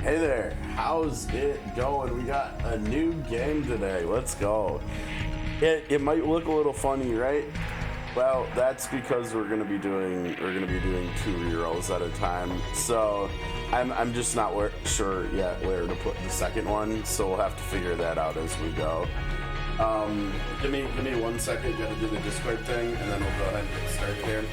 Hey there, how's it going? We got a new game today. Let's go. It might look a little funny, right? Well, that's because we're gonna be doing 2 rerolls at a time. So I'm just not sure yet where to put the second one. So we'll have to figure that out as we go. Give me 1 second. Gotta do the Discord thing, and then we'll go ahead and get started here.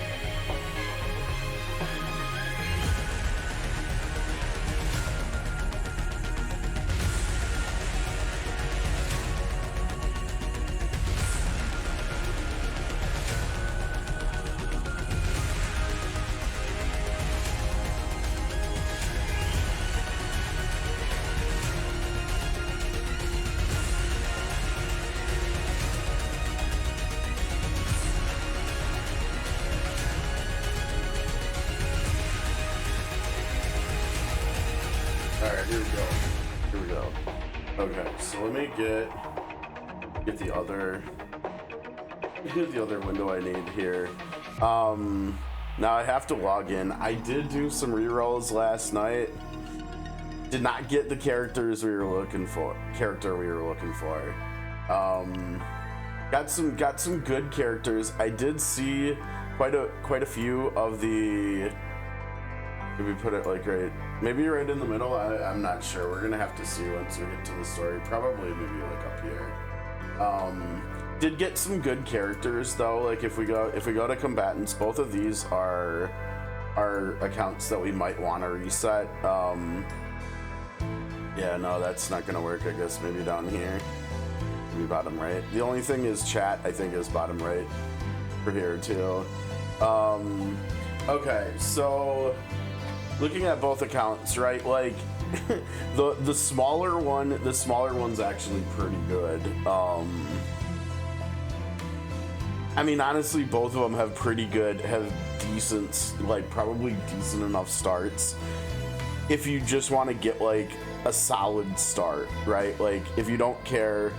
Alright, here we go. Okay, so let me get the other window I need here. Now I have to log in. I did do some rerolls last night. Did not get the characters we were looking for. Got some good characters. I did see quite a few of the. Did we put it like maybe right in the middle? I'm not sure. We're gonna have to see once we get to the story. Probably maybe like up here. Did get some good characters though. Like if we go to Combatants, both of these are accounts that we might want to reset. Yeah, no, that's not gonna work. I guess maybe down here, maybe bottom right. The only thing is chat. I think is bottom right for here too. Okay, so. Looking at both accounts, right? Like the smaller one's actually pretty good. I mean, honestly, both of them have decent, like probably decent enough starts. If you just want to get like a solid start, right? Like if you don't care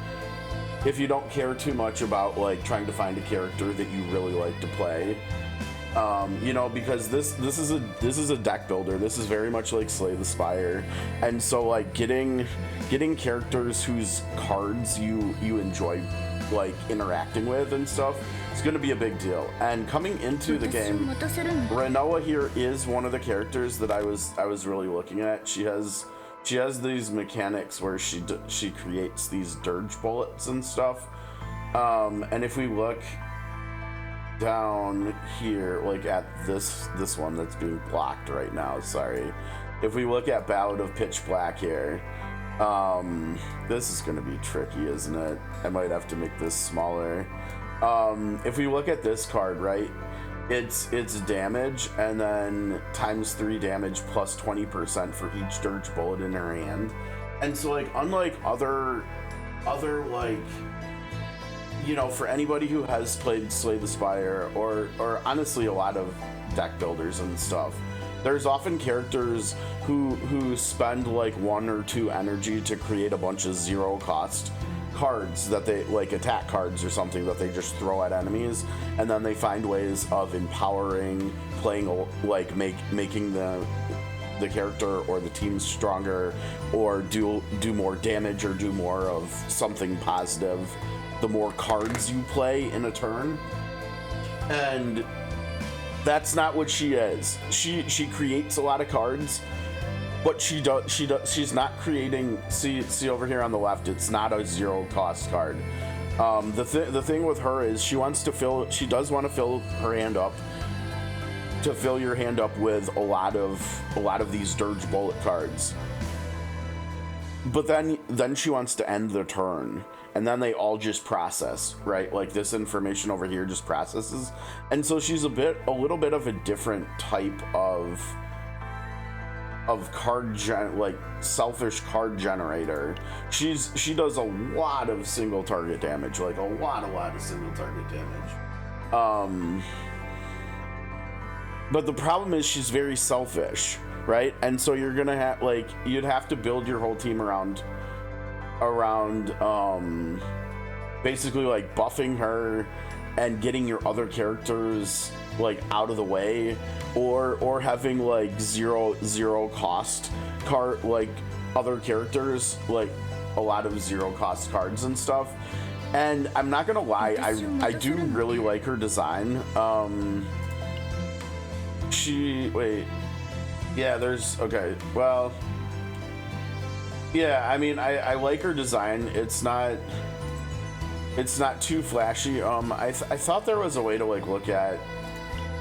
too much about like trying to find a character that you really like to play. You know, because this is a deck builder. This is very much like Slay the Spire, and so like getting characters whose cards you enjoy like interacting with and stuff, it's going to be a big deal. And coming into the game, Renoa here is one of the characters that I was really looking at. She has these mechanics where she creates these dirge bullets and stuff. And if we look down here, like at this one that's being blocked right now, sorry. If we look at Ballad of Pitch Black here, this is gonna be tricky, isn't it? I might have to make this smaller. If we look at this card, right, it's damage and then times 3 damage plus 20% for each dirge bullet in her hand. And so like unlike other like, you know, for anybody who has played Slay the Spire or honestly a lot of deck builders and stuff, there's often characters who spend like 1 or 2 energy to create a bunch of 0 cost cards that they like, attack cards or something that they just throw at enemies, and then they find ways of empowering, playing like making the character or the team stronger, or do more damage or do more of something positive the more cards you play in a turn. And that's not what she is. She creates a lot of cards, but she's not creating. See over here on the left, it's not a 0 cost card. The thing with her is she does want to fill her hand up, to fill your hand up with a lot of these dirge bullet cards. But then she wants to end the turn, and then they all just process, right? Like this information over here just processes. And so she's a little bit of a different type of like selfish card generator. She does a lot of single target damage, like a lot of single target damage. But the problem is she's very selfish, right? And so you're gonna have like, you'd have to build your whole team around basically like buffing her and getting your other characters like out of the way, or having like zero cost card, like other characters, like a lot of zero cost cards and stuff. And I'm not gonna lie, I do really like her design. Okay, well, yeah, I mean, I like her design. It's not too flashy. I thought there was a way to like look at,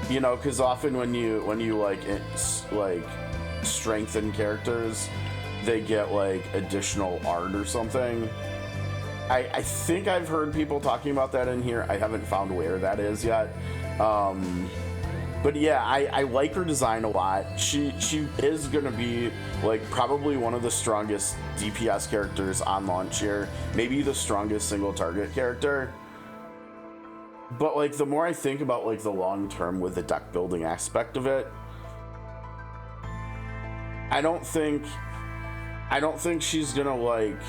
you know, because often when you like strengthen characters, they get like additional art or something. I think I've heard people talking about that in here. I haven't found where that is yet. But yeah, I like her design a lot. She is gonna be like probably one of the strongest DPS characters on launch here. Maybe the strongest single target character. But like the more I think about like the long term with the deck building aspect of it, I don't think she's gonna like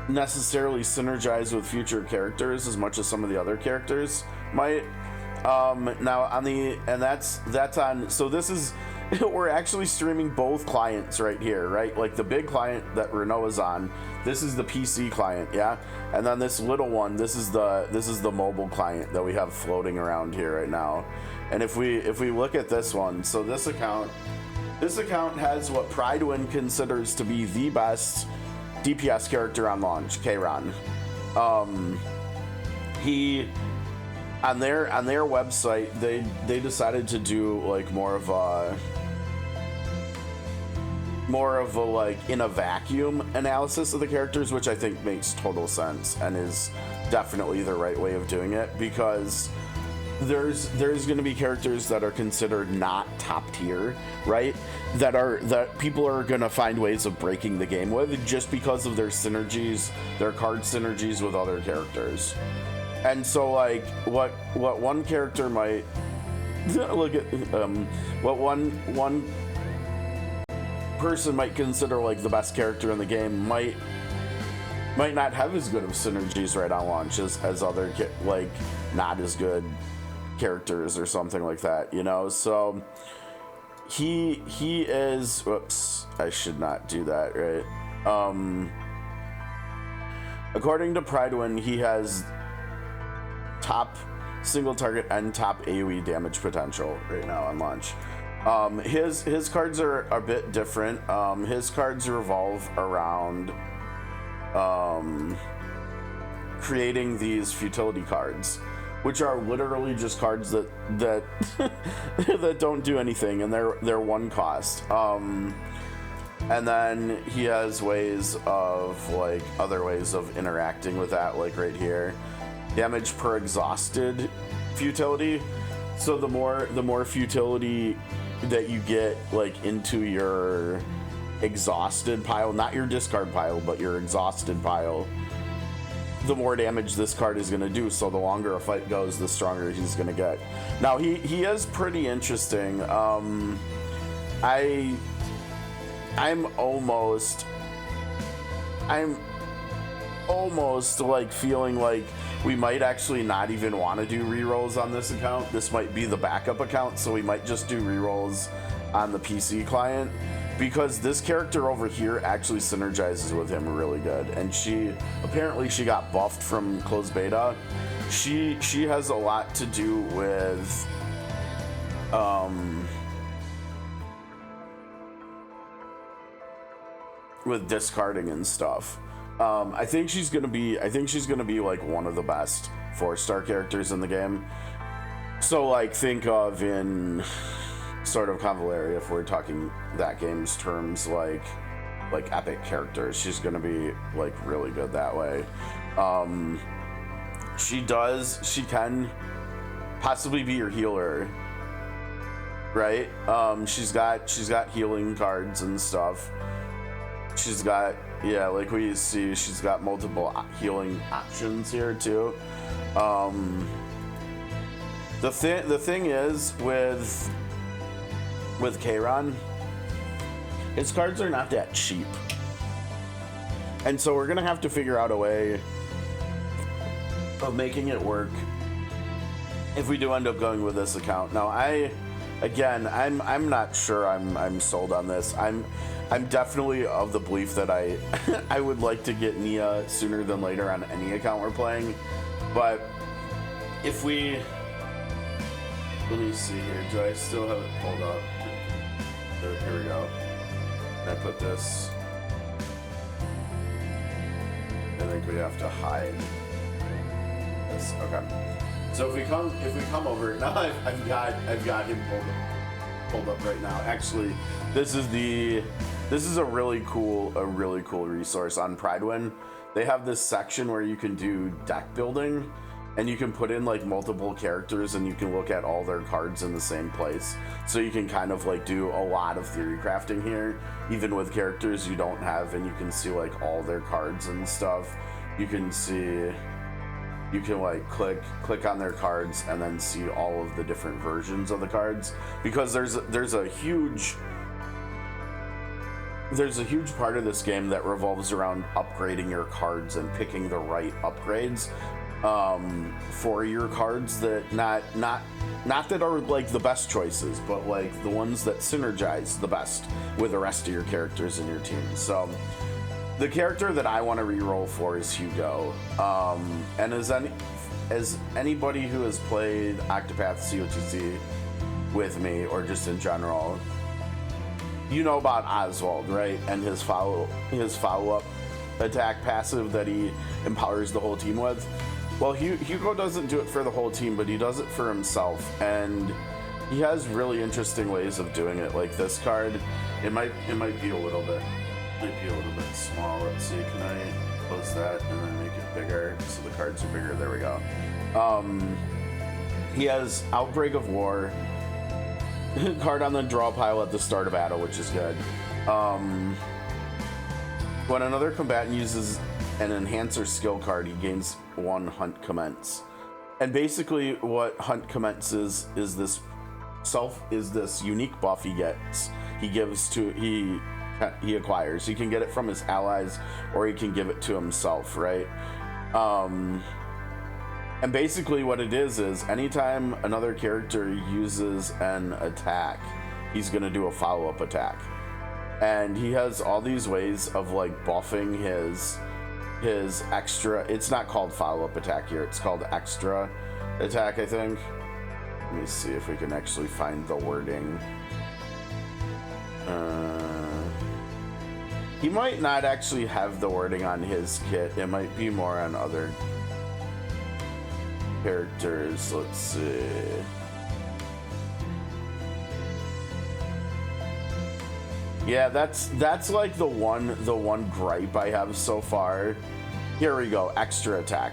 necessarily synergize with future characters as much as some of the other characters might. Now on the, and that's on, so this is, we're actually streaming both clients right here, right? Like the big client that Renault is on, this is the PC client, yeah? And then this little one, this is the mobile client that we have floating around here right now. And if we look at this one, so this account has what Pridewin considers to be the best DPS character on launch, Kayron. He, on their website, they decided to do like more of a like in a vacuum analysis of the characters, which I think makes total sense and is definitely the right way of doing it, because there's going to be characters that are considered not top tier, right? That people are going to find ways of breaking the game with just because of their synergies, their card synergies with other characters. And so like what one character might look at, what one person might consider like the best character in the game might not have as good of synergies right on launch as other like not as good characters or something like that, you know? So he is, whoops, I should not do that, right? According to Pridewin, he has top single target and top AoE damage potential right now on launch. His cards are a bit different. His cards revolve around creating these futility cards, which are literally just cards that that don't do anything, and they're one cost. And then he has ways of like other ways of interacting with that, like right here. Damage per exhausted futility. So the more futility that you get like into your exhausted pile, not your discard pile, but your exhausted pile, the more damage this card is going to do. So the longer a fight goes, the stronger he's going to get. Now he is pretty interesting. I'm almost like feeling like we might actually not even want to do rerolls on this account. This might be the backup account, so we might just do rerolls on the PC client, because this character over here actually synergizes with him really good. And she got buffed from closed beta. She has a lot to do with discarding and stuff. I think she's gonna be like one of the best 4-star characters in the game. So like think of in sort of Convaleria, if we're talking that game's terms, like epic characters, she's gonna be like really good that way. She can possibly be your healer, right? She's got healing cards and stuff. She's got, yeah, like we see, she's got multiple healing options here too. The thing is with Kayron, his cards are not that cheap, and so we're gonna have to figure out a way of making it work if we do end up going with this account. Now, I'm not sure I'm sold on this. I'm definitely of the belief that I I would like to get Nia sooner than later on any account we're playing. But if we, let me see here. Do I still have it pulled up? Here we go. And I put this. I think we have to hide this. Okay. So if we come over now, I've got him pulled up right now. Actually, this is a really cool resource on Pridewin. They have this section where you can do deck building, and you can put in like multiple characters, and you can look at all their cards in the same place. So you can kind of like do a lot of theory crafting here, even with characters you don't have, and you can see like all their cards and stuff. You can like click on their cards and then see all of the different versions of the cards, because there's a huge part of this game that revolves around upgrading your cards and picking the right upgrades for your cards, that not that are like the best choices, but like the ones that synergize the best with the rest of your characters in your team. So the character that I want to reroll for is Hugo, and as anybody who has played Octopath COTC with me, or just in general, you know about Oswald, right? And his follow-up attack passive that he empowers the whole team with. Well, Hugo doesn't do it for the whole team, but he does it for himself, and he has really interesting ways of doing it. Like this card, it might be a little bit small. Let's see, can I close that and then make it bigger so the cards are bigger? There we go. He has Outbreak of War, card on the draw pile at the start of battle, which is good. When another combatant uses an enhancer skill card, he gains 1 Hunt Commence. And basically what Hunt Commence is this unique buff he gets. He acquires. He can get it from his allies, or he can give it to himself, right? And basically what it is anytime another character uses an attack, he's gonna do a follow-up attack. And he has all these ways of like buffing his extra. It's not called follow-up attack here, it's called extra attack, I think. Let me see if we can actually find the wording. He might not actually have the wording on his kit. It might be more on other characters. Let's see. Yeah, that's like the one gripe I have so far. Here we go, extra attack.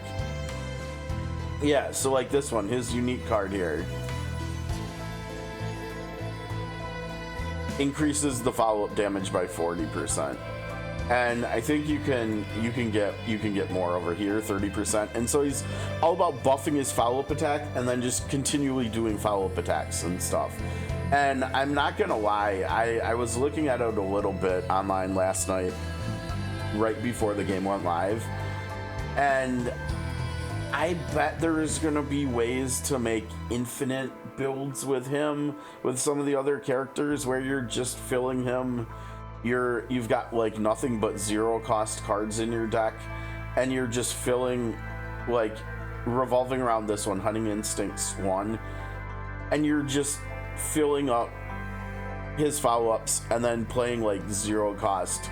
Yeah, so like this one, his unique card here increases the follow-up damage by 40%. And I think you can get more over here, 30%. And so he's all about buffing his follow-up attack and then just continually doing follow-up attacks and stuff. And I'm not gonna lie, I was looking at it a little bit online last night, right before the game went live, and I bet there is gonna be ways to make infinite builds with him, with some of the other characters, where you're just filling him. You've got like nothing but 0 cost cards in your deck, and you're just filling, like, revolving around this one, Hunting Instincts 1, and you're just filling up his follow-ups and then playing like 0 cost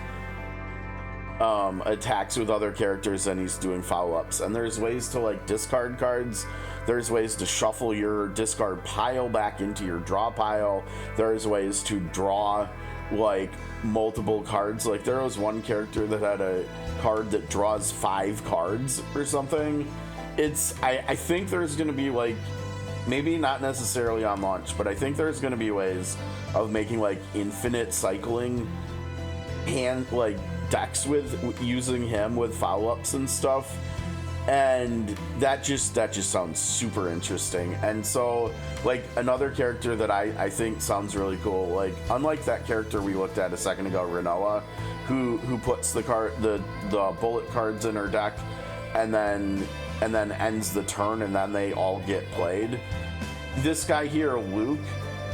attacks with other characters, and he's doing follow-ups. And there's ways to like discard cards, there's ways to shuffle your discard pile back into your draw pile, there's ways to draw like multiple cards. Like there was one character that had a card that draws 5 cards or something. I think there's gonna be like, maybe not necessarily on launch, but I think there's gonna be ways of making like infinite cycling like decks with using him with follow-ups and stuff, and that just sounds super interesting. And so like another character that I think sounds really cool, like unlike that character we looked at a second ago, Renoa, who puts the bullet cards in her deck, and then ends the turn, and then they all get played. This guy here, Luke,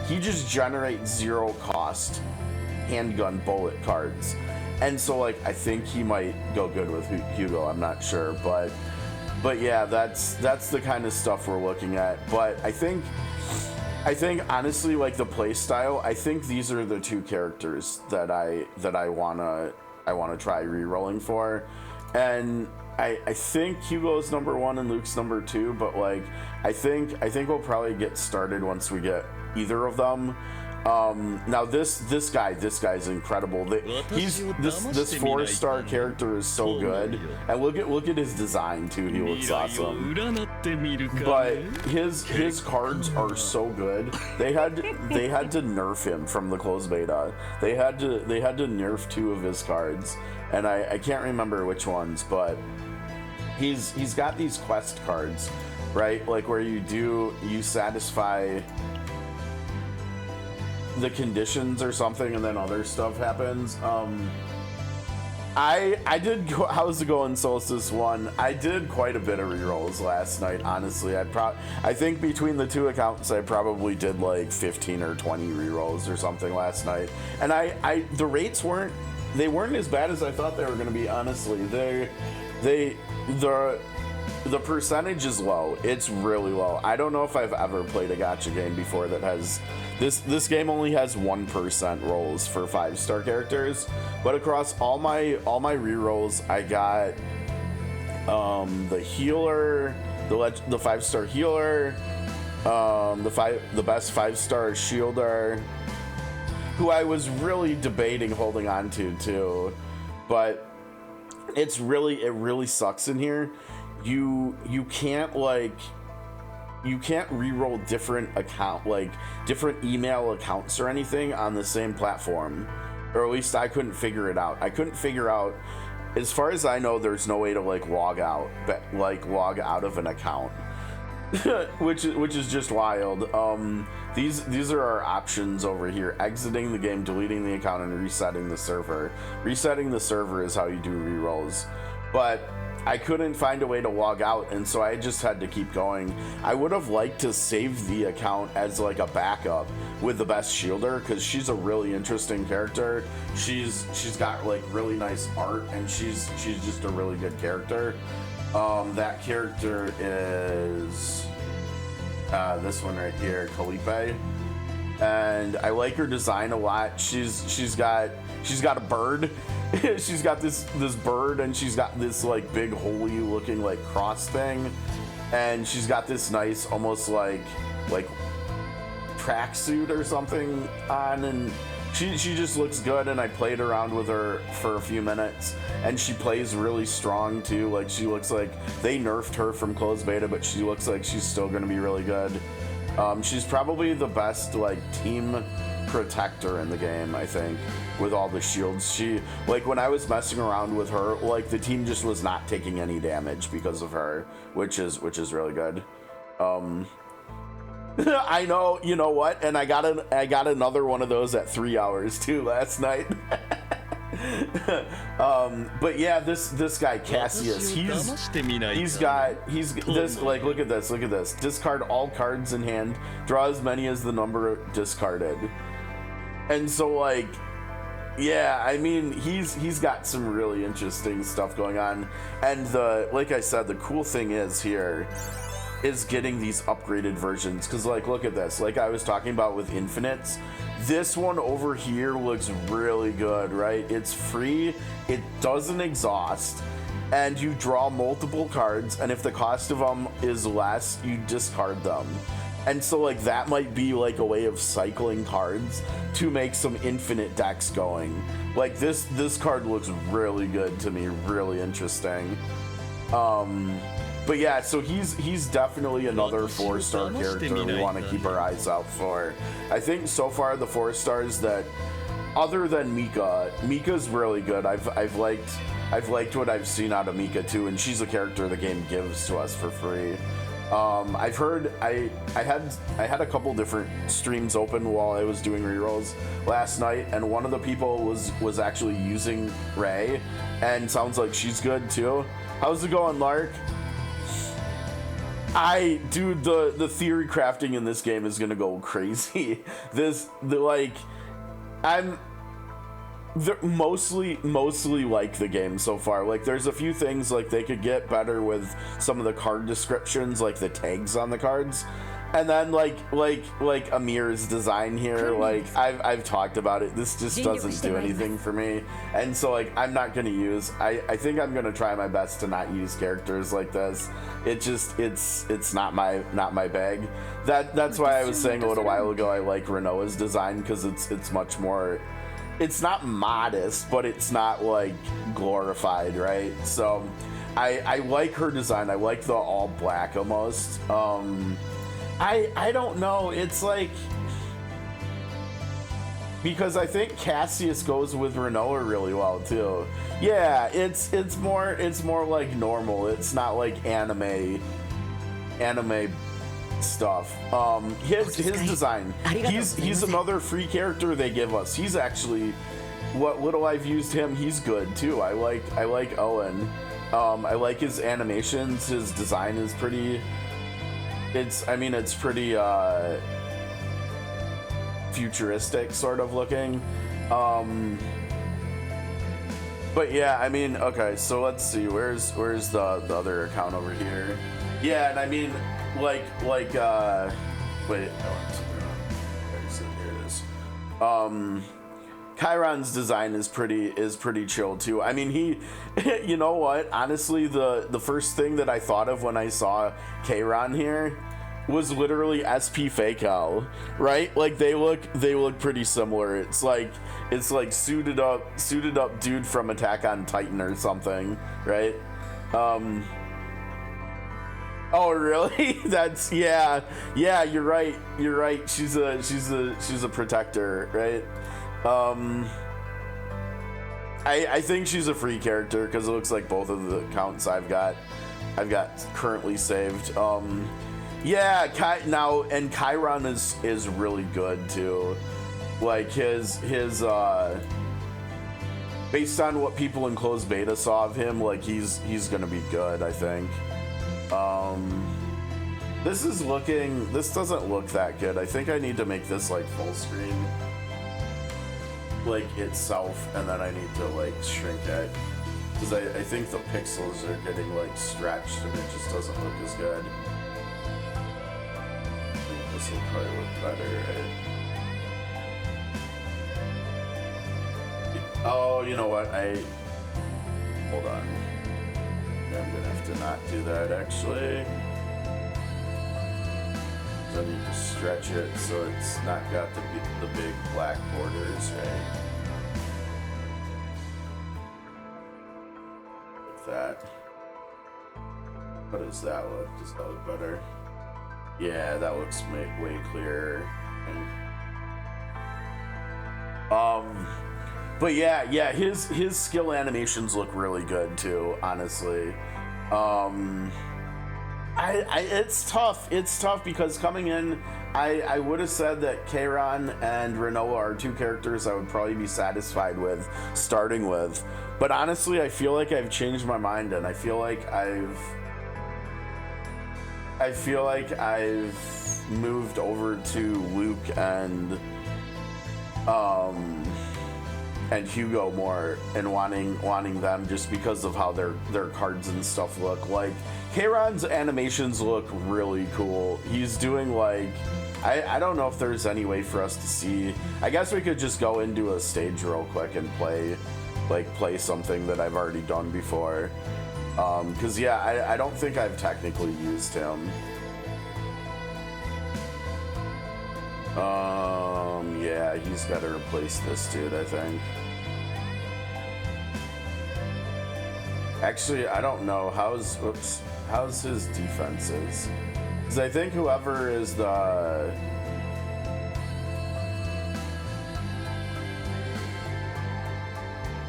he just generates 0 cost handgun bullet cards, and so like I think he might go good with Hugo. I'm not sure, but yeah, that's the kind of stuff we're looking at. But I think honestly, like the play style, I think these are the 2 characters that I wanna try re-rolling for, and I think Hugo's number 1 and Luke's number 2, but like I think we'll probably get started once we get either of them. Now this guy's incredible. This 4-star character is so good, and look at his design too. He looks awesome. But his cards are so good. They had to nerf him from the closed beta. They had to nerf 2 of his cards, and I can't remember which ones, but he's got these quest cards, right? Like where you satisfy the conditions or something, and then other stuff happens. How's it going, Solstice 1? I did quite a bit of rerolls last night, honestly. I think between the 2 accounts I probably did like 15 or 20 rerolls or something last night, and the rates weren't as bad as I thought they were going to be, honestly. The percentage is low. It's really low. I don't know if I've ever played a gacha game before that has this game only has 1% rolls for 5-star characters, but across all my rerolls, I got the healer, the 5-star healer, the best 5-star shielder, who I was really debating holding on to too, but it really sucks in here. You can't re-roll different email accounts or anything on the same platform, or at least I couldn't figure it out. As far as I know, there's no way to log out of an account, which is just wild. These are our options over here: exiting the game, deleting the account, and resetting the server. Resetting the server is how you do re-rolls, but I couldn't find a way to log out, and so I just had to keep going. I would have liked to save the account as like a backup with the best shielder, because she's a really interesting character. She's got like really nice art, and she's just a really good character. That character is this one right here, Calipe, and I like her design a lot. She's got a bird. She's got this bird, and she's got this like big holy looking like cross thing, and she's got this nice almost like tracksuit or something on, and she just looks good. And I played around with her for a few minutes, and she plays really strong too. Like she looks like they nerfed her from closed beta, but she looks like she's still gonna be really good. She's probably the best like team protector in the game, I think, with all the shields. She, like, when I was messing around with her, like the team just was not taking any damage because of her, which is really good. I know, you know what, and I got another one of those at 3 hours too last night. But yeah, this guy Cassius, he's this, like, look at this. Discard all cards in hand, draw as many as the number discarded. And so, like, yeah, I mean, he's got some really interesting stuff going on. And like I said, the cool thing is here is getting these upgraded versions, because like, look at this, like I was talking about with Infinites, this one over here looks really good, right? It's free, it doesn't exhaust, and you draw multiple cards, and if the cost of them is less, you discard them. And so like that might be like a way of cycling cards to make some infinite decks going. Like this card looks really good to me, really interesting. But yeah, so he's definitely another 4-star character we want to keep our eyes out for. I think so far the 4-stars that, other than Mika's really good. I've liked what I've seen out of Mika too, and she's a character the game gives to us for free. I've heard I had a couple different streams open while I was doing rerolls last night, and one of the people was actually using Ray, and sounds like she's good too. How's it going, Lark? Dude, the theory crafting in this game is gonna go crazy. I'm mostly like the game so far. Like, there's a few things like they could get better with some of the card descriptions, like the tags on the cards, and then like Amir's design here. Like I've talked about it. This just doesn't do anything for me, and so like I'm not gonna use. I think I'm gonna try my best to not use characters like this. It's not my bag. That's why I was saying a little while ago I like Renoa's design, because it's much more. It's not modest, but it's not like glorified, right? So I like her design. I like the all black almost. I don't know. It's like, because I think Cassius goes with Renoa really well too. Yeah, it's more like normal. It's not like anime stuff. His design, he's another free character they give us. He's actually, what little I've used him, he's good too. I like Owen. I like his animations. His design is pretty, it's pretty futuristic sort of looking. But yeah, I mean, okay, so let's see, where's the other account over here? Yeah, and I mean, wait, I want something wrong. Okay, so here it is. Chiron's design is pretty chill too. I mean, he, you know what? Honestly, the first thing that I thought of when I saw Chiron here was literally SP Fakeout, right? Like they look pretty similar. It's like suited up dude from Attack on Titan or something, right? Oh really? That's yeah. You're right. She's a protector, right? I think she's a free character because it looks like both of the accounts I've got currently saved. Yeah, and Chiron is really good too. Like his based on what people in closed beta saw of him, like he's gonna be good, I think. This doesn't look that good. I think I need to make this like full screen, like itself, and then I need to like shrink it, because I think the pixels are getting like stretched and it just doesn't look as good. I think this will probably look better, right? Oh, you know what? Hold on. I'm gonna have to not do that actually. I need to stretch it so it's not got the big black borders, right? Like that. How does that look? Does that look better? Yeah, that looks way clearer. But yeah, his skill animations look really good too, honestly. It's tough because coming in, I would have said that Chiron and Renoa are two characters I would probably be satisfied with starting with, but honestly I feel like I've changed my mind, and I feel like I've moved over to Luke and Hugo more, and wanting them just because of how their cards and stuff look. Like Chiron's animations look really cool. He's doing like, I don't know if there's any way for us to see. I guess we could just go into a stage real quick and play something that I've already done before. Cause yeah, I don't think I've technically used him. Yeah, he's got to replace this dude, I think. Actually, I don't know. How's his defenses? Because I think whoever is the...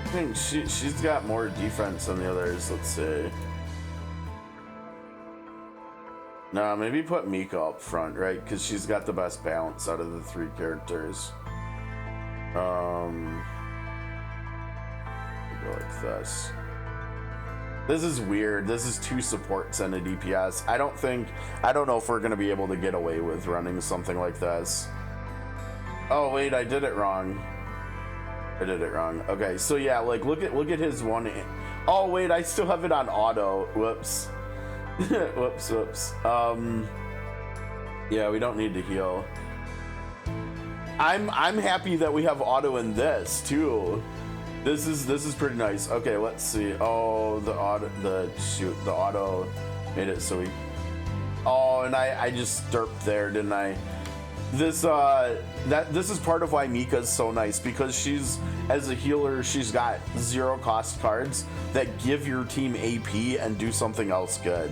I think she's got more defense than the others. Let's see. No, maybe put Mika up front, right? Because she's got the best balance out of the 3 characters. Go like this. This is weird. This is 2 supports and a DPS. I don't know if we're gonna be able to get away with running something like this. Oh wait, I did it wrong. Okay, so yeah, like look at his one. Oh wait, I still have it on auto. Whoops. whoops. Yeah, we don't need to heal. I'm happy that we have auto in this too. This is pretty nice. Okay, let's see. Oh, the auto made it so we. Oh, and I just derped there, didn't I? This is part of why Mika's so nice, because she's, as a healer, she's got 0 cost cards that give your team AP and do something else good,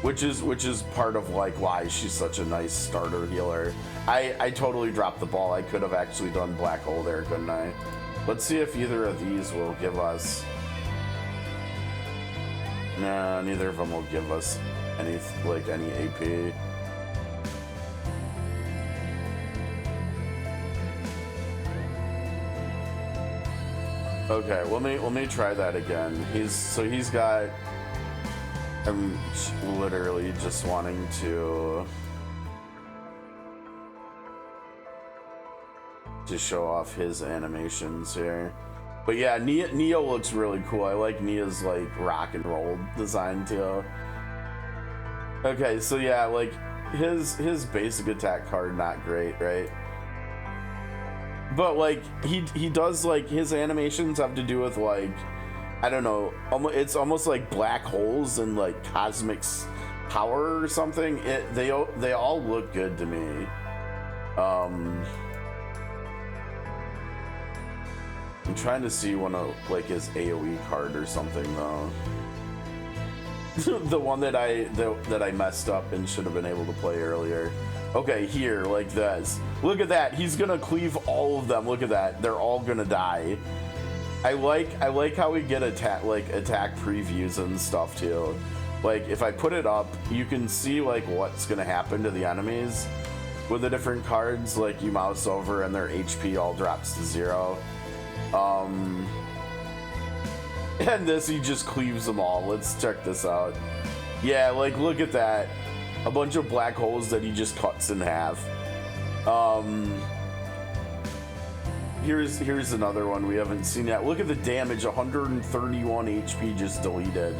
which is part of like why she's such a nice starter healer. I totally dropped the ball. I could have actually done Black Hole there, couldn't I? Let's see if either of these will give us. Nah, neither of them will give us any AP. Okay, let me try that again. He's got. I'm literally just wanting to show off his animations here. But yeah, Neo looks really cool. I like Neo's like rock and roll design too. Okay, so yeah, like his basic attack card not great, right? But like he does, like, his animations have to do with, like, I don't know, it's almost like black holes and like cosmic power or something. They all look good to me. I'm trying to see one of like his AoE card or something though. The one that I messed up and should have been able to play earlier. Okay, here, like this. Look at that. He's gonna cleave all of them. Look at that. They're all gonna die. I like how we get attack previews and stuff too. Like if I put it up, you can see like what's gonna happen to the enemies with the different cards. Like you mouse over and their HP all drops to 0. And this, he just cleaves them all. Let's check this out. Yeah, like look at that. A bunch of black holes that he just cuts in half. Here's another one we haven't seen yet. Look at the damage, 131 HP just deleted.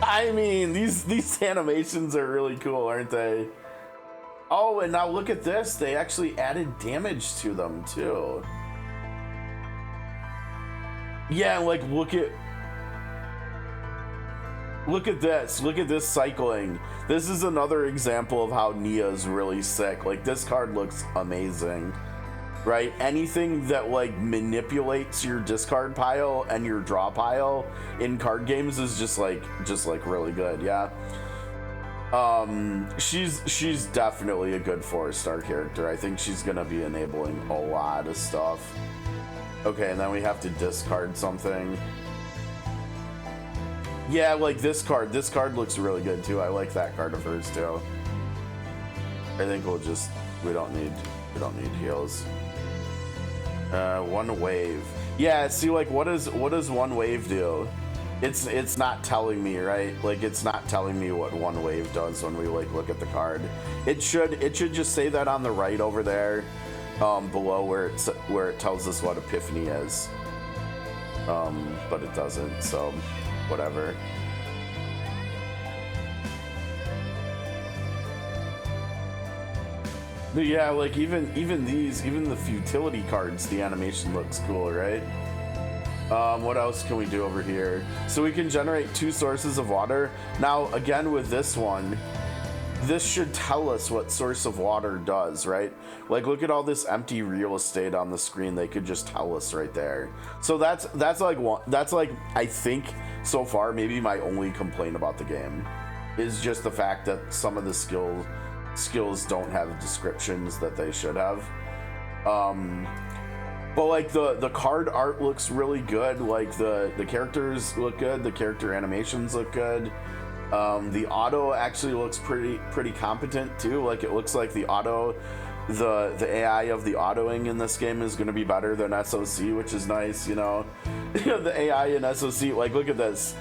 I mean, these animations are really cool, aren't they? Oh, and now look at this. They actually added damage to them too. Yeah, like look at this. Look at this cycling. This is another example of how Nia's really sick. Like this card looks amazing, right? Anything that like manipulates your discard pile and your draw pile in card games is just like really good. Yeah. She's definitely a good 4-star character. I think she's gonna be enabling a lot of stuff. Okay, and then we have to discard something. Yeah, like this card looks really good too. I like that card of hers too. I think we don't need heals. One wave. Yeah, see, like what does one wave do? It's not telling me, right? Like it's not telling me what one wave does when we like look at the card. It should just say that on the right over there, below where it tells us what Epiphany is. But it doesn't, so whatever. But yeah, like even the futility cards, the animation looks cool, right? What else can we do over here? So we can generate 2 sources of water. Now, again, with this one, this should tell us what source of water does, right? Like, look at all this empty real estate on the screen. They could just tell us right there. So that's like I think so far maybe my only complaint about the game is just the fact that some of the skills don't have descriptions that they should have. But like the card art looks really good. Like the characters look good. The character animations look good. The auto actually looks pretty competent too. Like it looks like the AI of the autoing in this game is going to be better than SOC, which is nice. You know, the AI in SOC. Like look at this.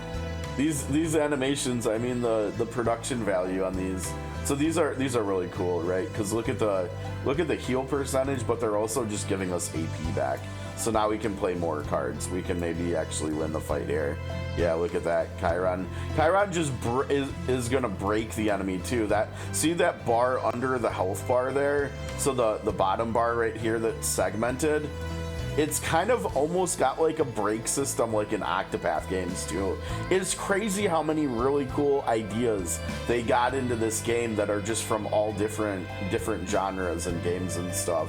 These animations. I mean the production value on these. So these are really cool, right? Because look at the heal percentage, but they're also just giving us AP back. So now we can play more cards. We can maybe actually win the fight here. Yeah, look at that, Chiron. Chiron just is gonna break the enemy too. See that bar under the health bar there? So the bottom bar right here that's segmented. It's kind of almost got like a break system like in Octopath games too. It's crazy how many really cool ideas they got into this game that are just from all different genres and games and stuff.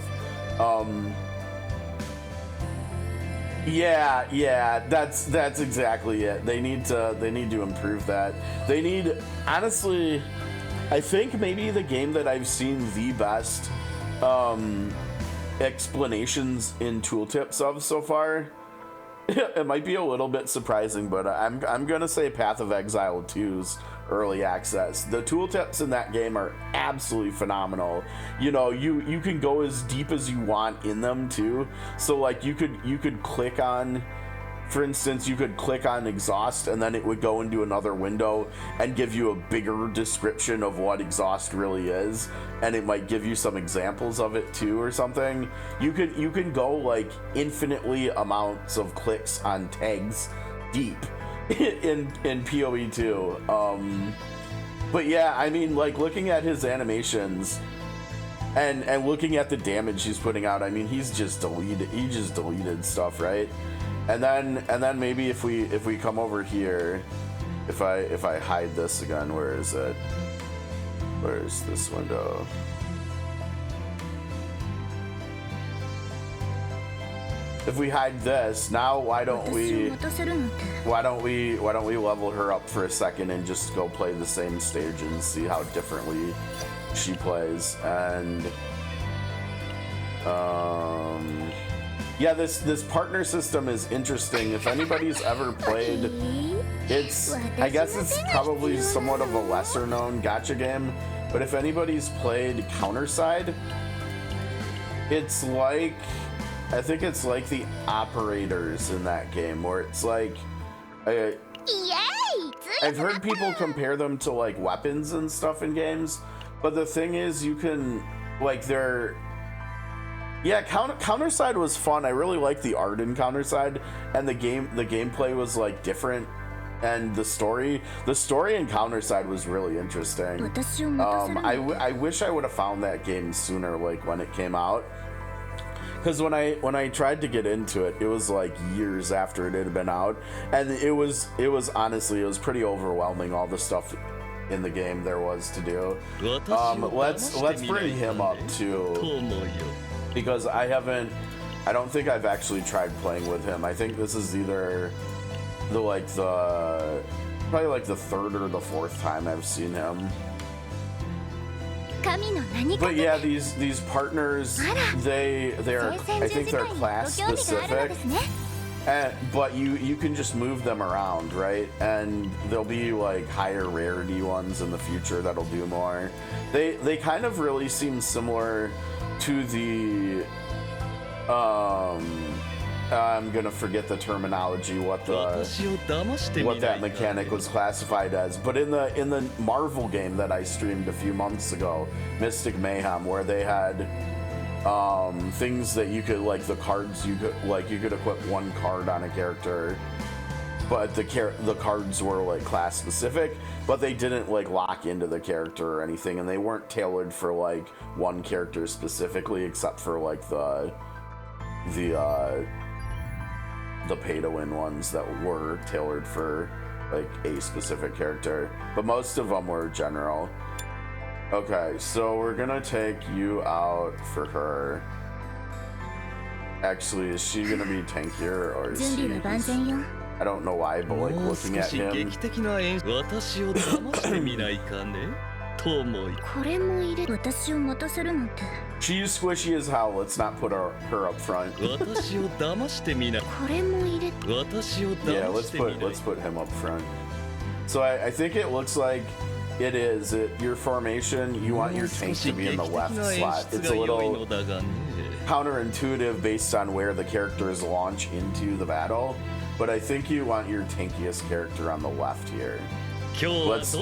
Yeah, that's exactly it. They need to improve that. They need, honestly, I think maybe the game that I've seen the best explanations in tooltips of so far. It might be a little bit surprising, but I'm gonna say Path of Exile 2's early access. The tooltips in that game are absolutely phenomenal. You know, you can go as deep as you want in them too. So like you could click on, for instance, you could click on exhaust and then it would go into another window and give you a bigger description of what exhaust really is, and it might give you some examples of it too or something. You can go like infinitely amounts of clicks on tags deep in PoE2. But yeah, I mean, like looking at his animations and looking at the damage he's putting out, I mean, he just deleted stuff, right? And then maybe if we come over here, if I hide this again, where is it? Where's this window? If we hide this, now why don't we level her up for a second and just go play the same stage and see how differently she plays. And yeah, this partner system is interesting. If anybody's ever played, I guess it's probably somewhat of a lesser known gacha game, but if anybody's played Counterside, it's like, I think it's like the operators in that game, where it's like, I've heard people compare them to like weapons and stuff in games, but the thing is, you can, like, Counterside was fun. I really liked the art in Counterside, and the gameplay was like different, and the story in Counterside was really interesting. I wish I would have found that game sooner, like when it came out. Because when I tried to get into it, it was like years after it had been out, and it was honestly, it was pretty overwhelming, all the stuff in the game there was to do. Let's bring him up too, because I don't think I've actually tried playing with him. I think this is either probably like the third or the fourth time I've seen him. But yeah, these partners, they're I think they're class specific, but you can just move them around, right? And there'll be like higher rarity ones in the future that'll do more. They kind of really seem similar to the I'm gonna forget the terminology, what that mechanic was classified as, but in the Marvel game that I streamed a few months ago, Mystic Mayhem, where they had things that you could, like the cards, you could equip one card on a character, but the cards were like class specific, but they didn't like lock into the character or anything, and they weren't tailored for like one character specifically, except for like the pay-to-win ones that were tailored for like a specific character, but most of them were general. Okay, so we're gonna take you out for her. Actually, is she gonna be tankier, or is she? I don't know why, but like looking at him. She's squishy as hell. Let's not put her up front. Yeah, let's put him up front. So I think it looks like it is your formation. You want your tank to be in the left slot. It's a little counterintuitive based on where the characters launch into the battle, but I think you want your tankiest character on the left here. Let's see.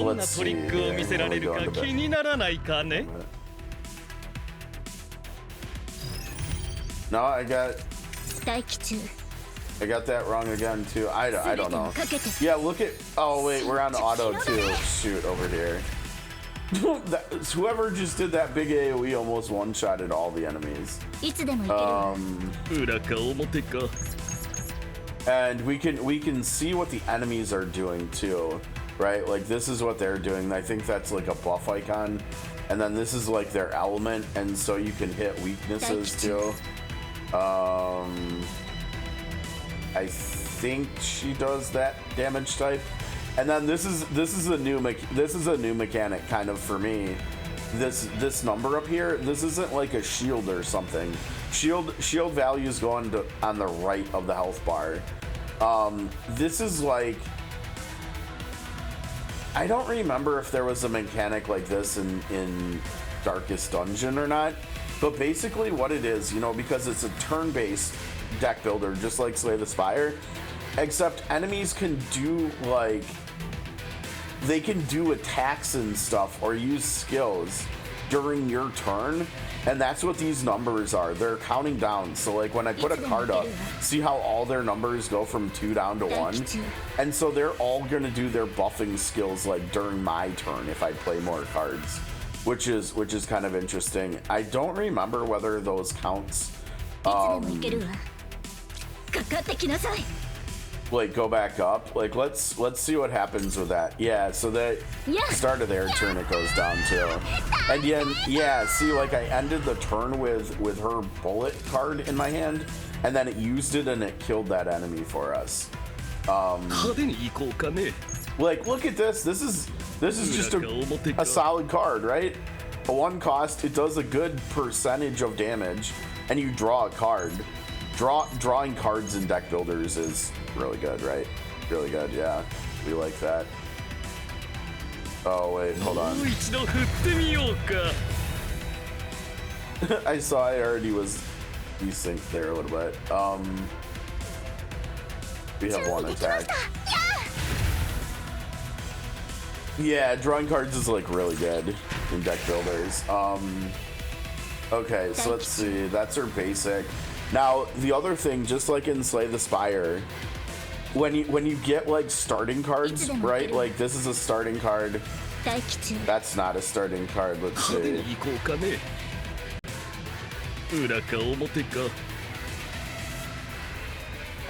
No, I got that wrong again too. I don't know. Yeah, look at. Oh wait, we're on auto too. Shoot, over here. Whoever just did that big AoE almost one-shotted all the enemies. And we can see what the enemies are doing too, right? Like this is what they're doing. I think that's like a buff icon, and then this is like their element, and so you can hit weaknesses too. I think she does that damage type, and then this is a new mechanic kind of for me. This number up here, this isn't like a shield or something. Shield values go on the right of the health bar. This is like, I don't remember if there was a mechanic like this in Darkest Dungeon or not, but basically what it is, you know, because it's a turn-based deck builder, just like Slay the Spire, except enemies can do like, they can do attacks and stuff or use skills during your turn, and that's what these numbers are. They're counting down. So like when I put a card up, see how all their numbers go from 2 down to 1? And so they're all gonna do their buffing skills like during my turn if I play more cards, which is kind of interesting. I don't remember whether those counts like go back up. Like let's see what happens with that. Yeah, so that start of their turn it goes down too. And yeah, see, like I ended the turn with her bullet card in my hand, and then it used it and it killed that enemy for us. Like look at this. This is just a solid card, right? A 1 cost, it does a good percentage of damage, and you draw a card. Drawing cards in deck builders is really good, right? Really good, yeah. We like that. Oh wait, hold on. I saw I already was desynced there a little bit. We have 1 attack. Yeah, drawing cards is like really good in deck builders. Okay, so let's see. That's her basic. Now, the other thing, just like in Slay the Spire, when you get like starting cards, right? Like this is a starting card. That's not a starting card. Let's see.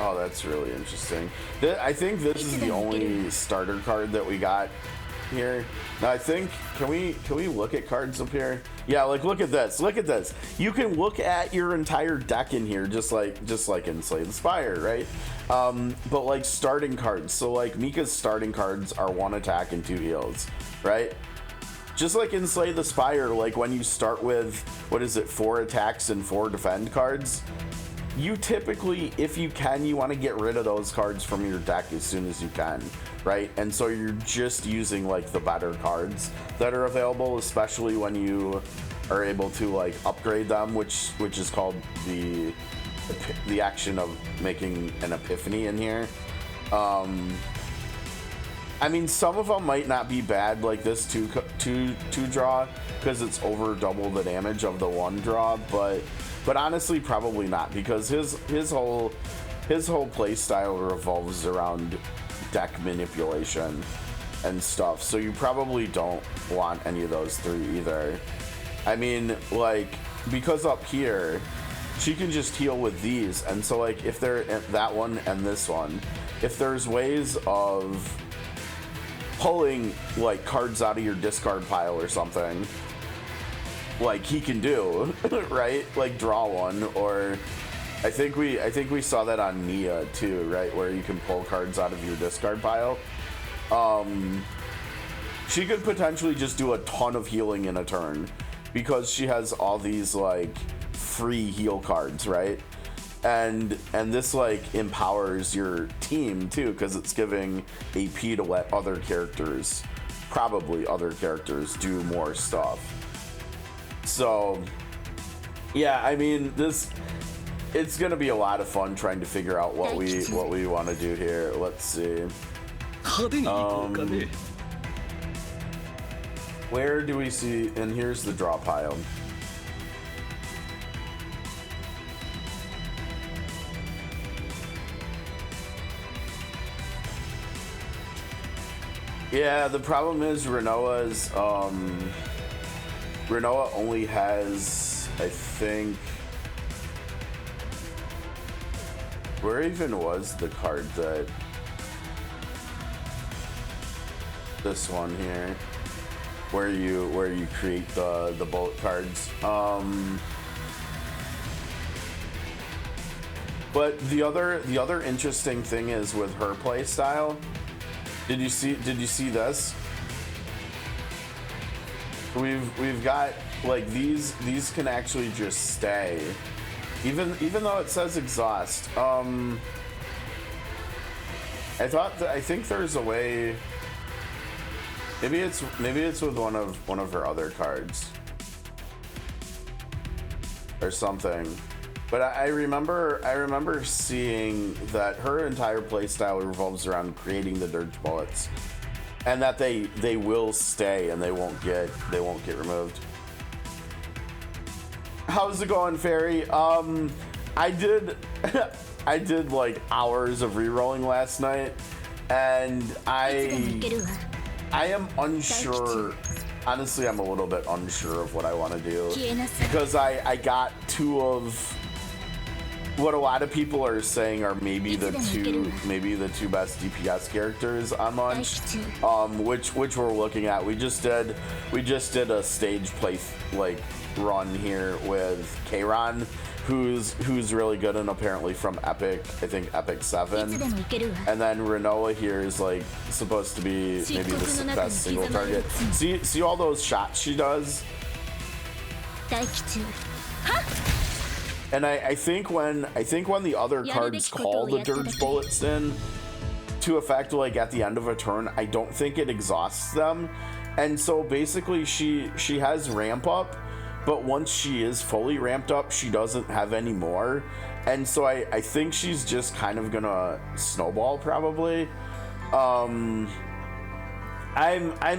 Oh, that's really interesting. I think this is the only starter card that we got here. Now I think, can we look at cards up here? Yeah, like look at this. Look at this. You can look at your entire deck in here, just like in Slay the Spire, right? But like starting cards. So like Mika's starting cards are 1 attack and 2 heals, right? Just like in Slay the Spire, like when you start with, what is it, 4 attacks and 4 defend cards, you typically, if you can, you want to get rid of those cards from your deck as soon as you can, right? And so you're just using like the better cards that are available, especially when you are able to like upgrade them, which is called the action of making an epiphany in here. I mean, some of them might not be bad, like this two draw, because it's over double the damage of the 1 draw, but honestly probably not, because his whole play style revolves around deck manipulation and stuff, so you probably don't want any of those 3 either. I mean, like, because up here she can just heal with these, and so like if they're that one and this one, if there's ways of pulling like cards out of your discard pile or something, like he can do, right? Like draw 1, or I think we saw that on Nia too, right? Where you can pull cards out of your discard pile. she could potentially just do a ton of healing in a turn because she has all these like free heal cards, right? And this like empowers your team too, because it's giving AP to let other characters, probably other characters, do more stuff. So yeah, I mean, it's gonna be a lot of fun trying to figure out what we want to do here. Let's see. Where do we see? And here's the draw pile. Yeah, the problem is Renoa's Renoa only has, I think, where even was the card that this one here, where you create the bullet cards. But the other interesting thing is with her play style. Did you see this? We've got like these can actually just stay, even though it says exhaust. I think there's a way. Maybe it's with one of her other cards or something. But I remember seeing that her entire playstyle revolves around creating the dirge bullets, and that they will stay and they won't get removed. How's it going, Fairy? I did like hours of rerolling last night, and I am unsure. Honestly, I'm a little bit unsure of what I want to do, because I got two of what a lot of people are saying are maybe the two best DPS characters on launch, which we're looking at. We just did a stage play like run here with Kayron, who's really good and apparently from Epic, I think Epic 7, and then Renoa here is like supposed to be maybe the best single target. See all those shots she does. And I think when the other cards call the dirge bullets in to effect like at the end of a turn, I don't think it exhausts them. And so basically she has ramp up, but once she is fully ramped up, she doesn't have any more. And so I think she's just kind of gonna snowball probably. I'm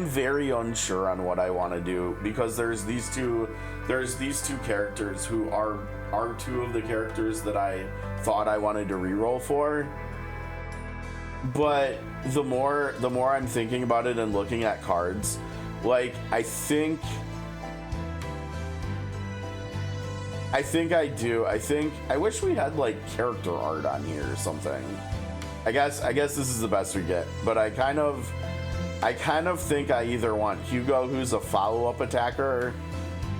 very unsure on what I want to do, because there's these two characters who are two of the characters that I thought I wanted to reroll for. But the more I'm thinking about it and looking at cards, like I think I wish we had like character art on here or something. I guess this is the best we get, but I kind of think I either want Hugo, who's a follow-up attacker,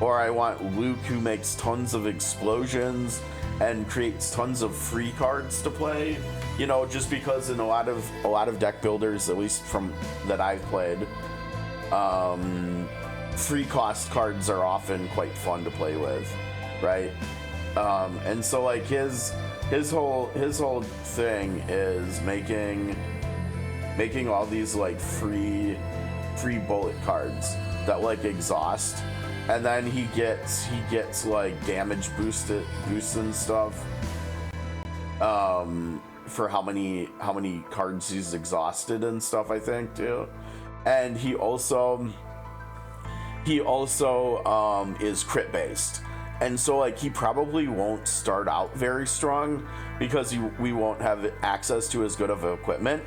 or I want Luke, who makes tons of explosions and creates tons of free cards to play. You know, just because in a lot of deck builders, at least from that I've played, free cost cards are often quite fun to play with, right? And so like his whole thing is making all these like free bullet cards that like exhaust, and then he gets like damage boosts and stuff for how many cards he's exhausted and stuff, I think, too. And he also is crit based, and so like he probably won't start out very strong because we won't have access to as good of equipment.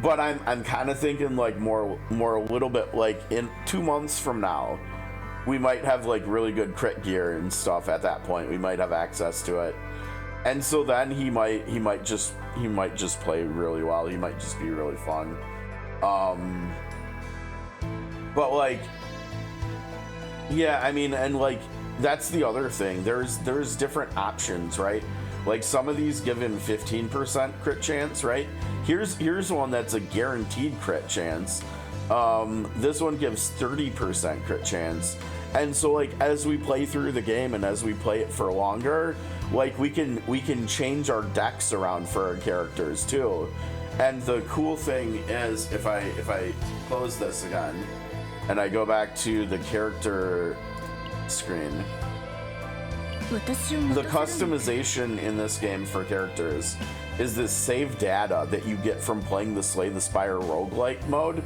But I'm kind of thinking like more a little bit like in 2 months from now, we might have like really good crit gear and stuff. At that point, we might have access to it, and so then he might just play really well. He might just be really fun. But like, yeah, I mean, and like that's the other thing. There's different options, right? Like some of these give him 15% crit chance, right? Here's one that's a guaranteed crit chance. This one gives 30% crit chance. And so like as we play through the game and as we play it for longer, like we can change our decks around for our characters too. And the cool thing is if I close this again and I go back to the character screen, the customization in this game for characters is this save data that you get from playing the Slay the Spire roguelike mode,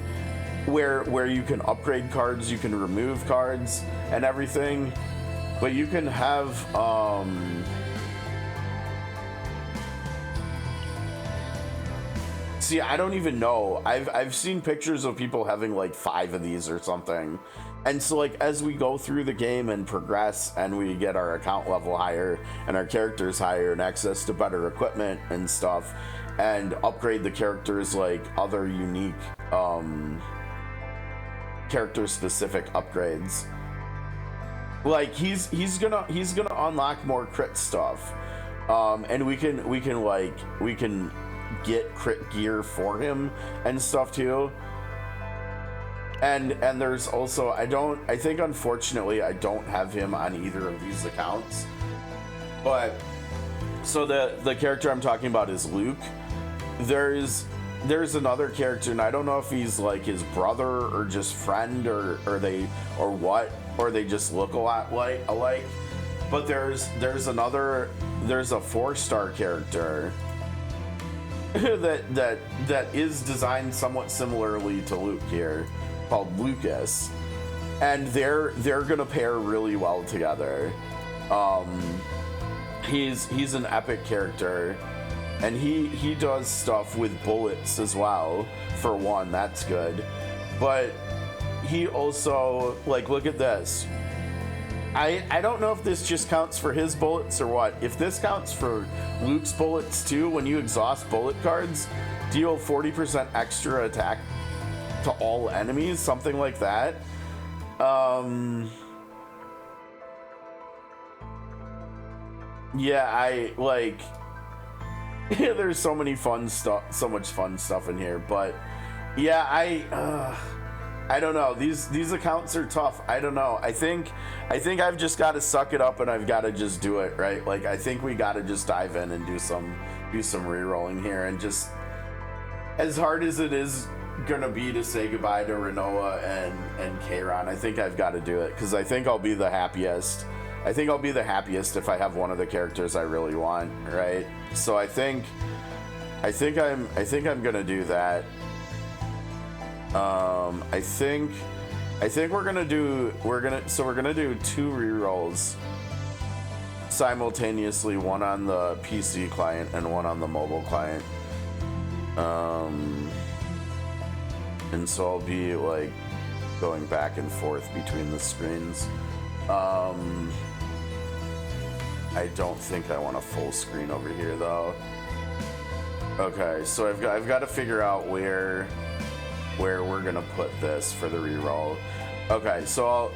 where you can upgrade cards, you can remove cards and everything, but you can have see, I don't even know. I've seen pictures of people having like 5 of these or something. And so like as we go through the game and progress and we get our account level higher and our characters higher and access to better equipment and stuff and upgrade the characters like other unique character specific upgrades, like he's gonna unlock more crit stuff, and we can get crit gear for him and stuff too. And there's also I think unfortunately I don't have him on either of these accounts, but so the character I'm talking about is Luke. There's another character, and I don't know if he's like his brother or just friend or they just look a lot alike. But there's a 4-star character that is designed somewhat similarly to Luke here, called Lucas, and they're gonna pair really well together. He's an epic character, and he does stuff with bullets as well. For one, that's good, but he also, like, look at this. I don't know if this just counts for his bullets or what. If this counts for Luke's bullets too, when you exhaust bullet cards, deal 40% extra attack to all enemies, something like that. Yeah, I like there's so many fun stuff, so much fun stuff in here, but yeah, I don't know. These accounts are tough. I don't know. I think I've just got to suck it up and I've got to just do it, right? Like I think we got to just dive in and do some rerolling here, and just as hard as it is gonna be to say goodbye to Renoa and Kayron, I think I've got to do it because I think I'll be the happiest. I think I'll be the happiest if I have one of the characters I really want, right? So I think I'm gonna do that. I think we're gonna do 2 rerolls simultaneously, one on the PC client and one on the mobile client. And so I'll be like going back and forth between the screens. I don't think I want a full screen over here though. Okay, so I've got to figure out where we're gonna put this for the reroll. Okay, so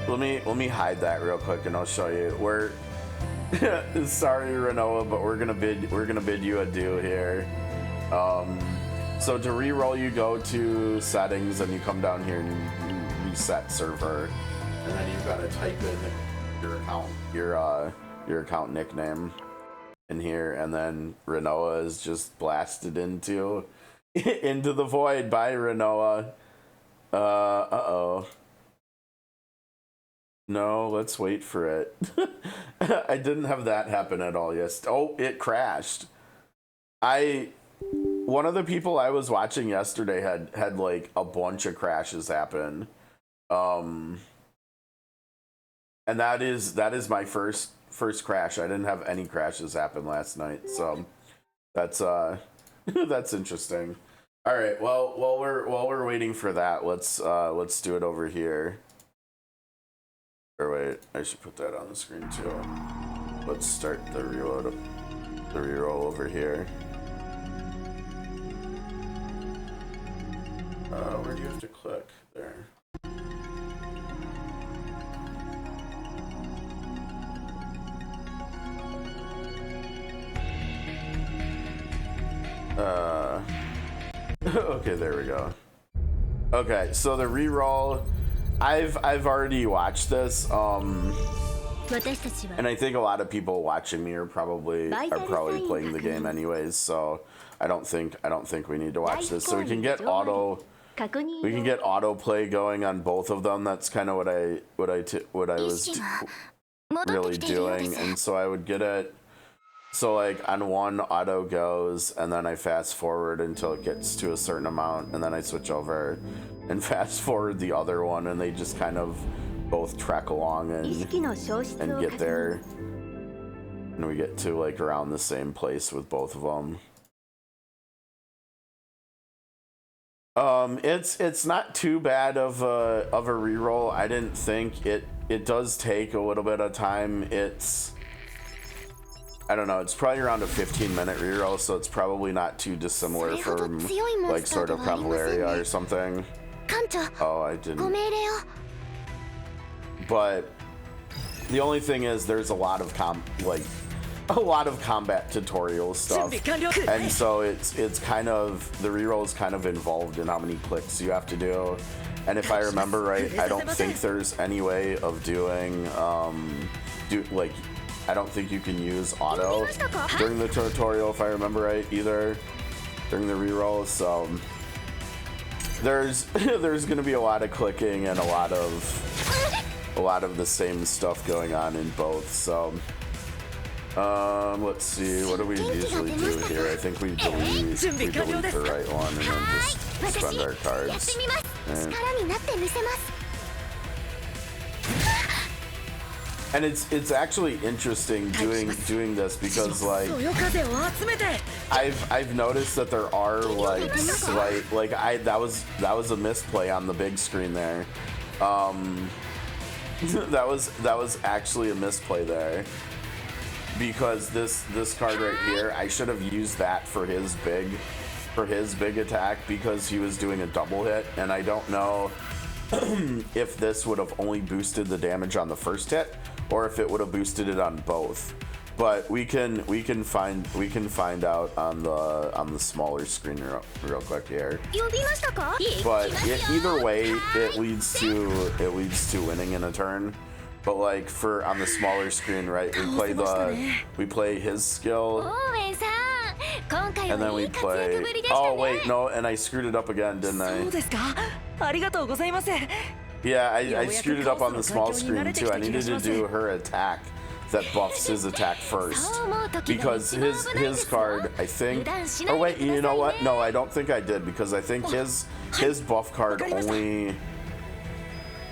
let me hide that real quick and I'll show you where. Sorry, Renoa, but we're gonna bid you adieu here. So to reroll, you go to settings and you come down here and you reset server, and then you've got to type in your account nickname in here, and then Renoa is just blasted into the void. Bye, Renoa. Uh-oh. No, let's wait for it. I didn't have that happen at all. Yes. Oh, it crashed. One of the people I was watching yesterday had like a bunch of crashes happen. And that is my first crash. I didn't have any crashes happen last night. So that's that's interesting. All right. Well, while we're waiting for that, let's do it over here. Or wait, I should put that on the screen too. Let's start the reroll over here. Where do you have to click? There. Okay, there we go. Okay, so the reroll, I've already watched this, and I think a lot of people watching me are probably playing the game anyways, so I don't think we need to watch this. So we can get auto play going on both of them. That's kind of what I was really doing, and so I would get it. So like on one, auto goes, and then I fast forward until it gets to a certain amount, and then I switch over and fast forward the other one, and they just kind of both trek along and get there, and we get to like around the same place with both of them. It's not too bad of a reroll. I didn't think it does take a little bit of time. I don't know, it's probably around a 15-minute reroll, so it's probably not too dissimilar from like sort of Cavaleria or something. Oh, I didn't. But the only thing is there's a lot of combat tutorial stuff, and so it's kind of, the reroll is kind of involved in how many clicks you have to do. And if I remember right, I don't think there's any way of doing I don't think you can use auto during the tutorial, if I remember right, either during the reroll. So there's going to be a lot of clicking and a lot of the same stuff going on in both. So let's see, what do we usually do here? I think we delete the right one and then just spend our cards. And it's actually interesting doing this because like I've noticed that there are like slight that was a misplay on the big screen there. that was actually a misplay there, because this card right here, I should have used that for his big attack, because he was doing a double hit, and I don't know if this would have only boosted the damage on the first hit or if it would have boosted it on both. But we can find out on the smaller screen real quick here. But either way, it leads to winning in a turn. But like on the smaller screen, right? We play his skill, and then we play. Oh wait, no, and I screwed it up again, didn't I? Yeah, I screwed it up on the small screen too. I needed to do her attack that buffs his attack first, because his card, I think. Oh wait, you know what? No, I don't think I did, because I think his buff card only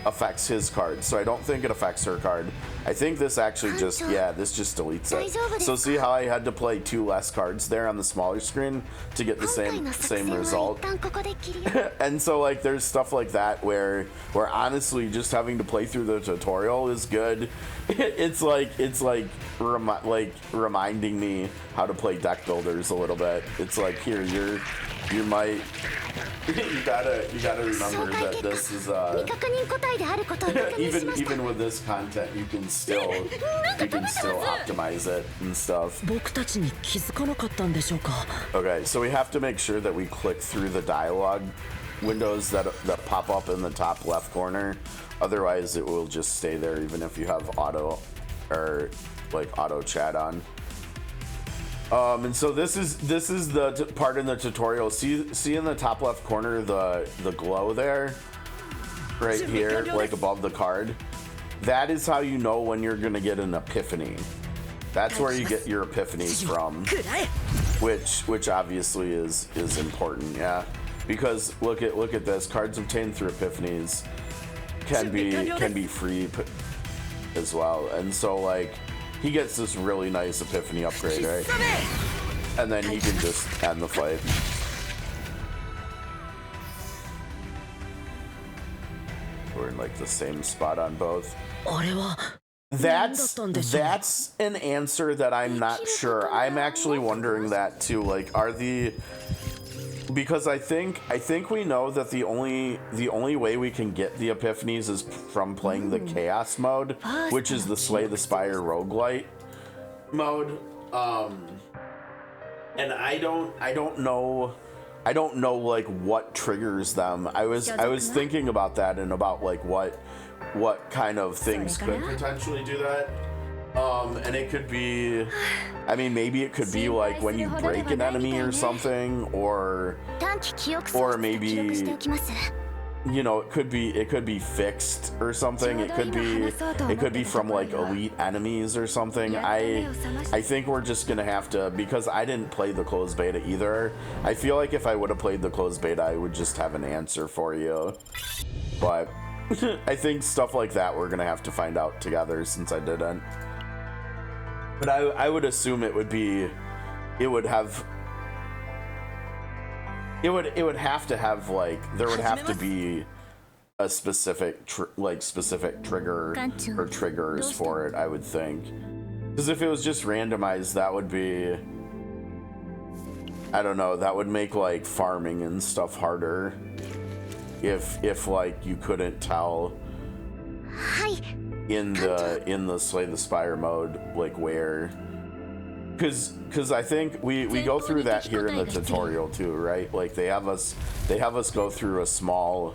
affects his card, so I don't think it affects her card. I think this actually just deletes it. So see how I had to play 2 less cards there on the smaller screen to get the same result? And so like there's stuff like that where honestly just having to play through the tutorial is good. It's like reminding me how to play deck builders a little bit. It's like, here, you gotta remember that this is even with this content you can still optimize it and stuff. Okay, so we have to make sure that we click through the dialogue windows that pop up in the top left corner. Otherwise it will just stay there even if you have auto chat on. And so this is the part in the tutorial. See in the top left corner the glow there, right here, like above the card. That is how you know when you're gonna get an epiphany. That's where you get your epiphanies from, which obviously is important, yeah. Because look at this, cards obtained through epiphanies can be free as well, and so like. He gets this really nice epiphany upgrade, right? And then he can just end the fight. We're in like the same spot on both. That's an answer that I'm not sure. I'm actually wondering that too. Like, because I think we know that the only way we can get the epiphanies is from playing the chaos mode, which is the Slay the Spire roguelite mode. And I don't know I don't know like what triggers them. I was thinking about that and about like what kind of things could potentially do that. And it could be, I mean, maybe it could be like when you break an enemy or something, or maybe, you know, it could be fixed or something. It could be from like elite enemies or something. I think we're just gonna have to, because I didn't play the closed beta either. I feel like if I would have played the closed beta, I would just have an answer for you. But I think stuff like that we're gonna have to find out together, since I didn't. But I would assume it would have to have like, there would have to be a specific trigger or triggers for it, I would think. Because if it was just randomized, that would be, I don't know, that would make like farming and stuff harder. If like you couldn't tell in the Slay the Spire mode, like where, because I think we go through that here in the tutorial too, right? Like they have us go through a small,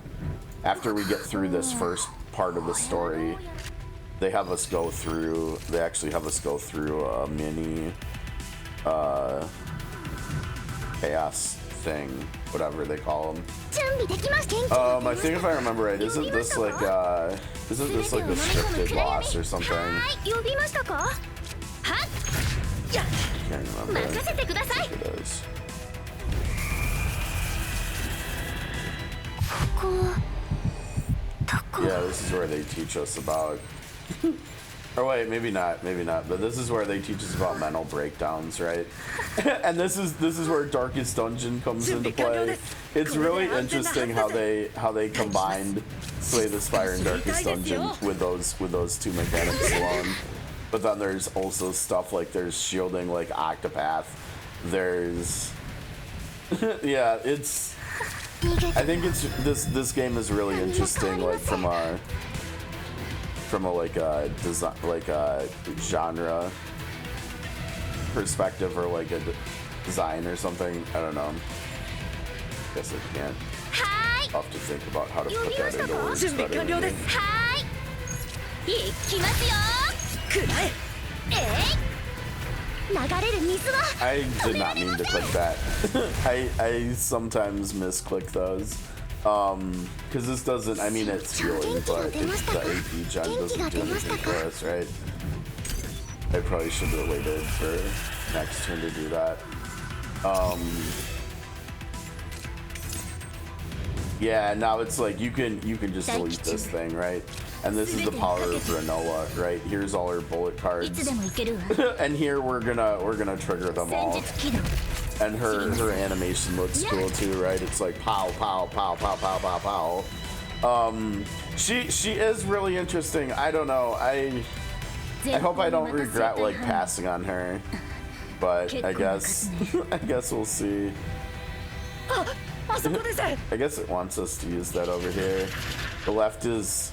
after we get through this first part of the story, they actually have us go through a mini chaos thing, whatever they call them. I think if I remember right, isn't this like a scripted boss or something? I can't remember. I think it is. Yeah, this is where they teach us about. Or wait, maybe not. But this is where they teach us about mental breakdowns, right? And this is where Darkest Dungeon comes into play. It's really interesting how they combined Slay the Spire and Darkest Dungeon with those two mechanics alone. But then there's also stuff like there's shielding like Octopath. There's yeah, it's. I think it's this game is really interesting, like from a design, like a genre perspective, or like a design or something. I don't know. Guess I can't. I'll have to think about how to put that into words better. I did not mean to click that. I sometimes misclick those. Because this doesn't, I mean, it's healing, but the AP gen doesn't do anything for us, right? I probably should have waited for next turn to do that. Yeah, now it's like you can just delete this thing, right? And this is the power of Renoa, right? Here's all her bullet cards. And here we're gonna trigger them all. And her animation looks cool too, right? It's like pow, pow, pow, pow, pow, pow, pow. She is really interesting. I don't know. I hope I don't regret like passing on her, but I guess we'll see. I guess it wants us to use that over here. The left is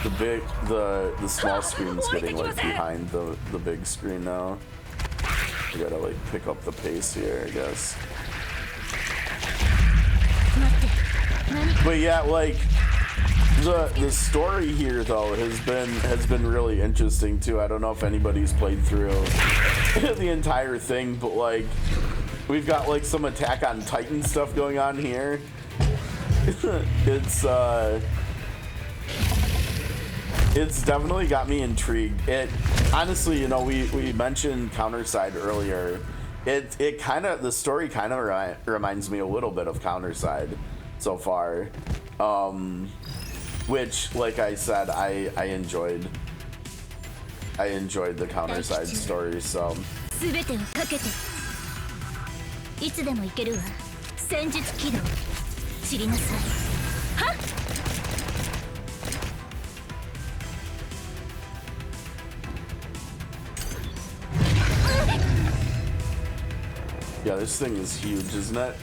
the small screen's getting like behind the big screen now. I gotta like pick up the pace here, I guess. But yeah, like the story here though has been really interesting too. I don't know if anybody's played through the entire thing, but like we've got like some Attack on Titan stuff going on here. It's definitely got me intrigued. It honestly, you know, we mentioned Counterside earlier. It kind of, the story kind of reminds me a little bit of Counterside so far, which, like I said, I enjoyed the Counterside story. So. Yeah, this thing is huge, isn't it?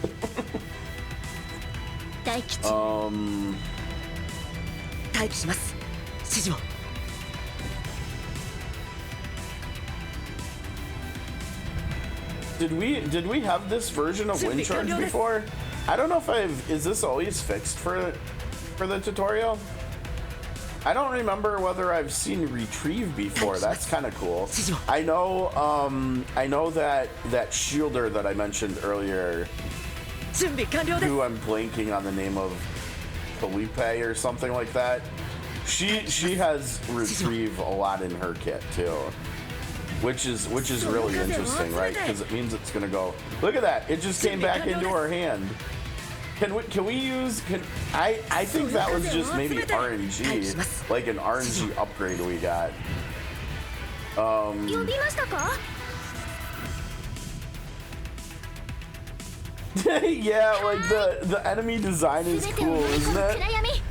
Did we have this version of Wind Charge before? I don't know if is this always fixed for the tutorial? I don't remember whether I've seen retrieve before. That's kind of cool. I know that shielder that I mentioned earlier, who I'm blanking on the name of, Felipe or something like that. She has retrieve a lot in her kit too, which is really interesting, right? Because it means it's gonna go. Look at that! It just came back into her hand. Can we use? I think that was just maybe RNG, like an RNG upgrade we got. Yeah, like the enemy design is cool, isn't it?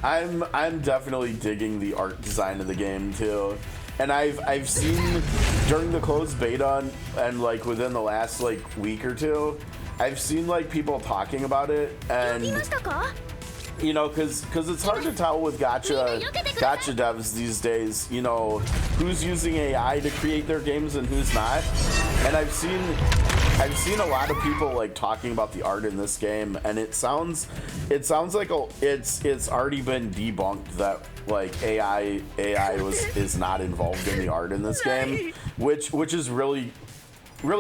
I'm definitely digging the art design of the game too. And I've seen during the closed beta and like within the last like week or two, I've seen like people talking about it, and you know, because it's hard to tell with gacha devs these days, you know, who's using AI to create their games and who's not. And I've seen a lot of people like talking about the art in this game, and it sounds like it's already been debunked that like AI is not involved in the art in this game, which is really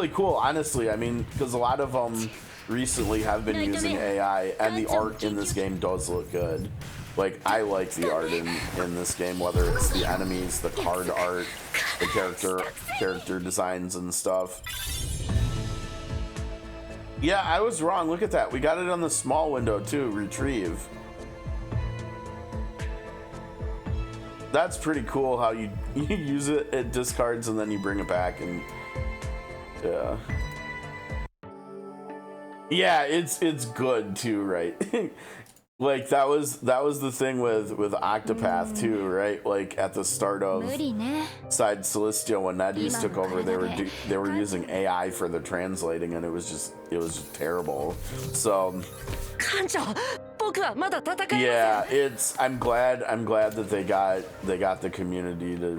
cool, honestly. I mean, because a lot of them recently have been using AI, and the art in this game does look good. Like, I like the art in this game, whether it's the enemies, the card art, the character designs and stuff. Yeah, I was wrong. Look at that. We got it on the small window too, retrieve. That's pretty cool how you use it, it discards, and then you bring it back, and yeah. Yeah, it's good too, right? Like that was the thing with Octopath too, right? Like at the start of Side Celestial, when NetEase took over, they were using AI for the translating, and it was just terrible. So yeah, I'm glad that they got the community to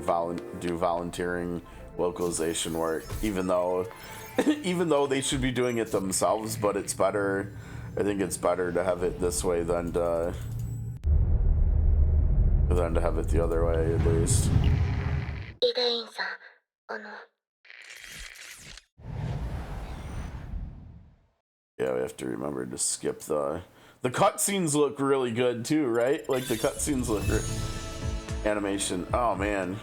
do volunteering localization work, even though they should be doing it themselves, but it's better. I think it's better to have it this way than to have it the other way, at least. Yeah, we have to remember to skip the cutscenes. Look really good too, right? Like the cutscenes look animation. Oh man.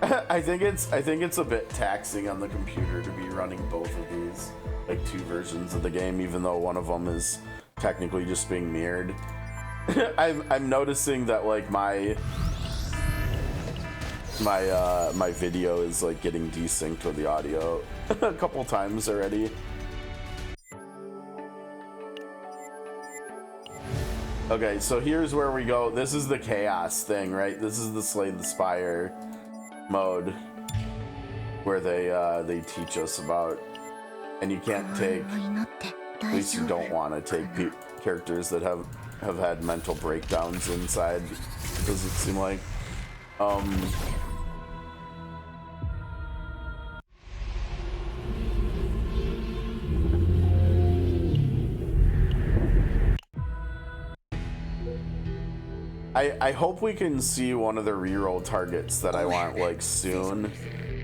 I think it's a bit taxing on the computer to be running both of these, like two versions of the game, even though one of them is technically just being mirrored. I'm noticing that like my video is like getting desynced with the audio a couple times already. Okay, so here's where we go. This is the chaos thing, right? This is the Slay the Spire mode, where they teach us about, and you can't take, at least you don't want to take characters that have had mental breakdowns inside, does it seem like. I hope we can see one of the reroll targets that I want like soon,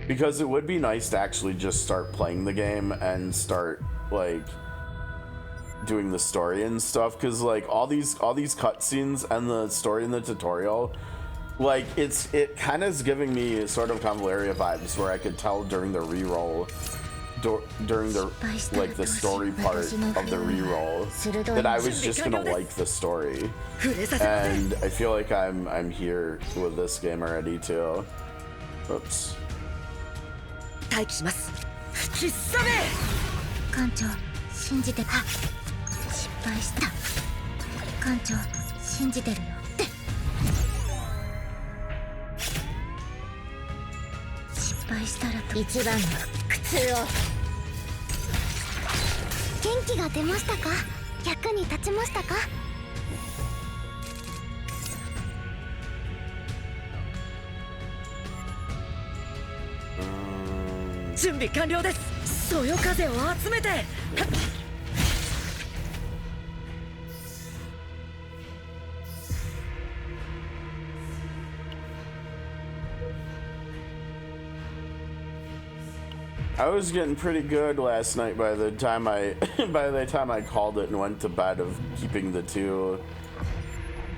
because it would be nice to actually just start playing the game and start like doing the story and stuff, because like all these cutscenes and the story in the tutorial, like it kind of is giving me sort of Convaleria vibes, where I could tell during the reroll, during the like the story part of the reroll, that I was just gonna like the story, and I feel like I'm here with this game already too. Oops. I was getting pretty good last night by the time I called it and went to bed of keeping the two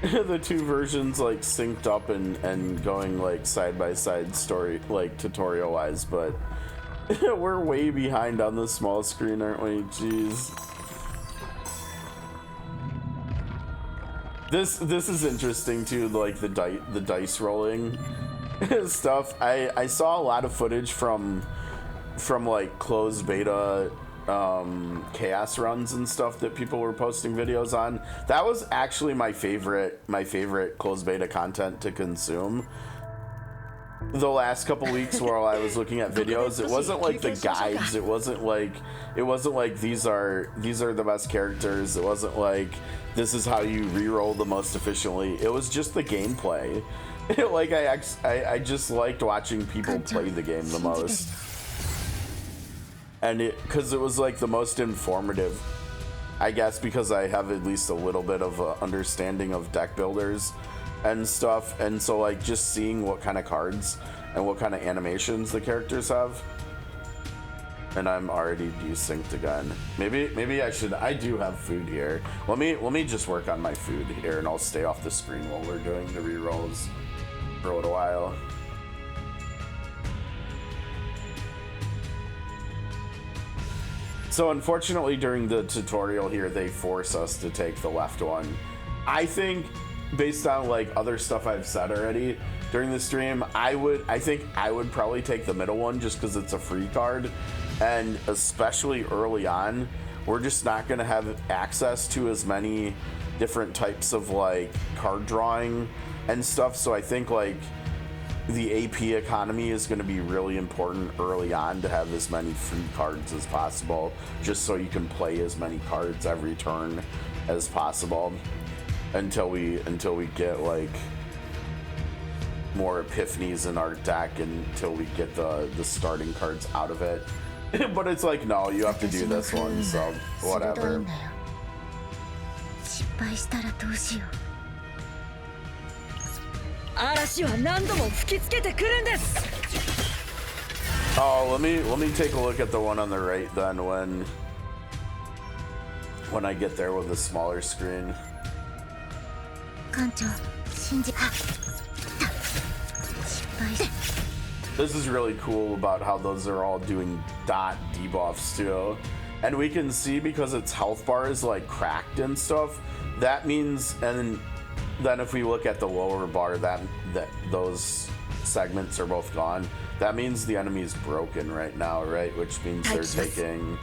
versions like synced up and going like side by side story like tutorial wise, but we're way behind on the small screen, aren't we? Jeez. This is interesting too, like the dice rolling stuff. I saw a lot of footage from like closed beta chaos runs and stuff that people were posting videos on. That was actually my favorite closed beta content to consume the last couple weeks while I was looking at videos. It wasn't like the guides, it wasn't like these are the best characters, it wasn't like this is how you reroll the most efficiently. It was just the gameplay. Like I just liked watching people play the game the most. And because it was like the most informative, I guess, because I have at least a little bit of a understanding of deck builders and stuff, and so like just seeing what kind of cards and what kind of animations the characters have. And I'm already desynced again. Maybe I do have food here. Let me just work on my food here, and I'll stay off the screen while we're doing the rerolls for a little while. So unfortunately during the tutorial here, they force us to take the left one. I think based on like other stuff I've said already during the stream, I think I would probably take the middle one just because it's a free card. And especially early on, we're just not gonna have access to as many different types of like card drawing and stuff. So I think like the AP economy is going to be really important early on to have as many free cards as possible, just so you can play as many cards every turn as possible until we get like more epiphanies in our deck, until we get the starting cards out of it. But it's like, no, you have to do this one, so whatever. Oh, let me take a look at the one on the right then when I get there with a smaller screen. This is really cool about how those are all doing dot debuffs too. And we can see, because its health bar is like cracked and stuff, that means, and then if we look at the lower bar, that those segments are both gone. That means the enemy's broken right now, right? Which means they're taking,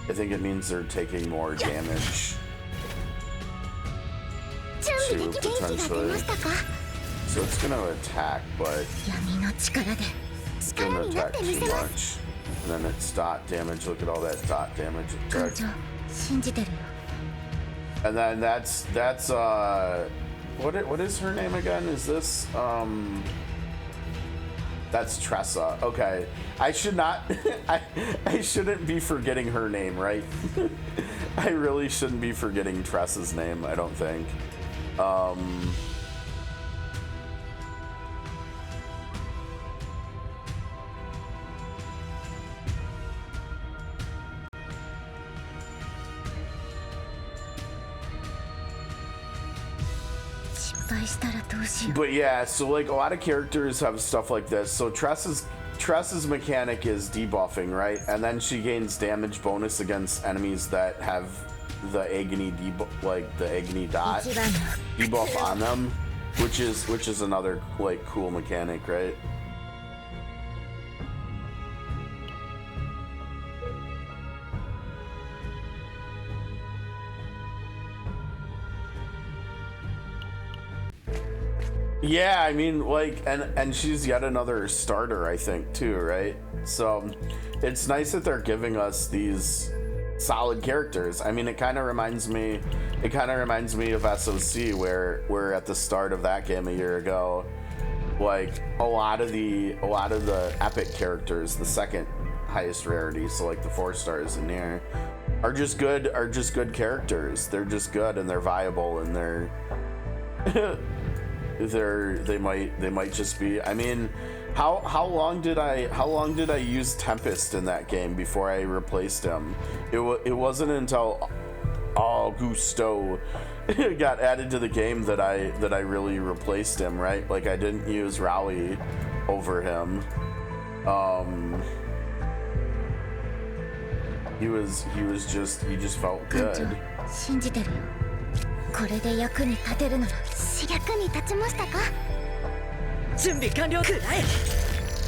I think it means they're taking more damage too, potentially. So it's gonna attack, but it's gonna attack too much. And then it's dot damage. Look at all that dot damage it took. And then that's what is her name again? Is this that's Tressa. Okay. I should not I shouldn't be forgetting her name, right? I really shouldn't be forgetting Tressa's name, I don't think. But yeah, so like a lot of characters have stuff like this. So Tressa's mechanic is debuffing, right? And then she gains damage bonus against enemies that have the agony the agony dot debuff on them, which is another like cool mechanic, right? Yeah, I mean, like, and she's yet another starter, I think, too, right? So it's nice that they're giving us these solid characters. I mean, it kind of reminds me of SOC, where at the start of that game a year ago, like a lot of the epic characters, the second highest rarity, so like the 4 stars in here are just good characters. They're just good and they're viable and they're they might just be. I mean, how long did I use Tempest in that game before I replaced him? It wasn't until Augusto got added to the game that I really replaced him, right? Like I didn't use Rally over him. He just felt good.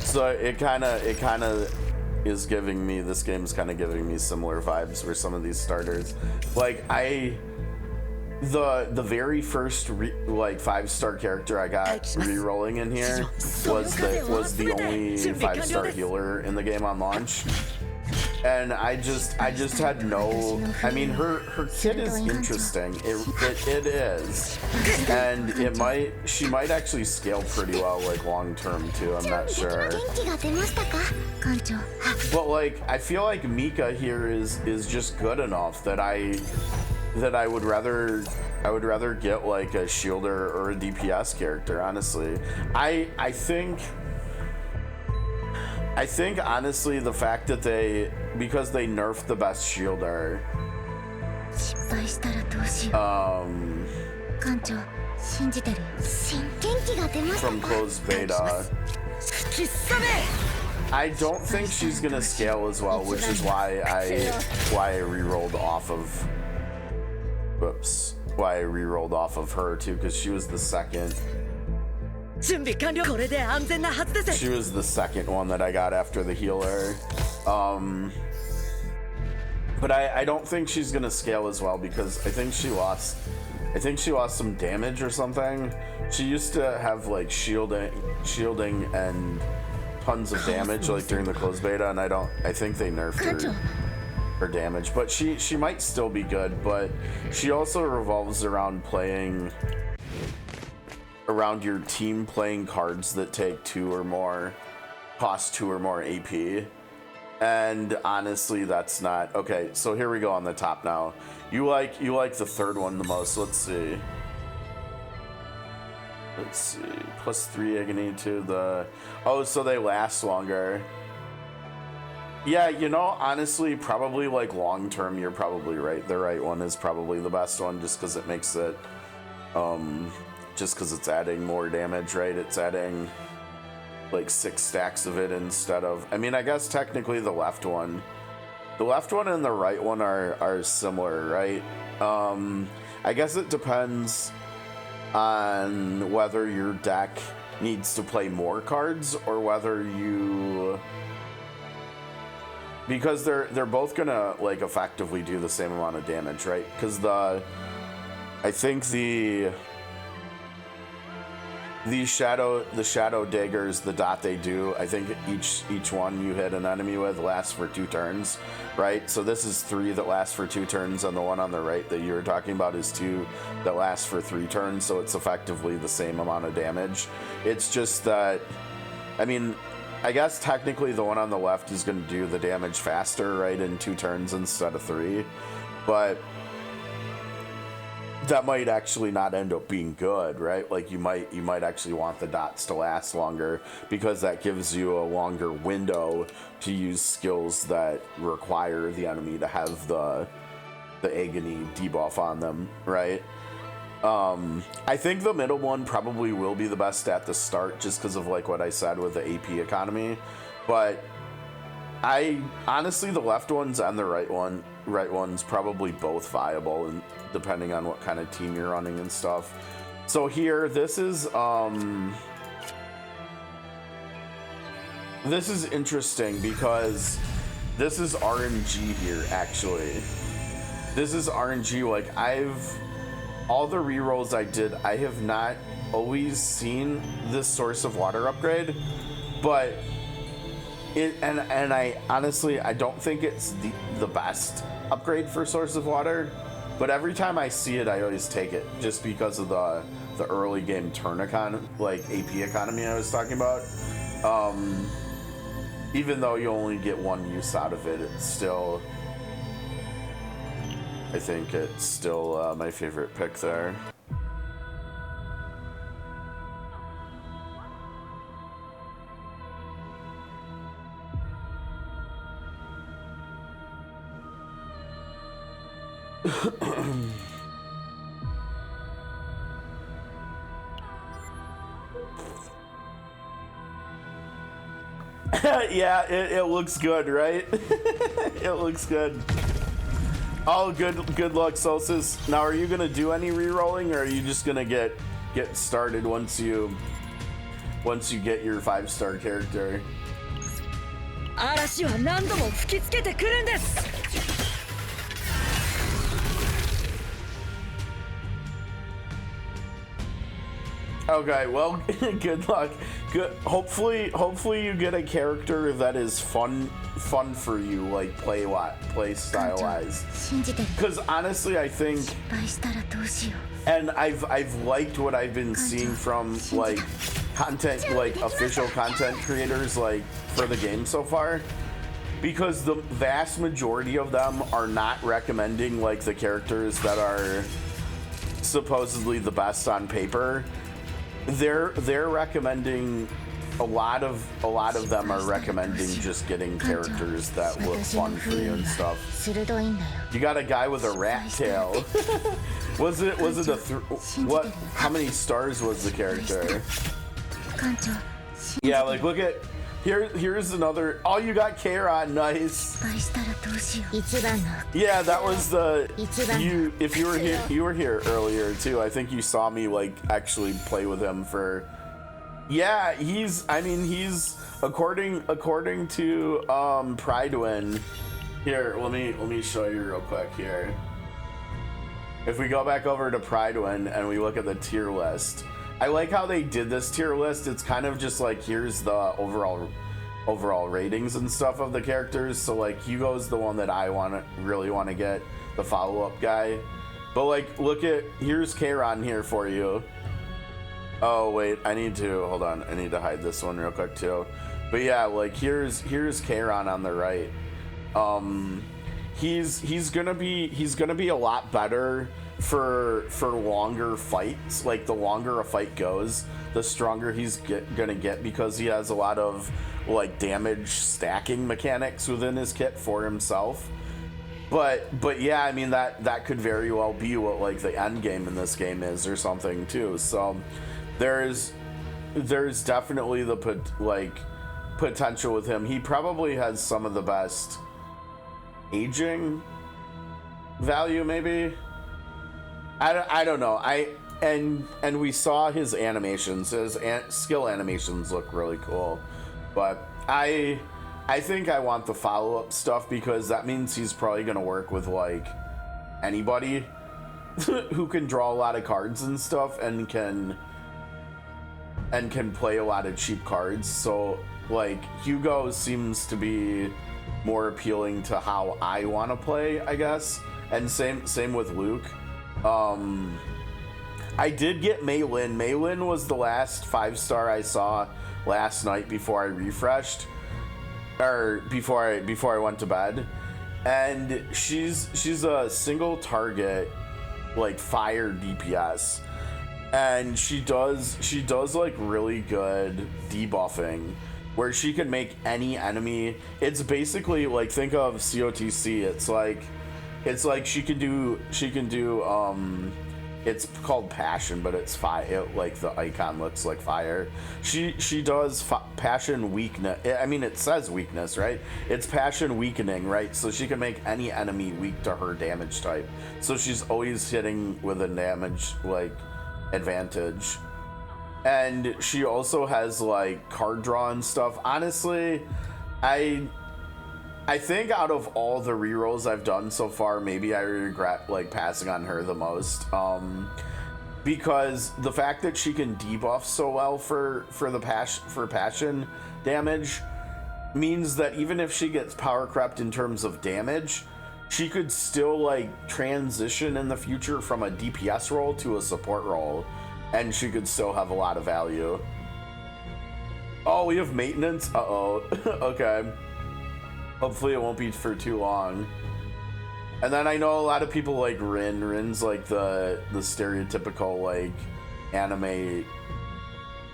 So it kind of is giving me, this game's kind of giving me similar vibes for some of these starters. Like the very first 5-star character I got rerolling in here was the only 5-star healer in the game on launch. And I just had no. I mean, her kit is interesting. It is, and she might actually scale pretty well, like long term too. I'm not sure. But like, I feel like Mika here is just good enough that I would rather get like a shielder or a DPS character. Honestly, I think honestly the fact that because they nerfed the best shielder, from closed beta, I don't think she's gonna scale as well, which is why I re-rolled off of her too, because she was the second. She was the second one that I got after the healer. But I don't think she's gonna scale as well because I think she lost some damage or something. She used to have like shielding and tons of damage like during the closed beta, and I think they nerfed her damage. But she might still be good, but she also revolves around your team playing cards that take cost 2 or more AP. And honestly, that's not okay. So here we go on the top now. You like the third one the most. Let's see. +3 agony to the. Oh, so they last longer. Yeah, honestly, probably like long term, you're probably right. The right one is probably the best one, just because it makes it. Just because it's adding more damage, right? It's adding like 6 stacks of it instead of. I mean, I guess technically the left one and the right one are similar, right? I guess it depends on whether your deck needs to play more cards or whether you. Because they're both gonna like effectively do the same amount of damage, right? Because I think the shadow daggers, the dot they do, I think each one you hit an enemy with lasts for 2 turns, right? So this is 3 that last for 2 turns, and the one on the right that you were talking about is 2 that last for 3 turns, so it's effectively the same amount of damage. It's just that, I mean, I guess technically the one on the left is going to do the damage faster, right, in 2 turns instead of 3, but that might actually not end up being good, right? Like you might actually want the dots to last longer because that gives you a longer window to use skills that require the enemy to have the agony debuff on them, right? I think the middle one probably will be the best at the start just because of like what I said with the AP economy, but I honestly the left ones and the right one's probably both viable, and depending on what kind of team you're running and stuff. So here, this is interesting because this is RNG here. Actually, this is RNG. Like all the rerolls I did, I have not always seen this source of water upgrade, but. And I honestly, I don't think it's the best upgrade for source of water, but every time I see it, I always take it just because of the early game turn AP economy I was talking about. even though you only get one use out of it, it's still, I think it's still my favorite pick there. Yeah, it looks good, right? It looks good. Oh, good luck, Solstice. Now, are you gonna do any re-rolling, or are you just gonna get started once you get your 5-star character? Okay, well, good luck. Good. Hopefully you get a character that is fun for you, like play style wise. Because honestly, I think, and I've liked what I've been seeing from like content, like official content creators, like for the game so far. Because the vast majority of them are not recommending like the characters that are supposedly the best on paper. They're recommending a lot of them are recommending just getting characters that look fun for you and stuff. You got a guy with a rat tail. was it what? How many stars was the character? Yeah, like look at here's another. Oh, you got Kairon, nice. Yeah, that was the if you were here earlier too. I think you saw me like actually play with him for. Yeah, he's according to Pridewin. Here, let me show you real quick here. If we go back over to Pridewin and we look at the tier list. I like how they did this tier list. It's kind of just like here's the overall ratings and stuff of the characters. So like Hugo's the one that I really want to get, the follow-up guy. But like look at here's Kairon here for you. Oh wait, I need to hide this one real quick too. But yeah, like here's Kairon on the right. He's gonna be a lot better for longer fights. Like the longer a fight goes, the stronger he's gonna get because he has a lot of like damage stacking mechanics within his kit for himself. But yeah, I mean that could very well be what like the end game in this game is or something too. So there's definitely the potential with him. He probably has some of the best aging value, maybe. I don't know. And we saw his animations. His skill animations look really cool. But I think I want the follow-up stuff because that means he's probably going to work with like anybody who can draw a lot of cards and stuff and can play a lot of cheap cards. So like Hugo seems to be more appealing to how I want to play, I guess. And same with Luke. I did get Mei Lin. Mei Lin was the last 5-star I saw last night before I refreshed, or before I went to bed. And she's a single target like fire DPS, and she does like really good debuffing where she can make any enemy. It's basically like, think of COTC. It's like she can do it's called passion, but it's fire. Like the icon looks like fire. She does passion weakness. I mean, it says weakness, right? It's passion weakening, right? So she can make any enemy weak to her damage type. So she's always hitting with a damage like advantage. And she also has like card draw and stuff. Honestly, I think out of all the rerolls I've done so far, maybe I regret like passing on her the most. Because the fact that she can debuff so well for passion damage means that even if she gets power crept in terms of damage, she could still like transition in the future from a DPS role to a support role, and she could still have a lot of value. Oh, we have maintenance? Uh-oh. Okay. Hopefully it won't be for too long. And then I know a lot of people like Rin. Rin's like the stereotypical like anime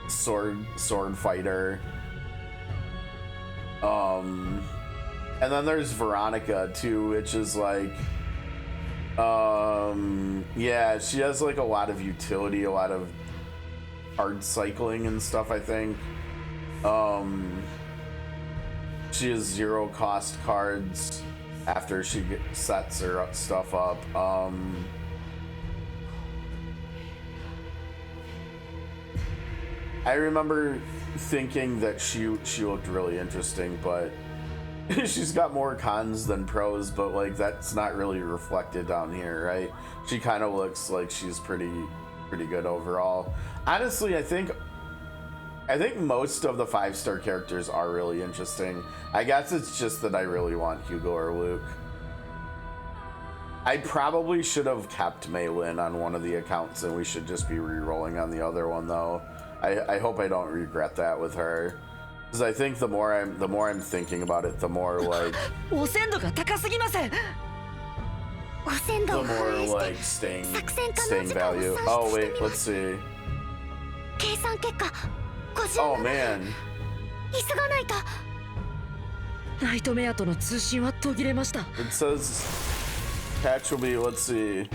sword fighter. And then there's Veronica too, which is like yeah, she has like a lot of utility, a lot of card cycling and stuff, I think. She has 0 cost cards after she sets her stuff up. I remember thinking that she looked really interesting, but she's got more cons than pros, but like that's not really reflected down here, right? She kind of looks like she's pretty good overall. Honestly, I think most of the 5-star characters are really interesting. I guess it's just that I really want Hugo or Luke. I probably should have kept Maylin on one of the accounts, and we should just be re-rolling on the other one though. I hope I don't regret that with her, because I think the more I'm thinking about it, the more like the more like staying value. Oh wait, let's see. Oh man. It says patch will be, let's see.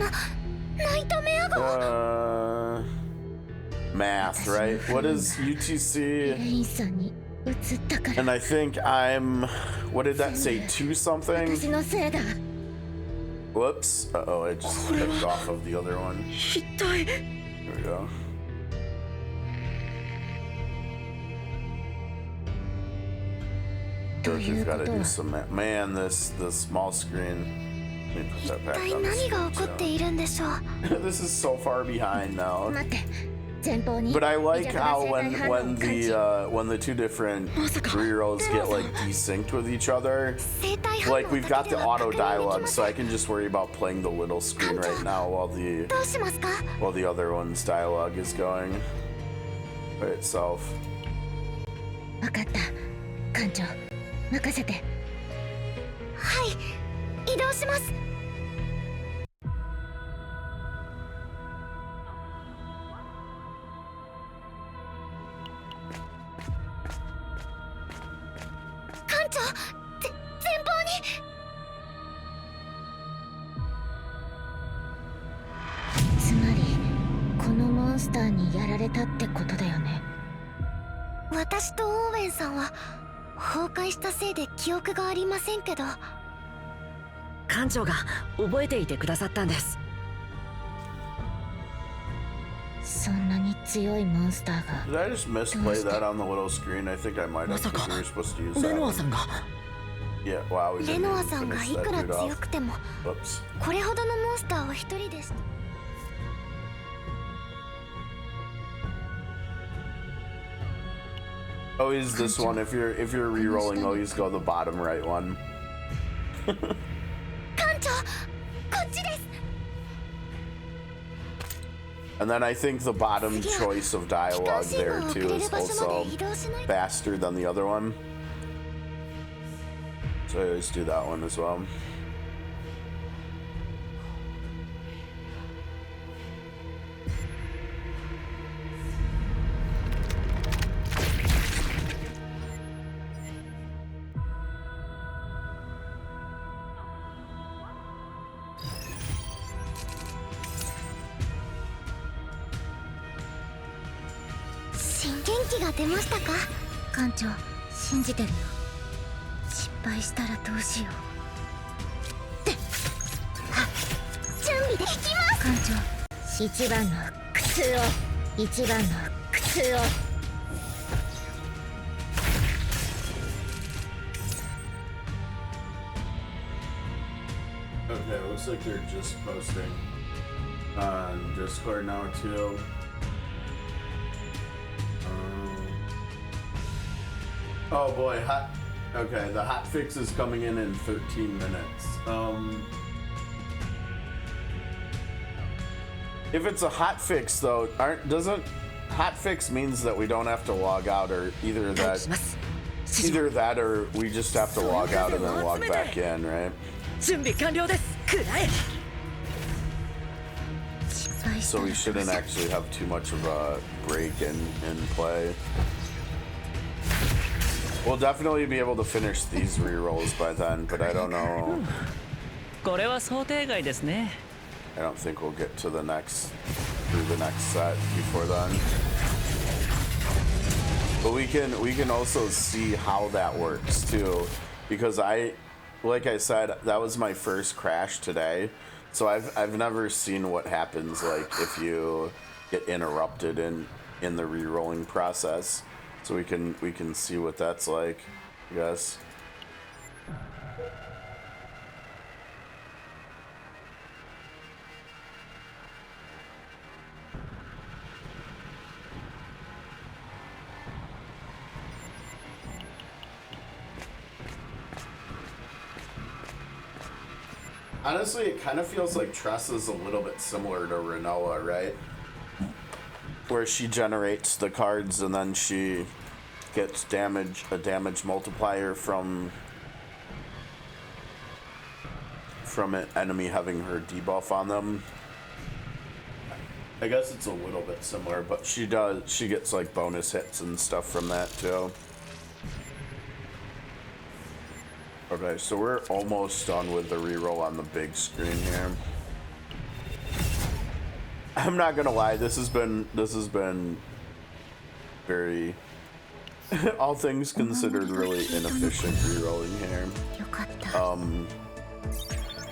Math, right? What is UTC? And I think I'm, what did that say, 2 something? Whoops. Uh-oh, I just clicked off of the other one. Here we go. You've got to do some math. Man, this small screen. Let me put that back on the screen too. This is so far behind now. But I like how when the 2 different rerolls get like desynced with each other, like we've got the auto dialogue, so I can just worry about playing the little screen right now while the other one's dialogue is going by itself. 移動します。艦長、前方に。つまりこのモンスターにやられたってことだよね。私とオーウェンさんは崩壊したせいで記憶がありませんけど。 艦長が覚えていてくださったんです。そんなに強いモンスターが。Did I just misplay that on the little screen? I think I might have. We were supposed to use that. レノアさんが。Yeah, wow. レノアさんがいくら強くても、これほどのモンスターは一人でした。Always this one. If you're re-rolling, always go the bottom right one. And then I think the bottom choice of dialogue there too is also faster than the other one. So I always do that one as well. Okay, looks like they're just posting on Discord now too. Oh boy, okay, the hot fix is coming in 13 minutes. If it's a hot fix though, hotfix means that we don't have to log out, or either that or we just have to log out and then log back in, right? 準備完了です。くらえ。 So we shouldn't actually have too much of a break in play. We'll definitely be able to finish these rerolls by then, but I don't know. これは想定外ですね。 I don't think we'll get to the next set before then. But we can also see how that works too, because like I said, that was my first crash today. So I've never seen what happens like if you get interrupted in the re-rolling process. So we can see what that's like, I guess. Honestly, it kind of feels like Tressa's a little bit similar to Renoa, right? Where she generates the cards and then she gets a damage multiplier from an enemy having her debuff on them. I guess it's a little bit similar, but she gets like bonus hits and stuff from that too. Okay, so we're almost done with the reroll on the big screen here. I'm not gonna lie, this has been very, all things considered, really inefficient rerolling here.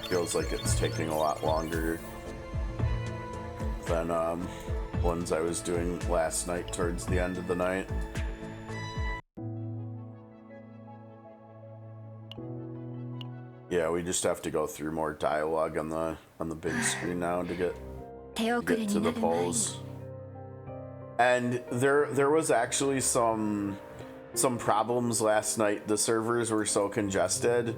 Feels like it's taking a lot longer than ones I was doing last night towards the end of the night. Yeah, we just have to go through more dialogue on the big screen now to get to the polls. And there was actually some problems last night. The servers were so congested,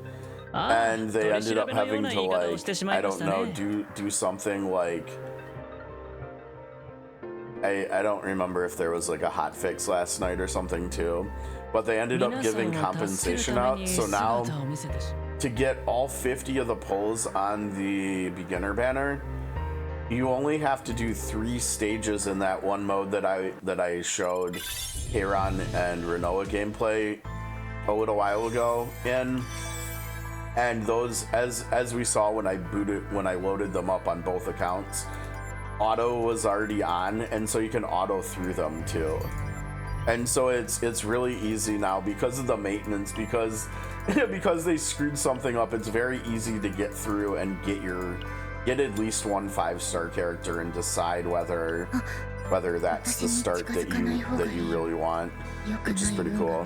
and they ended up having to, like, I don't know, do something like, I don't remember if there was like a hot fix last night or something too, but they ended up giving compensation out. So now, to get all 50 of the polls on the beginner banner, you only have to do 3 stages in that one mode that I showed Kairon and Renoa gameplay a little while ago in. And those, as we saw when I loaded them up on both accounts, auto was already on, and so you can auto through them too. And so it's really easy now because of the maintenance, because they screwed something up. It's very easy to get through and get at least one 5-star character and decide whether that's the start that you really want, which is pretty cool.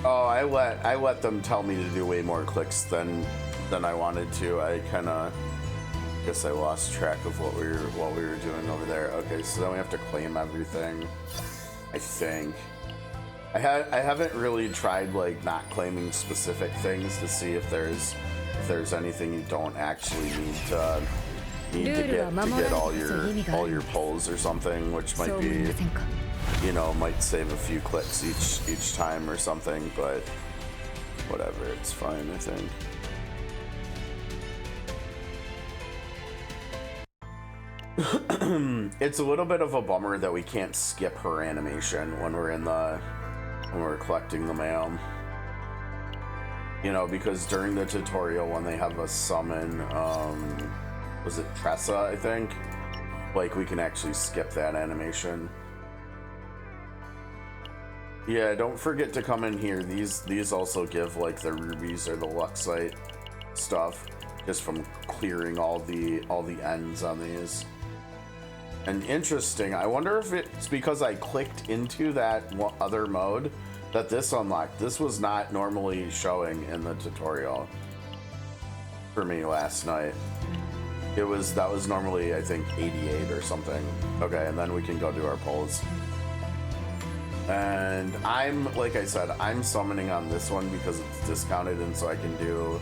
Oh, I let them tell me to do way more clicks than I wanted to. I guess I lost track of what we were doing over there. Okay, so then we have to claim everything, I think. I haven't really tried like not claiming specific things to see if there's anything you don't actually need to get all your polls or something, which might be, you know, might save a few clicks each time or something, but whatever, it's fine, I think. It's a little bit of a bummer that we can't skip her animation when we're collecting the mail. You know, because during the tutorial when they have us summon, was it Tressa, I think? Like, we can actually skip that animation. Yeah, don't forget to come in here. These also give like the rubies or the Luxite stuff just from clearing all the ends on these. And interesting, I wonder if it's because I clicked into that other mode that this unlocked. This was not normally showing in the tutorial for me last night. that was normally, I think, 88 or something. Okay, and then we can go do our pulls. And like I said, I'm summoning on this one because it's discounted, and so I can do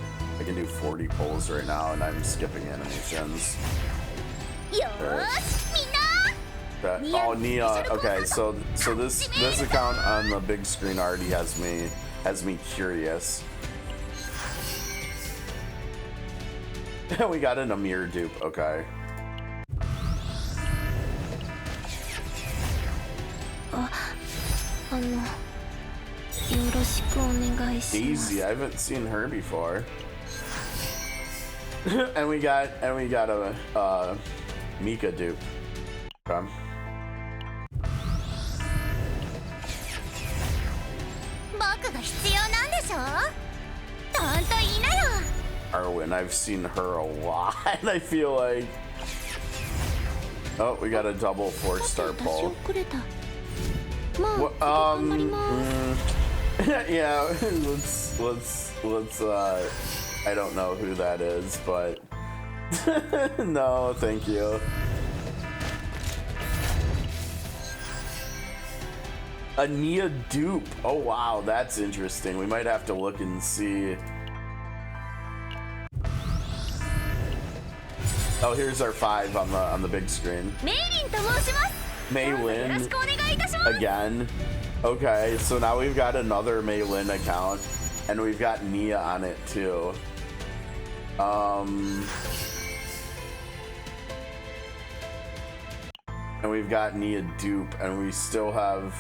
40 pulls right now, and I'm skipping animations. Oh, Nia. Okay, so this account on the big screen already has me curious. We got an Amir dupe. Okay. Easy. I haven't seen her before. and we got a Mika dupe. Okay. Arwen, I've seen her a lot. I feel like. Oh, we got a double 4-star pull. Yeah, let's I don't know who that is, but no, thank you. A Nia dupe. Oh wow, that's interesting. We might have to look and see. Oh, here's our 5 on the big screen. Maylin again. Okay, so now we've got another Maylin account, and we've got Nia on it too. And we've got Nia dupe, and we still have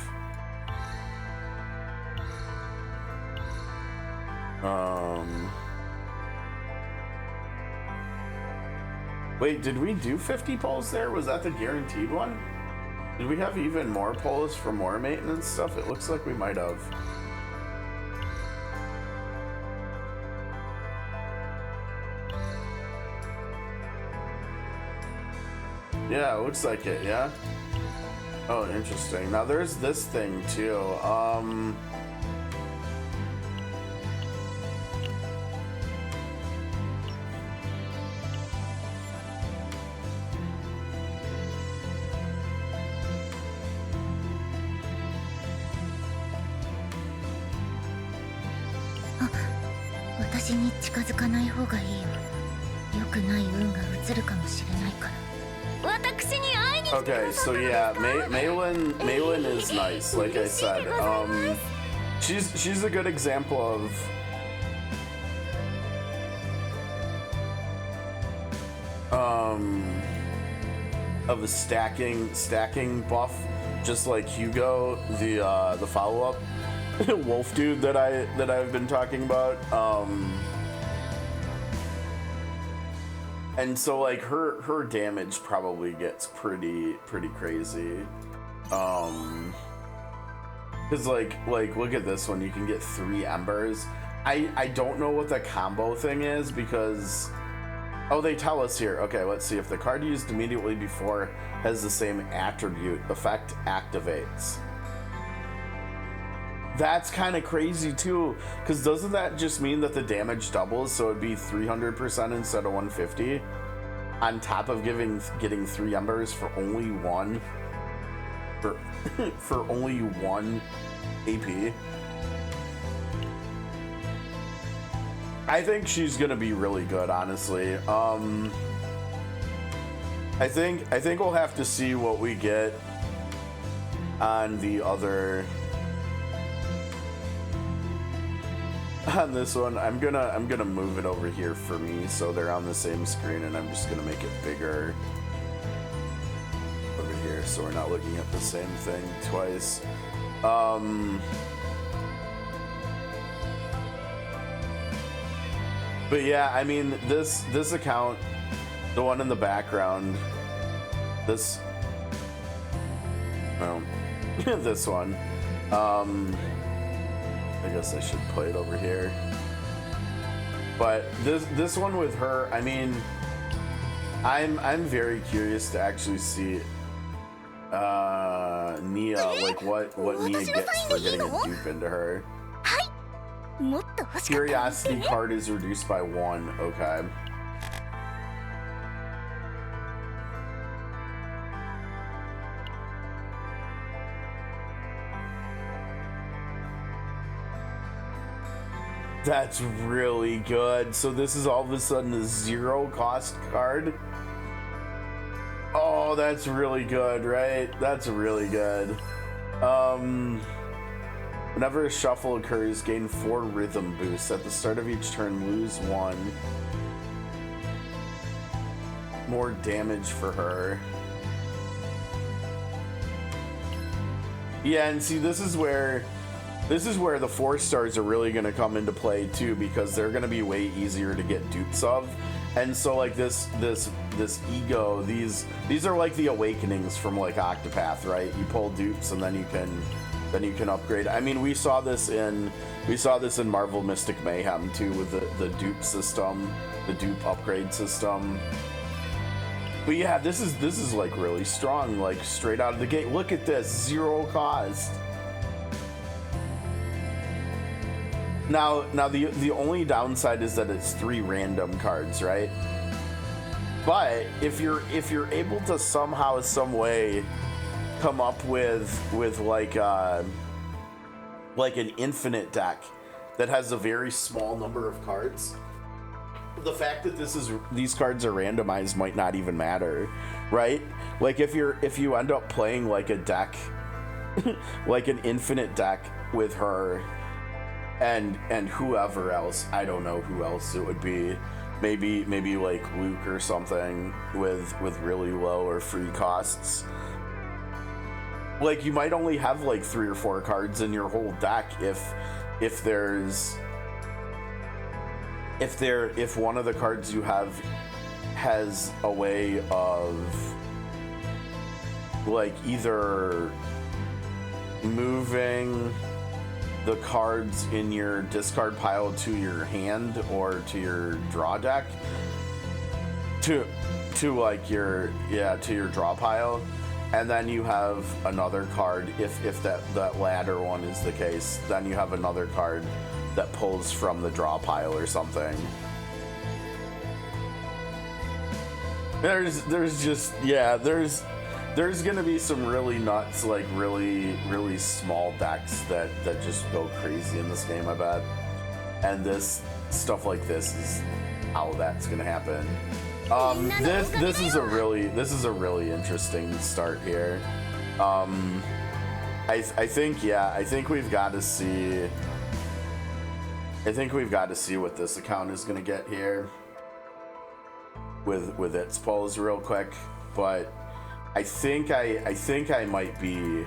wait, did we do 50 pulls there? Was that the guaranteed one? Did we have even more pulls for more maintenance stuff? It looks like we might have. Yeah, it looks like it, yeah? Oh, interesting. Now there's this thing too. Okay, so yeah, Maylin is nice. Like I said, she's a good example of a stacking buff, just like Hugo, the follow-up wolf dude that I've been talking about. And so like her damage probably gets pretty crazy. Cause like look at this one, you can get 3 embers. I don't know what the combo thing is because, oh, they tell us here. Okay, let's see. If the card used immediately before has the same attribute, effect activates. That's kind of crazy too, because doesn't that just mean that the damage doubles, so it'd be 300% instead of 150, on top of getting 3 embers for only 1 for only 1 AP? I think she's gonna be really good, honestly. I think we'll have to see what we get on the other. On this one, I'm gonna move it over here for me so they're on the same screen, and I'm just gonna make it bigger over here so we're not looking at the same thing twice. But yeah, I mean this account, the one in the background, this this one, I guess I should play it over here. But this one with her, I mean, I'm very curious to actually see Nia, like what Nia gets for getting a dupe into her. Curiosity card is reduced by 1. Okay. That's really good. So this is all of a sudden a 0 cost card. Oh, that's really good, right? That's really good. Whenever a shuffle occurs, gain 4 rhythm boosts. At the start of each turn, lose 1. More damage for her. Yeah, and see, this is where the 4 stars are really going to come into play too, because they're going to be way easier to get dupes of. And so like this ego, these are like the awakenings from like Octopath, right? You pull dupes and then you can upgrade. I mean, we saw this in Marvel Mystic Mayhem too, with the dupe system, the dupe upgrade system. But yeah, this is like really strong, like straight out of the gate. Look at this, 0 cost. Now the only downside is that it's 3 random cards, right? But if you're able to somehow, some way come up with like an infinite deck that has a very small number of cards, the fact that these cards are randomized might not even matter, right? Like if you end up playing like a deck, like an infinite deck with her and whoever else, I don't know who else it would be, maybe like Luke or something with really low or free costs. Like you might only have like 3 or 4 cards in your whole deck if one of the cards you have has a way of like either moving the cards in your discard pile to your hand or to your draw deck to like your draw pile, and then you have another card if that latter one is the case, then you have another card that pulls from the draw pile or something. There's gonna be some really nuts, like really small decks that just go crazy in this game, I bet. And this stuff like this is how that's gonna happen. This is a really interesting start here. I think we've got to see. I think we've got to see what this account is gonna get here with its pulls real quick, but I think I might be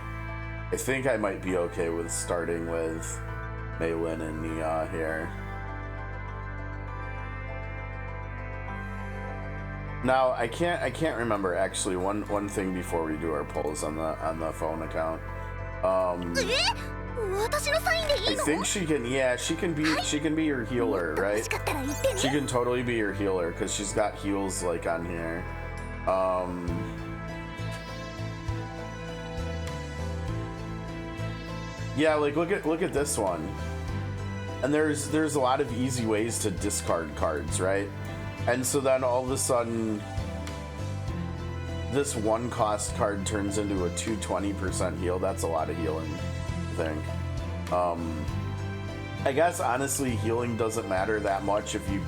okay with starting with Maylin and Nia here. Now I can't remember actually one thing before we do our polls on the phone account. I think she can be your healer, right? She can totally be your healer because she's got heals like on here. Yeah, like look at this one. And there's a lot of easy ways to discard cards, right? And so then all of a sudden this 1 cost card turns into a 220% heal. That's a lot of healing, I think. I guess honestly healing doesn't matter that much if you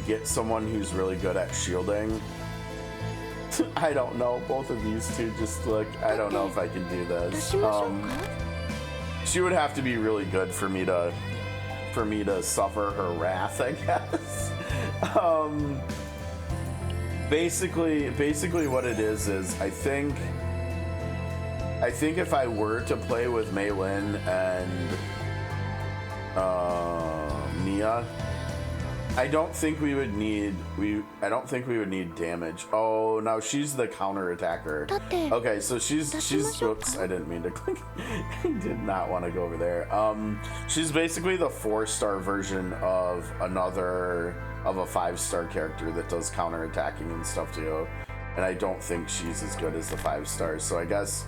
get someone who's really good at shielding. I don't know, both of these two just look, I don't know if I can do this. She would have to be really good for me to suffer her wrath, I guess. Basically what it is I think if I were to play with Maylin and Nia, I don't think we would need damage. Oh, now she's the counter attacker. Okay, so she's oops, I didn't mean to click. I did not want to go over there. She's basically the 4-star version of a 5-star character that does counter attacking and stuff too. And I don't think she's as good as the 5 stars. So I guess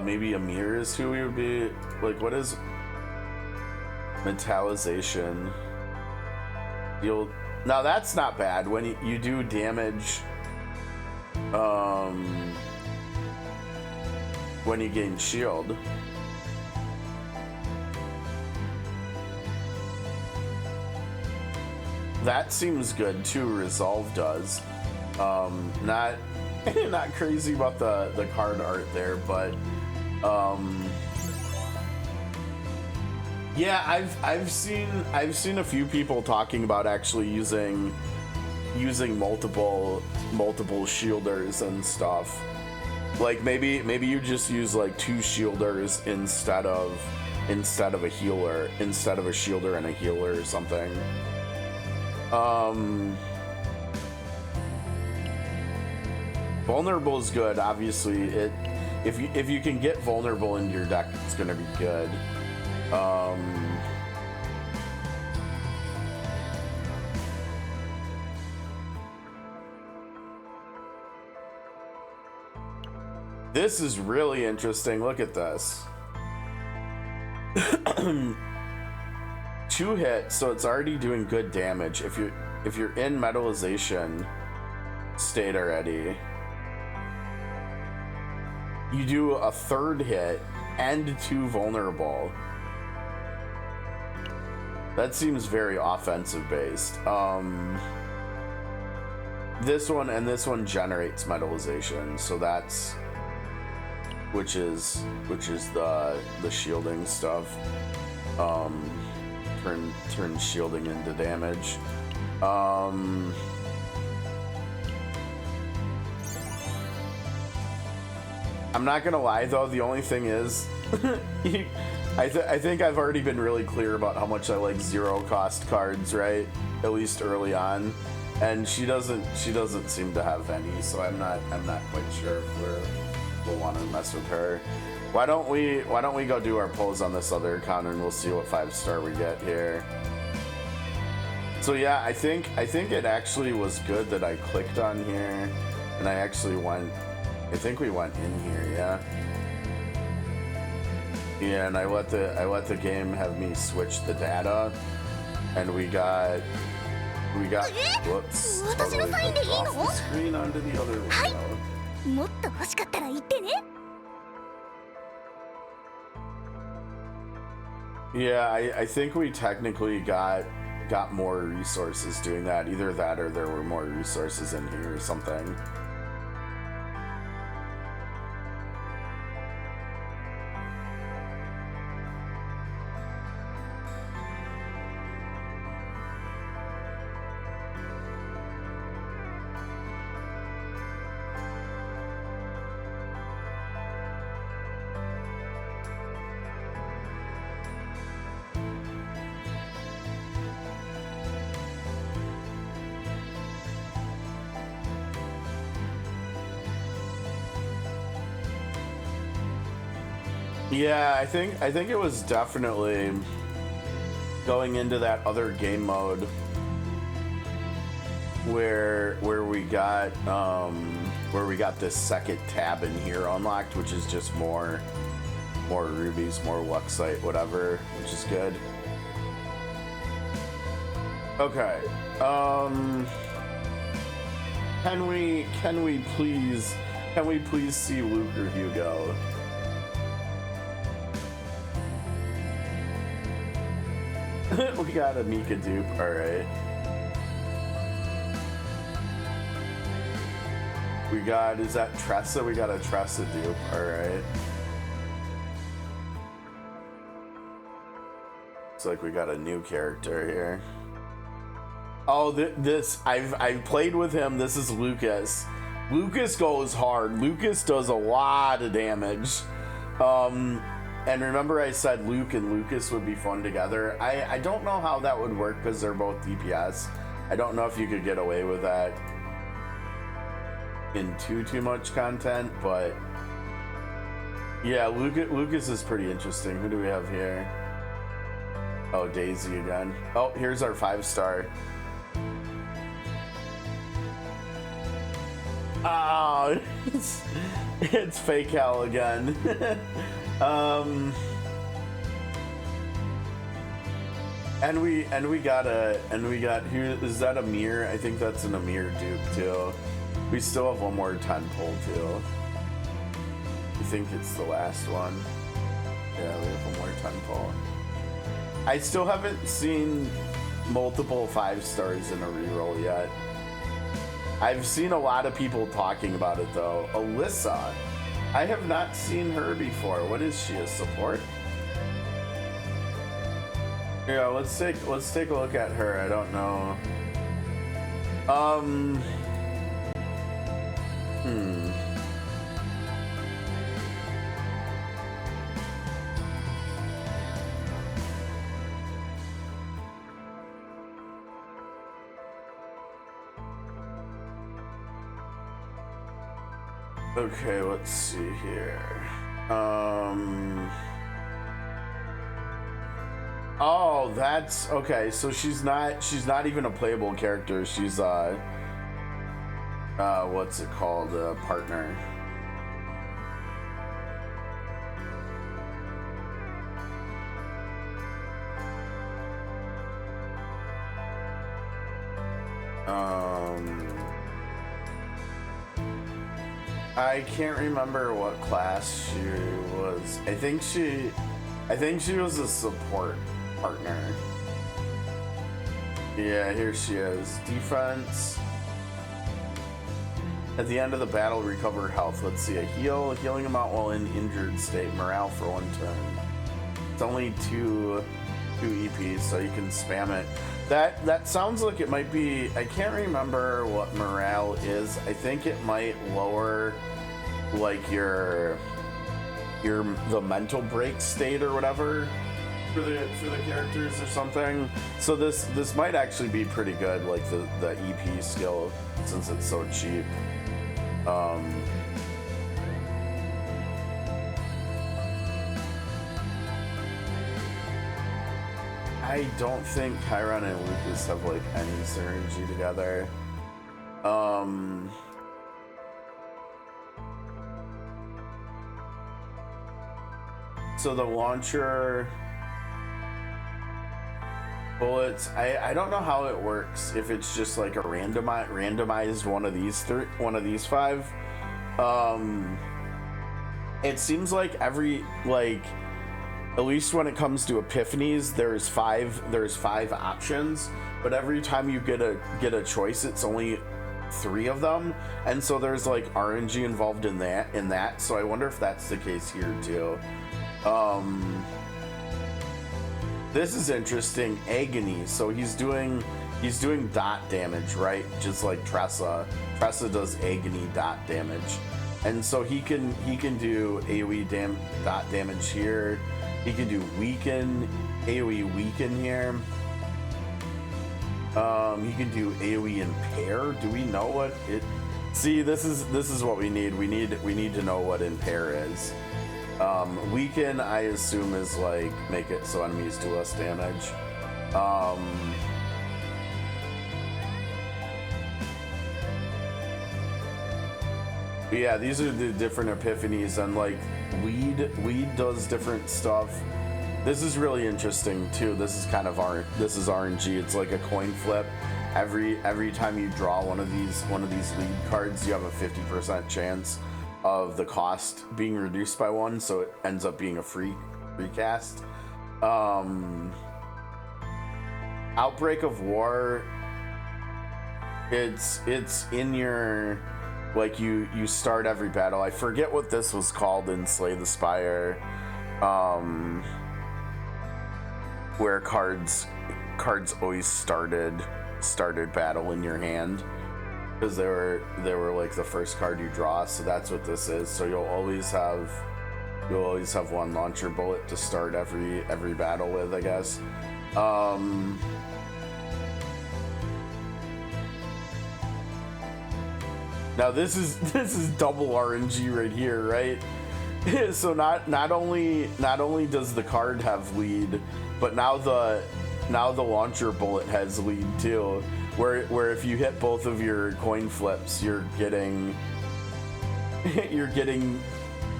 maybe Amir is who we would be. Like, what is metallization? Now that's not bad when you do damage when you gain shield. that seems good too. Resolve does. Not not crazy about the card art there, but yeah, I've seen a few people talking about actually using multiple shielders and stuff. Like maybe you just use like 2 shielders instead of a healer, instead of a shielder and a healer or something. Vulnerable is good. Obviously, if you can get vulnerable into your deck, it's gonna be good. This is really interesting. Look at this. 2 hits, so it's already doing good damage. If you're in metallization state already, you do a 3rd hit and 2 vulnerable. That seems very offensive based. This one generates metallization, so that's which is the shielding stuff. Turn shielding into damage. I'm not gonna lie though, the only thing is I think I've already been really clear about how much I like 0 cost cards, right? At least early on. And she doesn't seem to have any, so I'm not quite sure if we'll want to mess with her. Why don't we go do our polls on this other account and we'll see what 5-star we get here. So yeah, I think it actually was good that I clicked on here and I actually went. I think we went in here, yeah. Yeah, and I let the game have me switch the data, and we got whoops. Totally clicked off the screen onto the other window. もっと欲しかったら言ってね。 Yeah, I think we technically got more resources doing that. Either that or there were more resources in here or something. Yeah, I think it was definitely going into that other game mode where we got this second tab in here unlocked, which is just more rubies, more Luxite, whatever, which is good. Okay. Can we please see Luke or Hugo? We got a Mika dupe, alright. We got, is that Tressa? We got a Tressa dupe, alright. Looks like we got a new character here. Oh, this, I've played with him. This is Lucas. Lucas goes hard. Lucas does a lot of damage. And remember I said Luke and Lucas would be fun together. I don't know how that would work because they're both DPS. I don't know if you could get away with that in too much content, but yeah, Lucas is pretty interesting. Who do we have here? Oh, Daisy again. Oh, here's our 5-star. Oh, it's Fake Hell again. And we got here. Is that a mirror? I think that's an Amir dupe too. We still have one more 10 pull too. I think it's the last one. Yeah, we have one more 10 pull. I still haven't seen multiple 5 stars in a reroll yet. I've seen a lot of people talking about it though. Alyssa, I have not seen her before. What is she, a support? Yeah, let's take a look at her. I don't know. Okay, let's see here. Oh, that's okay. So she's not even a playable character. She's what's it called? A partner. I can't remember what class she was. I think she was a support partner. Yeah, here she is. Defense. At the end of the battle, recover health. Let's see, a healing amount while in injured state. Morale for 1 turn. It's only two EPs, so you can spam it. That sounds like it might be. I can't remember what morale is. I think it might lower like the mental break state or whatever for the characters or something. So this might actually be pretty good, like the EP skill, since it's so cheap. I don't think Chiron and Lucas have like any synergy together. So the launcher bullets, I don't know how it works, if it's just like a randomized one of these 5. It seems like every, like, at least when it comes to epiphanies, there's five options, but every time you get a choice, it's only 3 of them, and so there's like RNG involved in that. So I wonder if that's the case here too. This is interesting. Agony. So he's doing dot damage, right? Just like Tressa. Tressa does agony dot damage, and so he can do AoE dot damage here. He can do weaken, AoE weaken here. He can do AoE impair. Do we know what it? See, this is what we need. We need to know what impair is. Weaken, I assume, is like make it so enemies do less damage. Yeah, these are the different epiphanies, and like weed does different stuff. This is really interesting too. This is kind of this is RNG. It's like a coin flip. Every time you draw one of these lead cards, you have a 50% chance of the cost being reduced by 1, so it ends up being a free cast. Outbreak of War, it's in your, like, you start every battle. I forget what this was called in Slay the Spire, where cards always started battle in your hand, because they were like the first card you draw. So that's what this is. So you'll always have 1 launcher bullet to start every battle with, I guess. Now this is double RNG right here, right? So not only does the card have lead, but now the launcher bullet has lead too. Where if you hit both of your coin flips, you're getting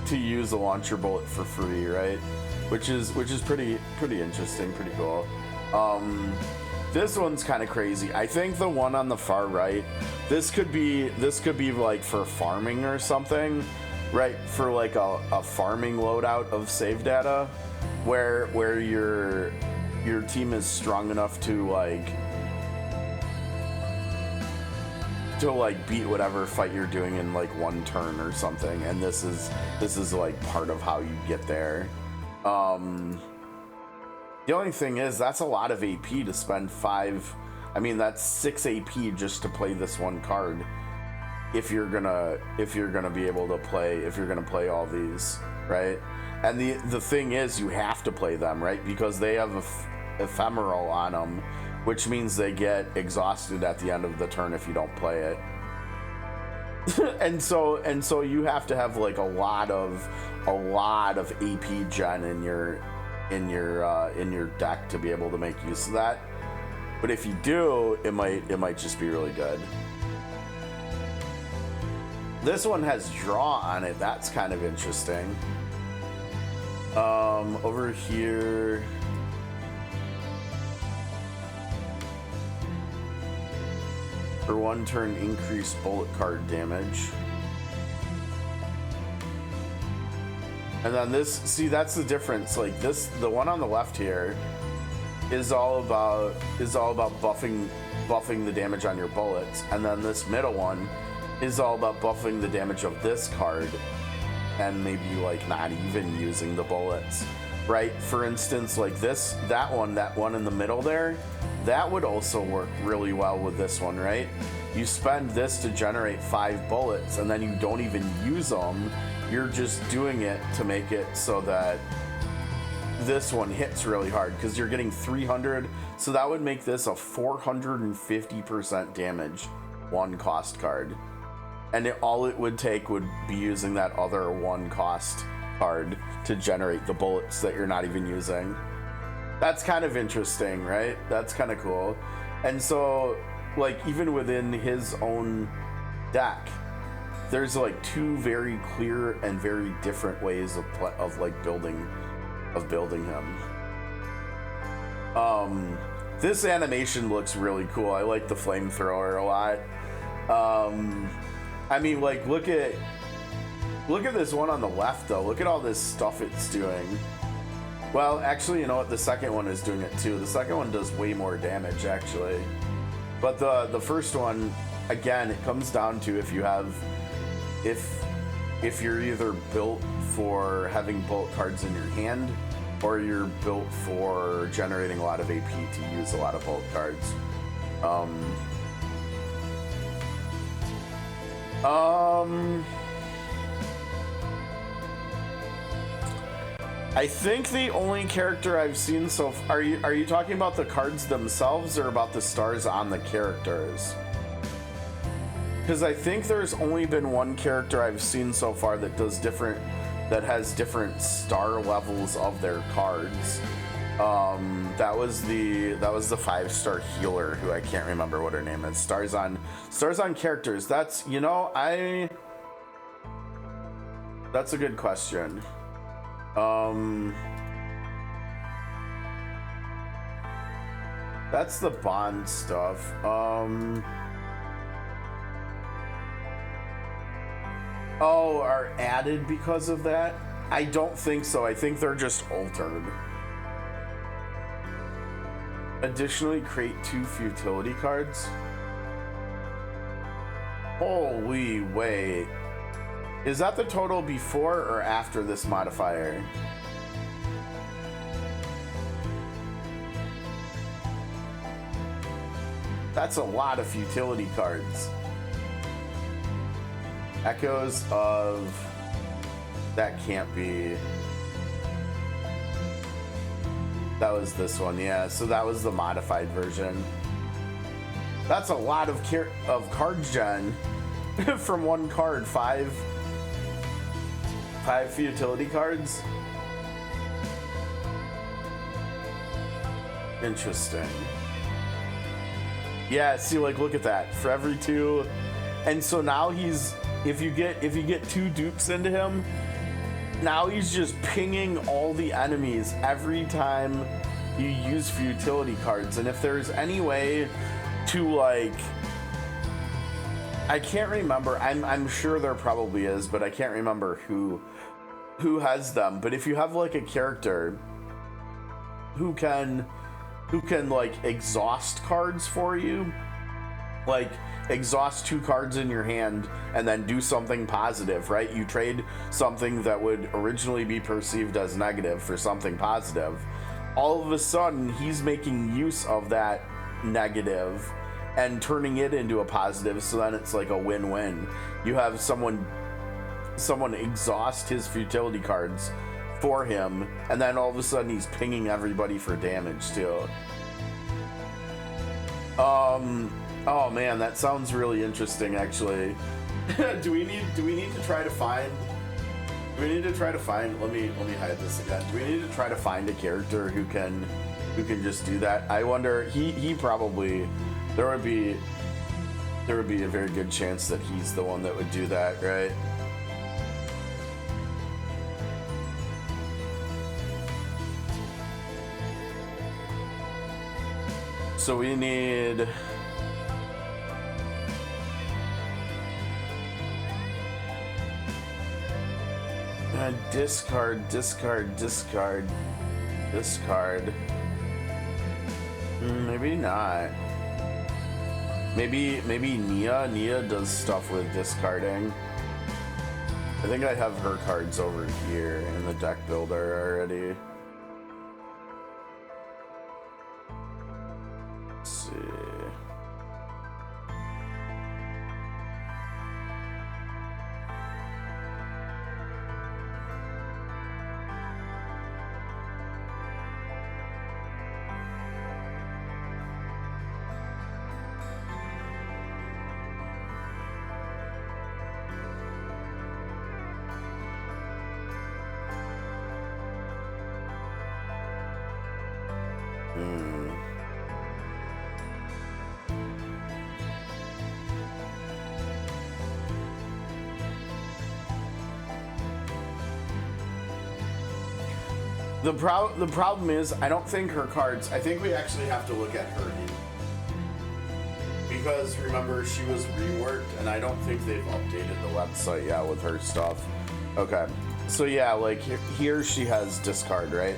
to use a launcher bullet for free, right? Which is pretty interesting, pretty cool. This one's kind of crazy. I think the one on the far right, this could be like for farming or something, right? For like a farming loadout of save data, where your team is strong enough to beat whatever fight you're doing in like one turn or something, and this is like part of how you get there. The only thing is that's a lot of AP to spend 5. I mean, that's 6 AP just to play this one card. If you're gonna be able to play, if you're gonna play all these, right? And the thing is, you have to play them, right? Because they have ephemeral on them, which means they get exhausted at the end of the turn if you don't play it. and so you have to have like a lot of AP gen in your deck to be able to make use of that. But if you do, it might just be really good. This one has draw on it. That's kind of interesting. Over here, for 1 turn, increase bullet card damage. And then this, see, that's the difference. Like this, the one on the left here is all about buffing the damage on your bullets, and then this middle one is all about buffing the damage of this card, and maybe like not even using the bullets, right? For instance, like that one in the middle there, that would also work really well with this one, right? You spend this to generate 5 bullets, and then you don't even use them. You're just doing it to make it so that this one hits really hard, because you're getting 300, so that would make this a 450% damage 1 cost card. And all it would take would be using that other 1 cost card to generate the bullets that you're not even using. That's kind of interesting, right? That's kind of cool. And so, like, even within his own deck, there's like 2 very clear and very different ways of building him. This animation looks really cool. I like the flamethrower a lot. I mean, like, look at this one on the left though. Look at all this stuff it's doing. Well, actually, you know what? The second one is doing it too. The second one does way more damage actually. But the first one, again, it comes down to if you're either built for having bullet cards in your hand, or you're built for generating a lot of AP to use a lot of bullet cards. I think the only character I've seen so far, are you talking about the cards themselves or about the stars on the characters? Because I think there's only been one character I've seen so far that has different star levels of their cards. That was the 5-star healer, who I can't remember what her name is. Stars on characters. That's, you know, that's a good question. That's the bond stuff. Oh, are added because of that? I don't think so. I think they're just altered. Additionally, create 2 futility cards. Holy wait. Is that the total before or after this modifier? That's a lot of futility cards. Echoes of... That can't be... That was this one, yeah. So that was the modified version. That's a lot of card gen from one card. 5 futility cards. Interesting. Yeah, see, like, look at that. For every 2, and so now he's, if you get 2 dupes into him, now he's just pinging all the enemies every time you use futility cards. And if there's any way to, like, I can't remember, I'm sure there probably is, but I can't remember who has them. But if you have like a character who can who can like exhaust cards for you, like exhaust 2 cards in your hand and then do something positive, right? You trade something that would originally be perceived as negative for something positive. All of a sudden, he's making use of that negative and turning it into a positive, so then it's like a win-win. You have someone exhaust his futility cards for him, and then all of a sudden he's pinging everybody for damage too. Oh man, that sounds really interesting actually. do we need to try to find let me hide this again. Do we need to try to find a character who can just do that? I wonder, he probably, there would be a very good chance that he's the one that would do that, right? So we need discard. Maybe not. Maybe Nia does stuff with discarding. I think I have her cards over here in the deck builder already. Let's see. The problem is, I don't think her cards, I think we actually have to look at her here. Because remember, she was reworked, and I don't think they've updated the website yet with her stuff. Okay, so yeah, like here she has discard, right?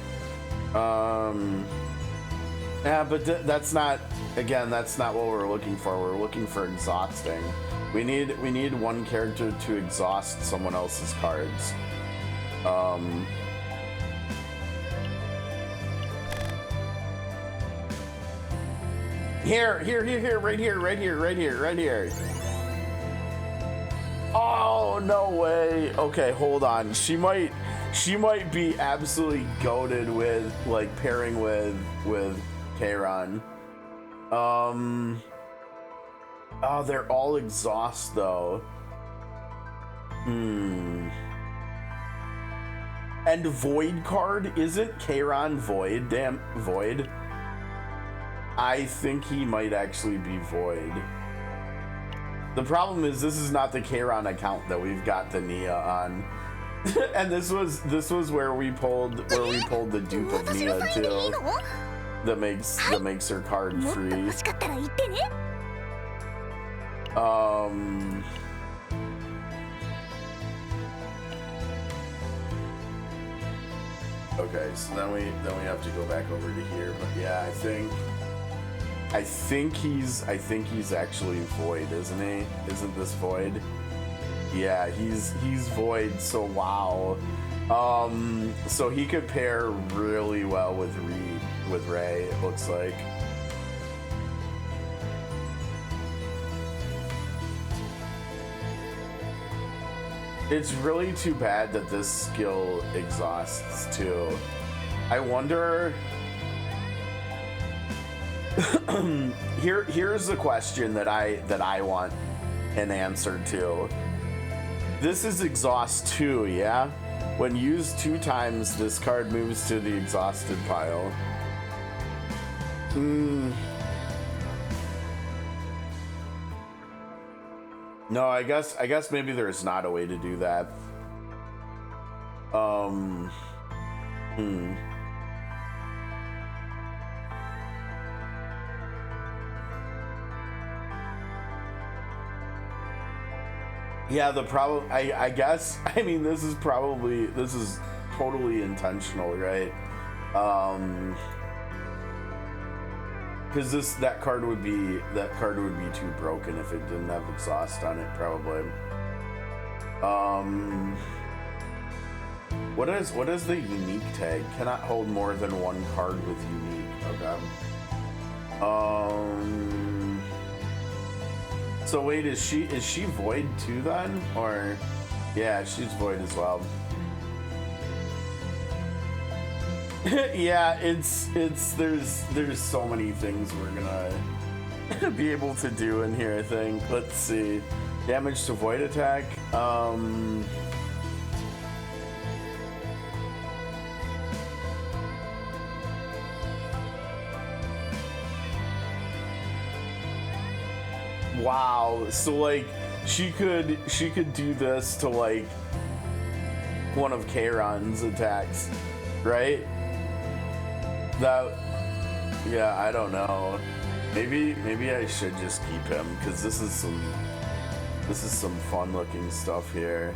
Yeah, but that's not, again, that's not what we're looking for. We're looking for exhausting. We need one character to exhaust someone else's cards. Here, right here. Oh, no way. Okay, hold on. She might be absolutely goated with like pairing with Kayron. Oh, they're all exhaust though. And Void card, isn't Kayron Void? Damn, Void. I think he might actually be Void. The problem is this is not the Kayron account that we've got the Nia on. And this was where we pulled the dupe of Nia too. That makes her card free. Okay, so then we have to go back over to here, but yeah, I think he's actually Void, isn't he? Isn't this Void? Yeah, he's Void, so wow. So he could pair really well with Ray, it looks like. It's really too bad that this skill exhausts too. I wonder. Here's the question that I want an answer to. This is exhaust 2, yeah? When used 2 times, this card moves to the exhausted pile. No, I guess maybe there's not a way to do that. Yeah, the problem, I guess, I mean, this is totally intentional, right? because that card would be too broken if it didn't have exhaust on it, probably. What is the unique tag? Cannot hold more than one card with unique. Okay. So wait, is she void too then? Or yeah, she's void as well. Yeah, it's there's so many things we're gonna be able to do in here, I think. Let's see. Damage to void attack. Wow. So like she could do this to like one of Kairon's attacks, right? That, yeah, I don't know. Maybe I should just keep him because this is some fun looking stuff here.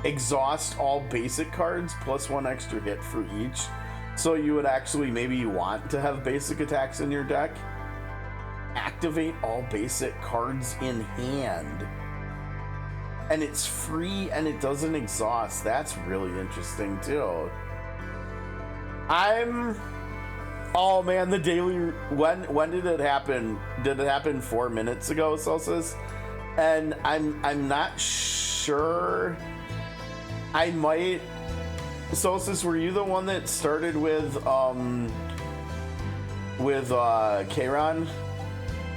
Exhaust all basic cards plus 1 extra hit for each. So you would actually maybe want to have basic attacks in your deck. Activate all basic cards in hand. And it's free and it doesn't exhaust. That's really interesting too. Oh man, the daily, when did it happen? Did it happen 4 minutes ago, Celsius? And I'm not sure. I might. Solstice, were you the one that started with Kairon?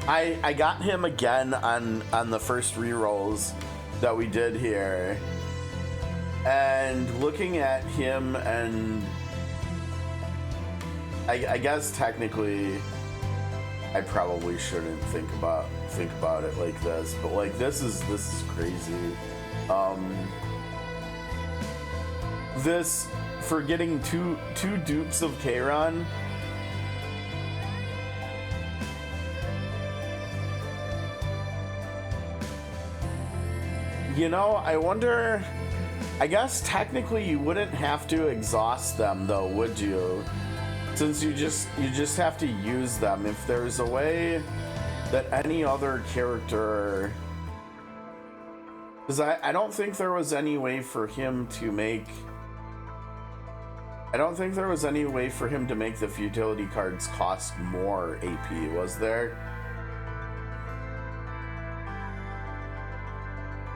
I got him again on the first rerolls that we did here, and looking at him, and I guess technically I probably shouldn't think about it like this, but like this is crazy. This, for getting two dupes of Kairon. You know, I wonder, I guess technically you wouldn't have to exhaust them though, would you? Since you just have to use them. If there's a way that any other character, because I don't think there was any way for him to make, the futility cards cost more AP, was there?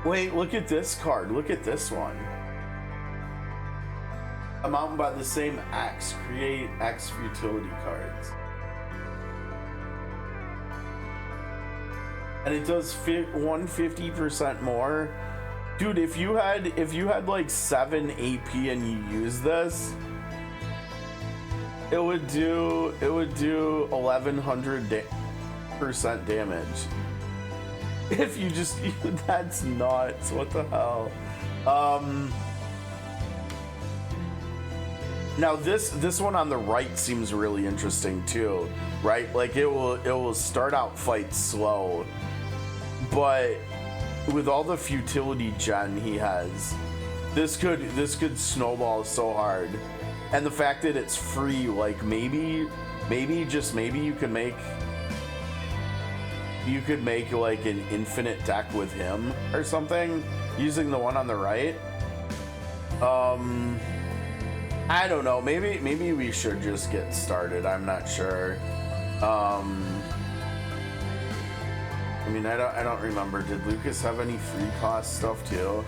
Wait, look at this card. Look at this one. Amount by the same X. Create X futility cards. And it does 150% more. Dude, if you had like 7 AP and you use this, it would do 1100% damage. If you just, that's nuts. What the hell? Now this one on the right seems really interesting too, right? Like it will start out fights slow, but with all the futility gen he has, this could snowball so hard. And the fact that it's free, like maybe you could make like an infinite deck with him or something using the one on the right. I don't know, maybe we should just get started. I'm not sure. I mean, I don't remember. Did Lucas have any free cost stuff too?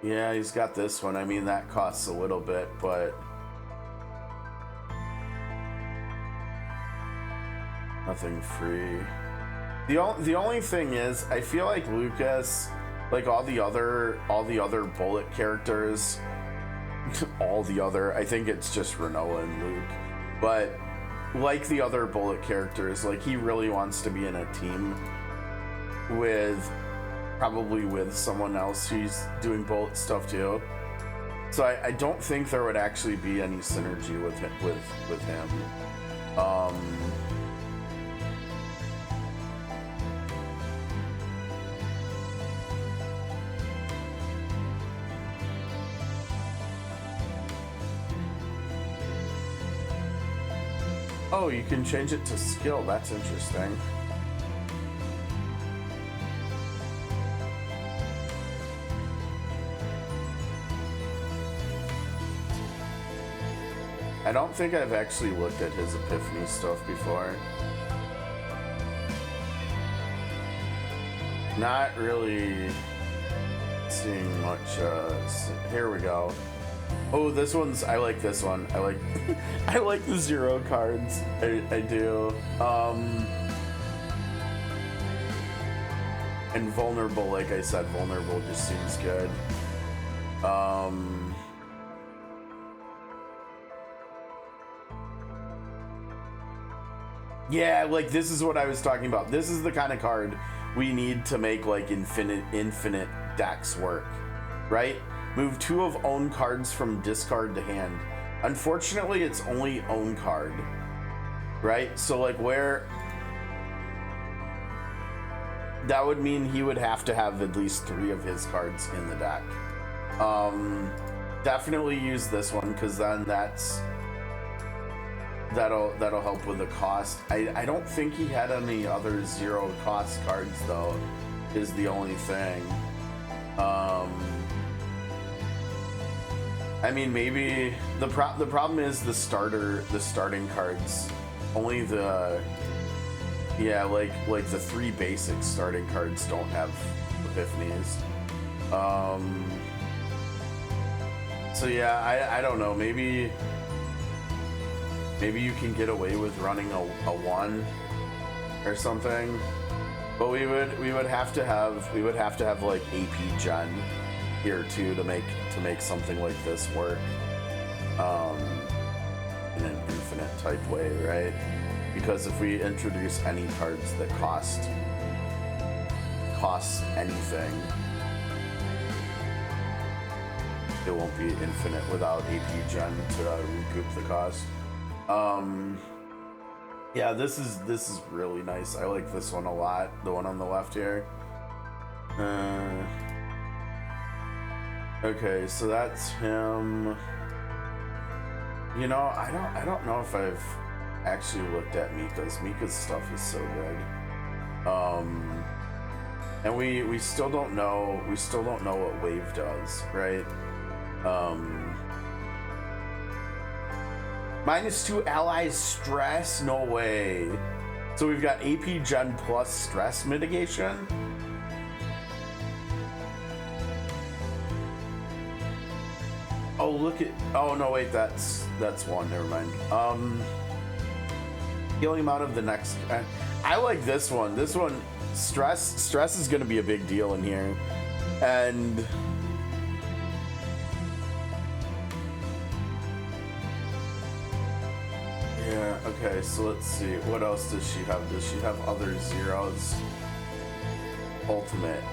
Yeah, he's got this one. I mean, that costs a little bit, but nothing free. The only thing is, I feel like Lucas, like all the other bullet characters, I think it's just Renoa and Luke, but like the other bullet characters, like he really wants to be in a team probably with someone else who's doing bullet stuff too. So I don't think there would actually be any synergy with him. Oh, you can change it to skill. That's interesting. I don't think I've actually looked at his epiphany stuff before. Not really seeing much. Here we go. Oh, this one's. I like this one. I like. I like the 0 cards. I do. And vulnerable, like I said, vulnerable just seems good. Yeah, like this is what I was talking about. This is the kind of card we need to make like infinite decks work, right? Move 2 of own cards from discard to hand. Unfortunately, it's only own card, right? So like where that would mean he would have to have at least 3 of his cards in the deck. Definitely use this one because then that'll help with the cost. I don't think he had any other 0 cost cards though, is the only thing. I mean, maybe the problem is the starting cards. Only the like the 3 basic starting cards don't have epiphanies. So yeah, I don't know. Maybe you can get away with running a 1 or something, but we would have to have like AP gen here too to make something like this work in an infinite type way, right? Because if we introduce any cards that cost anything, it won't be infinite without AP gen to recoup the cost. Yeah, this is really nice. I like this one a lot. The one on the left here. Okay, so that's him. You know, I don't know if I've actually looked at Mika's. Mika's stuff is so good. And we still don't know what Wave does, right? -2 allies stress? No way. So we've got AP Gen plus stress mitigation. Oh, look at. Oh no, wait. That's 1. Never mind. Healing amount of the next. I like this one. This one, stress is going to be a big deal in here, and. Yeah, okay, so let's see. What else does she have? Does she have other 0s? Ultimate.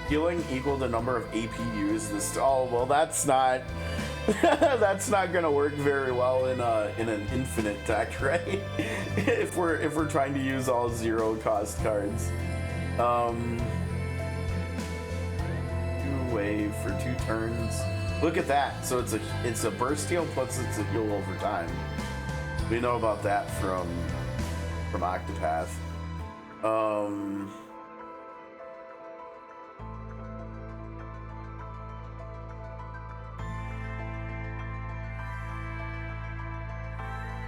Healing equal the number of AP used this. Oh, well, that's not. That's not gonna work very well in an infinite deck, right? if we're trying to use all 0 cost cards. 2 wave for 2 turns. Look at that. So it's a burst heal plus it's a heal over time. We know about that from Octopath.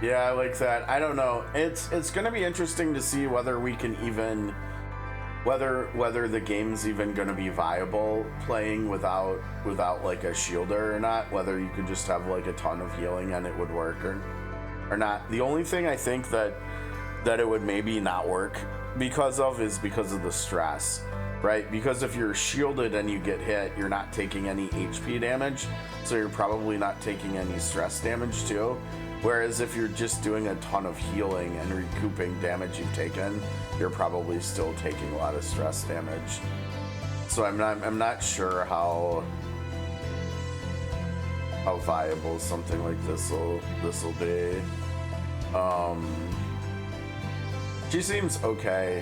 Yeah, I like that. I don't know. It's gonna be interesting to see whether we can even whether the game's even gonna be viable playing without like a shielder or not. Whether you could just have like a ton of healing and it would work or not. The only thing I think that it would maybe not work because of the stress, right? Because if you're shielded and you get hit, you're not taking any HP damage, so you're probably not taking any stress damage too. Whereas if you're just doing a ton of healing and recouping damage you've taken, you're probably still taking a lot of stress damage. So I'm not sure how viable something like this will be. She seems okay.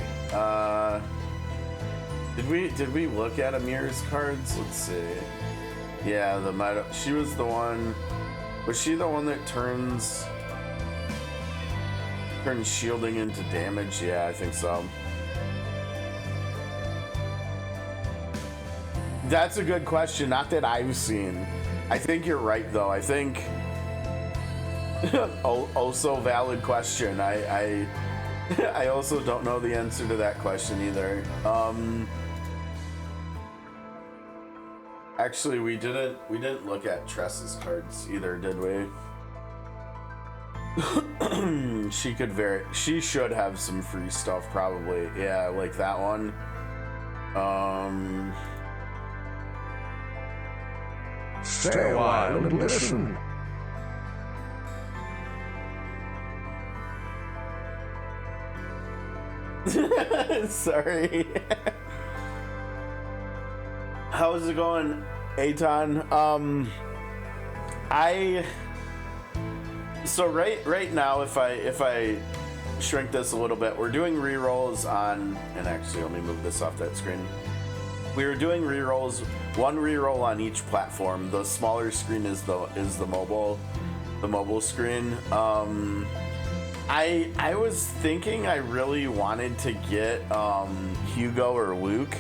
Did we look at Amir's cards? Let's see. Yeah, she was the one. Was she the one that turns? Turn shielding into damage. Yeah, I think so. That's a good question. Not that I've seen. I think you're right, though. I think also valid question. I also don't know the answer to that question either. Actually, we didn't look at Tress's cards either, did we? She should have some free stuff probably. Yeah, like that one. Stay a while and listen. Sorry. How's it going, Aton? So right now, if I shrink this a little bit, we're doing rerolls on, and actually let me move this off that screen. We were doing rerolls, one reroll on each platform. The smaller screen is the mobile screen. I was thinking I really wanted to get Hugo or Luke,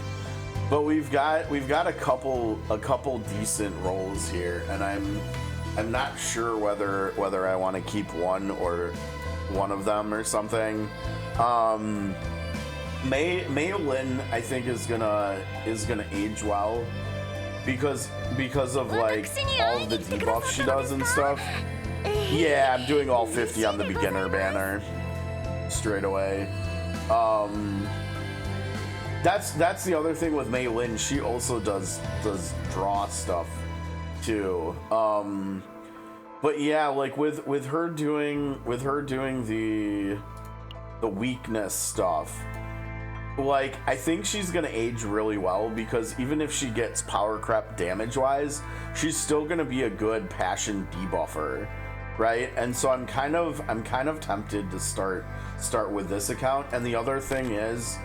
but we've got a couple decent rolls here, and I'm not sure whether I want to keep one of them or something. Mei Lin, I think, is gonna age well because of like all of the debuffs she does and stuff. Yeah, I'm doing all 50 on the beginner banner straight away. That's the other thing with Mei Lin. She also does draw stuff too. But yeah, like with her doing the weakness stuff, like I think she's gonna age really well, because even if she gets power crept damage wise, she's still gonna be a good passion debuffer, right? And so I'm kind of tempted to start with this account. And the other thing is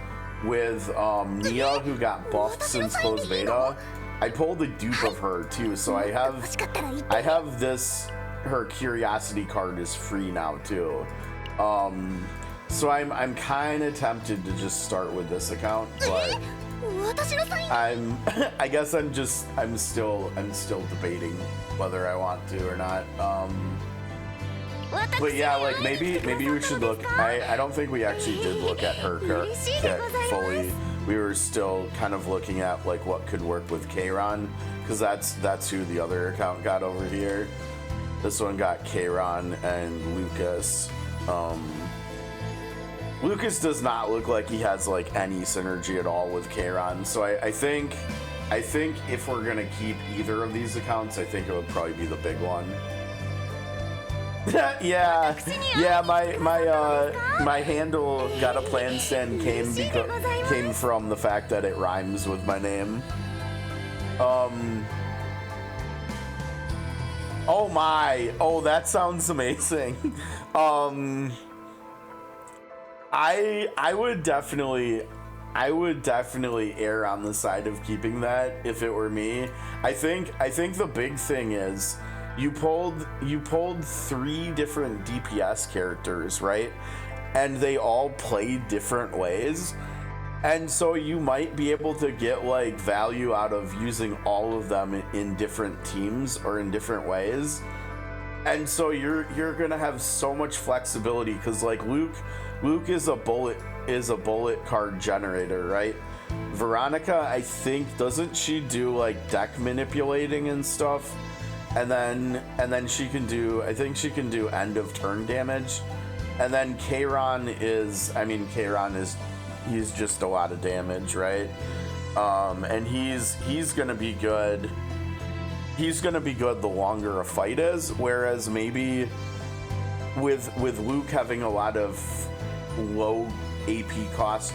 with Nia, who got buffed since closed beta, I pulled a dupe of her too, so I have this, her curiosity card is free now too. So I'm kind of tempted to just start with this account, but I guess I'm still debating whether I want to or not. But yeah, like maybe we should look. I don't think we actually did look at her kit fully. We were still kind of looking at like what could work with Kayron, because that's who the other account got over here. This one got Kayron and Lucas. Lucas does not look like he has like any synergy at all with Kayron, so I think if we're gonna keep either of these accounts, I think it would probably be the big one. yeah, my handle Got a Plan Stand came from the fact that it rhymes with my name. Oh, that sounds amazing. I would definitely err on the side of keeping that if it were me. I think the big thing is you pulled 3 different DPS characters, right? And they all play different ways. And so you might be able to get like value out of using all of them in different teams or in different ways. And so you're gonna have so much flexibility, because like Luke is a bullet card generator, right? Veronica, I think, doesn't she do like deck manipulating and stuff? And then she can do, I think she can do end of turn damage. And then Kayron is he's just a lot of damage, right? And he's gonna be good. He's gonna be good the longer a fight is. Whereas maybe with Luke having a lot of low AP cost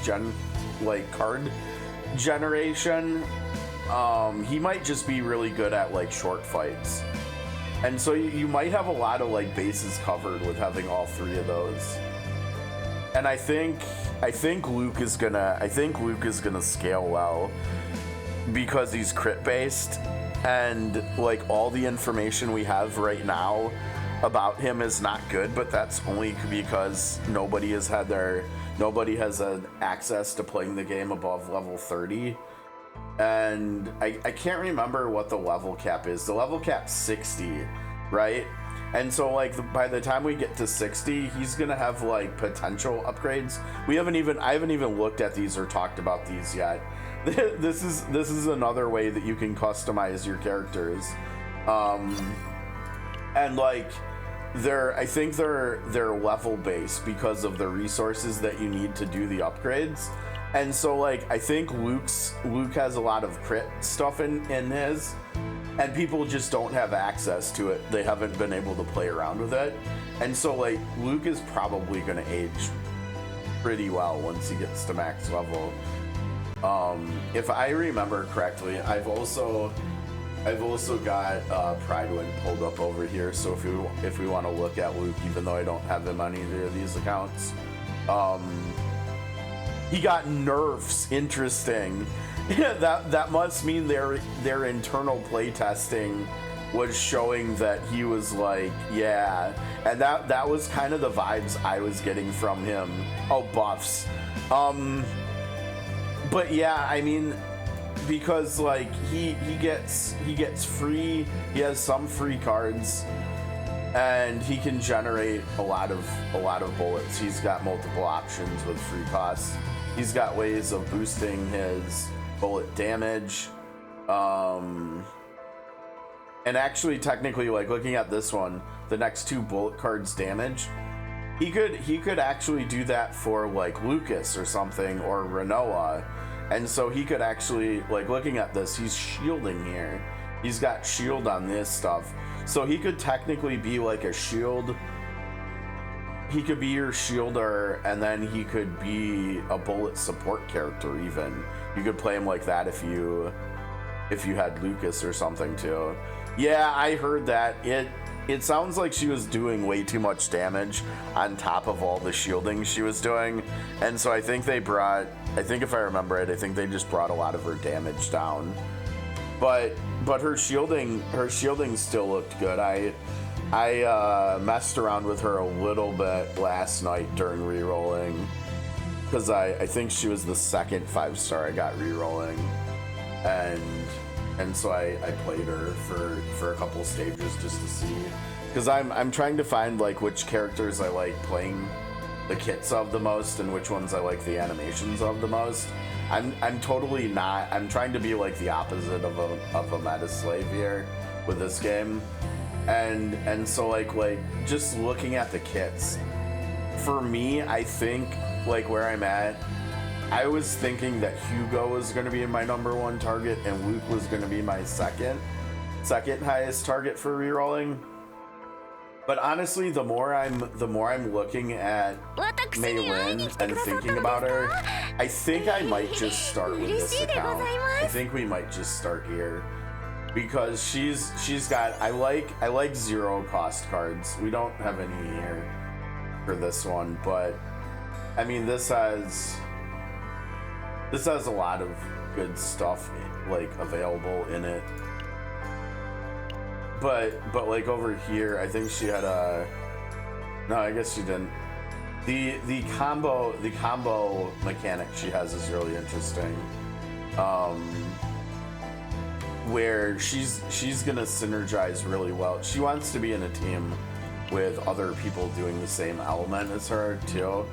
card generation, he might just be really good at like short fights. And so you might have a lot of like bases covered with having all 3 of those. And I think Luke is gonna scale well because he's crit based, and like all the information we have right now about him is not good, but that's only because nobody has had access to playing the game above level 30. And I can't remember what the level cap is. The level cap's 60, right? And so like by the time we get to 60, he's gonna have like potential upgrades. I haven't even looked at these or talked about these yet. This is another way that you can customize your characters. And like I think they're level based because of the resources that you need to do the upgrades. And so like I think Luke has a lot of crit stuff in his, and people just don't have access to it. They haven't been able to play around with it. And so like Luke is probably gonna age pretty well once he gets to max level. If I remember correctly, I've also got Pridewind pulled up over here, so if we want to look at Luke, even though I don't have him on either of these accounts, he got nerfs. Interesting. that must mean their internal playtesting was showing that he was like, yeah, and that was kind of the vibes I was getting from him. Oh, buffs. But yeah, I mean, because like he gets free, he has some free cards, and he can generate a lot of bullets. He's got multiple options with free costs. He's got ways of boosting his bullet damage, and actually technically, like looking at this one, the next 2 bullet cards damage, he could actually do that for like Lucas or something, or Renoa. And so he could actually, like looking at this, he's shielding here. He's got shield on this stuff. So he could technically be like a shield. He could be your shielder, and then he could be a bullet support character even. You could play him like that if you had Lucas or something too. Yeah, I heard that. It sounds like she was doing way too much damage on top of all the shielding she was doing. And so I think if I remember it, I think they just brought a lot of her damage down. But her shielding still looked good. I messed around with her a little bit last night during rerolling, because I think she was the second 5-star I got rerolling, and so I played her for a couple stages just to see, because I'm trying to find like which characters I like playing the kits of the most and which ones I like the animations of the most. I'm totally not. I'm trying to be like the opposite of a meta slave here with this game, and so like just looking at the kits, for me, I think like where I'm at, I was thinking that Hugo was going to be my #1 target and Luke was going to be my second highest target for rerolling. But honestly, the more I'm looking at Mei Lin and thinking about her, I think I might just start with this account. I think we might just start here, because she's got I like 0 cost cards. We don't have any here for this one, but I mean this has a lot of good stuff like available in it. But like over here, I think she had no, I guess she didn't. The combo mechanic she has is really interesting. Where she's gonna synergize really well. She wants to be in a team with other people doing the same element as her too.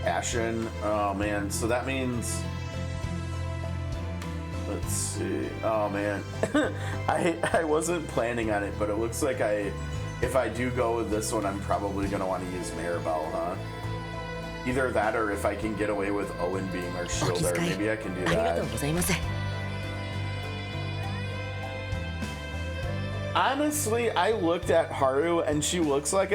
Ashen, oh man, so that means, let's see, oh man, I wasn't planning on it, but it looks like if I do go with this one, I'm probably gonna want to use Maribel, huh? Either that, or if I can get away with Owen being our shielder, maybe I can do that. Honestly, I looked at Haru and she looks like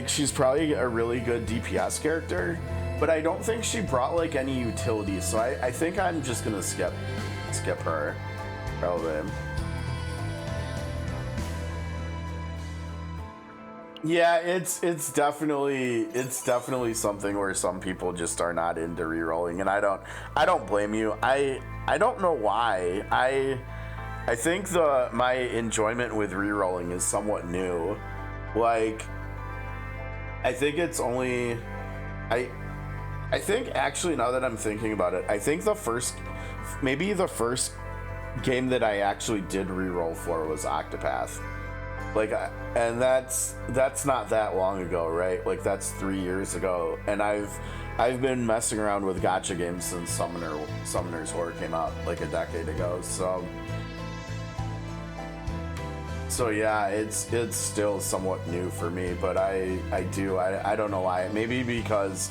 she's probably a really good DPS character, but I don't think she brought like any utility, so I think I'm just gonna skip her, probably. Yeah, it's definitely something where some people just are not into rerolling, and I don't blame you. I don't know why. I think my enjoyment with rerolling is somewhat new. Like, I think it's only I think actually, now that I'm thinking about it, I think the first game that I actually did reroll for was Octopath. Like, and that's not that long ago, right? Like, that's 3 years ago, and I've been messing around with gacha games since Summoner's War came out like a decade ago. So yeah, it's still somewhat new for me, but I don't know why. Maybe because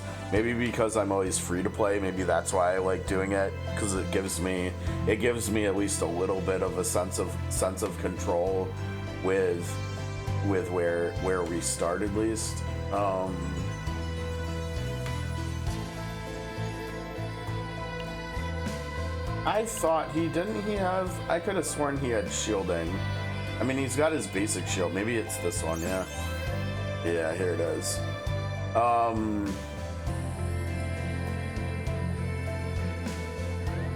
I'm always free to play. Maybe that's why I like doing it, because it gives me at least a little bit of a sense of control with where we start, at least. I thought I could have sworn he had shielding. I mean, he's got his basic shield. Maybe it's this one, yeah. Yeah, here it is.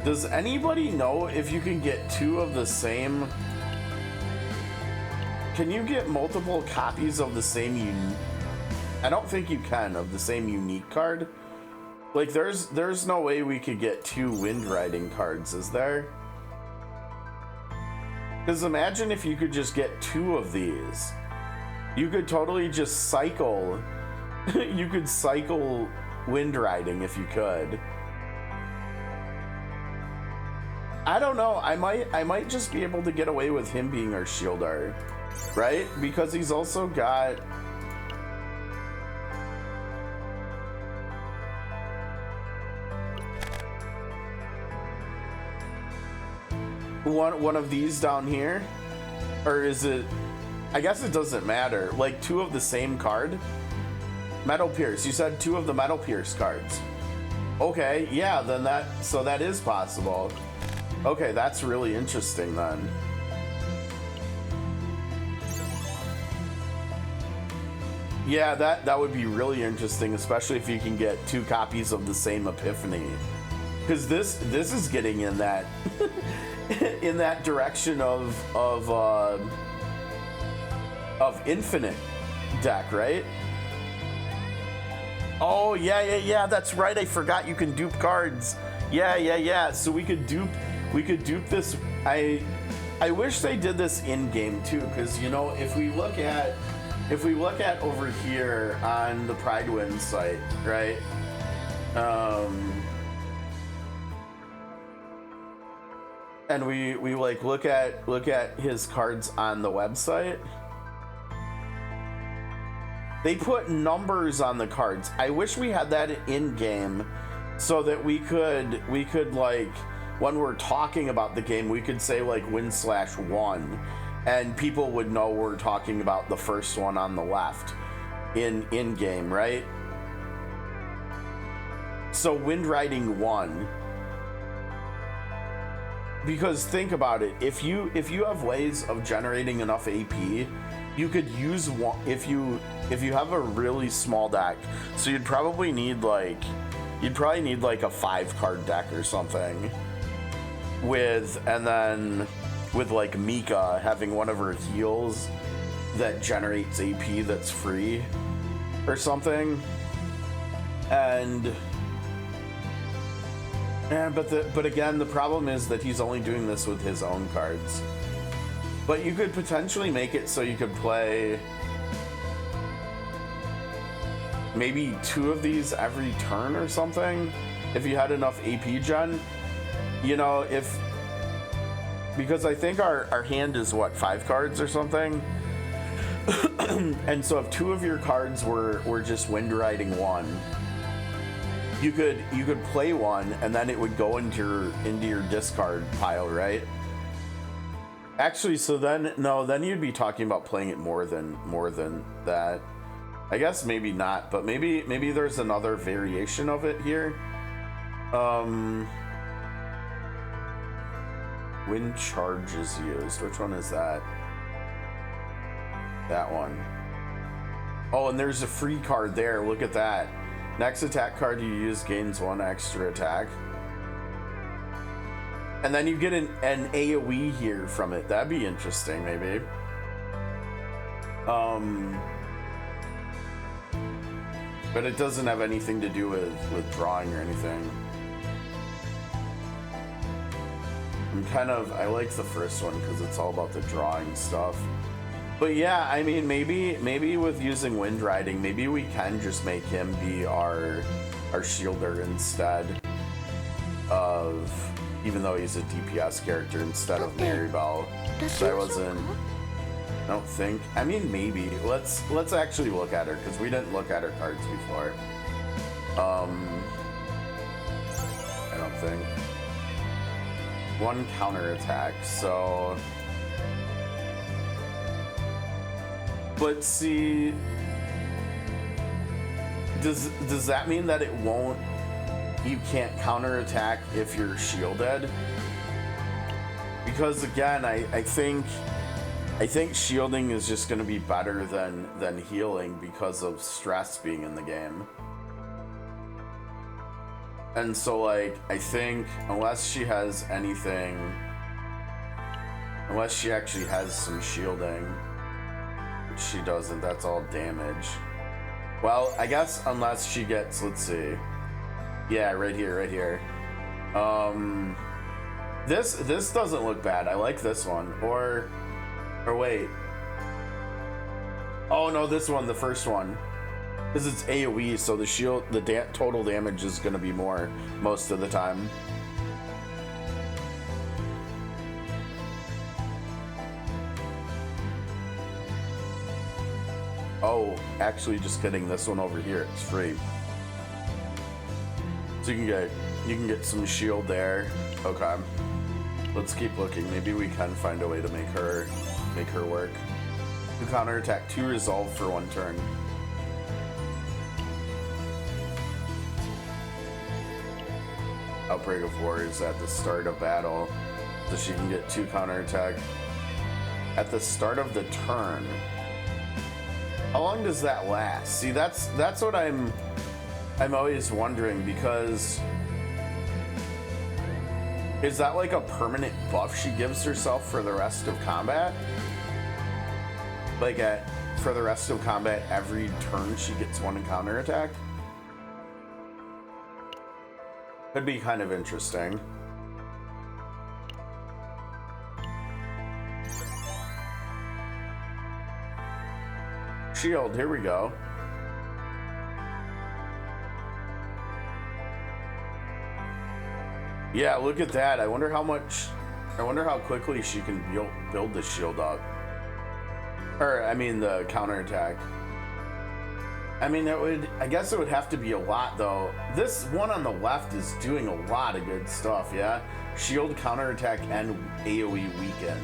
Does anybody know if you can get two of the same... Can you get multiple copies of the same I don't think you can, of the same unique card? Like, there's no way we could get two Wind Riding cards, is there? Because imagine if you could just get two of these. You could totally just cycle. You could cycle Wind Riding if you could. I don't know. I might just be able to get away with him being our shielder, right? Because he's also got... One of these down here? Or is it... I guess it doesn't matter. Like, two of the same card? Metal Pierce. You said two of the Metal Pierce cards. Okay, yeah, then that is possible. Okay, that's really interesting then. Yeah, that would be really interesting, especially if you can get two copies of the same Epiphany. Because this is getting in that in that direction of infinite deck, right? Oh yeah, that's right. I forgot you can dupe cards. Yeah. So we could dupe this. I wish they did this in game too, because you know, if we look at over here on the Pridewind site, right? And we like look at his cards on the website. They put numbers on the cards. I wish we had that in game, so that we could like, when we're talking about the game, we could say like win/1, and people would know we're talking about the first one on the left in game, right? So Wind Riding 1. Because think about it, if you have ways of generating enough AP, you could use one if you have a really small deck. So you'd probably need like a 5-card deck or something. And then with like Mika having one of her heals that generates AP that's free or something. But again, the problem is that he's only doing this with his own cards. But you could potentially make it so you could play maybe 2 of these every turn or something, if you had enough AP gen. You know, because I think our hand is what, 5 cards or something? And so if 2 of your cards were just Wind Riding 1, you could play one, and then it would go into your discard pile, right? Actually, so then you'd be talking about playing it more than that. I guess maybe not, but maybe there's another variation of it here. When charge is used, which one is that? That one. Oh, and there's a free card there. Look at that. Next attack card you use gains 1 extra attack. And then you get an AoE here from it. That'd be interesting, maybe. But it doesn't have anything to do with drawing or anything. I like the first one because it's all about the drawing stuff. But yeah, I mean, maybe with using Wind Riding, maybe we can just make him be our shielder instead of, even though he's a DPS character, instead of Maribel. So I don't think. I mean, maybe. Let's actually look at her because we didn't look at her cards before. I don't think. One counter attack, so. But see, does that mean that it won't? You can't counter attack if you're shielded? Because again, I think shielding is just going to be better than healing because of stress being in the game. And so, like, I think unless she has anything, unless she actually has some shielding, which she doesn't, that's all damage. Well, I guess unless she gets, let's see. Yeah, right here. This doesn't look bad. I like this one. Or wait. Oh no, this one, the first one. Because it's AoE, so the shield, total damage is going to be more most of the time. Oh, actually, just kidding. This one over here, it's free. So you can get some shield there. Okay. Let's keep looking. Maybe we can find a way to make her work. 2 counterattack, 2 resolve for 1 turn. Outbreak of Warriors at the start of battle, so she can get 2 counterattack at the start of the turn. How long does that last? See, that's what I'm always wondering, because is that like a permanent buff she gives herself for the rest of combat? Like for the rest of combat, every turn she gets 1 counterattack? Could be kind of interesting. Shield, here we go. Yeah, look at that. I wonder how quickly she can build the shield up. Or, I mean, the counterattack. I mean, I guess it would have to be a lot, though. This one on the left is doing a lot of good stuff, yeah? Shield, counterattack, and AoE weaken.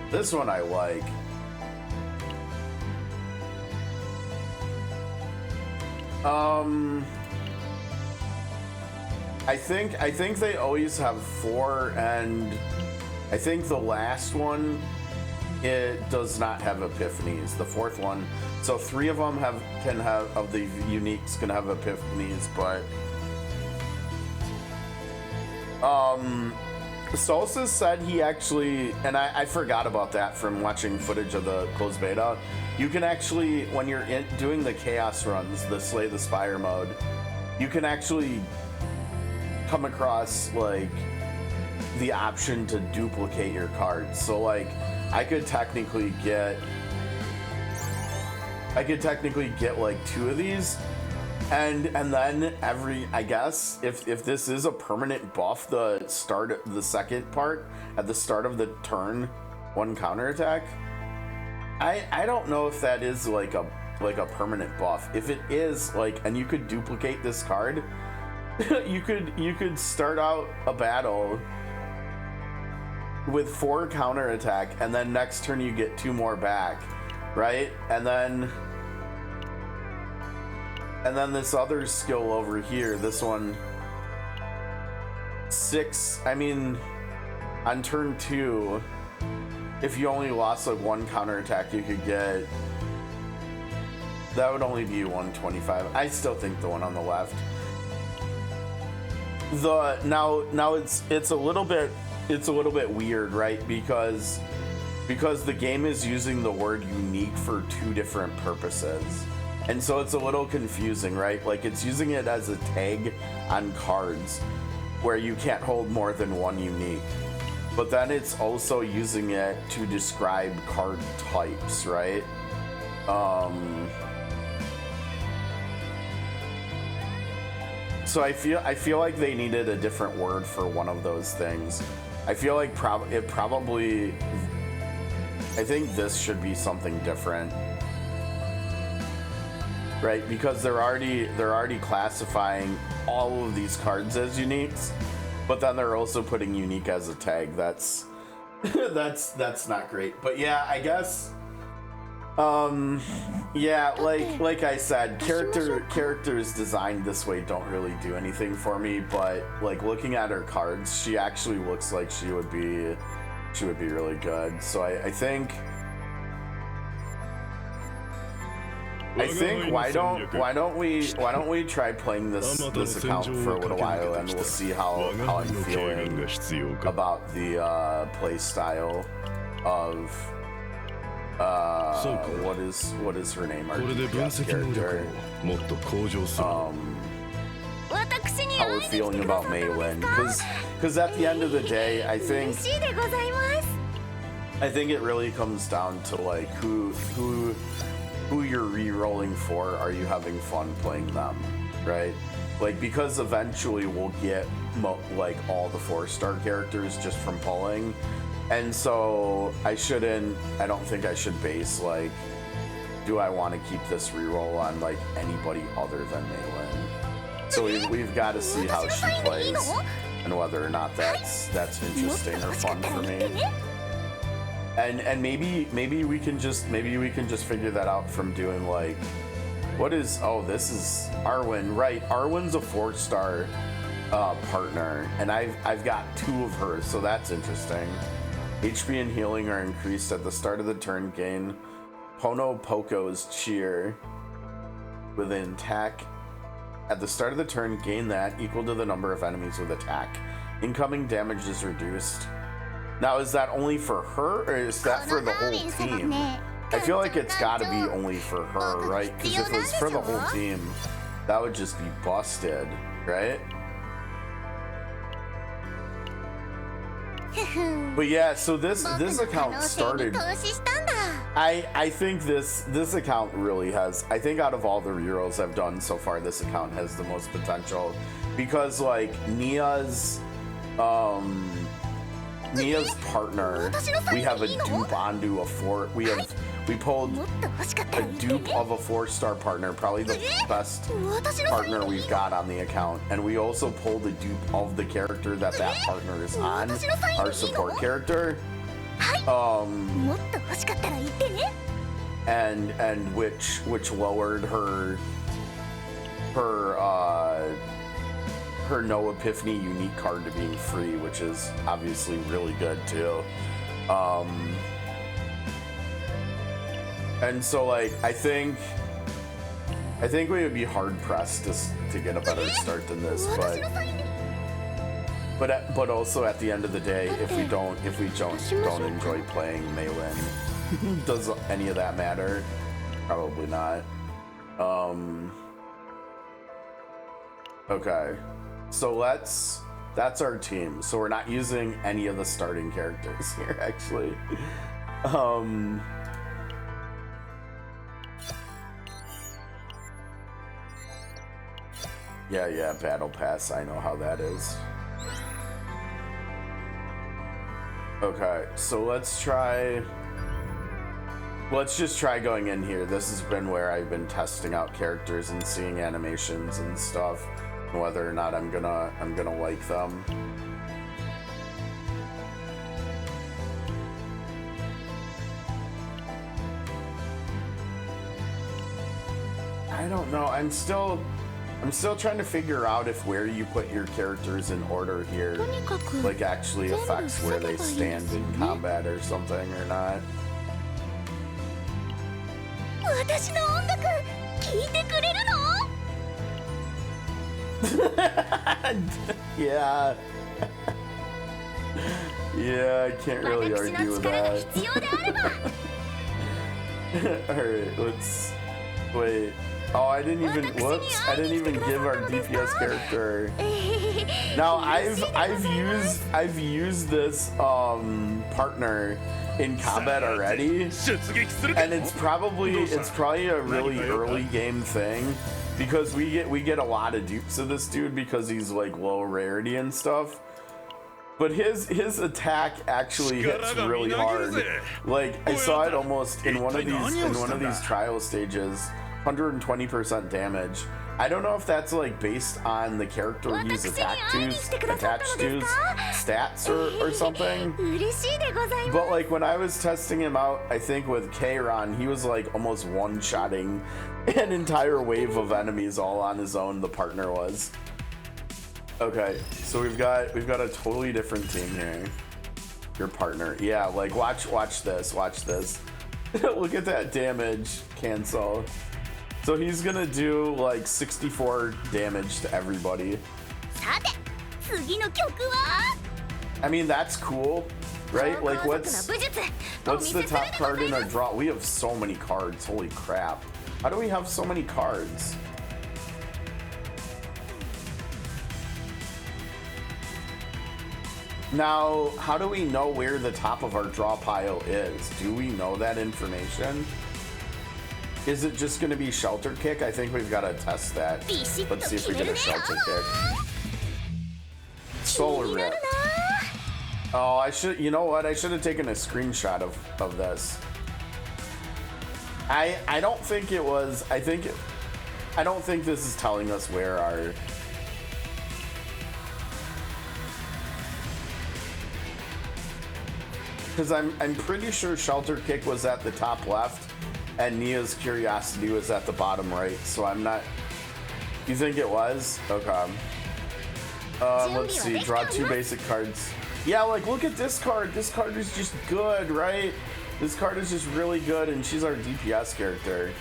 This one I like. I think they always have 4, and I think the last one, it does not have epiphanies. The 4th one, so 3 of them can have of the uniques can have epiphanies, but Solstice said he actually, and I forgot about that from watching footage of the closed beta. You can actually, when you're doing the chaos runs, the Slay the Spire mode, you can actually come across like the option to duplicate your cards. So like I could technically get like 2 of these, and then I guess if this is a permanent buff, the second part at the start of the turn, 1 counterattack. I don't know if that is like a permanent buff. If it is, like, and you could duplicate this card, you could start out a battle with 4 counterattack, and then next turn you get 2 more back, right? And then this other skill over here, this one, 6, I mean, on turn 2, if you only lost like 1 counterattack, you could get, that would only be 125. I still think the one on the left now it's a little bit weird, right? Because the game is using the word unique for two different purposes. And so it's a little confusing, right? Like it's using it as a tag on cards where you can't hold more than one unique. But then it's also using it to describe card types, right? So I feel like they needed a different word for one of those things. I feel like I think this should be something different. Right, because they're already classifying all of these cards as uniques, but then they're also putting unique as a tag. That's that's not great. But yeah, I guess yeah, like I said, characters designed this way don't really do anything for me, but like looking at her cards, she actually looks like she would be really good. So I think why don't we try playing this account for a little while, and we'll see how I'm feeling about the play style of what is her name? Arpgs character. How we're feeling about Maylin, because at the end of the day, I think it really comes down to like who you're re-rolling for. Are you having fun playing them, right? Like, because eventually we'll get like all the 4-star characters just from pulling, and so I don't think I should base like, do I want to keep this re-roll on like anybody other than Maylin? So we've got to see how she plays and whether or not that's interesting or fun for me. And maybe we can just figure that out from doing like, this is Arwen, right? Arwen's a 4-star partner, and I've got 2 of hers, so that's interesting. HP and healing are increased at the start of the turn. Gain Pono Poco's cheer with an attack. At the start of the turn, gain that equal to the number of enemies with attack. Incoming damage is reduced. Now, is that only for her, or is that for the whole team? I feel like it's gotta be only for her, right? Because if it was for the whole team, that would just be busted, right? But yeah, so this account started. I think this account really has. I think out of all the rerolls I've done so far, this account has the most potential, because like Nia's partner, we have a dupe onto a 4. We pulled a dupe of a 4-star partner, probably the best partner we've got on the account, and we also pulled a dupe of the character that partner is on, our support character, and which lowered her No Epiphany unique card to being free, which is obviously really good too. And so like I think we would be hard pressed to get a better start than this, but also at the end of the day, if we don't enjoy playing Maylin, does any of that matter? Probably not. Okay. So that's our team. So we're not using any of the starting characters here, actually. Yeah, Battle Pass, I know how that is. Okay, so let's just try going in here. This has been where I've been testing out characters and seeing animations and stuff, and whether or not I'm gonna like them. I don't know. I'm still trying to figure out if where you put your characters in order here like actually affects where they stand in combat or something or not. Yeah. Yeah, I can't really argue with that. Alright, let's wait. Oh, I didn't even I didn't even give our DPS character. Now I've used this partner in combat already, and it's probably a really early game thing because we get a lot of dupes of this dude because he's like low rarity and stuff. But his attack actually hits really hard. Like I saw it almost in one of these trial stages, 120% damage. I don't know if that's like based on the character he's attached to's stats or something. But like when I was testing him out, I think with Kairon, he was like almost one-shotting an entire wave of enemies all on his own. The partner was. Okay, so we've got a totally different team here. Your partner, yeah. Like watch this. Look at that damage cancel. So he's gonna do like 64 damage to everybody. I mean that's cool, right? Like what's the top card in our draw? We have so many cards. Holy crap! How do we have so many cards? Now, how do we know where the top of our draw pile is? Do we know that information? Is it just going to be Shelter Kick? I think we've got to test that. Let's see if we get a Shelter Kick. Solar Rip. Oh, you know what? I should have taken a screenshot of this. I don't think it was, I don't think this is telling us where our... Because I'm pretty sure Shelter Kick was at the top left and Nia's Curiosity was at the bottom right, so I'm not... You think it was? Okay. Let's see, draw 2 basic cards. Yeah, like look at this card. This card is just good, right? This card is just really good and she's our DPS character.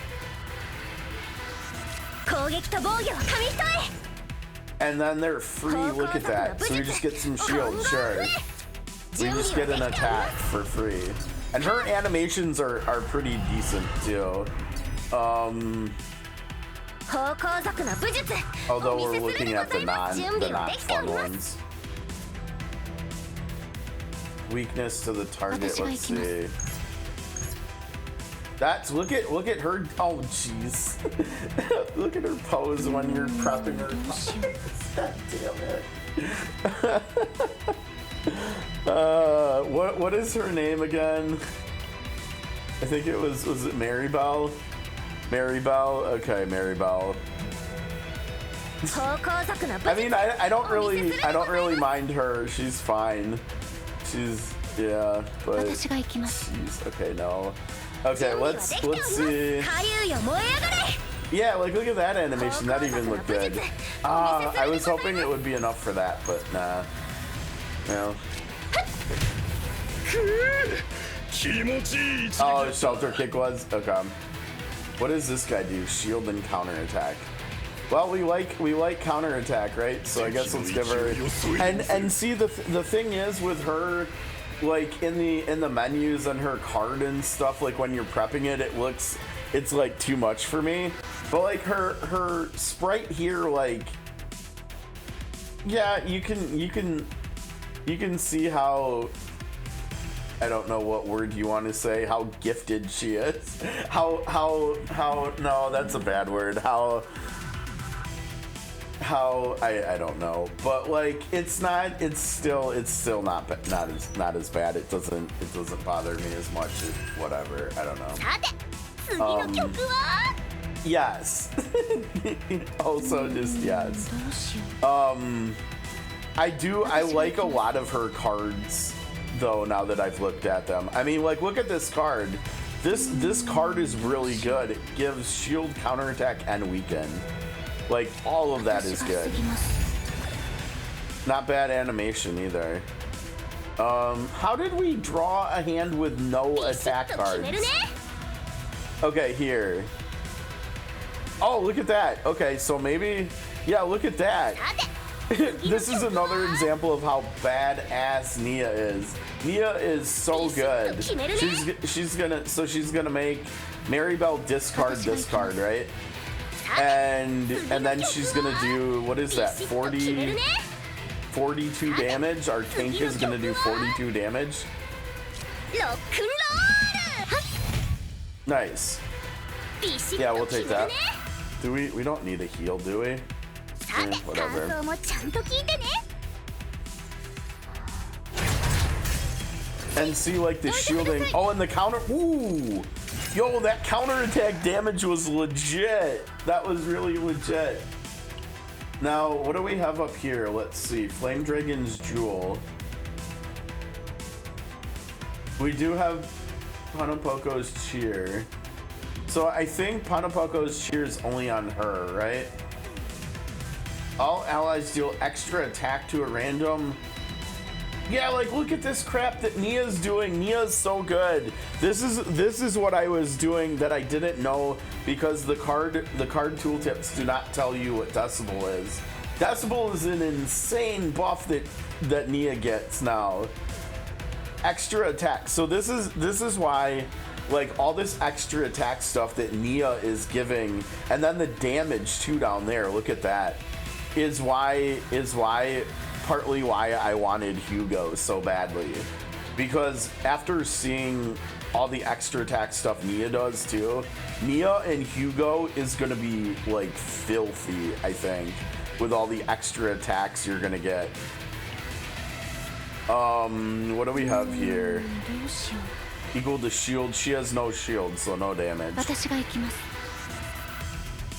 And then they're free, look at that. So we just get some shield, sure. We just get an attack for free. And her animations are pretty decent too. Although we're looking at the not fun ones. Weakness to the target, let's see. Look at her, oh jeez. Look at her pose when you're prepping her. God damn it. What is her name again? I think it was it Maribel? Maribel? Okay, Maribel. I mean, I don't really mind her. She's fine. She's, yeah, but jeez, okay, no. Okay, let's see. Yeah, like look at that animation. That even looked good. I was hoping it would be enough for that, but nah. No. Oh, Shelter Kick was? Okay. What does this guy do? Shield and counterattack. Well, we like counterattack, right? So I guess let's give her. And see the thing is with her, like in the menus and her card and stuff, like when you're prepping it, it's like too much for me. But like her sprite here, like, yeah, you can see how, I don't know what word you want to say, how gifted she is. How no, that's a bad word. How I don't know. But like it's still not as bad. It doesn't bother me as much as whatever. I don't know. Yes. Also just yes. I like a lot of her cards though, now that I've looked at them. I mean, like, look at this card. This card is really good. It gives shield, counterattack, and weaken. Like, all of that is good. Not bad animation either. How did we draw a hand with no attack cards? Okay, here. Oh, look at that. Okay, so maybe Yeah, look at that. This is another example of how badass Nia is. Nia is so good. She's gonna make Maribel discard, right? And then she's gonna do, what is that, 42 damage. Our tank is gonna do 42 damage. Nice. Yeah, we'll take that. Do we don't need a heal, do we? Whatever. And see, like, the shielding. Oh, and the counter. Ooh! Yo, that counterattack damage was legit. That was really legit. Now, what do we have up here? Let's see. Flame Dragon's Jewel. We do have Panapoco's Cheer. So I think Panapoco's Cheer is only on her, right? All allies deal extra attack to a random. Yeah, like, look at this crap that Nia's doing. Nia's so good. This is what I was doing that I didn't know, because the card tooltips do not tell you what Decibel is. Decibel is an insane buff that Nia gets now. Extra attack. So this is why, like, all this extra attack stuff that Nia is giving, and then the damage too down there. Look at that. Is partly why I wanted Hugo so badly, because after seeing all the extra attack stuff Nia does too, Nia and Hugo is gonna be like filthy, I think, with all the extra attacks you're gonna get. What do we have here? Equal to shield. She has no shield, so no damage.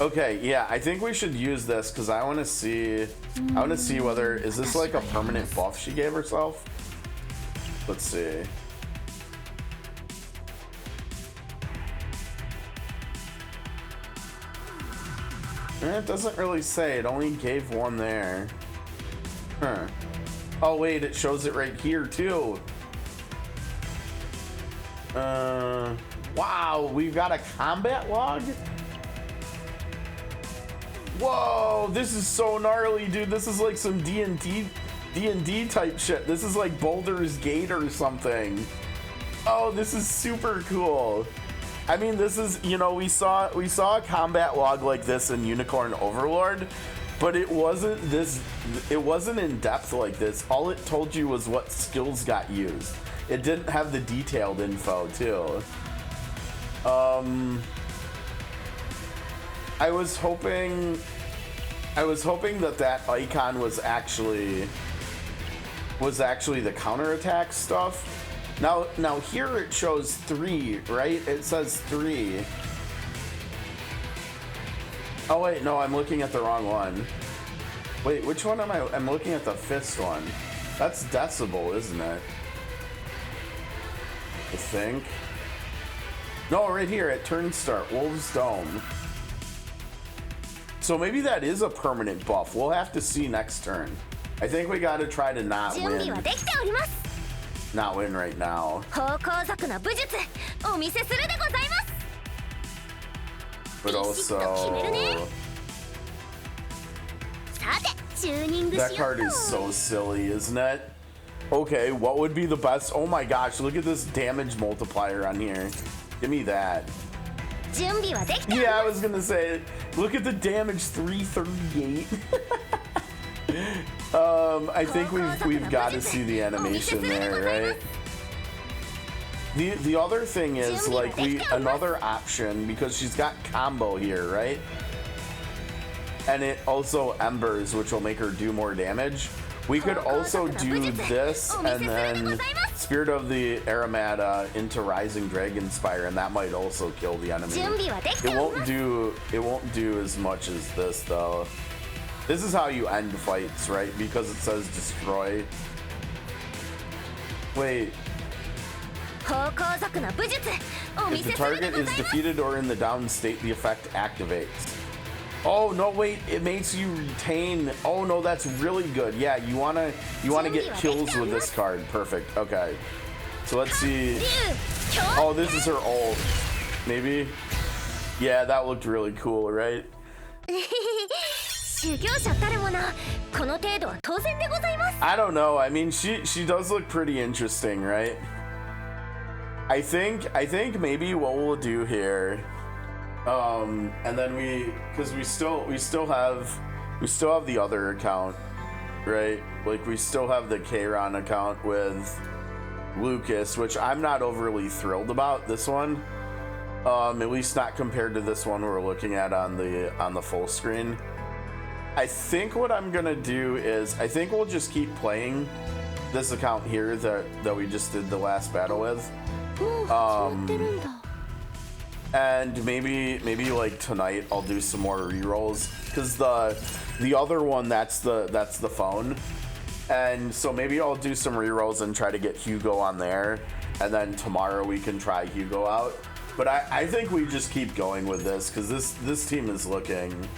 Okay, yeah, I think we should use this because I want to see whether, is this like a permanent buff she gave herself? Let's see. It doesn't really say. It only gave one there. Huh. Oh wait, it shows it right here too. Wow, we've got a combat log? Whoa, this is so gnarly, dude. This is like some D&D type shit. This is like Boulder's Gate or something. Oh, this is super cool. I mean, this is, you know, we saw a combat log like this in Unicorn Overlord, but it wasn't in depth like this. All it told you was what skills got used. It didn't have the detailed info too. I was hoping that icon was actually the counterattack stuff. Now here it shows 3, right? It says 3. Oh wait, no, I'm looking at the wrong one. Wait, which one am I? I'm looking at the fist one. That's Decibel, isn't it? I think. No, right here at turn start, Wolf's Dome. So maybe that is a permanent buff. We'll have to see next turn. I think we gotta try to not win. Not win right now. But also, that card is so silly, isn't it? Okay, what would be the best? Oh my gosh, look at this damage multiplier on here. Give me that. Yeah, I was gonna say, look at the damage, 338. I think we've got to see the animation there, right? The other thing is, like, another option, because she's got combo here, right? And it also embers, which will make her do more damage. We could also do this and then Spirit of the Aramata into Rising Dragon Spire, and that might also kill the enemy. It won't do as much as this though. This is how you end fights, right? Because it says destroy. Wait. If the target is defeated or in the down state, the effect activates. Oh no, wait, it makes you retain. Oh no, that's really good. Yeah, you wanna get kills with this card. Perfect. Okay. So let's see. Oh, this is her ult. Maybe. Yeah, that looked really cool, right? 修行者たるものこの程度は当然でございます。 I don't know. I mean, she does look pretty interesting, right? I think maybe what we'll do here, and then because we still have the other account, right? Like we still have the Kron account with Lucas, which I'm not overly thrilled about this one. At least not compared to this one we're looking at on the full screen. I think what I'm gonna do is I think we'll just keep playing this account here that we just did the last battle with. And maybe like tonight I'll do some more rerolls, because the other one that's the phone, and so maybe I'll do some rerolls and try to get Hugo on there, and then tomorrow we can try Hugo out. But I think we just keep going with this, because this team is looking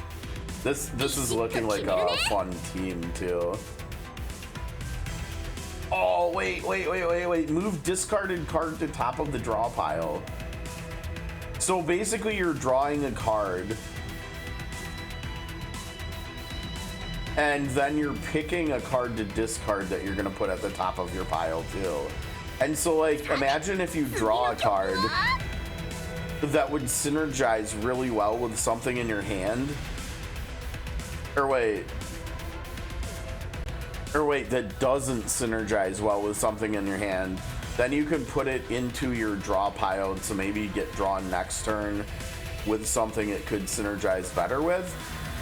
this is looking like a fun team too. Oh wait, move discarded card to top of the draw pile. So basically you're drawing a card and then you're picking a card to discard that you're gonna put at the top of your pile too. And so like imagine if you draw a card that would synergize really well with something in your hand. Or wait, that doesn't synergize well with something in your hand. Then you can put it into your draw pile to maybe get drawn next turn with something it could synergize better with.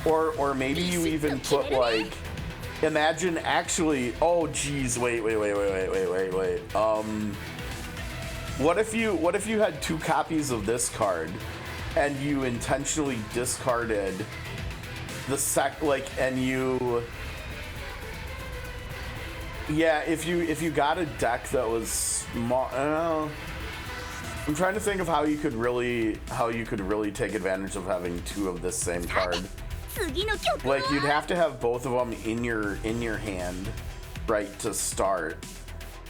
Or maybe you even put like, imagine actually, oh geez, wait. What if you had 2 copies of this card and you intentionally discarded the if you got a deck that was small, I'm trying to think of how you could really take advantage of having 2 of this same card. Like you'd have to have both of them in your hand, right, to start,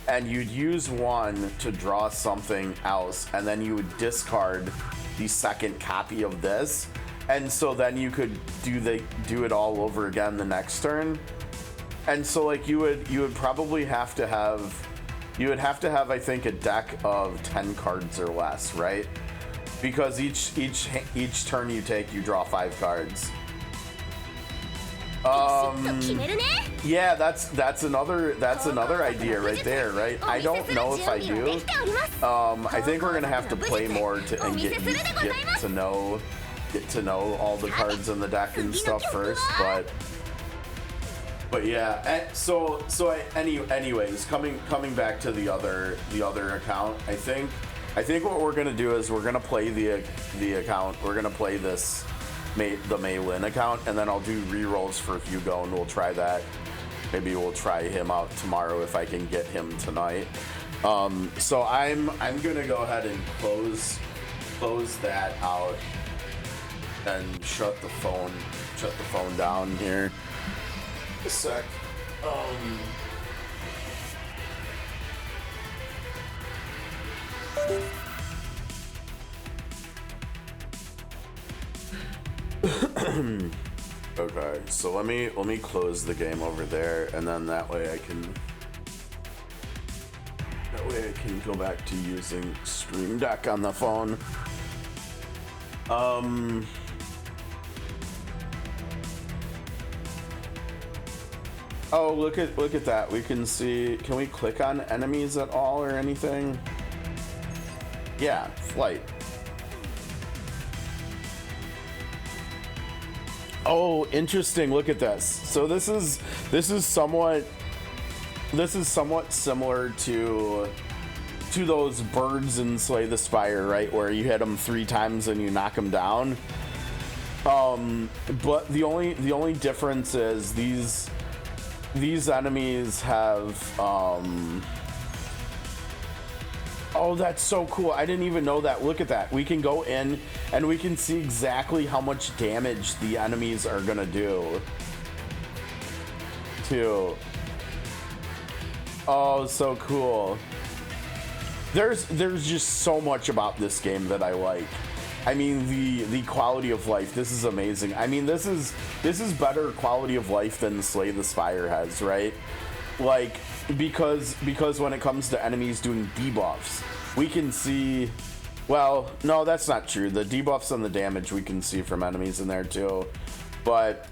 and you'd use one to draw something else, and then you would discard the second copy of this, and so then you could do it all over again the next turn. And so like you would probably have to have I think a deck of 10 cards or less, right? Because each turn you take, you draw 5 cards. Yeah, that's another idea right there, right? I don't know if I do. I think we're gonna have to play more and get to know all the cards in the deck and stuff first, but yeah. Anyways, coming back to the other account, I think what we're gonna do is we're gonna play the account. We're gonna play the Mei Lin account, and then I'll do rerolls for Hugo, and we'll try that. Maybe we'll try him out tomorrow if I can get him tonight. So I'm gonna go ahead and close that out and shut the phone down here. A sec. Okay, so let me close the game over there, and then that way I can go back to using Stream Deck on the phone. Oh, look at that. We can see, can we click on enemies at all or anything? Yeah, flight. Oh, interesting. Look at this. So this is somewhat similar to those birds in Slay the Spire, right? Where you hit them 3 times and you knock them down. But the only difference is these enemies have oh, that's so cool. I didn't even know that. Look at that. We can go in and we can see exactly how much damage the enemies are gonna do too. Oh, so cool. There's just so much about this game that I like. I mean, the quality of life, this is amazing. I mean, this is better quality of life than Slay the Spire has, right? Like, because when it comes to enemies doing debuffs, we can see, well, no, that's not true. The debuffs and the damage we can see from enemies in there too, but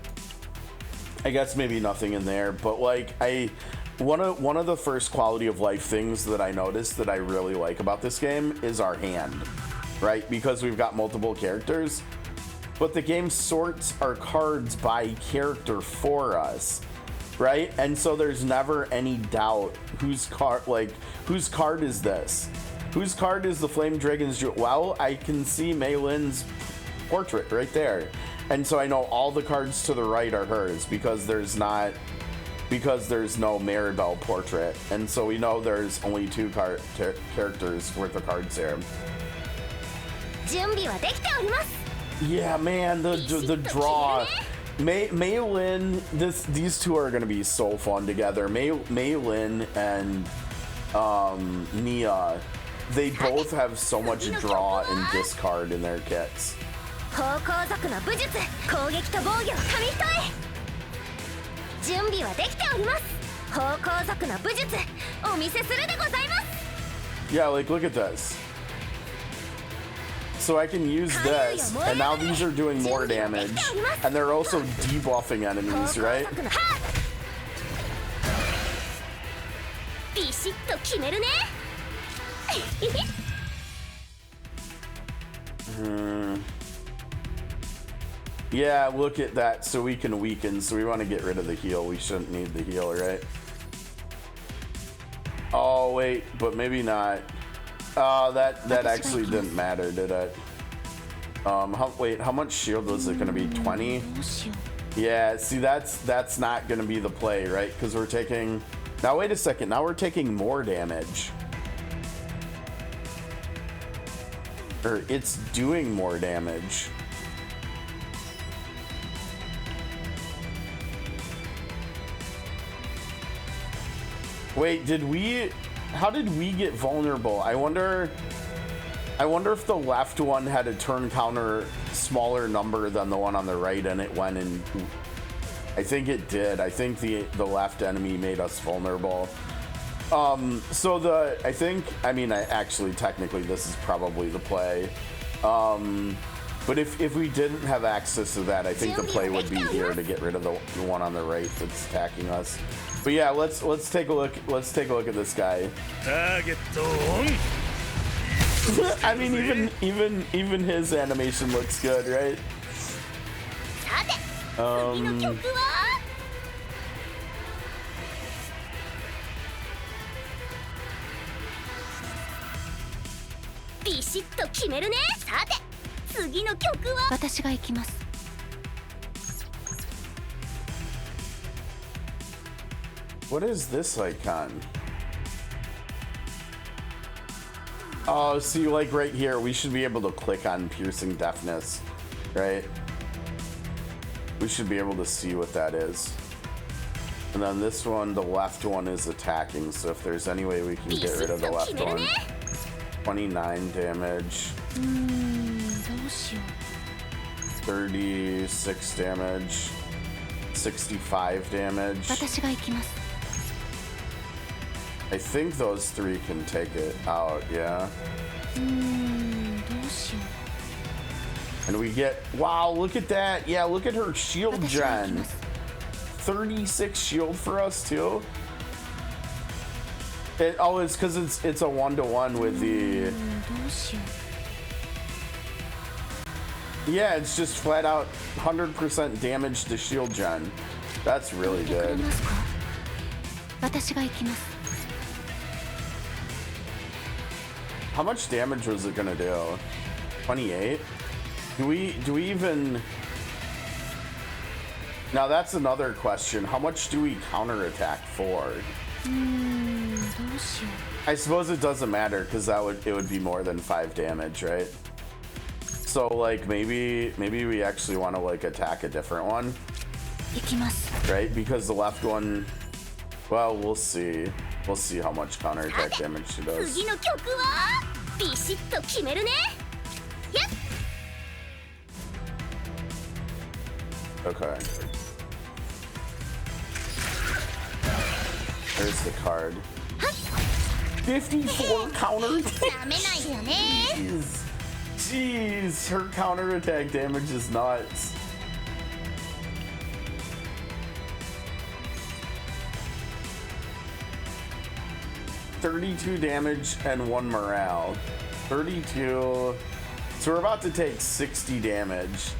I guess maybe nothing in there. But like, one of the first quality of life things that I noticed that I really like about this game is our hand, right? Because we've got multiple characters, but the game sorts our cards by character for us, right? And so there's never any doubt whose card is this? Whose card is the Flame Dragon's Jewel? Well, I can see Mei Lin's portrait right there. And so I know all the cards to the right are hers because there's no Maribel portrait. And so we know there's only two characters worth of cards here. Yeah, man, the draw. Mei Lin, these two are gonna be so fun together. Mei Lin and Nia, they both have so much draw and discard in their kits. Yeah, like, look at this. So I can use this, and now these are doing more damage, and they're also debuffing enemies, right? Yeah, look at that. So we can weaken, so we want to get rid of the heal. We shouldn't need the heal, right? Oh wait, but maybe not. That actually didn't matter, did it? Wait, how much shield was it gonna be? 20? Yeah, see, that's not gonna be the play, right? Because we're taking, now wait a second, now we're taking more damage. Or it's doing more damage. Wait, how did we get vulnerable? I wonder if the left one had a turn counter smaller number than the one on the right, and it went in. I think it did. I think the left enemy made us vulnerable. So actually technically this is probably the play. But if we didn't have access to that, I think the play would be here to get rid of the one on the right that's attacking us. But yeah, let's take a look. Let's take a look at this guy. I mean, even his animation looks good, right? What is this icon? Oh, see, like right here, we should be able to click on Piercing Deafness, right? We should be able to see what that is. And then this one, the left one is attacking, so if there's any way we can get rid of the left one. 29 damage. 36 damage. 65 damage. I think those three can take it out, yeah. And we get, wow, look at that. Yeah, look at her shield gen. 36 shield for us too. It's because it's a 1-to-1 with the. Yeah, it's just flat out 100% damage to shield gen. That's really good. How much damage was it gonna do? 28? Do we even? Now that's another question. How much do we counterattack for? I suppose it doesn't matter because it would be more than 5 damage, right? So like maybe we actually want to like attack a different one, right? Because the left one, well, we'll see. We'll see how much counterattack damage she does. Okay. There's the card. 54 counter attack. ダメないよね。 Jeez. Jeez, her counterattack damage is nuts. $32 damage and 1 morale. 32. So we're about to take 60 damage.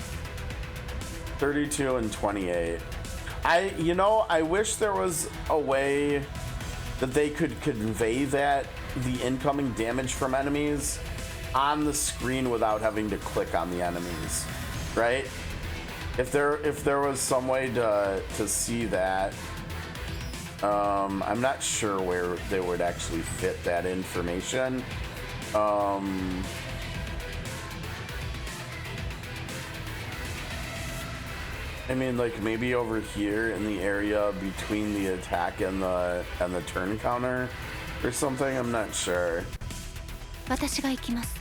32 and 28. I wish there was a way that they could convey that the incoming damage from enemies on the screen without having to click on the enemies, right? If there was some way to see that, I'm not sure where they would actually fit that information. I mean, like maybe over here in the area between the attack and the turn counter or something. I'm not sure. 私が行きます。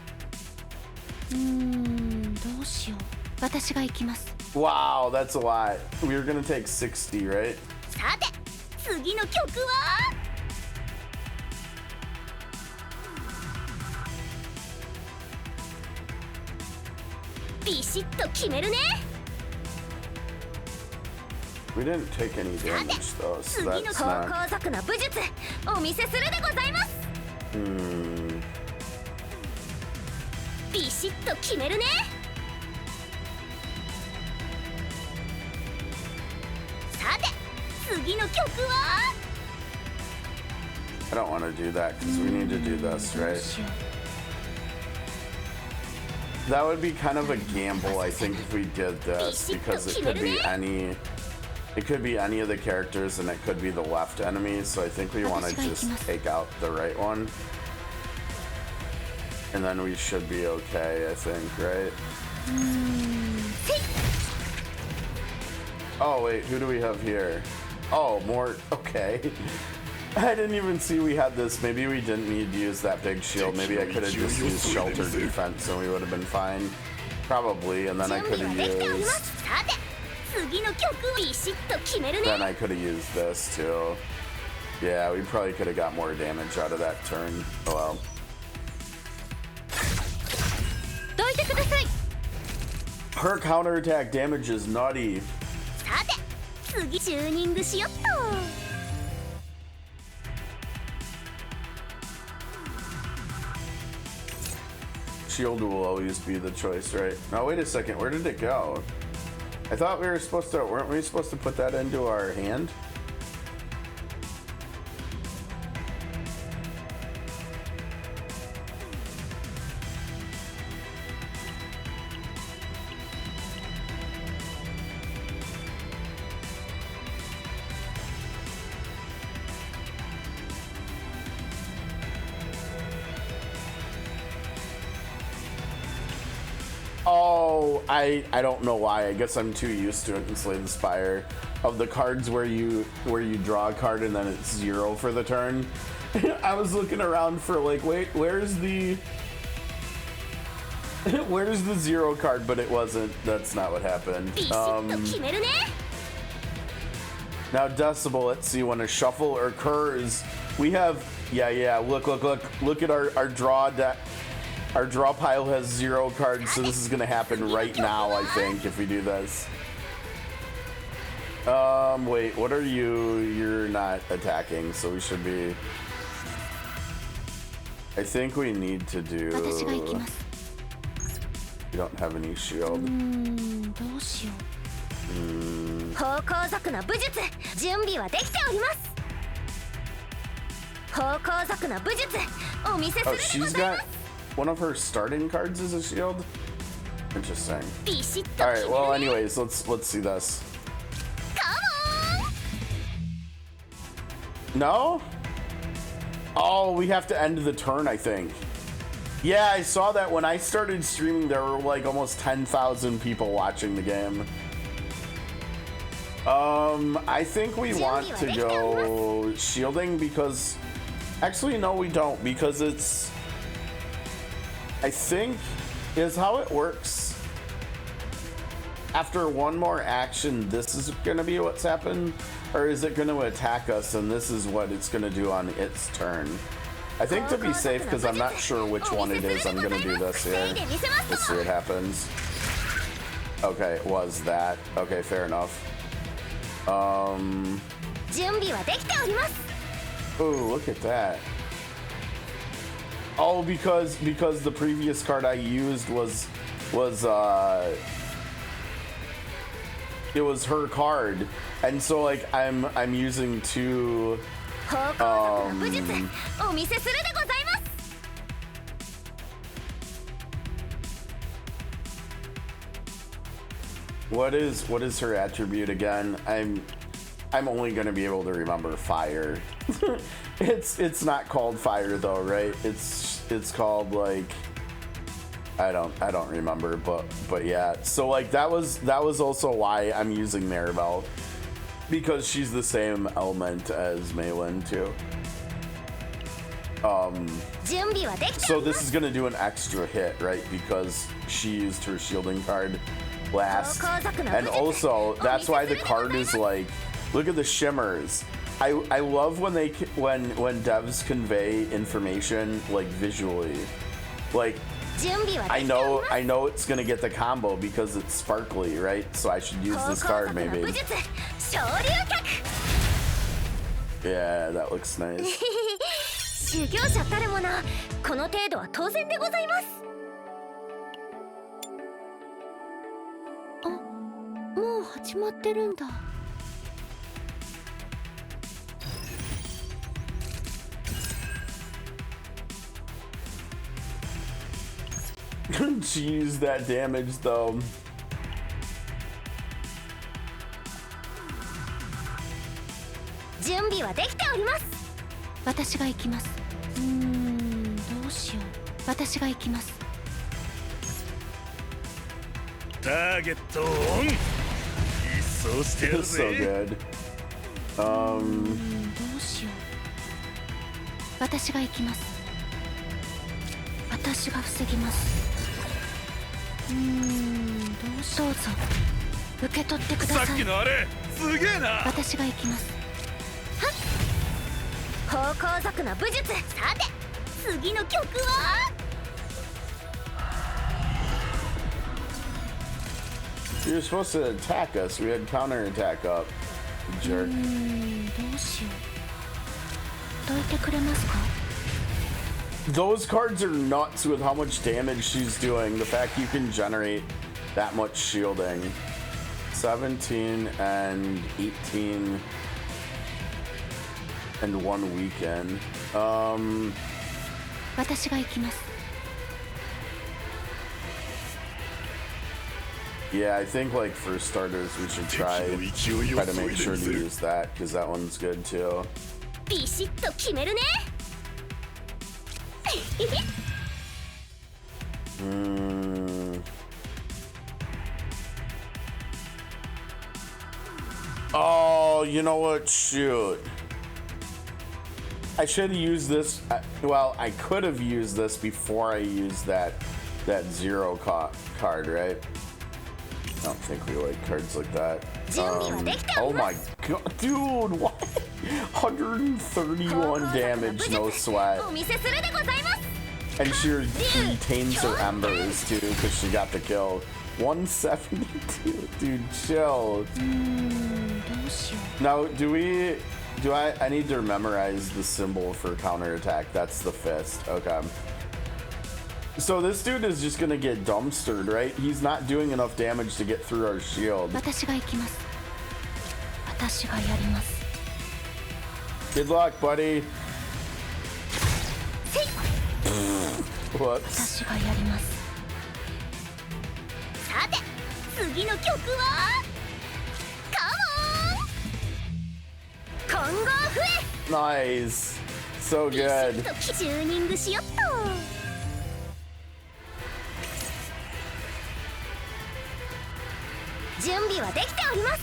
どうしよう。私が行きます。 Wow, that's a lot. We were gonna take 60, right? さて、次の曲は。ビシッと決めるね。 We didn't take any damage though, so 次の that's 高 not. 校族の武術お見せするでございます。ビシッと決めるね。さて、次の曲は。 I don't want to do that because we need to do this, right? That would be kind of a gamble, I think, if we did this, because it could be any of the characters and it could be the left enemy, so I think we want to just take out the right one. And then we should be okay, I think, right? Oh, wait, who do we have here? Oh, more, okay. I didn't even see we had this. Maybe we didn't need to use that big shield. Maybe I could have just used shelter defense and we would have been fine. Probably, and then I could have used... Then I could have used this too. Yeah, we probably could have got more damage out of that turn. Oh well. Her counterattack damage is nutty. Shield will always be the choice, right? Now wait a second, where did it go? I thought we were supposed to, weren't we supposed to put that into our hand? Oh, I don't know why. I guess I'm too used to it in Slay the Spire. Of the cards where you draw a card and then it's 0 for the turn. I was looking around for like, wait, where's the 0 card? But it wasn't. That's not what happened. Now Decibel, let's see, when a shuffle occurs, we have, yeah, look at our draw deck. Our draw pile has 0 cards, so this is gonna happen right now, I think, if we do this. Wait, what are you? You're not attacking, so we should be... I think we need to do... You don't have any shield. Oh, she's got... One of her starting cards is a shield? Interesting. Alright, well anyways, let's see this. No? Oh, we have to end the turn, I think. Yeah, I saw that when I started streaming, there were like almost 10,000 people watching the game. I think we want to go shielding because... Actually, no, we don't, because it's... I think is how it works. after one more action, this is gonna be what's happened? Or is it gonna attack us and this is what it's gonna do on its turn? I think to be safe, because I'm not sure which one it is, I'm gonna do this here. Let's see what happens. Okay, it was that. Okay, fair enough. Ooh, look at that. Oh, because the previous card I used was it was her card, and so like I'm using two. What is her attribute again? I'm only gonna be able to remember fire. It's not called fire though, right? It's called like I don't remember, but yeah. So like that was also why I'm using Maribel, because she's the same element as Maylin too. So this is gonna do an extra hit, right? Because she used her shielding card last, and also that's why the card is like, look at the shimmers. I love when devs convey information like visually. Like I know it's gonna get the combo because it's sparkly, right? So I should use this card maybe. Yeah, that looks nice. 修行者たるもの、この程度は当然でございます。あ、もう始まってるんだ。She used that damage though. 準備はできております。私が行きます。どうしよう。私が行きます。ターゲットオン。一掃してやるぜ。 So good. どうしよう。私が行きます。私が防ぎます。どうぞ受け取ってください。さっきのあれすげえな。私が行きます。はっ。方向族の武術。さて次の曲は。You're supposed to attack us. We had counter attack up. Jerk. どうしよう。どいてくれますか。 Those cards are nuts with how much damage she's doing. The fact you can generate that much shielding. 17 and 18 and 1 weekend. 私が行きます。 Yeah, I think like for starters we should try to make sure to use that because that one's good too. ビシッと決めるね。Oh, you know what? Shoot. I should have used this. Well, I could have used this before I used that zero card, right? I don't think we like cards like that. Oh my god, dude, what? 131 damage, no sweat. And she retains her embers too, because she got the kill. 172, dude, chill. Now, I need to memorize the symbol for counterattack. That's the fist. Okay. So this dude is just gonna get dumpstered, right? He's not doing enough damage to get through our shield. Good luck, buddy. Whoops. さて次の曲はカモン混合笛 Nice. So good. チューニングしよっと準備はできております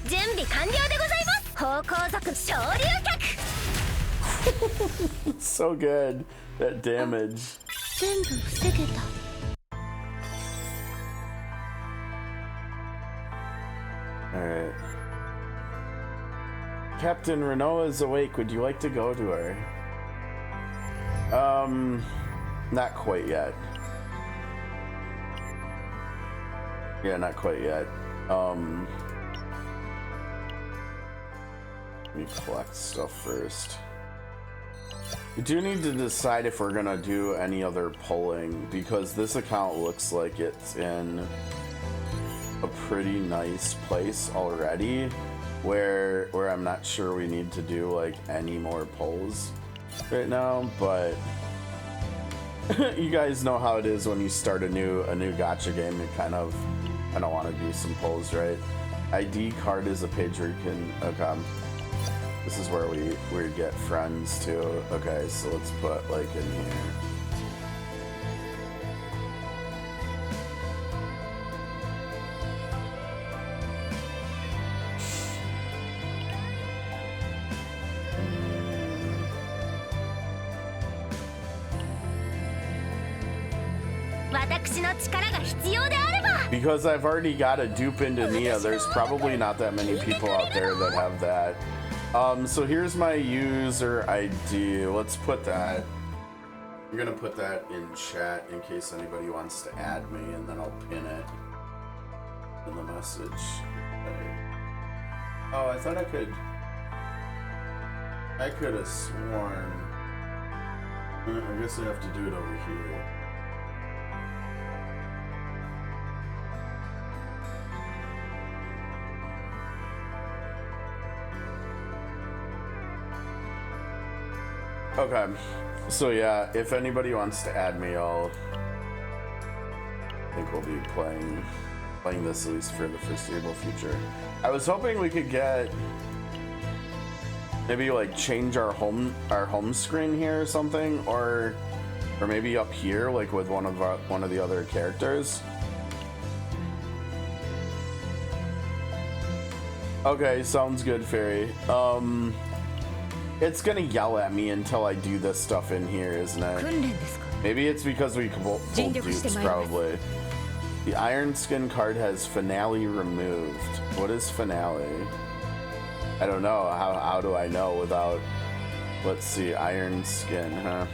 準備完了でございます方向族昇竜脚 So good. That damage. 全部防げた Alright. Captain Renault is awake. Would you like to go to her? Not quite yet. Yeah, not quite yet. Let me collect stuff first. We do need to decide if we're gonna do any other polling, because this account looks like it's in a pretty nice place already, where I'm not sure we need to do like any more polls right now. But you guys know how it is when you start a new gacha game. You kind of want to do some polls, right? ID card is a page where you can. Okay. This is where we get friends too. Okay, so let's put like in here. Because I've already got a dupe into Nia, there's probably not that many people out there that have that. So here's my user ID. Let's put that. I'm gonna put that in chat in case anybody wants to add me, and then I'll pin it in the message. Okay. Oh, I thought I could have sworn. I guess I have to do it over here. Okay, so yeah, if anybody wants to add me, I think we'll be playing this at least for the foreseeable future. I was hoping we could get maybe like change our home screen here or something, or maybe up here like with one of the other characters. Okay, sounds good, Fairy. It's gonna yell at me until I do this stuff in here, isn't it? Maybe it's because we pulled dupes, probably. The Iron Skin card has Finale removed. What is Finale? I don't know. How do I know without... Let's see, Iron Skin, huh?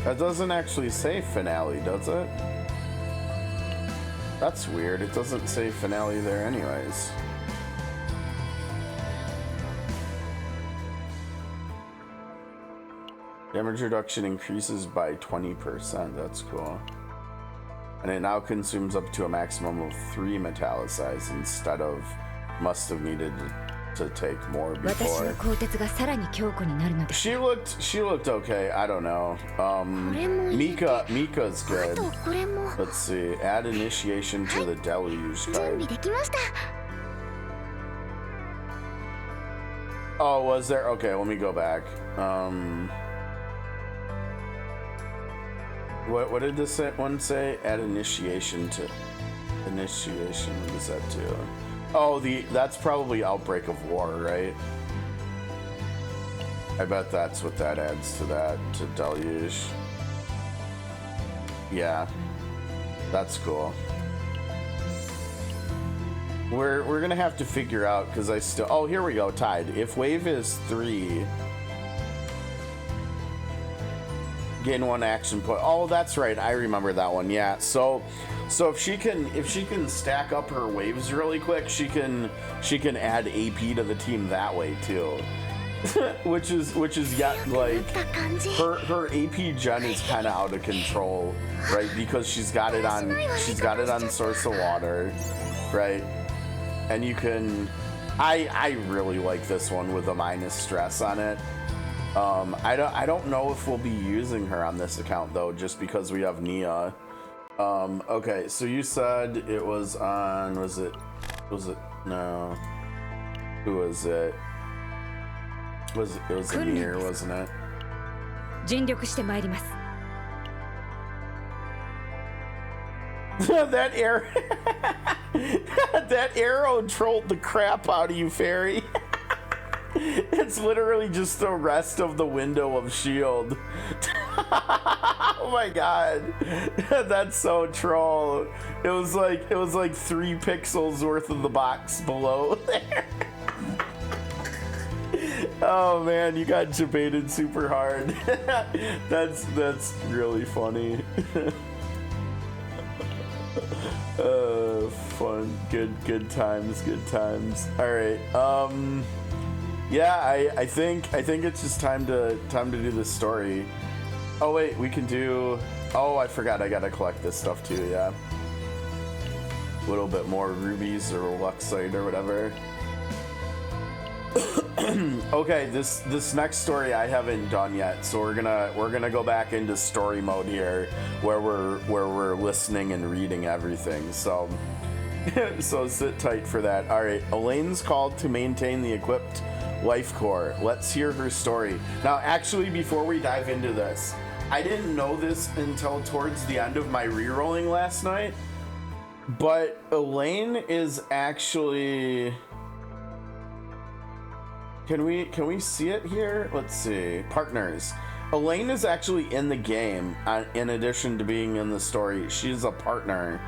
That doesn't actually say Finale, does it? That's weird. It doesn't say Finale there anyways. Damage reduction increases by 20%. That's cool. And it now consumes up to a maximum of 3 metallicize instead of must have needed to take more before. She looked okay. I don't know. Mika's good. Let's see. Add initiation to the deluge card. Oh, was there? Okay, let me go back. What did this one say? Add initiation to initiation. What does that do? Oh, that's probably Outbreak of War, right? I bet that's what that adds to that, to Deluge. Yeah, that's cool. We're gonna have to figure out, because I still... Oh, here we go, tied. If wave is 3... Gain 1 action point. Oh, that's right. I remember that one. Yeah. So if she can stack up her waves really quick, she can add AP to the team that way too. which is yet like her AP gen is kind of out of control, right? Because she's got it on Source of Water, right? And you can I really like this one with a minus stress on it. I don't know if we'll be using her on this account though, just because we have Nia. Okay, so you said it was on, was it, no, who was it? It was Amir, wasn't it? that arrow trolled the crap out of you, Fairy. It's literally just the rest of the window of shield. Oh my god. That's so troll. It was like 3 pixels worth of the box below there. Oh man, you got debated super hard. That's really funny. Fun, good times. All right. Yeah, I think it's just time to do this story. Oh wait, we can do. Oh, I forgot. I gotta collect this stuff too. Yeah. A little bit more rubies or luxite or whatever. Okay, this next story I haven't done yet, so we're gonna go back into story mode here, where we're listening and reading everything. So so sit tight for that. All right, Elaine's called to maintain the equipped life core. Let's hear her story. Now, actually, before we dive into this, I didn't know this until towards the end of my rerolling last night, but Elaine is actually. Can we see it here? Let's see. Partners. Elaine is actually in the game, in addition to being in the story. She's a partner,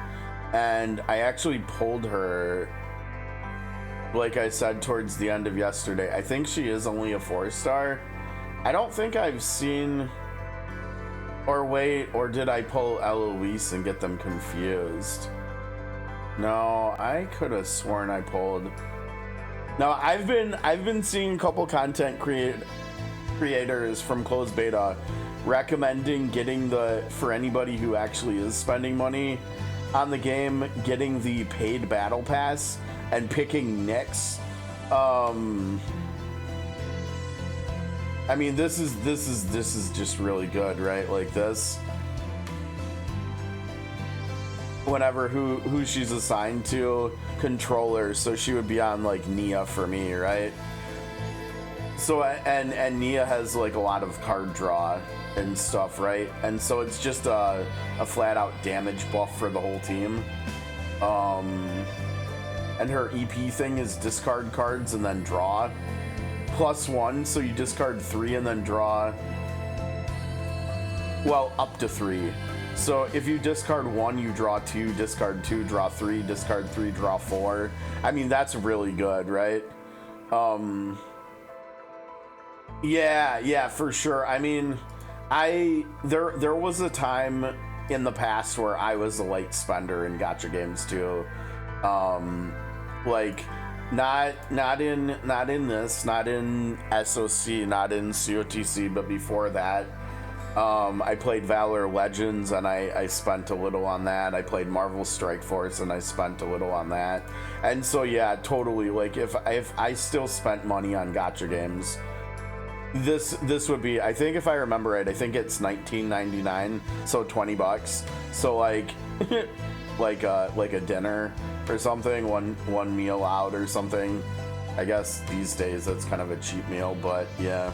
and I actually pulled her, like I said, towards the end of yesterday. I think she is only a 4-star. I don't think I've seen... Or wait, or did I pull Eloise and get them confused? No, I could have sworn I pulled... Now, I've been seeing a couple content creators from closed beta recommending getting for anybody who actually is spending money on the game, getting the paid battle pass and picking Nyx. I mean, this is just really good, right? Like this. Whenever who she's assigned to, controller, so she would be on like Nia for me, right? So and Nia has like a lot of card draw and stuff, right? And so it's just a flat out damage buff for the whole team. And her EP thing is discard cards and then draw +1, so you discard 3 and then draw, well, up to 3. So if you discard 1, you draw 2, discard 2, draw 3, discard 3, draw 4. I mean, that's really good, right? Yeah, for sure. I mean, there was a time in the past where I was a light spender in gacha games too. Like not in this, not in SOC, not in COTC, but before that. I played Valor Legends and I spent a little on that. I played Marvel Strike Force and I spent a little on that. And so yeah, totally, like if I still spent money on gacha games, this would be, I think if I remember right, I think it's $19.99, so $20. So like like a dinner or something, one meal out or something. I guess these days that's kind of a cheap meal, but yeah.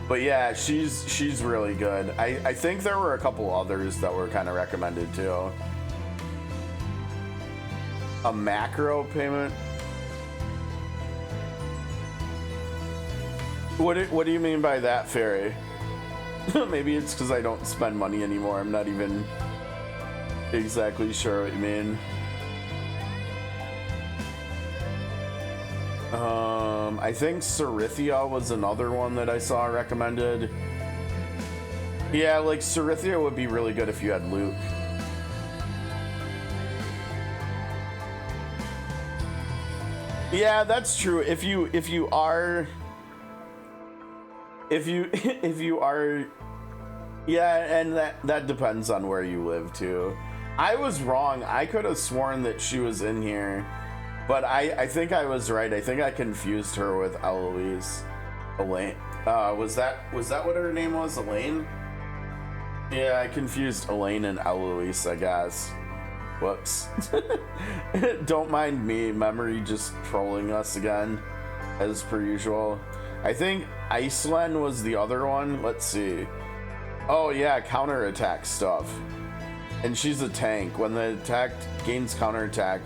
But yeah, she's really good. I think there were a couple others that were kind of recommended too. A macro payment? What do you mean by that, Fairy? Maybe it's because I don't spend money anymore. I'm not even exactly sure what you mean. I think Sarithia was another one that I saw recommended. Yeah, like Sarithia would be really good if you had Luke. Yeah, that's true. If you are, yeah, and that depends on where you live too. I was wrong. I could have sworn that she was in here. But I think I was right. I think I confused her with Eloise. Elaine. Was that what her name was? Elaine? Yeah, I confused Elaine and Eloise, I guess. Whoops. Don't mind me. Memory just trolling us again, as per usual. I think Iceland was the other one. Let's see. Oh yeah, counterattack stuff. And she's a tank. When the attack gains counterattack,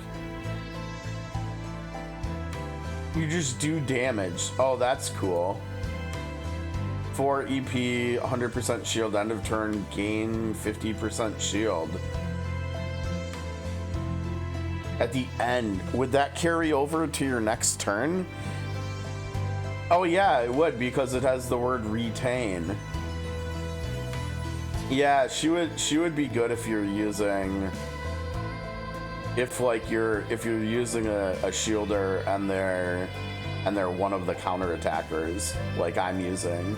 You just do damage. Oh, that's cool. 4 EP, 100% shield, end of turn, gain 50% shield. At the end, would that carry over to your next turn? Oh yeah, it would, because it has the word retain. Yeah, she would be good if you're using, if you're using a shielder and they're one of the counter attackers like I'm using.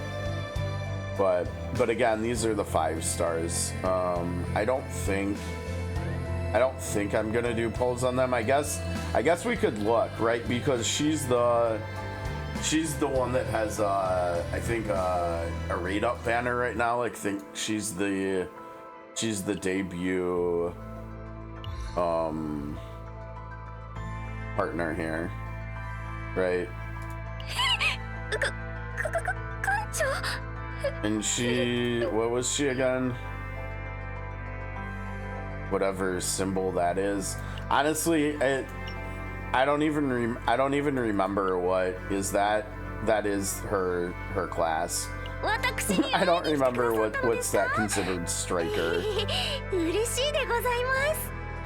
But again, these are the 5 stars. I don't think I'm gonna do pulls on them. I guess we could look, right? Because she's the one that has I think a rate up banner right now. Like, think she's the debut partner here, right? And she, what was she again? Whatever symbol that is. Honestly, I don't even remember what is that. That is her class. I don't remember what's that considered striker.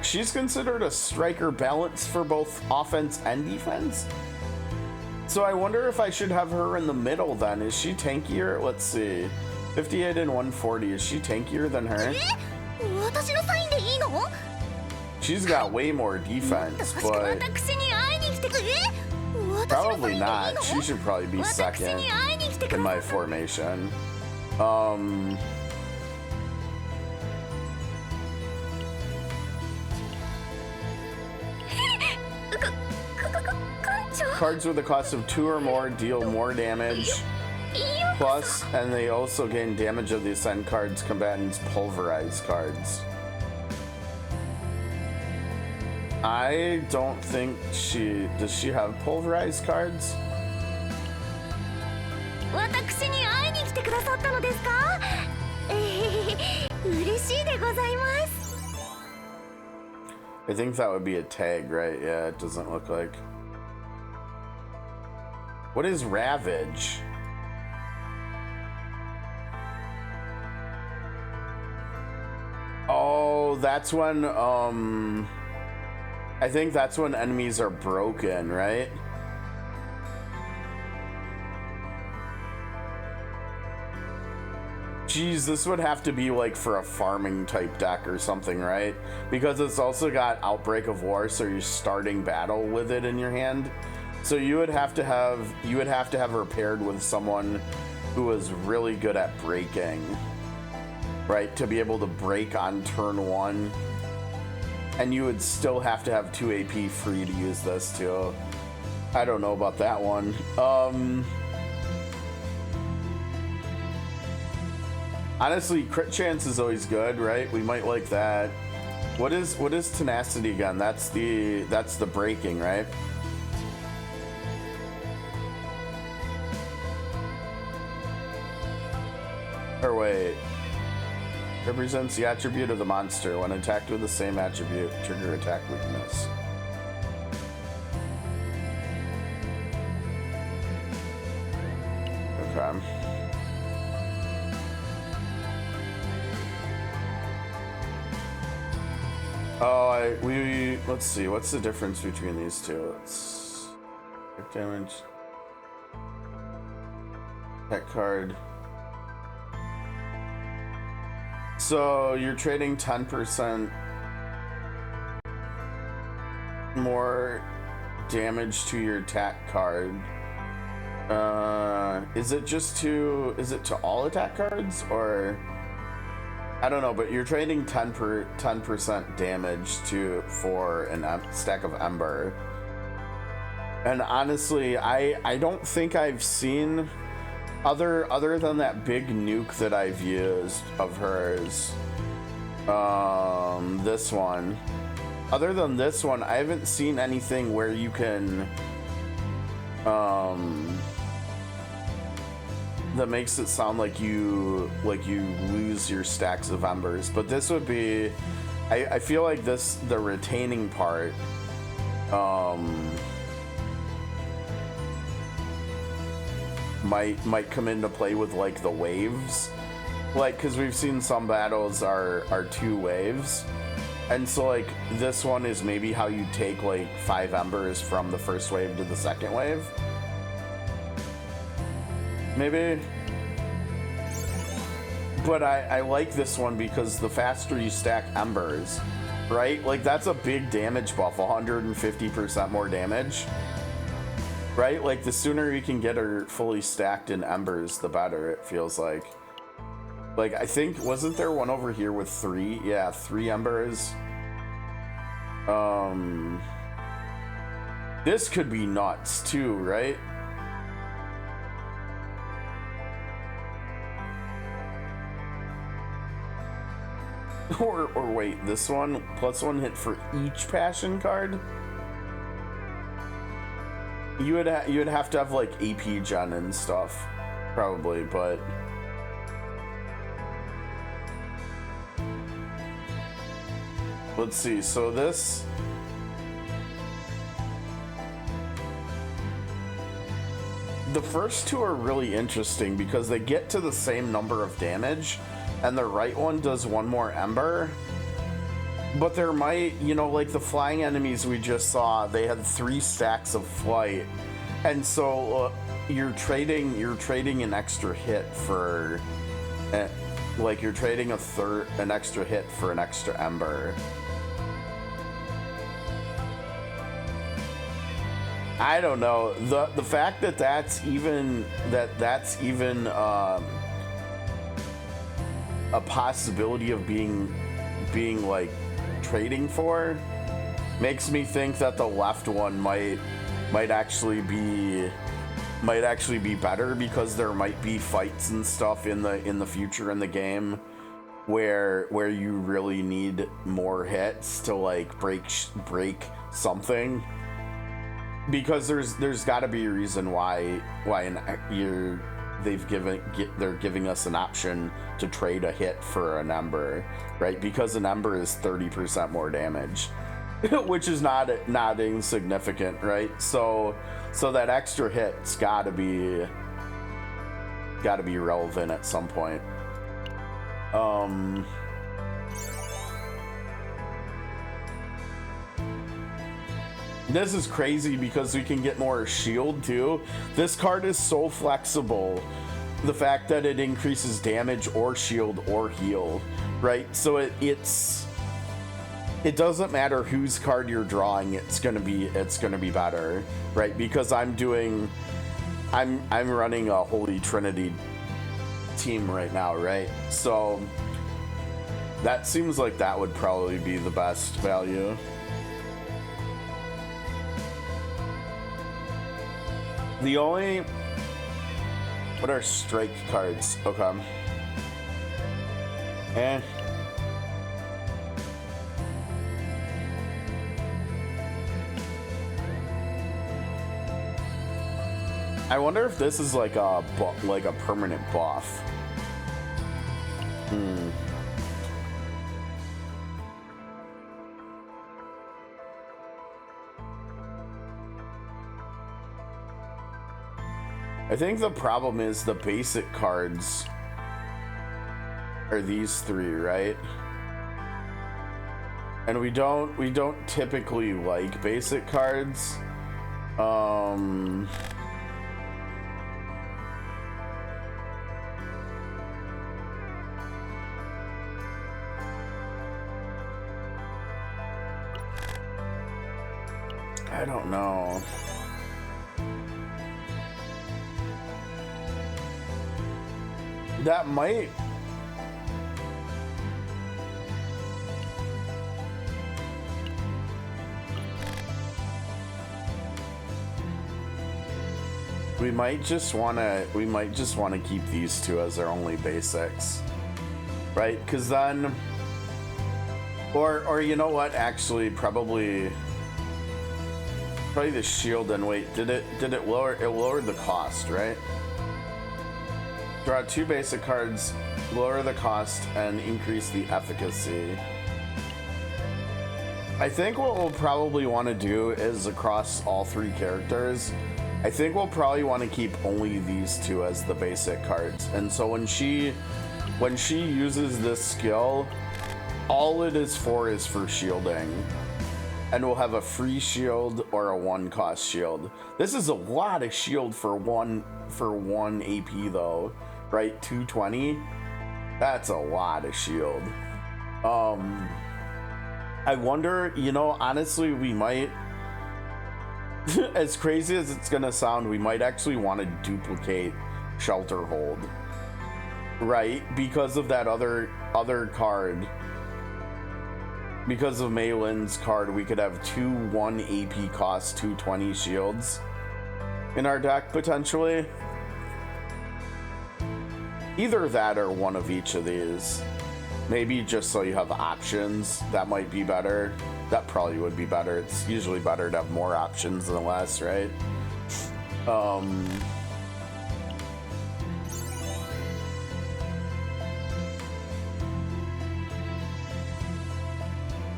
She's considered a striker balance for both offense and defense. So I wonder if I should have her in the middle then. Is she tankier? Let's see. 58 and 140. Is she tankier than her? She's got way more defense, but probably not. She should probably be second in my formation. Cards with a cost of 2 or more deal more damage. Plus, and they also gain damage of the ascend cards, combatants, pulverize cards. I don't think does she have pulverized cards? I think that would be a tag, right? Yeah, it doesn't look like. What is Ravage? Oh, that's when, I think that's when enemies are broken, right? Geez, this would have to be like for a farming type deck or something, right? Because it's also got Outbreak of War, so you're starting battle with it in your hand. So you would have to have her paired with someone who is really good at breaking, right? To be able to break on turn 1. And you would still have to have 2 AP free to use this too. I don't know about that one. Honestly, crit chance is always good, right? We might like that. What is tenacity again? That's the breaking, right? Or wait. Represents the attribute of the monster. When attacked with the same attribute, trigger attack weakness. Okay. Oh, let's see. What's the difference between these two? Let's quick damage. Tech card. So you're trading 10% more damage to your attack card. Is it to all attack cards, or I don't know, but you're trading 10% damage for a stack of Ember. And honestly, I don't think I've seen other than that big nuke that I've used of hers, this one. Other than this one, I haven't seen anything where you can, that makes it sound like you lose your stacks of Embers. But this would be, I feel like might come into play with like the waves, like because we've seen some battles are 2 waves, and so like this one is maybe how you take like 5 embers from the first wave to the second wave, maybe. But I like this one because the faster you stack embers, right? Like that's a big damage buff, 150% more damage. Right? Like the sooner you can get her fully stacked in embers, the better, it feels like. Like I think, wasn't there one over here with 3? Yeah, 3 embers. This could be nuts too, right? Or wait, this one, +1 hit for each passion card? You would have to have like AP gen and stuff, probably, but let's see. So this, the first 2 are really interesting because they get to the same number of damage, and the right one does 1 more ember. But there might, you know, like the flying enemies we just saw, they had 3 stacks of flight, and so you're trading an extra hit for, like you're trading an extra hit for an extra ember. I don't know, the fact that that's even a possibility of being like trading for makes me think that the left one might actually be better, because there might be fights and stuff in the future in the game where you really need more hits to like break something, because there's got to be a reason why they're giving us an option to trade a hit for an ember, right? Because an ember is 30% more damage, which is not insignificant, right? So that extra hit's gotta be relevant at some point. This is crazy because we can get more shield too. This card is so flexible. The fact that it increases damage or shield or heal, right? So it doesn't matter whose card you're drawing, it's gonna be better, right? Because I'm running a Holy Trinity team right now, right? So that seems like that would probably be the best value. The only... What are strike cards? Okay. I wonder if this is like a permanent buff. I think the problem is the basic cards are these 3, right? And we don't typically like basic cards. I don't know. That might... We might just want to keep these 2 as our only basics, right? Because then, or you know what? Actually, probably the shield. And wait, did it lower? It lowered the cost, right? Draw 2 basic cards, lower the cost, and increase the efficacy. I think what we'll probably want to do is across all 3 characters, I think we'll probably want to keep only these 2 as the basic cards. And so when she uses this skill, all it is for shielding. And we'll have a free shield or a 1-cost shield. This is a lot of shield for one AP though, right? 220. That's a lot of shield. I wonder, you know, honestly, we might, as crazy as it's gonna sound, we might actually want to duplicate Shelter Hold, right? Because of that other card. Because of Maylin's card, we could have 2 1 AP cost 220 shields in our deck, potentially. Either that or one of each of these. Maybe just so you have options. That might be better. That probably would be better. It's usually better to have more options than less, right?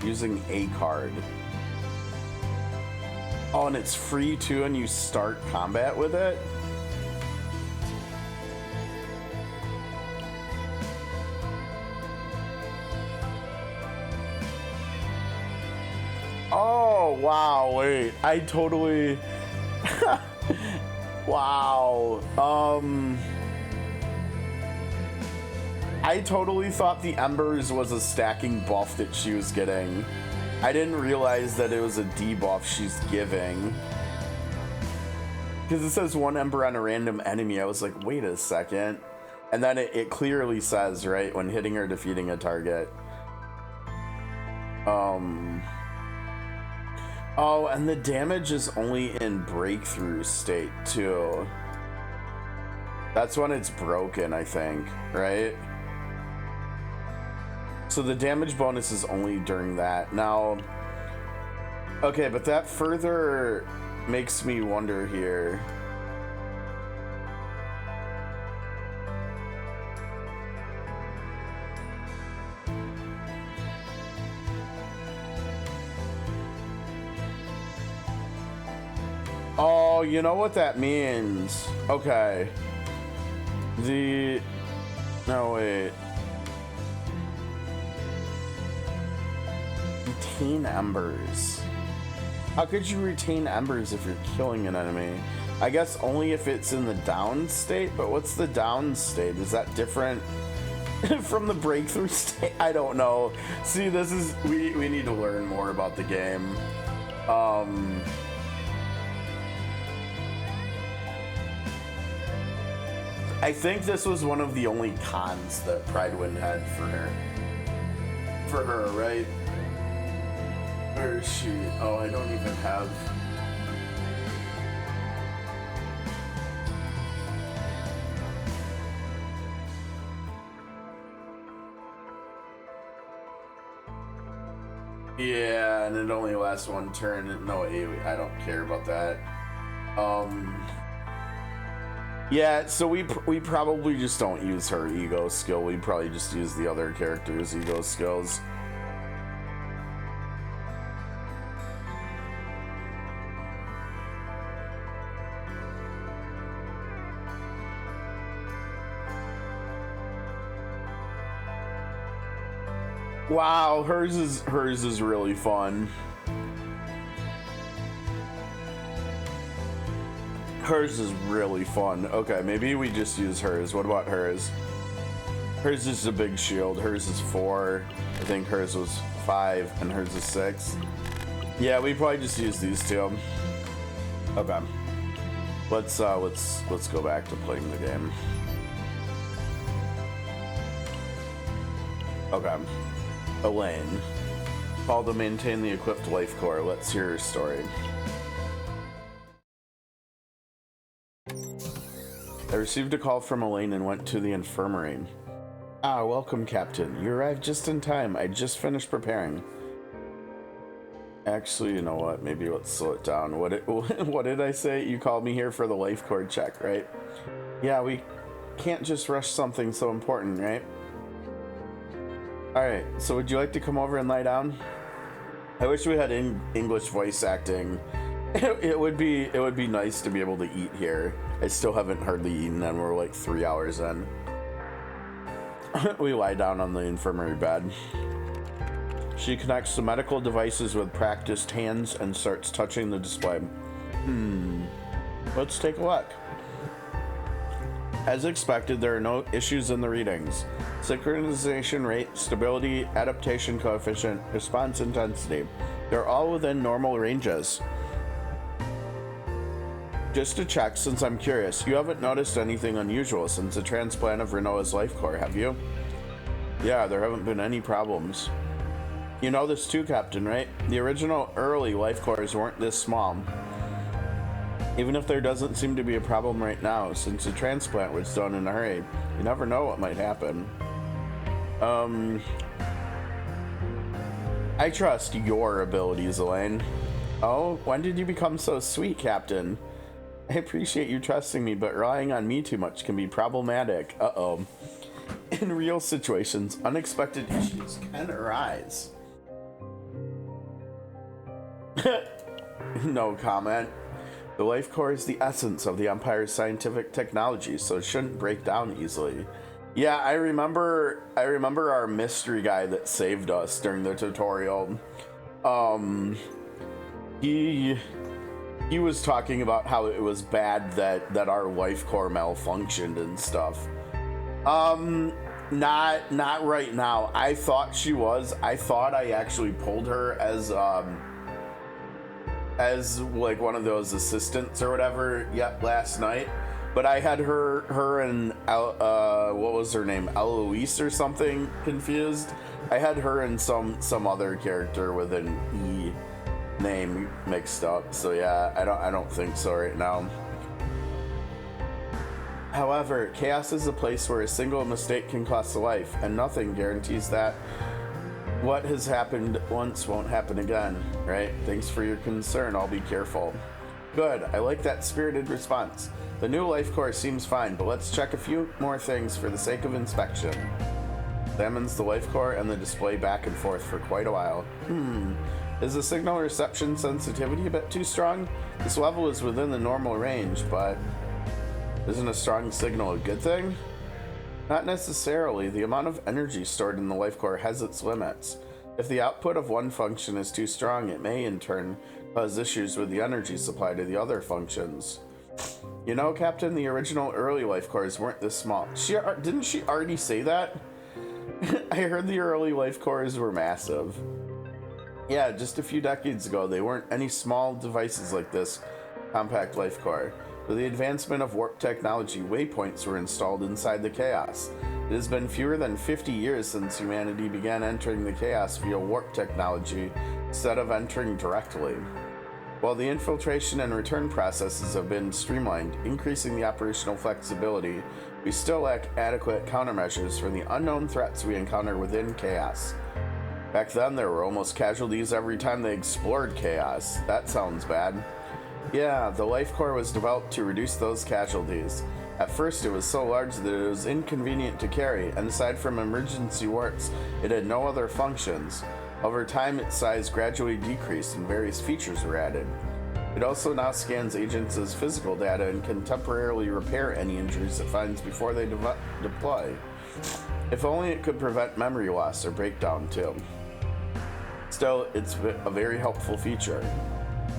Using a card. Oh, and it's free too, and you start combat with it? Oh, wow, wait. I totally... wow. I totally thought the Embers was a stacking buff that she was getting. I didn't realize that it was a debuff she's giving. Because it says 1 Ember on a random enemy. I was like, wait a second. And then it clearly says, right, when hitting or defeating a target. Oh, and the damage is only in breakthrough state, too. That's when it's broken, I think, right? So the damage bonus is only during that. Now, okay, but that further makes me wonder here. Oh, you know what that means. Okay. No, wait. Retain Embers. How could you retain Embers if you're killing an enemy? I guess only if it's in the down state, but what's the down state? Is that different from the breakthrough state? I don't know. See, this is... We need to learn more about the game. I think this was one of the only cons that Pridewind had for her. For her, right? Where is she? Oh, I don't even have... Yeah, and it only lasts 1 turn. No, I don't care about that. Yeah, so we probably just don't use her ego skill. We probably just use the other characters' ego skills. Wow, hers is really fun. Hers is really fun. Okay, maybe we just use hers. What about hers? Hers is a big shield. Hers is 4. I think hers was 5, and hers is 6. Yeah, we probably just use these 2. Okay. Let's go back to playing the game. Okay. Elaine. Called to maintain the equipped life core. Let's hear her story. I received a call from Elaine and went to the infirmary. Ah, welcome, Captain. You arrived just in time. I just finished preparing. Actually, you know what? Maybe let's slow it down. What did I say? You called me here for the life core check, right? Yeah, we can't just rush something so important, right? Alright, so would you like to come over and lie down? I wish we had English voice acting. It would be nice to be able to eat here. I still haven't hardly eaten, and we're like 3 hours in. We lie down on the infirmary bed. She connects the medical devices with practiced hands and starts touching the display. Let's take a look. As expected, there are no issues in the readings. Synchronization rate, stability, adaptation coefficient, response intensity. They're all within normal ranges. Just to check, since I'm curious, you haven't noticed anything unusual since the transplant of Renoa's life core, have you? Yeah, there haven't been any problems. You know this too, Captain, right? The original early life cores weren't this small. Even if there doesn't seem to be a problem right now, since the transplant was done in a hurry, you never know what might happen. I trust your abilities, Elaine. Oh, when did you become so sweet, Captain? I appreciate you trusting me, but relying on me too much can be problematic. Uh-oh. In real situations, unexpected issues can arise. No comment. The life core is the essence of the Empire's scientific technology, so it shouldn't break down easily. Yeah, I remember our mystery guy that saved us during the tutorial. He was talking about how it was bad that our life core malfunctioned and stuff. Not right now. I thought she was. I thought I actually pulled her as like one of those assistants or whatever last night, but I had her and what was her name, Eloise or something, confused. I had her and some other character with an E name mixed up, so yeah, I don't think so right now. However, chaos is a place where a single mistake can cost a life, and nothing guarantees that what has happened once won't happen again, right? Thanks for your concern, I'll be careful. Good, I like that spirited response. The new life core seems fine, but let's check a few more things for the sake of inspection. Examines the life core and the display back and forth for quite a while. Is the signal reception sensitivity a bit too strong? This level is within the normal range, but isn't a strong signal a good thing? Not necessarily. The amount of energy stored in the life core has its limits. If the output of one function is too strong, it may in turn cause issues with the energy supply to the other functions. You know, Captain, the original early life cores weren't this small. Didn't she already say that? I heard the early life cores were massive. Yeah, just a few decades ago, they weren't any small devices like this compact life core. With the advancement of warp technology, waypoints were installed inside the chaos. It has been fewer than 50 years since humanity began entering the chaos via warp technology instead of entering directly. While the infiltration and return processes have been streamlined, increasing the operational flexibility, we still lack adequate countermeasures for the unknown threats we encounter within chaos. Back then, there were almost casualties every time they explored chaos. That sounds bad. Yeah, the life core was developed to reduce those casualties. At first, it was so large that it was inconvenient to carry, and aside from emergency warps, it had no other functions. Over time, its size gradually decreased and various features were added. It also now scans agents' physical data and can temporarily repair any injuries it finds before they deploy. If only it could prevent memory loss or breakdown too. Still, it's a very helpful feature.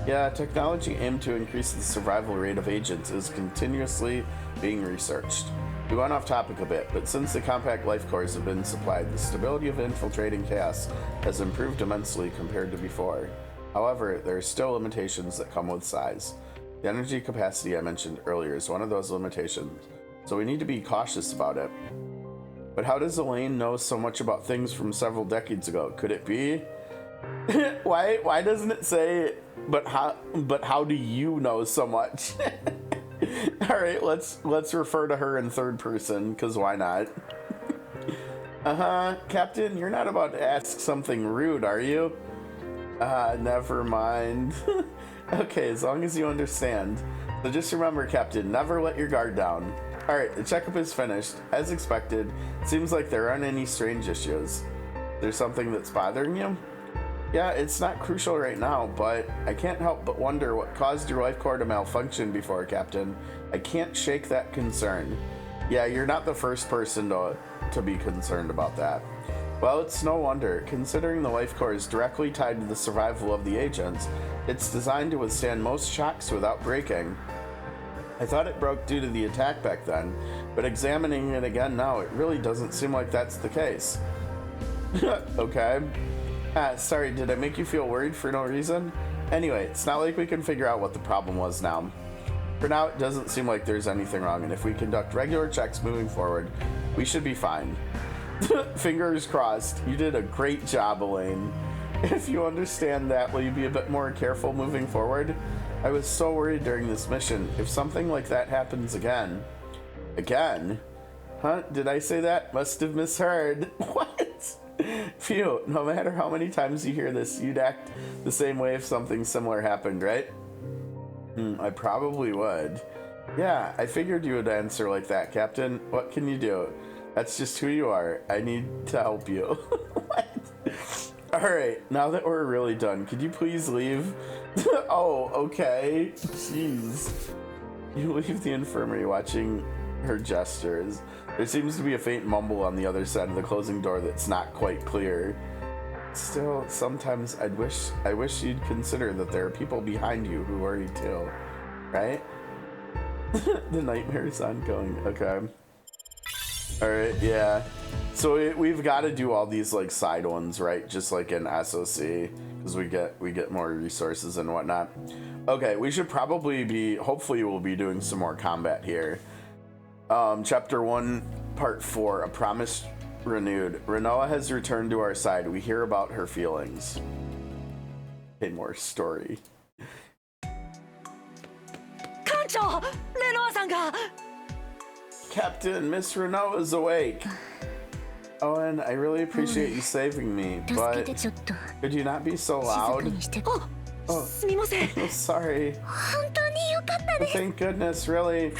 Yeah, technology aimed to increase the survival rate of agents is continuously being researched. We went off topic a bit, but since the compact life cores have been supplied, the stability of infiltrating chaos has improved immensely compared to before. However, there are still limitations that come with size. The energy capacity I mentioned earlier is one of those limitations, so we need to be cautious about it. But how does Elaine know so much about things from several decades ago? Could it be? Why doesn't it say, but how do you know so much? Alright, let's refer to her in third person, because why not? Captain, you're not about to ask something rude, are you? Never mind. Okay, as long as you understand. So just remember, Captain, never let your guard down. Alright, the checkup is finished. As expected, seems like there aren't any strange issues. There's something that's bothering you? Yeah, it's not crucial right now, but I can't help but wonder what caused your life core to malfunction before, Captain. I can't shake that concern. Yeah, you're not the first person to be concerned about that. Well, it's no wonder. Considering the life core is directly tied to the survival of the agents, it's designed to withstand most shocks without breaking. I thought it broke due to the attack back then, but examining it again now, it really doesn't seem like that's the case. Okay. Sorry, did I make you feel worried for no reason? Anyway, it's not like we can figure out what the problem was now. For now, it doesn't seem like there's anything wrong, and if we conduct regular checks moving forward, we should be fine. Fingers crossed. You did a great job, Elaine. If you understand that, will you be a bit more careful moving forward? I was so worried during this mission. If something like that happens again... Again? Huh? Did I say that? Must have misheard. What? Phew, no matter how many times you hear this, you'd act the same way if something similar happened, right? I probably would. Yeah, I figured you would answer like that, Captain. What can you do? That's just who you are. I need to help you. What? Alright, now that we're really done, could you please leave? Oh, okay. Jeez. You leave the infirmary watching her gestures. There seems to be a faint mumble on the other side of the closing door that's not quite clear. Still, sometimes I wish you'd consider that there are people behind you who worry too. Right? The nightmare's ongoing. Okay. Alright, yeah. So we've got to do all these like side ones, right? Just like in SOC, because we get more resources and whatnot. Okay, we should probably be, hopefully we'll be doing some more combat here. Chapter 1, Part 4, A Promise Renewed. Renoa has returned to our side. We hear about her feelings. Okay, more story. Kancho! Renoa-san ga! Captain, Miss Renoa is awake. Owen, I really appreciate you saving me, but could you not be so loud? Oh, sorry. Thank goodness, really.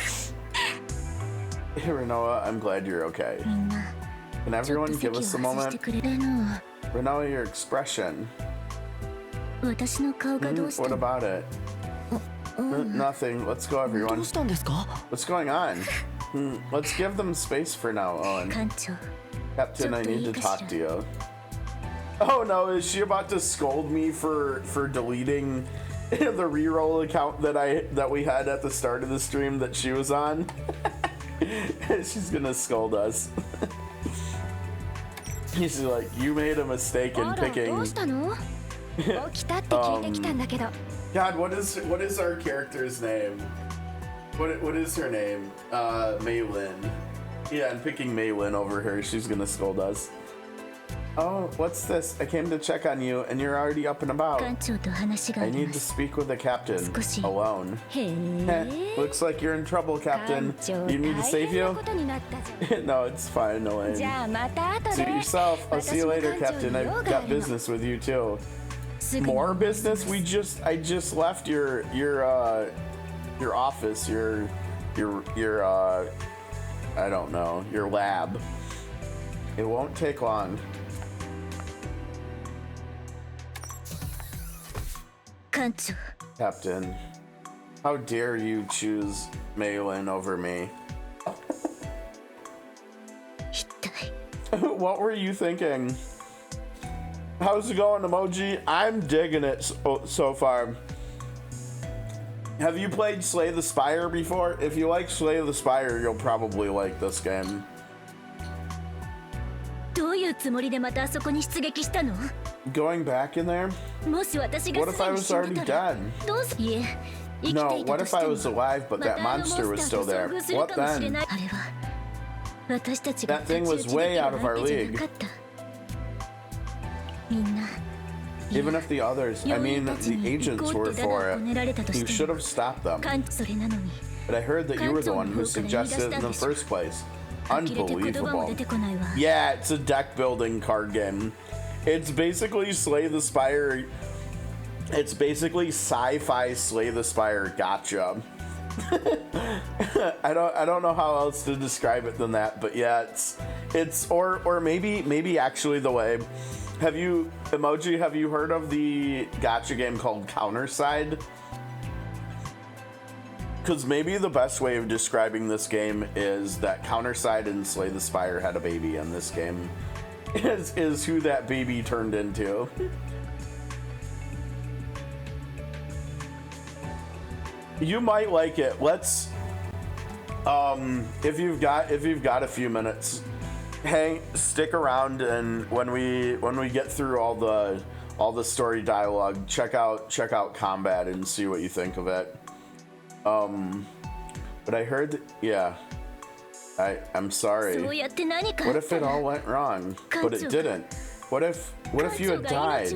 Renoa, I'm glad you're okay. Can everyone give us a moment? Renoa, your expression. What about it? Nothing. Let's go, everyone. What's going on? Let's give them space for now, Owen. Captain, I need to talk to you. Oh no, is she about to scold me for deleting the reroll account that we had at the start of the stream that she was on? She's gonna scold us. She's like, you made a mistake in picking. God, what is our character's name? What is her name? Maylin. Yeah, I'm picking Maylin over her. She's gonna scold us. Oh, what's this? I came to check on you, and you're already up and about. I need to speak with the captain alone. Looks like you're in trouble, Captain. You need to save you? No, it's fine, Elaine. Suit yourself. I'll see you later, Captain. I've got business with you too. More business? I just left your office, your I don't know, your lab. It won't take long. Captain, how dare you choose Maylin over me? What were you thinking? How's it going, Emoji? I'm digging it so far. Have you played Slay the Spire before? If you like Slay the Spire, you'll probably like this game. Going back in there? What if I was already dead? No, what if I was alive but that monster was still there? What then? That thing was way out of our league. Even if the others, I mean the agents were for it, you should have stopped them. But I heard that you were the one who suggested it in the first place. Unbelievable. Yeah, it's a deck building card game. It's basically Slay the Spire. It's basically sci-fi Slay the Spire gotcha. I don't know how else to describe it than that, but yeah, It's or maybe actually the way. Have you heard of the gacha game called Counterside? Because maybe the best way of describing this game is that Counterside and Slay the Spire had a baby, and this game is who that baby turned into. You might like it. Let's if you've got a few minutes, stick around, and when we get through all the story dialogue, check out Combat and see what you think of it. But I heard that, yeah, I'm sorry. What if it all went wrong, but it didn't? What if you had died?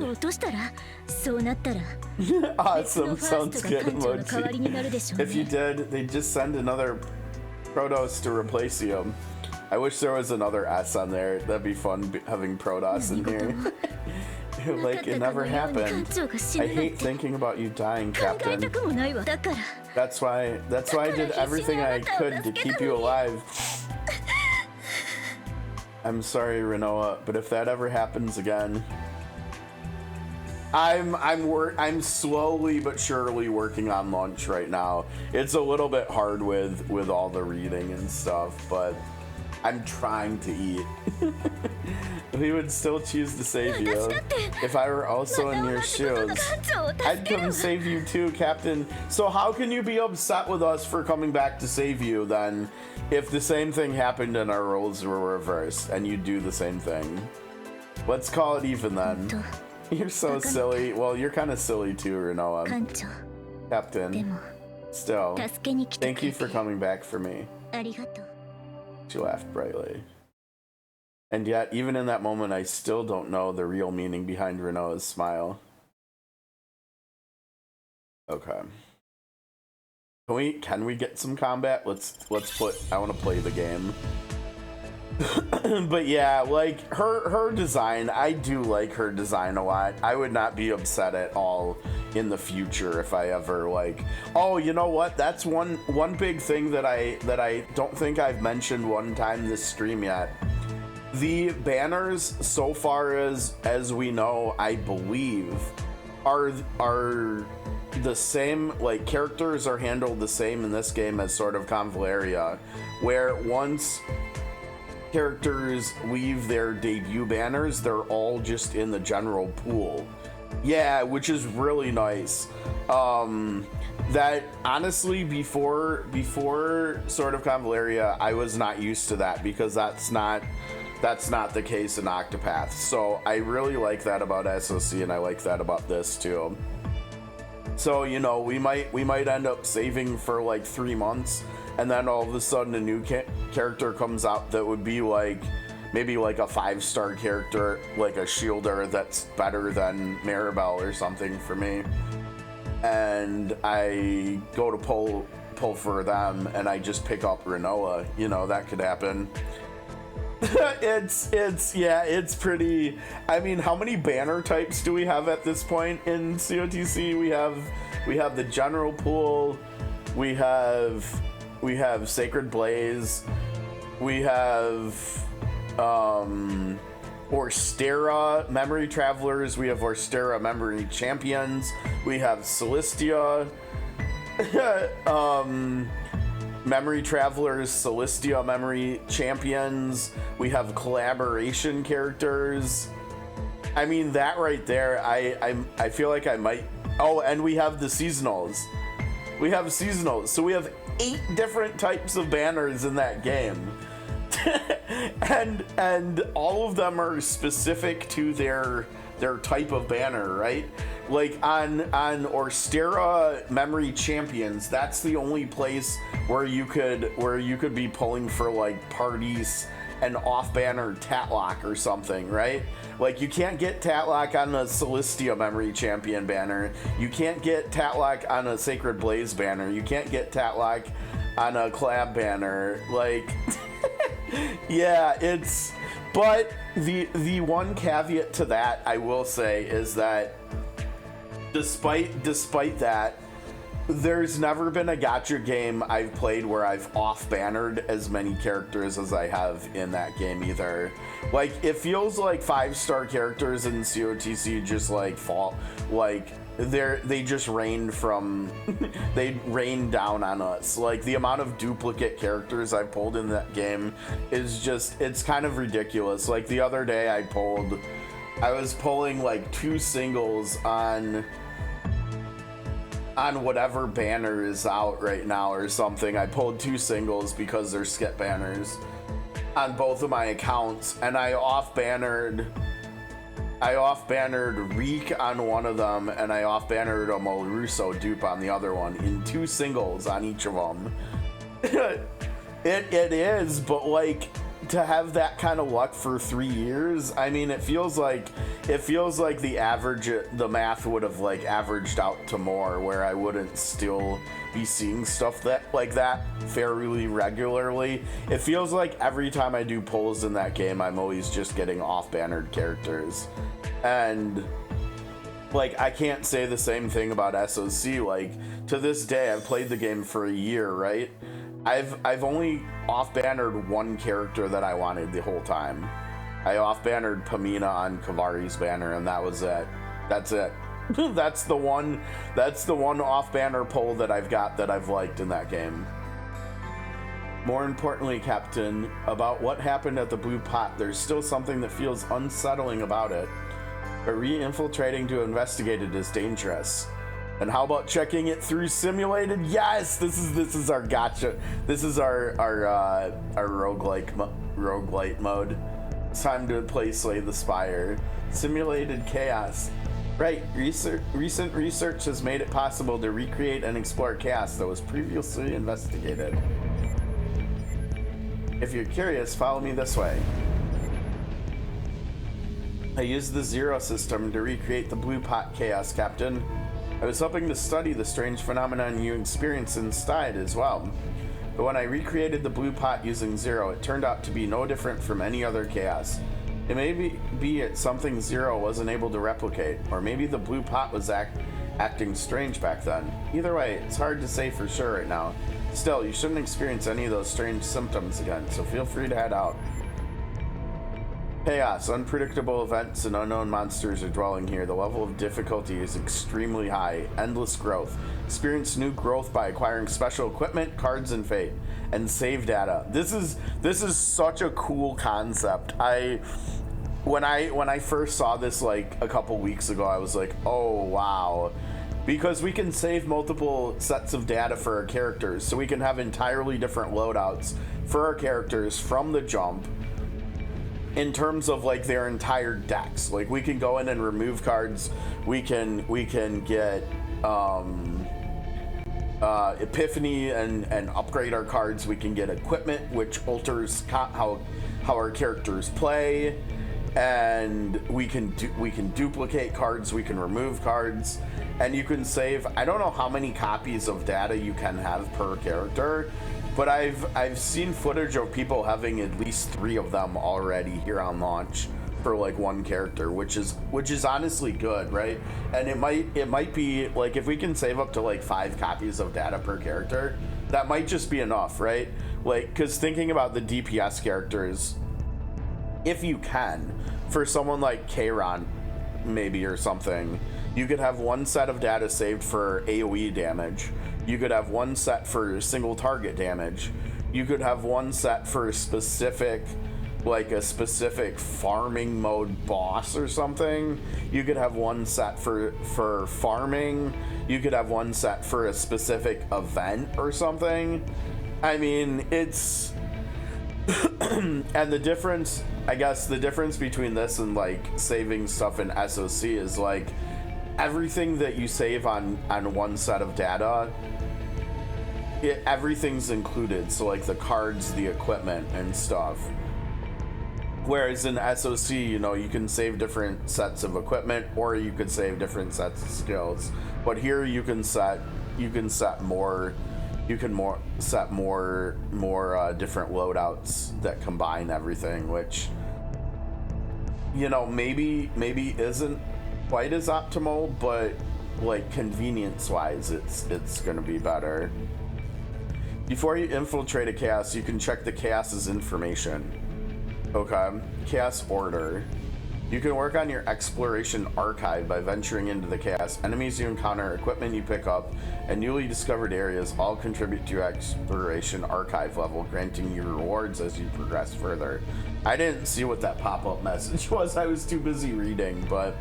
Awesome, sounds good, emoji. If you did, they'd just send another Protoss to replace you. I wish there was another S on there. That'd be fun having Protoss in here. Like it never happened. I hate thinking about you dying, Captain. That's why I did everything I could to keep you alive. I'm sorry, Renoa, but if that ever happens again, I'm slowly but surely working on lunch right now. It's a little bit hard with all the reading and stuff, but I'm trying to eat. We would still choose to save you. If I were also in your shoes, I'd come save you too, Captain. So how can you be upset with us for coming back to save you then, if the same thing happened and our roles were reversed and you do the same thing? Let's call it even then. You're so silly. Well, you're kind of silly too, Renoa. Captain. Still, thank you for coming back for me. She laughed brightly. And yet, even in that moment, I still don't know the real meaning behind Renoa's smile. Okay. Can we get some combat? Let's I want to play the game. But yeah, like her design, I do like her design a lot. I would not be upset at all in the future if I ever like, oh, you know what? That's one big thing that I don't think I've mentioned one time this stream yet. The banners, so far as we know, I believe, are the same. Like, characters are handled the same in this game as Sword of Convaleria, where once characters leave their debut banners, they're all just in the general pool. Yeah, which is really nice. That honestly, before Sword of Convaleria, I was not used to that, because that's not the case in Octopath. So I really like that about SOC, and I like that about this too. So, you know, we might end up saving for like 3 months, and then all of a sudden a new character comes out that would be like maybe like a 5-star character, like a shielder that's better than Maribel or something for me, and I go to pull for them and I just pick up Renoa. You know, that could happen. It's pretty. I mean, how many banner types do we have at this point in COTC? We have the general pool, we have Sacred Blaze, we have Orstera Memory Travelers, we have Orstera Memory Champions, we have Celestia Memory Travelers, Celestia Memory Champions, we have collaboration characters. I mean, that right there, I feel like I might. Oh, and we have the seasonals. We have seasonals, so we have 8 different types of banners in that game. and all of them are specific to their type of banner, right? Like on Orstera Memory Champions, that's the only place where you could be pulling for like parties and off-banner Tatlock or something, right? Like, you can't get Tatlock on a Celestia Memory Champion banner. You can't get Tatlock on a Sacred Blaze banner. You can't get Tatlock on a Collab banner. Like, yeah, it's... But the one caveat to that, I will say, is that despite that, there's never been a gacha game I've played where I've off-bannered as many characters as I have in that game either. Like, it feels like 5-star characters in COTC just like fall, like they just rained from they rained down on us. Like, the amount of duplicate characters I pulled in that game is just, it's kind of ridiculous. Like, the other day I was pulling like 2 singles on whatever banner is out right now or something. I pulled 2 singles because they're skip banners on both of my accounts, and I off-bannered Reek on one of them, and I off-bannered a Moluruso dupe on the other one in 2 singles on each of them. It is, but like, to have that kind of luck for 3 years, I mean, it feels like the math would have like averaged out to more, where I wouldn't still be seeing stuff that like that fairly regularly. It feels like every time I do pulls in that game, I'm always just getting off-bannered characters, and like, I can't say the same thing about SOC. Like, to this day, I've played the game for a year, right? I've only off-bannered 1 character that I wanted the whole time. I off-bannered Pamina on Kavari's banner, and that was it. That's it. That's the one off-banner pull that I've got that I've liked in that game. More importantly, Captain, about what happened at the Blue Pot, there's still something that feels unsettling about it. But re-infiltrating to investigate it is dangerous. And how about checking it through simulated? Yes, this is our gotcha. This is our roguelite mode. It's time to play Slay the Spire. Simulated chaos. Right, recent research has made it possible to recreate and explore chaos that was previously investigated. If you're curious, follow me this way. I used the Zero system to recreate the Blue Pot chaos, Captain. I was hoping to study the strange phenomenon you experience inside as well. But when I recreated the Blue Pot using Zero, it turned out to be no different from any other chaos. It may be it's something Zero wasn't able to replicate, or maybe the Blue Pot was acting strange back then. Either way, it's hard to say for sure right now. Still, you shouldn't experience any of those strange symptoms again, so feel free to head out. Chaos, unpredictable events, and unknown monsters are dwelling here. The level of difficulty is extremely high. Endless growth. Experience new growth by acquiring special equipment, cards, and fate, and save data. This is such a cool concept. When I first saw this like a couple weeks ago, I was like, oh wow. Because we can save multiple sets of data for our characters, so we can have entirely different loadouts for our characters from the jump. In terms of like their entire decks, like we can go in and remove cards. We can get Epiphany and upgrade our cards. We can get equipment, which alters how our characters play, and we can duplicate cards. We can remove cards, and you can save. I don't know how many copies of data you can have per character. But I've seen footage of people having at least 3 of them already here on launch for like 1 character, which is honestly good, right? And it might be like, if we can save up to like 5 copies of data per character, that might just be enough, right? Like, because thinking about the DPS characters, if you can, for someone like Kayron maybe or something, you could have 1 set of data saved for AoE damage. You could have 1 set for single target damage. You could have 1 set for a specific farming mode boss or something. You could have 1 set for farming. You could have 1 set for a specific event or something. I mean, it's and the difference, I guess the difference between this and like saving stuff in SOC is like everything that you save on 1 set of data, everything's included. So like the cards, the equipment and stuff. Whereas in SOC, you know, you can save different sets of equipment, or you could save different sets of skills. But here you can set more different loadouts that combine everything, which, you know, maybe isn't quite as optimal, but like convenience wise, it's gonna be better. Before you infiltrate a chaos, you can check the chaos's information. Okay, chaos order. You can work on your exploration archive by venturing into the chaos. Enemies you encounter, equipment you pick up, and newly discovered areas all contribute to your exploration archive level, granting you rewards as you progress further. I didn't see what that pop-up message was. I was too busy reading, but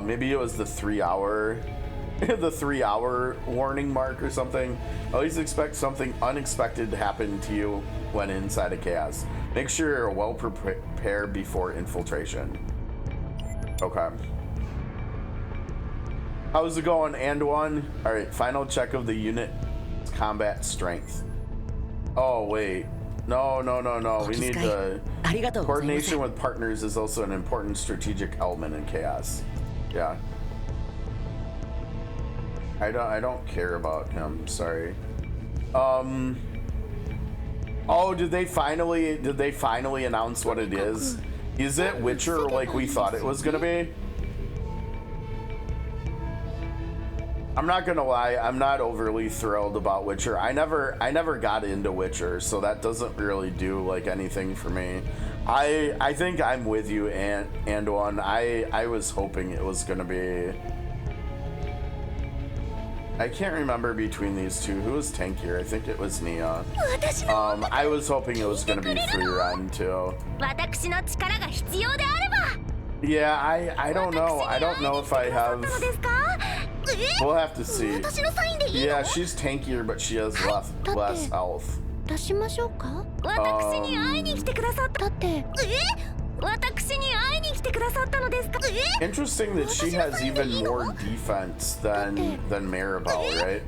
maybe it was the 3 hour the 3 hour warning mark or something. Always expect something unexpected to happen to you when inside a chaos. Make sure you're well prepared before infiltration. Okay. How's it going, and one? All right, final check of the unit's combat strength. Oh, wait. No. We need to... Coordination with partners is also an important strategic element in chaos. Yeah. I don't care about him, sorry. Oh, did they finally announce what it is? Is it Witcher like we thought it was gonna be? I'm not gonna lie, I'm not overly thrilled about Witcher. I never got into Witcher, so that doesn't really do like anything for me. I think I'm with you, and one. I was hoping it was gonna be. I can't remember between these two. Who was tankier? I think it was Nia. I was hoping it was gonna be free run too. Yeah, I don't know. I don't know if I have. We'll have to see. Yeah, she's tankier, but she has less health. Interesting that she has even more defense than Maribel, right?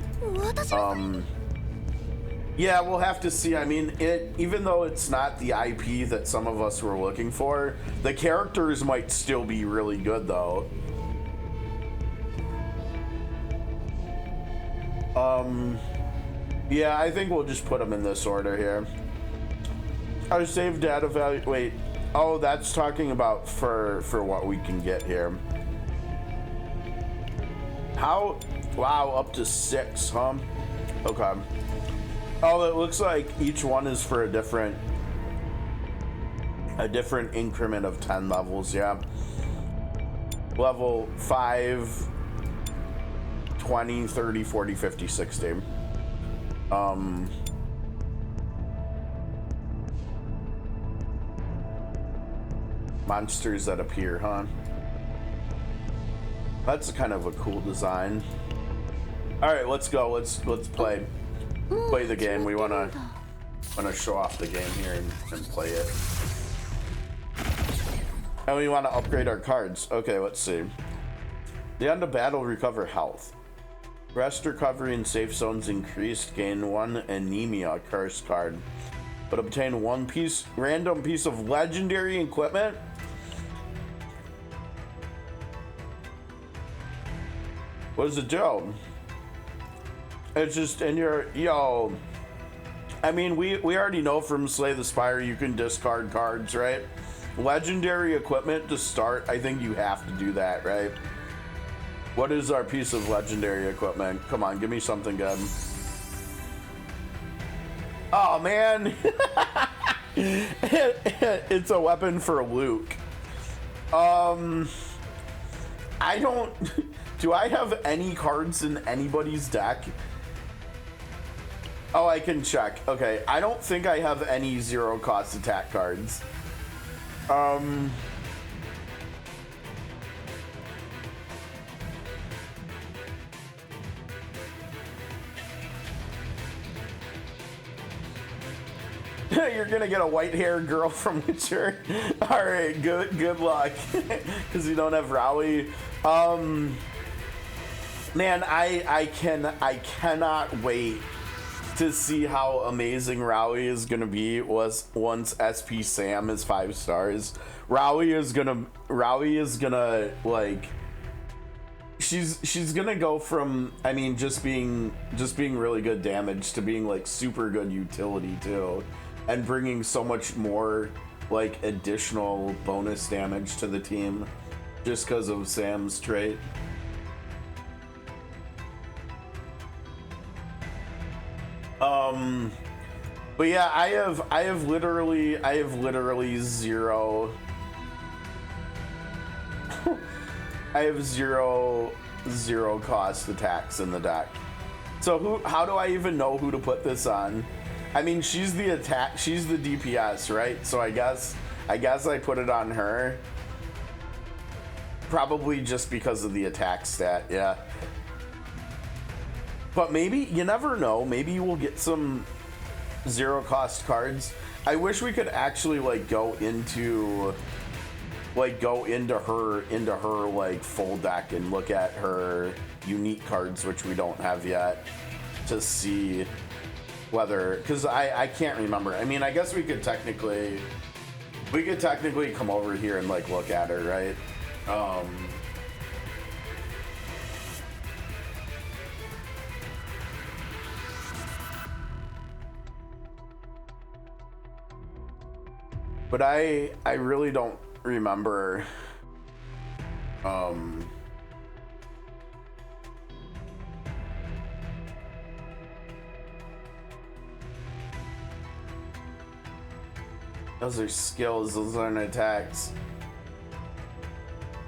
Yeah, we'll have to see. I mean, even though it's not the IP that some of us were looking for, the characters might still be really good, though. Yeah, I think we'll just put them in this order here. Our save data value. Wait. Oh, that's talking about for what we can get here. How? Wow, up to 6, huh? Okay. Oh, it looks like each one is for a different increment of 10 levels. Yeah. Level 5, 20, 30, 40, 50, 60. Monsters that appear, huh? That's kind of a cool design. All right, let's go. Let's play the game. We wanna show off the game here and play it. And we want to upgrade our cards. Okay, let's see. The end of battle, recover health. Rest recovery in safe zones increased. Gain 1 anemia curse card, but obtain 1 random piece of legendary equipment. What does it do? It's just in your I mean, we already know from Slay the Spire you can discard cards, right? Legendary equipment to start, I think you have to do that, right? What is our piece of legendary equipment? Come on, give me something good. Oh man. It's a weapon for Luke. I don't. Do I have any cards in anybody's deck? Oh, I can check. Okay, I don't think I have any 0 cost attack cards. You're gonna get a white-haired girl from Witcher. All right, good luck, because you don't have Rowie. Man, I cannot wait to see how amazing Rowie is gonna be once SP Sam is 5 stars. Rowie is gonna like. She's gonna go from, I mean, just being really good damage to being like super good utility too, and bringing so much more like additional bonus damage to the team just because of Sam's trait. But yeah, I have literally zero. I have zero cost attacks in the deck. So how do I even know who to put this on? I mean, she's the DPS, right? So I guess I put it on her. Probably just because of the attack stat, yeah. But maybe, you never know, maybe we'll get some zero cost cards. I wish we could actually like go into her like full deck and look at her unique cards, which we don't have yet, to see whether, because I can't remember. I mean, I guess we could technically come over here and like look at her, right? But I really don't remember. Those are skills, those aren't attacks.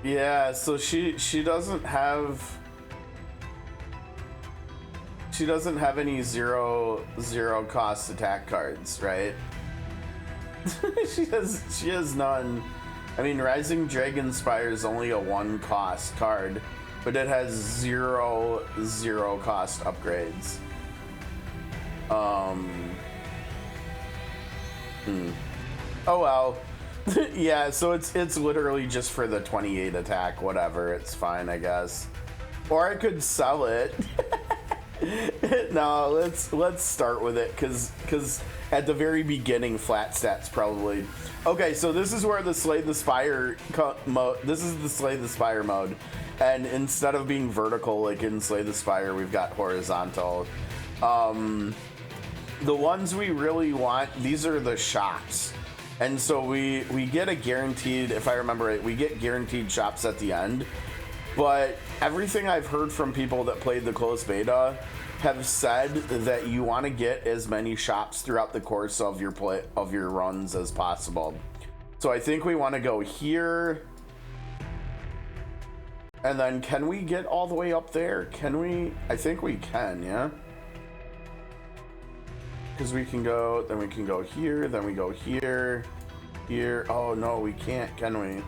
Yeah, so she doesn't have any zero cost attack cards, right? she has none. I mean, Rising Dragon Spire is only a 1 cost card, but it has zero cost upgrades. Oh well. Yeah, so it's literally just for the 28 attack, whatever. It's fine, I guess. Or I could sell it. No, let's start with it, cause at the very beginning, flat stats probably. Okay, so this is where the Slay the Spire mode. This is the Slay the Spire mode, and instead of being vertical like in Slay the Spire, we've got horizontal. The ones we really want, these are the shops. And so we get a guaranteed, if I remember right, we get guaranteed shops at the end. But everything I've heard from people that played the closed beta have said that you want to get as many shops throughout the course of your runs as possible. So I think we want to go here. And then can we get all the way up there? Can we? I think we can, yeah? Because we can go, then we can go here, then we go here, here. Oh no, we can't, can we?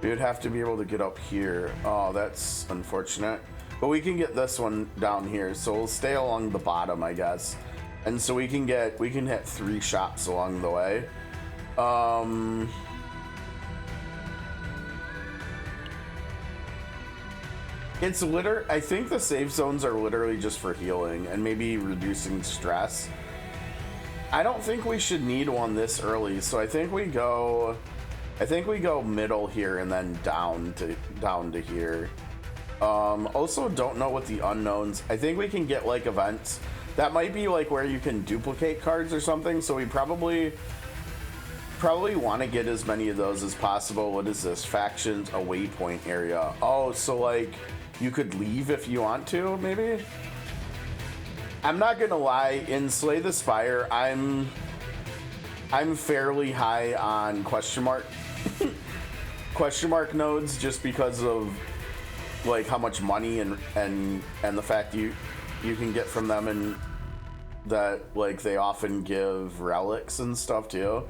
We would have to be able to get up here. Oh, that's unfortunate. But we can get this one down here, so we'll stay along the bottom, I guess. And so we can hit 3 shops along the way. I think the save zones are literally just for healing and maybe reducing stress. I don't think we should need one this early, so I think we go middle here and then down to here. Also don't know what the unknowns. I think we can get like events. That might be like where you can duplicate cards or something, so we probably want to get as many of those as possible. What is this? Factions, a waypoint area. Oh, so like you could leave if you want to, maybe? I'm not gonna lie, in Slay the Spire, I'm fairly high on question mark nodes, just because of like how much money and the fact you can get from them, and that like they often give relics and stuff too.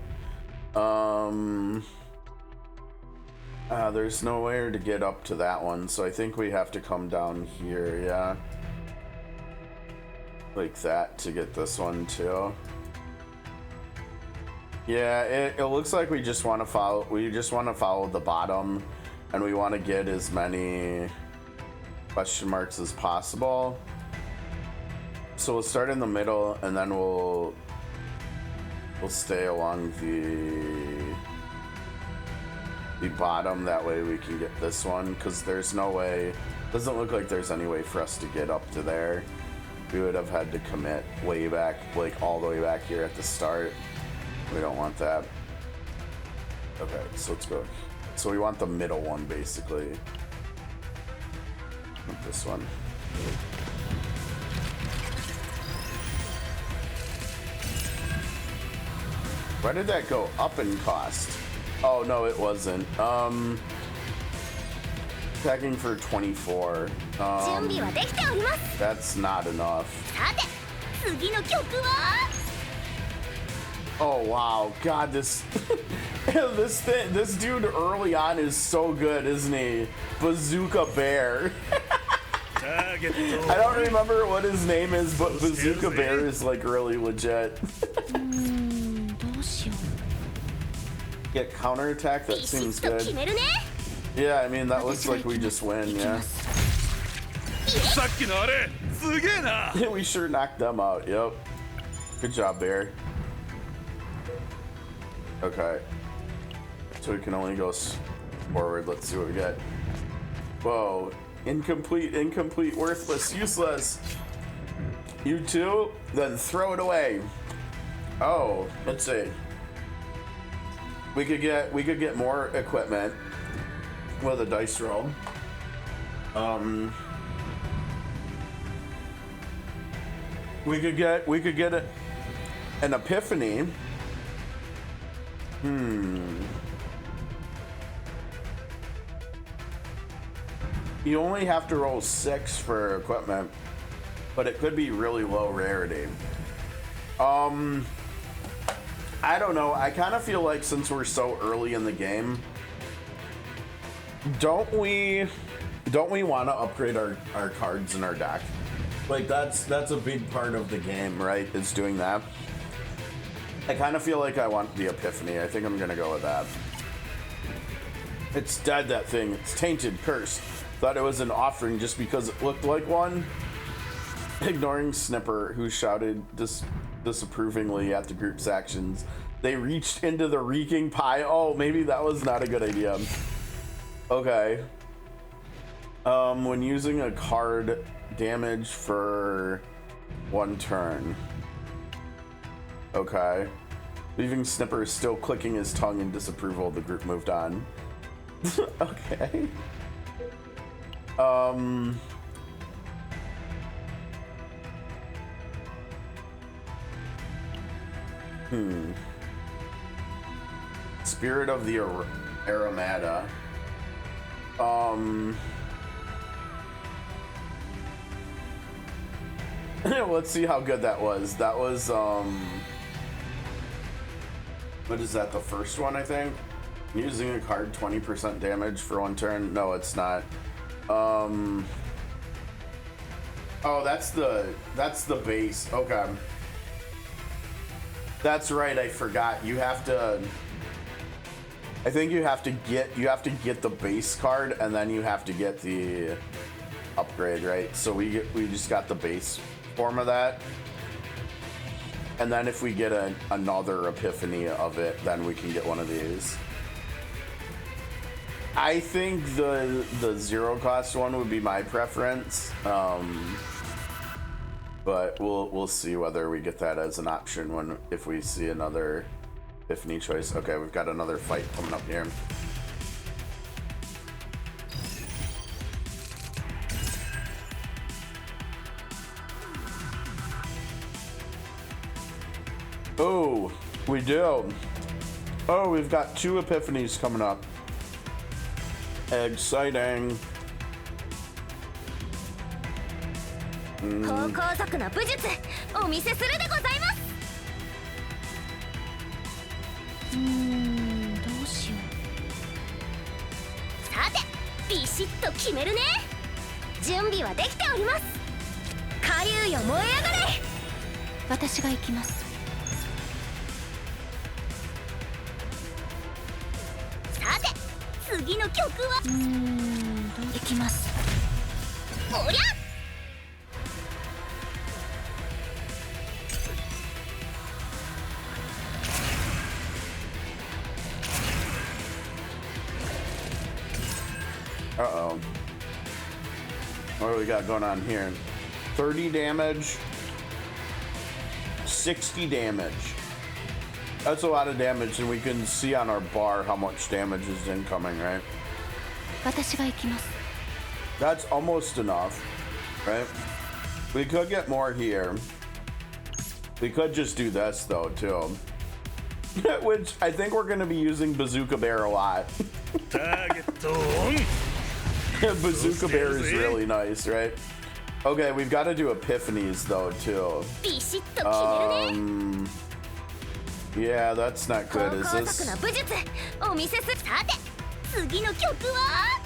There's nowhere to get up to that one, so I think we have to come down here, yeah. Like that to get this one too. Yeah, it looks like we just want to follow the bottom, and we want to get as many question marks as possible. So we'll start in the middle, and then we'll stay along the bottom. That way we can get this one, because there's no way, doesn't look like there's any way for us to get up to there. We would have had to commit way back, like all the way back here at the start. We don't want that. Okay, so let's go. So we want the middle one, basically. Want this one. Why did that go up in cost? Oh no, it wasn't. Packing for 24. 準備はできております。 That's not enough. さて、次の曲は Oh wow, God, this this dude early on is so good, isn't he? Bazooka Bear. I don't remember what his name is, but Bazooka Bear is like really legit. どうしよう。 Get counterattack, that ビシ seems ッと決 good. めるね。 Yeah, I mean that looks like we just win, yeah. さっきのあれすげえな。 We sure knocked them out, yep. Good job, Bear. Okay. So we can only go forward. Let's see what we get. Whoa. Incomplete, worthless, useless. You too? Then throw it away. Oh, let's see. We could get more equipment with a dice roll. We could get an epiphany. You only have to roll 6 for equipment, but it could be really low rarity. I don't know. I kind of feel like since we're so early in the game, don't we want to upgrade our cards in our deck? Like that's a big part of the game, right? Is doing that. I kind of feel like I want the epiphany. I think I'm gonna go with that. It's dead, that thing. It's tainted, cursed. Thought it was an offering just because it looked like one. Ignoring Snipper, who shouted disapprovingly at the group's actions. They reached into the reeking pie. Oh, maybe that was not a good idea. Okay. When using a card, damage for 1 turn. Okay. Leaving Snipper still clicking his tongue in disapproval, the group moved on. Okay. Spirit of the Aramata. Let's see how good that was. That was, what is that, the first one, I think? Using a card, 20% damage for 1 turn? No, it's not. Oh, that's the base. Okay. That's right, I forgot. You have to, I think you have to get the base card and then you have to get the upgrade, right? So we just got the base form of that. And then if we get another epiphany of it, then we can get one of these. I think the 0 cost one would be my preference. But we'll see whether we get that as an option if we see another epiphany choice. Okay, we've got another fight coming up here. Oh, we do. Oh, we've got 2 epiphanies coming up. Exciting. 高校族の武術お見せするでございます。どうしよう。さて、ビシッと決めるね。準備はできております。火竜よ燃え上がれ。私が行きます。さて、次の曲は行きます。おりゃ。Uh-oh. What do we got going on here? 30 damage, 60 damage. That's a lot of damage, and we can see on our bar how much damage is incoming, right? That's almost enough, right? We could get more here. We could just do this, though, too. Which I think we're going to be using Bazooka Bear a lot. ターゲットオン Bazooka Bear is really nice, right? Okay, we've got to do epiphanies though too. ビシッと決めるね Yeah, that's not 高 good. Is 校 this? 作の武術お見せするさて次の曲は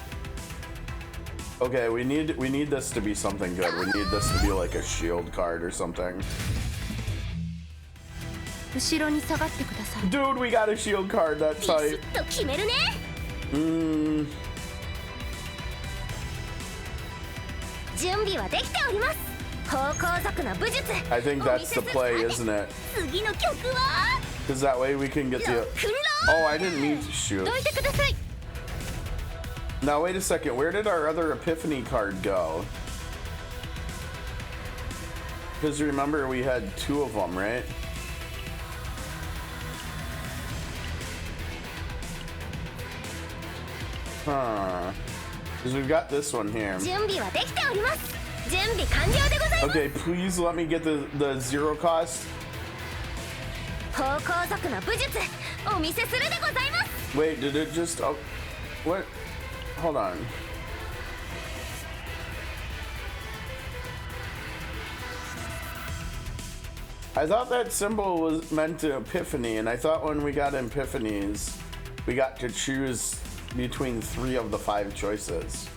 Okay, we need this to be something good. We need this to be like a shield card or something. 後ろに下がってください Dude, we got a shield card. That's ビシ tight. ッと決めるね 準備はできております高校族の武術 I think that's the play, isn't it? 次の曲は Because that way we can get ロ the. ックンロー Oh, I didn't mean to shoot. どいてください Now wait a second. Where did our other epiphany card go? Because remember we had 2 of them, right? Huh. Because we've got this one here. 準備はできております準備完了でございます Okay, please let me get the 0 cost. 高校族の武術お見せするでございます Wait, did it just? Oh, what? Hold on. I thought that symbol was meant to epiphany, and I thought when we got epiphanies, we got to choose between 3 of the 5 choices.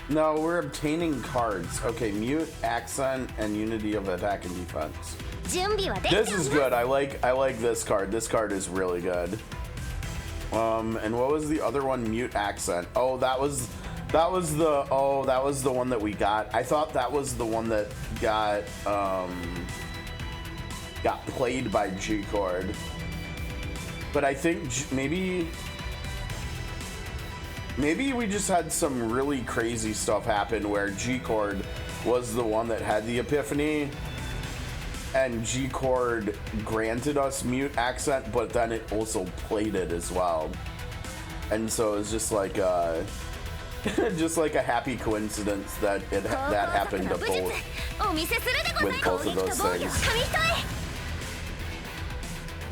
No, we're obtaining cards. Okay, mute, accent, and unity of attack and defense. 準備はできており This ます is good. I like this card. This card is really good. And what was the other one? Mute accent. Oh, that was the one that we got. I thought that was the one that got played by G Chord. But I think maybe we just had some really crazy stuff happen where G Chord was the one that had the epiphany. And G Chord granted us mute accent, but then it also played it as well. And so it was just like just like a happy coincidence that that happened to both お見せするでござい with ます both of those 攻撃と防御は things. 紙一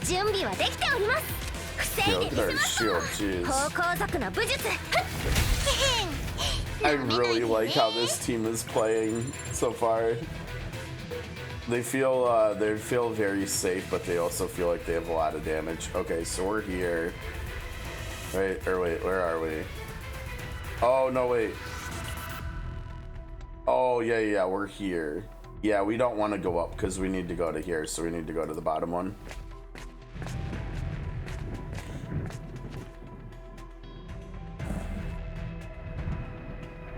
重準備はできております防いでみせますわ Shield, jeez. 高校族の武術 I really like how this team is playing so far. They feel very safe, but they also feel like they have a lot of damage. Okay, so we're here. Wait, where are we? Oh no, wait. Oh yeah, we're here. Yeah, we don't want to go up because we need to go to here, so we need to go to the bottom one.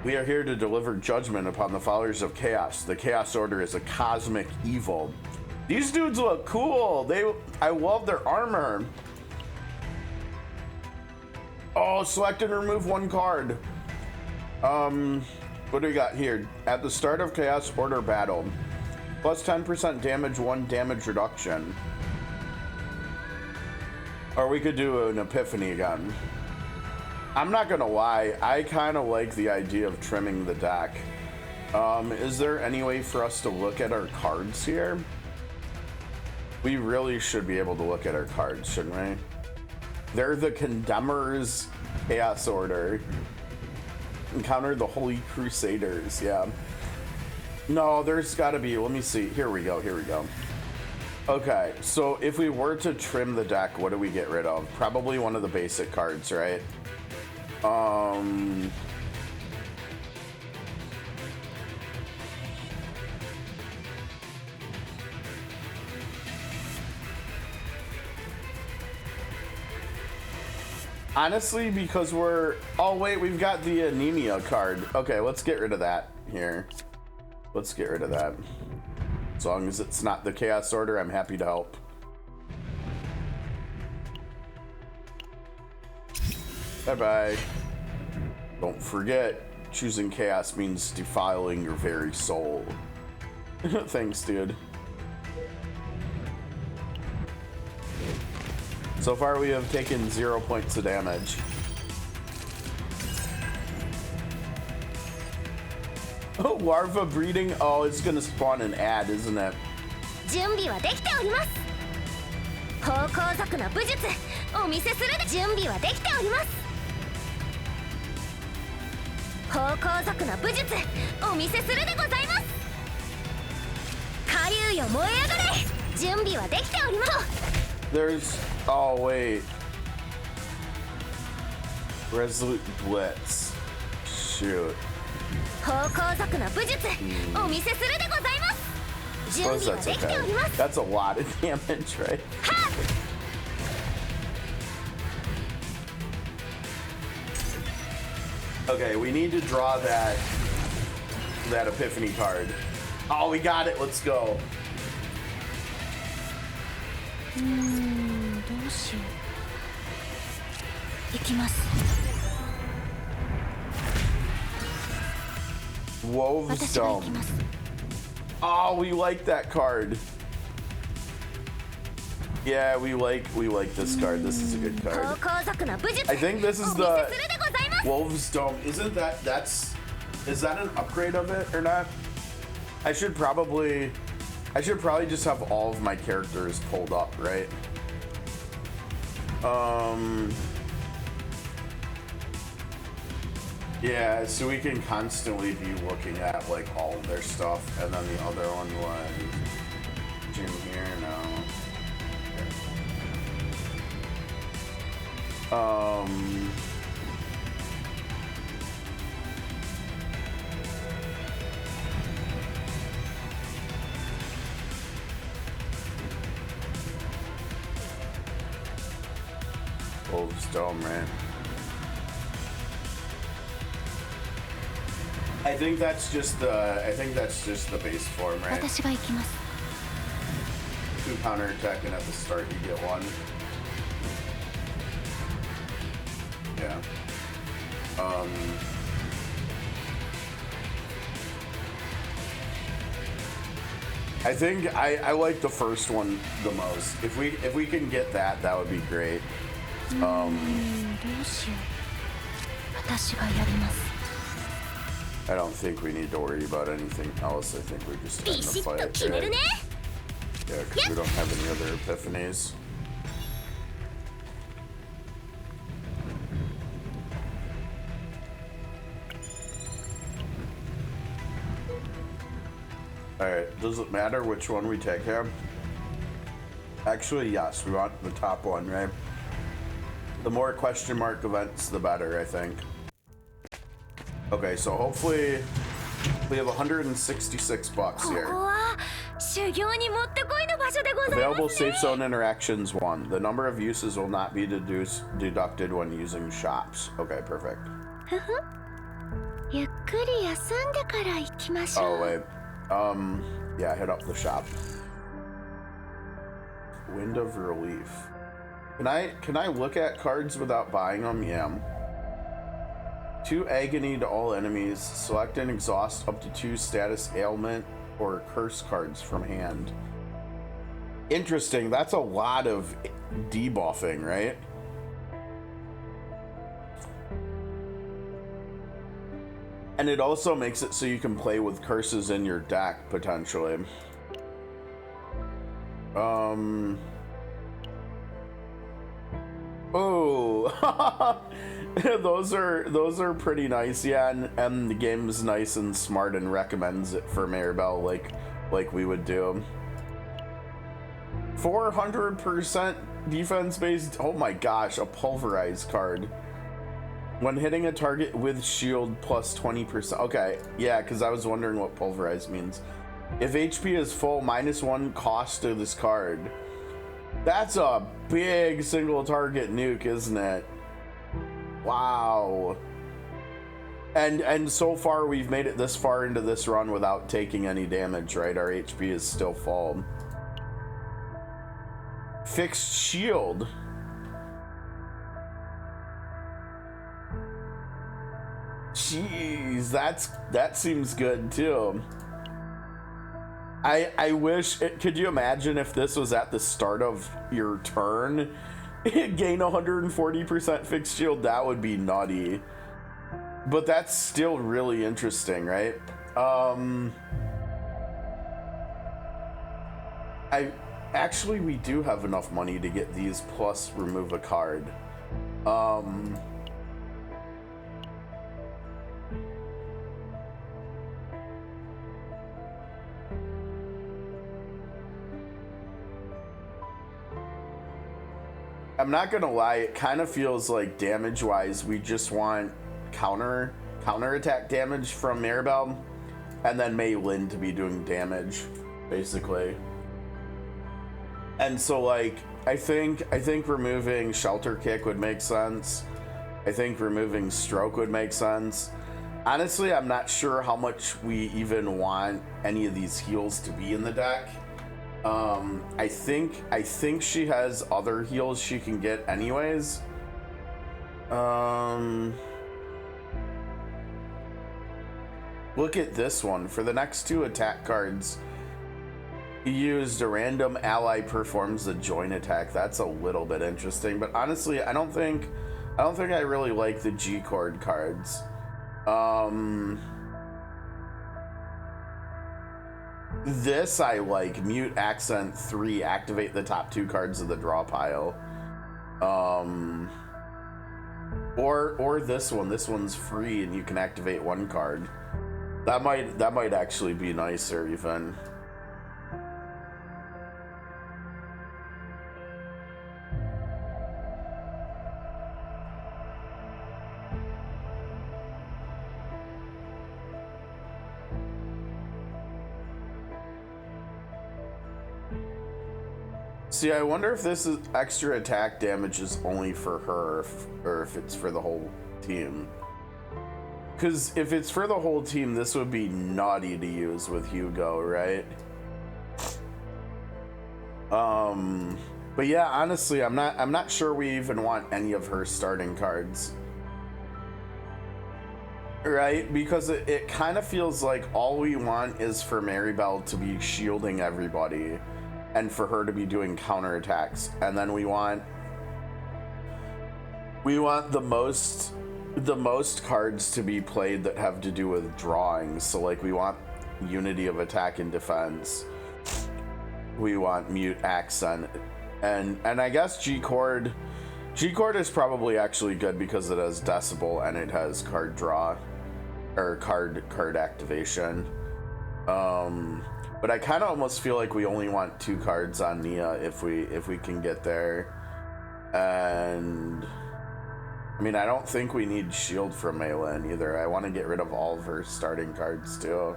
We are here to deliver judgment upon the followers of chaos. The Chaos Order is a cosmic evil. These dudes look cool. I love their armor. Oh, select and remove 1 card. What do we got here? At the start of Chaos Order battle, plus 10% damage, 1 damage reduction. Or we could do an epiphany again. I'm not gonna lie, I kind of like the idea of trimming the deck. Is there any way for us to look at our cards here? We really should be able to look at our cards, shouldn't we? They're the Condemners Chaos Order. Encounter the Holy Crusaders, yeah. No, there's gotta be, let me see. Here we go. Okay, so if we were to trim the deck, what do we get rid of? Probably one of the basic cards, right? Honestly, because oh wait, we've got the anemia card. Okay, let's get rid of that here. Let's get rid of that. As long as it's not the Chaos Order, I'm happy to help. Bye-bye. Don't forget, choosing chaos means defiling your very soul. Thanks, dude. So far, we have taken 0 points of damage. Oh, larva breeding. Oh, it's gonna spawn an ad, isn't it? 準備はできております。方向族の武術お見せするで準備はできております。方向族の武術お見せするでございます。火竜よ燃え上がれ。準備はできております。 There's... Oh, wait. Resolute Blitz. Shoot. 方向族の武術お見せするでございます。 Suppose 準備は that's できて okay. おります。 That's a lot of damage, right? はっ Okay, we need to draw that epiphany card. Oh, we got it. Let's go. どうしよう。行きます。 Wove's 私が行き Dome. ます。 Oh, we like that card. Yeah, we like this card. This is a good 方 card. 向族の武術 I think this is お見せ the するでございます。 Wolves Dome. Isn't is that an upgrade of it or not? I should probably just have all of my characters pulled up, right? Yeah, so we can constantly be looking at like all of their stuff, and then the other one was in here now. Wolves Dome, right? I think that's just the base form, right? 私が行きます。 2 counter attack, and at the start you get 1. Yeah. I think I like the first one the most. If we can get that, that would be great. どうしよう。私がやります。 I don't think we need to worry about anything else. I think we're just ビ trying シ to ッ fight と it. 決める Right? ね。 Yeah, because we don't have any other epiphanies. Alright, does it matter which one we take here? Actually, yes, we want the top one, right? The more question mark events, the better, I think. Okay, so hopefully we have 166 bucks ここ here. は修行にもってこいの場所でござい Available ますね。 safe zone interactions 1. The number of uses will not be deducted when using shops. Okay, perfect. ふふ。ゆっくり休んでから行きましょ Oh う。 wait. Yeah, hit up the shop. Wind of Relief. Can I look at cards without buying them? Yeah. 2 agony to all enemies. Select and exhaust up to 2 status ailment or curse cards from hand. Interesting. That's a lot of debuffing, right? And it also makes it so you can play with curses in your deck potentially. Oh, those are pretty nice, yeah. And the game's nice and smart and recommends it for Maribel like we would do. 400% defense based. Oh my gosh, a pulverized card. When hitting a target with shield plus 20%. Okay, yeah, because I was wondering what pulverized means. If HP is full, -1 cost to this card. That's a big single target nuke, isn't it? Wow. And so far we've made it this far into this run without taking any damage, right? Our HP is still full. Fixed shield. Jeez, that seems good too. I wish could you imagine if this was at the start of your turn? Gain 140% fixed shield, that would be nutty. But that's still really interesting, right? Actually, we do have enough money to get these plus remove a card. I'm not gonna lie, it kind of feels like damage-wise, we just want counter attack damage from Maribel, and then Mei Lin to be doing damage, basically. And so, like, I think removing Shelter Kick would make sense. I think removing Stroke would make sense. Honestly, I'm not sure how much we even want any of these heals to be in the deck. I think she has other heals she can get anyways. Look at this one. For the next 2 attack cards, you used a random ally performs a joint attack. That's a little bit interesting, but honestly, I don't think I really like the G chord cards. This I like. Mute Accent 3, activate the top 2 cards of the draw pile. Or this one. This one's free and you can activate 1 card. That might actually be nicer even. See, I wonder if this is extra attack damage is only for her, or if it's for the whole team. Because if it's for the whole team, this would be naughty to use with Hugo, right? But yeah, honestly, I'm not sure we even want any of her starting cards. Right? Because it kind of feels like all we want is for Maribel to be shielding everybody and for her to be doing counterattacks. And then we want the most cards to be played that have to do with drawings. So like we want Unity of Attack and Defense. We want Mute Accent. And I guess G chord is probably actually good because it has Decibel and it has card draw or card activation. But I kind of almost feel like we only want 2 cards on Nia if we can get there. And I mean, I don't think we need Shield from Mei Lin either. I want to get rid of all of her starting cards too.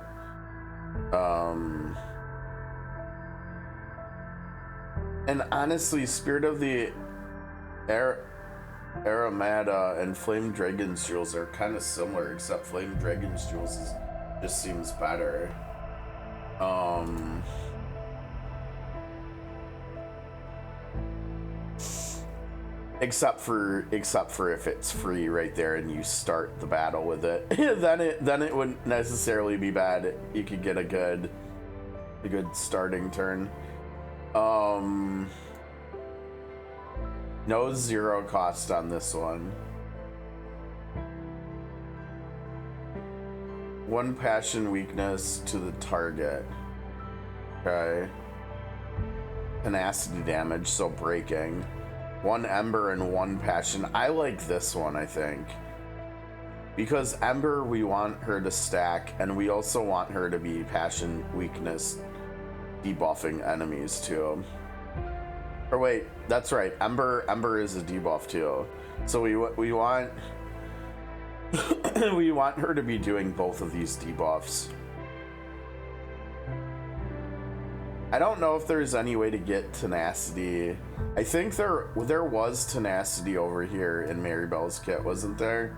And honestly, Spirit of the Aramata and Flame Dragon's Jewels are kind of similar, except Flame Dragon's Jewels just seems better. Except for if it's free right there and you start the battle with it, then it wouldn't necessarily be bad. You could get a good starting turn. No 0 cost on this one. 1 passion weakness to the target. Okay. Tenacity damage, so breaking. 1 Ember and 1 Passion. I like this one, I think. Because Ember, we want her to stack, and we also want her to be Passion weakness debuffing enemies too. Or wait, that's right. Ember is a debuff too. So we want we want her to be doing both of these debuffs. I don't know if there's any way to get Tenacity. I think there was Tenacity over here in Maribel's kit, wasn't there?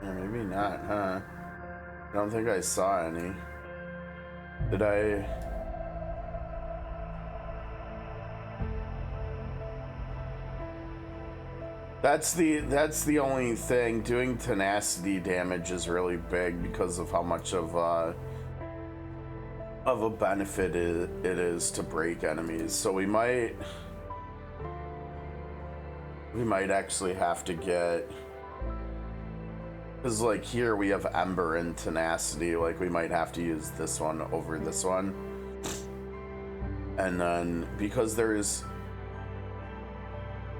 Yeah, maybe not, huh? I don't think I saw any. Did I? That's the only thing. Doing tenacity damage is really big because of how much of of a benefit it is to break enemies. So we might actually have to get, because like here we have Ember and Tenacity, like we might have to use this one over this one. And then because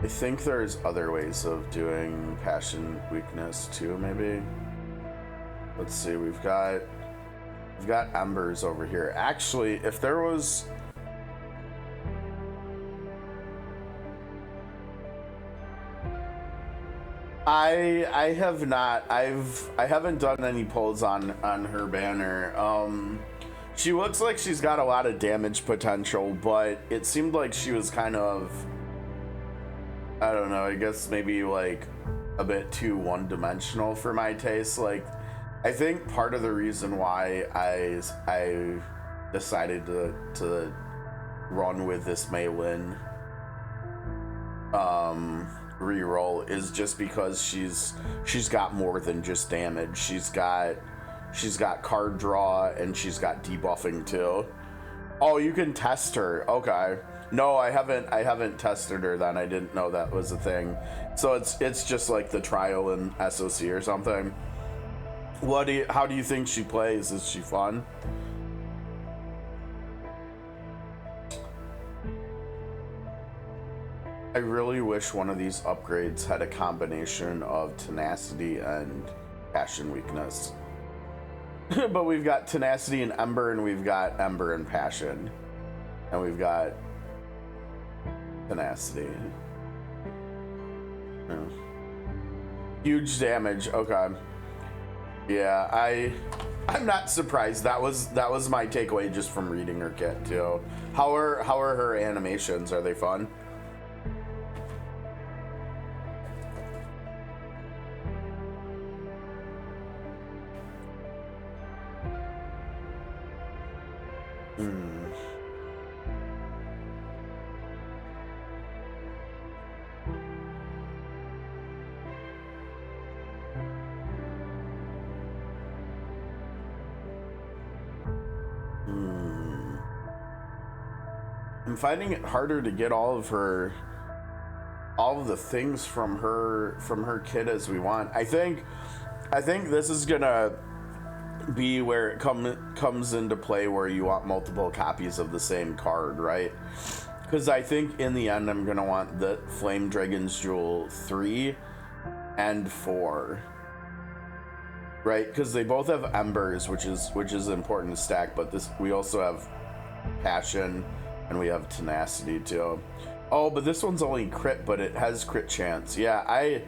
I think there's other ways of doing Passion Weakness too, maybe. Let's see, we've got Embers over here. Actually, if there was, I haven't done any pulls on her banner. She looks like she's got a lot of damage potential, but it seemed like she was kind of, I don't know, I guess maybe like a bit too one-dimensional for my taste. Like, I think part of the reason why I decided to run with this Meilin reroll is just because she's got more than just damage. She's got card draw and she's got debuffing too. Oh, you can test her. Okay. No, I haven't tested her then. I didn't know that was a thing. So it's just like the trial in SOC or something. How do you think she plays? Is she fun? I really wish one of these upgrades had a combination of Tenacity and Passion Weakness. But we've got Tenacity and Ember, and we've got Ember and Passion. And we've got Tenacity. Yeah. Huge damage, okay. Yeah, I'm not surprised. That was my takeaway just from reading her kit too. How are her animations? Are they fun? I'm finding it harder to get all of the things from her kit as we want. I think this is gonna be where it comes into play where you want multiple copies of the same card, right? Because I think in the end I'm gonna want the Flame Dragon's Jewel 3 and 4, right? Because they both have Embers, which is important to stack, but we also have Passion and we have Tenacity too. Oh, but this one's only crit, but it has crit chance. Yeah, I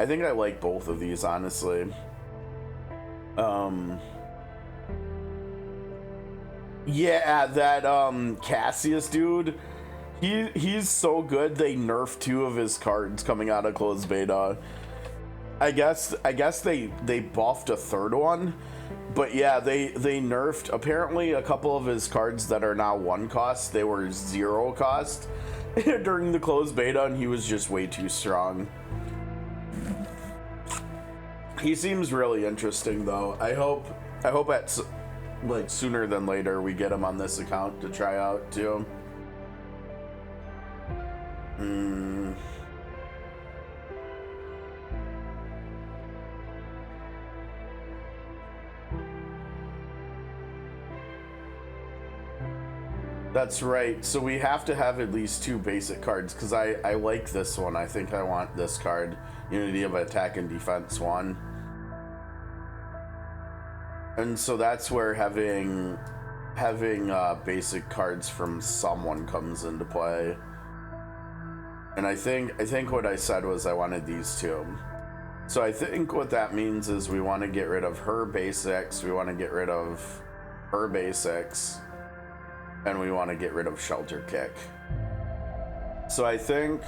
think I like both of these, honestly. Yeah, that Cassius dude, he's so good they nerfed 2 of his cards coming out of closed beta. I guess they buffed a third one, but yeah, they nerfed apparently a couple of his cards that are now 1 cost. They were 0 cost during the closed beta, and he was just way too strong. He seems really interesting though. I hope at like sooner than later we get him on this account to try out too. That's right. So we have to have at least 2 basic cards because I like this one. I think I want this card, Unity of Attack and Defense 1. And so that's where having basic cards from someone comes into play. And I think what I said was I wanted these 2. So I think what that means is we want to get rid of her basics, we want to get rid of her basics, and we want to get rid of Shelter Kick. So I think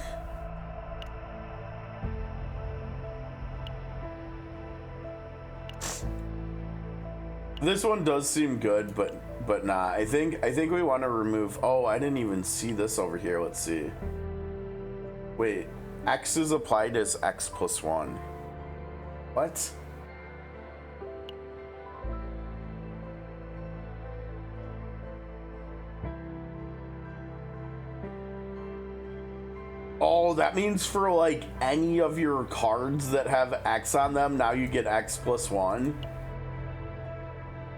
this one does seem good, but nah. I think we want to remove. Oh, I didn't even see this over here. Let's see. Wait, X is applied as X plus 1. What? Oh, that means for like any of your cards that have X on them, now you get X plus 1.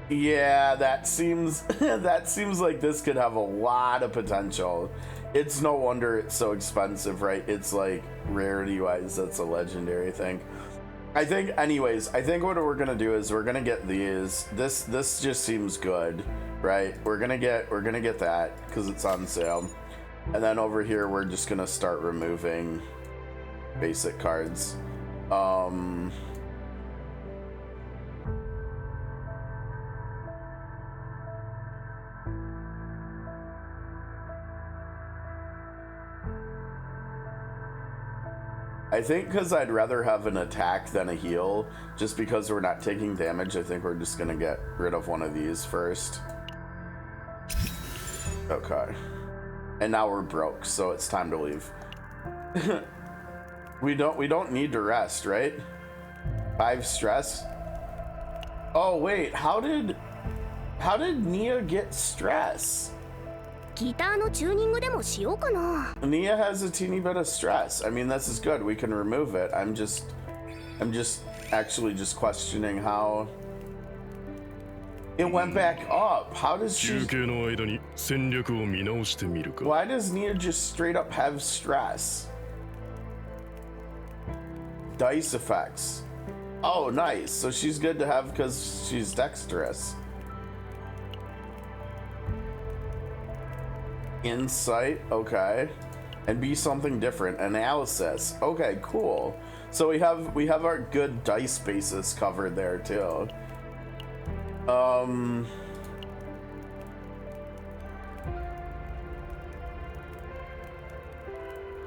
Yeah, that seems that seems like this could have a lot of potential. It's no wonder it's so expensive, right? It's like rarity wise, that's a legendary thing. I think anyways, I think what we're gonna do is we're gonna get these. This just seems good, right? We're gonna get that because it's on sale. And then over here we're just gonna start removing basic cards. I think because I'd rather have an attack than a heal, just because we're not taking damage, I think we're just gonna get rid of one of these first. Okay. And now we're broke, so it's time to leave. We don't need to rest, right? 5 stress. Oh wait, how did Nia get stress? ギターのチューニングでもしようかな。 Nia has a teeny bit of stress. I mean, this is good. We can remove it. I'm just actually just questioning how it went back up. How does she? 休憩の間に戦略を見直してみるか。 Why does Nia just straight up have stress? Dice effects. Oh, nice. So she's good to have because she's dexterous. Insight, okay. And be something different. Analysis. Okay, cool. So we have our good dice basis covered there too.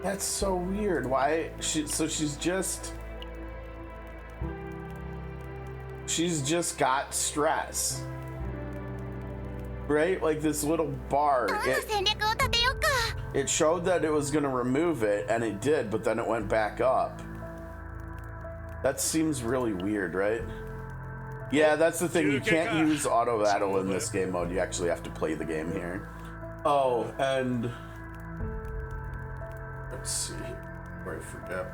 That's so weird. Why she's just got stress. Right? Like this little bar. 戦略を立てようか。 It showed that it was going to remove it, and it did, but then it went back up. That seems really weird, right? Yeah, that's the thing. You can't use auto battle in this game mode. You actually have to play the game here. Oh, and let's see. Before I forget.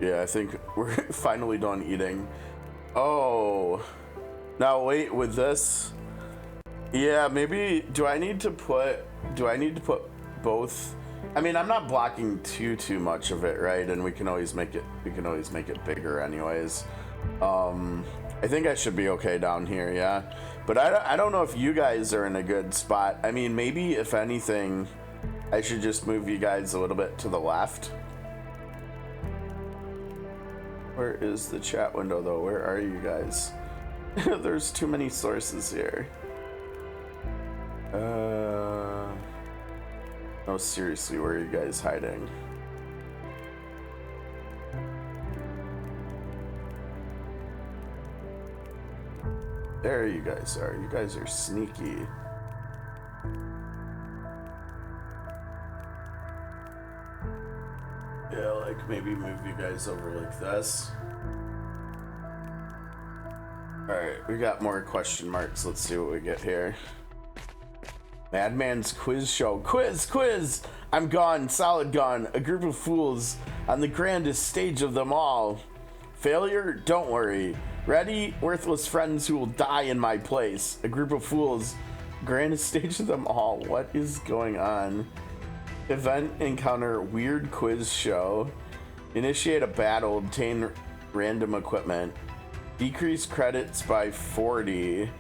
Yeah, I think we're finally done eating. Oh, now wait, with this, yeah, maybe do I need to put both? I mean, I'm not blocking too much of it, right? And we can always make it bigger anyways. I think I should be okay down here, yeah. But I don't know if you guys are in a good spot. I mean, maybe if anything, I should just move you guys a little bit to the left. Where is the chat window though? Where are you guys? There's too many sources here. No, seriously, where are you guys hiding? There you guys are. You guys are sneaky. Yeah, like maybe move you guys over like this. Alright, we got more question marks. Let's see what we get here. Madman's quiz show. Quiz! I'm gone, solid gone. A group of fools on the grandest stage of them all. Failure? Don't worry. Ready? Worthless friends who will die in my place. A group of fools. Grandest stage of them all. What is going on? Event encounter weird quiz show. Initiate a battle. Obtain random equipment. Decrease credits by 40.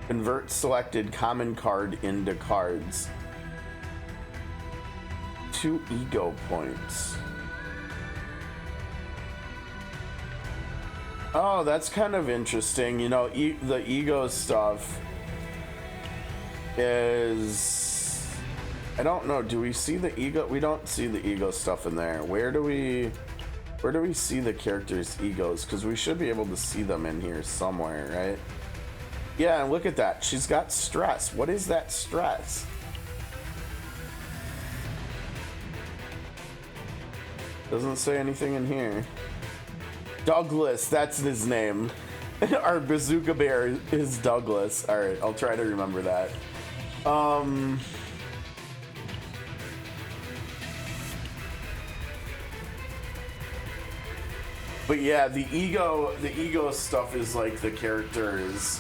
Convert selected common card into cards. 2 ego points. Oh, that's kind of interesting. You know, the ego stuff is... I don't know. Do we see the ego? We don't see the ego stuff in there. Where do we Where do we see the characters' egos? Because we should be able to see them in here somewhere, right? Yeah, and look at that. She's got stress. What is that stress? Doesn't say anything in here. Douglas, that's his name. Our bazooka bear is Douglas. All right, I'll try to remember that. But yeah, the ego stuff is like the characters.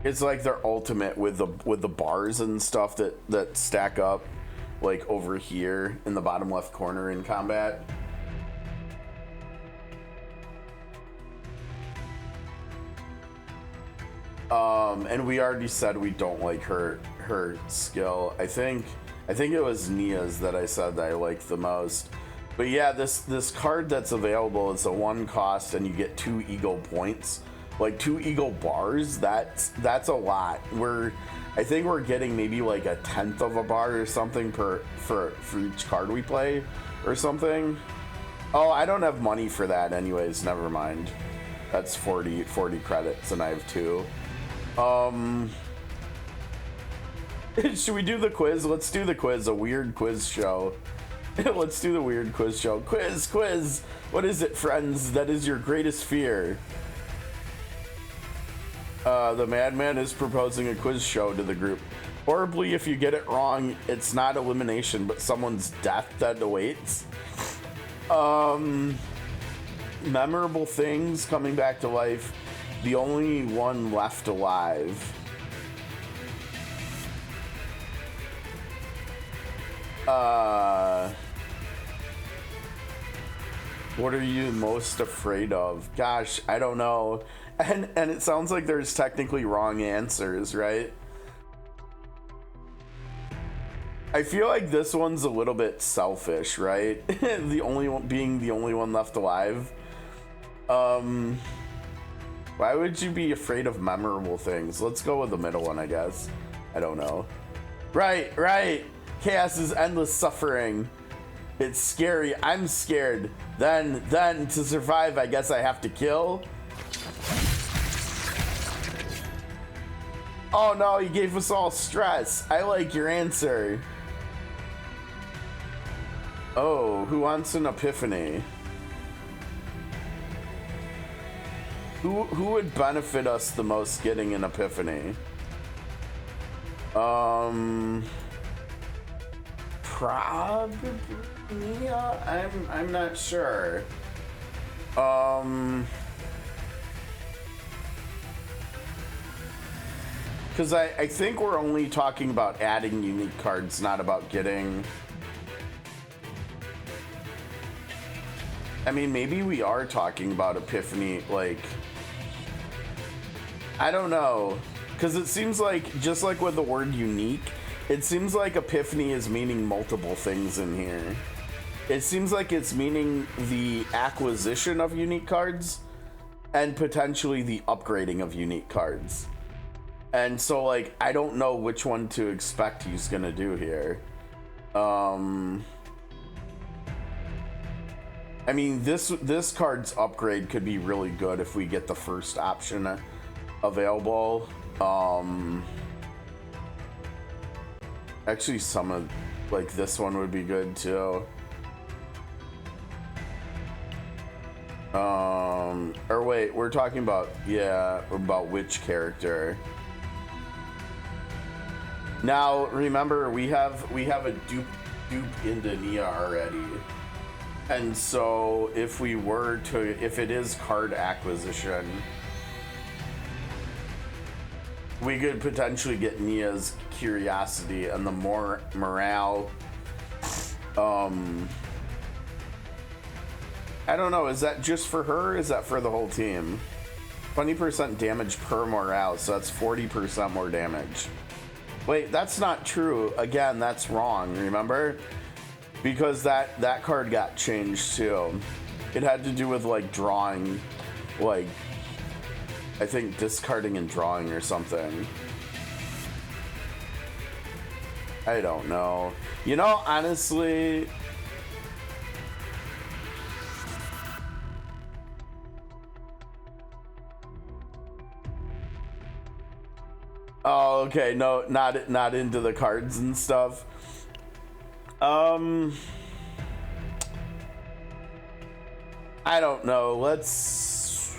It's like their ultimate with the bars and stuff that stack up, like over here in the bottom left corner in combat. And we already said we don't like her skill. I think it was Nia's that I said that I liked the most. But yeah, this card that's available is a 1 cost and you get 2 ego points. Like 2 ego bars, that's a lot. I think we're getting maybe like a 1/10 of a bar or something for each card we play or something. Oh, I don't have money for that anyways, never mind. That's 40 credits and I have 2. Should we do the quiz? Let's do the quiz, a weird quiz show. Let's do the weird quiz show. Quiz! What is it, friends? That is your greatest fear. The madman is proposing a quiz show to the group. Horribly, if you get it wrong, it's not elimination, but someone's death that awaits. Memorable things coming back to life. The only one left alive. What are you most afraid of? Gosh, I don't know. And it sounds like there's technically wrong answers, right? I feel like this one's a little bit selfish, right? The only one being the only one left alive. Why would you be afraid of memorable things? Let's go with the middle one, I guess. I don't know. Right. Chaos is endless suffering. It's scary. I'm scared. Then to survive, I guess I have to kill. Oh no, you gave us all stress. I like your answer. Oh, who wants an epiphany? Who would benefit us the most getting an epiphany? Probably Mia. I'm not sure. Because I think we're only talking about adding unique cards, not about getting... I mean, maybe we are talking about epiphany, like... I don't know. Because it seems like, just like with the word unique, it seems like epiphany is meaning multiple things in here. It seems like it's meaning the acquisition of unique cards and potentially the upgrading of unique cards. And so, like, I don't know which one to expect he's gonna do here. I mean, this card's upgrade could be really good if we get the first option available. Actually, some of, like, this one would be good too. Or wait, we're talking about, yeah, about which character. Now, remember, we have a dupe into Nia already. And so if we were to, if it is card acquisition, we could potentially get Nia's curiosity and the more morale. I don't know, is that just for her or is that for the whole team? 20% damage per morale, so that's 40% more damage. Wait, that's not true. Again, that's wrong, remember? Because that card got changed too. It had to do with, like, drawing, like, I think discarding and drawing or something. I don't know. You know, honestly... Oh, okay. No, not into the cards and stuff. I don't know. Let's...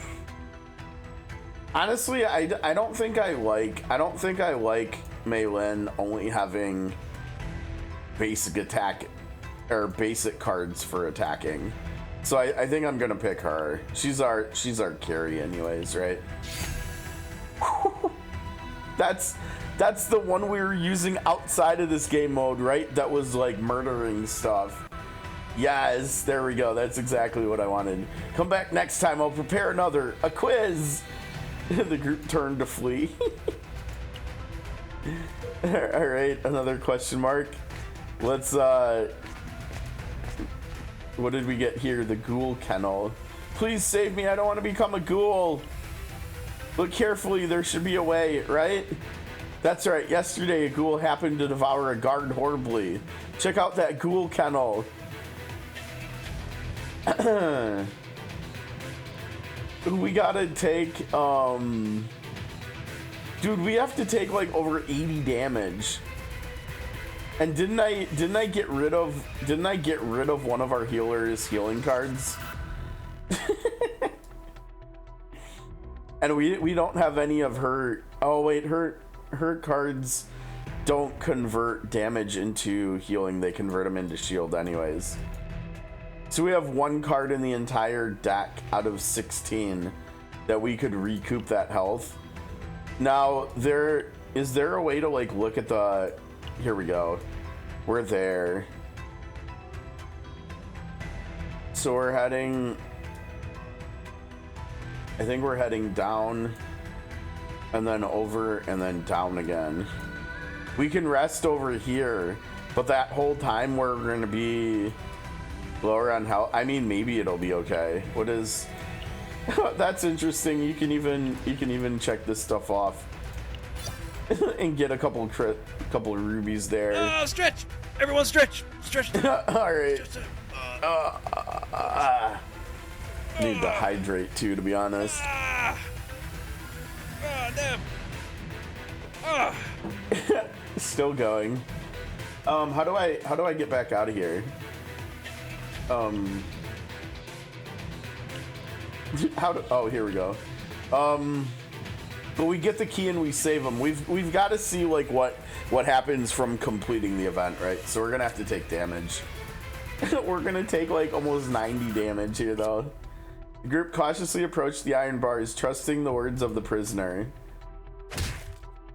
Honestly, I don't think I like Mei Lin only having basic attack or basic cards for attacking. So I think I'm gonna pick her. She's our carry anyways, right? That's the one we were using outside of this game mode, right? That was like murdering stuff. Yes, there we go. That's exactly what I wanted. Come back next time. I'll prepare a quiz. The group turned to flee. All right, another question mark. Let's what did we get here? The ghoul kennel. Please save me. I don't want to become a ghoul. Look carefully, there should be a way, right? That's right, yesterday a ghoul happened to devour a guard horribly. Check out that ghoul kennel. We gotta take, dude, we have to take like over 80 damage. And didn't I get rid of one of our healers' healing cards? And we don't have any of her. Oh wait, her cards don't convert damage into healing. They convert them into shield anyways. So we have one card in the entire deck out of 16 that we could recoup that health. Now is there a way to like look at the... Here we go. We're there. So we're heading... I think we're heading down and then over and then down again. We can rest over here, but that whole time we're going to be lower on health. I mean, maybe it'll be okay. What is... That's interesting. You can even check this stuff off and get a couple of rubies there. Stretch! Everyone stretch! Stretch! All right. Need to hydrate too, to be honest. Damn. Still going. How do I get back out of here? Oh, here we go. But we get the key and we save them. We've got to see like what happens from completing the event, right? So we're gonna have to take damage. We're gonna take like almost 90 damage here though. The group cautiously approached the iron bars, trusting the words of the prisoner.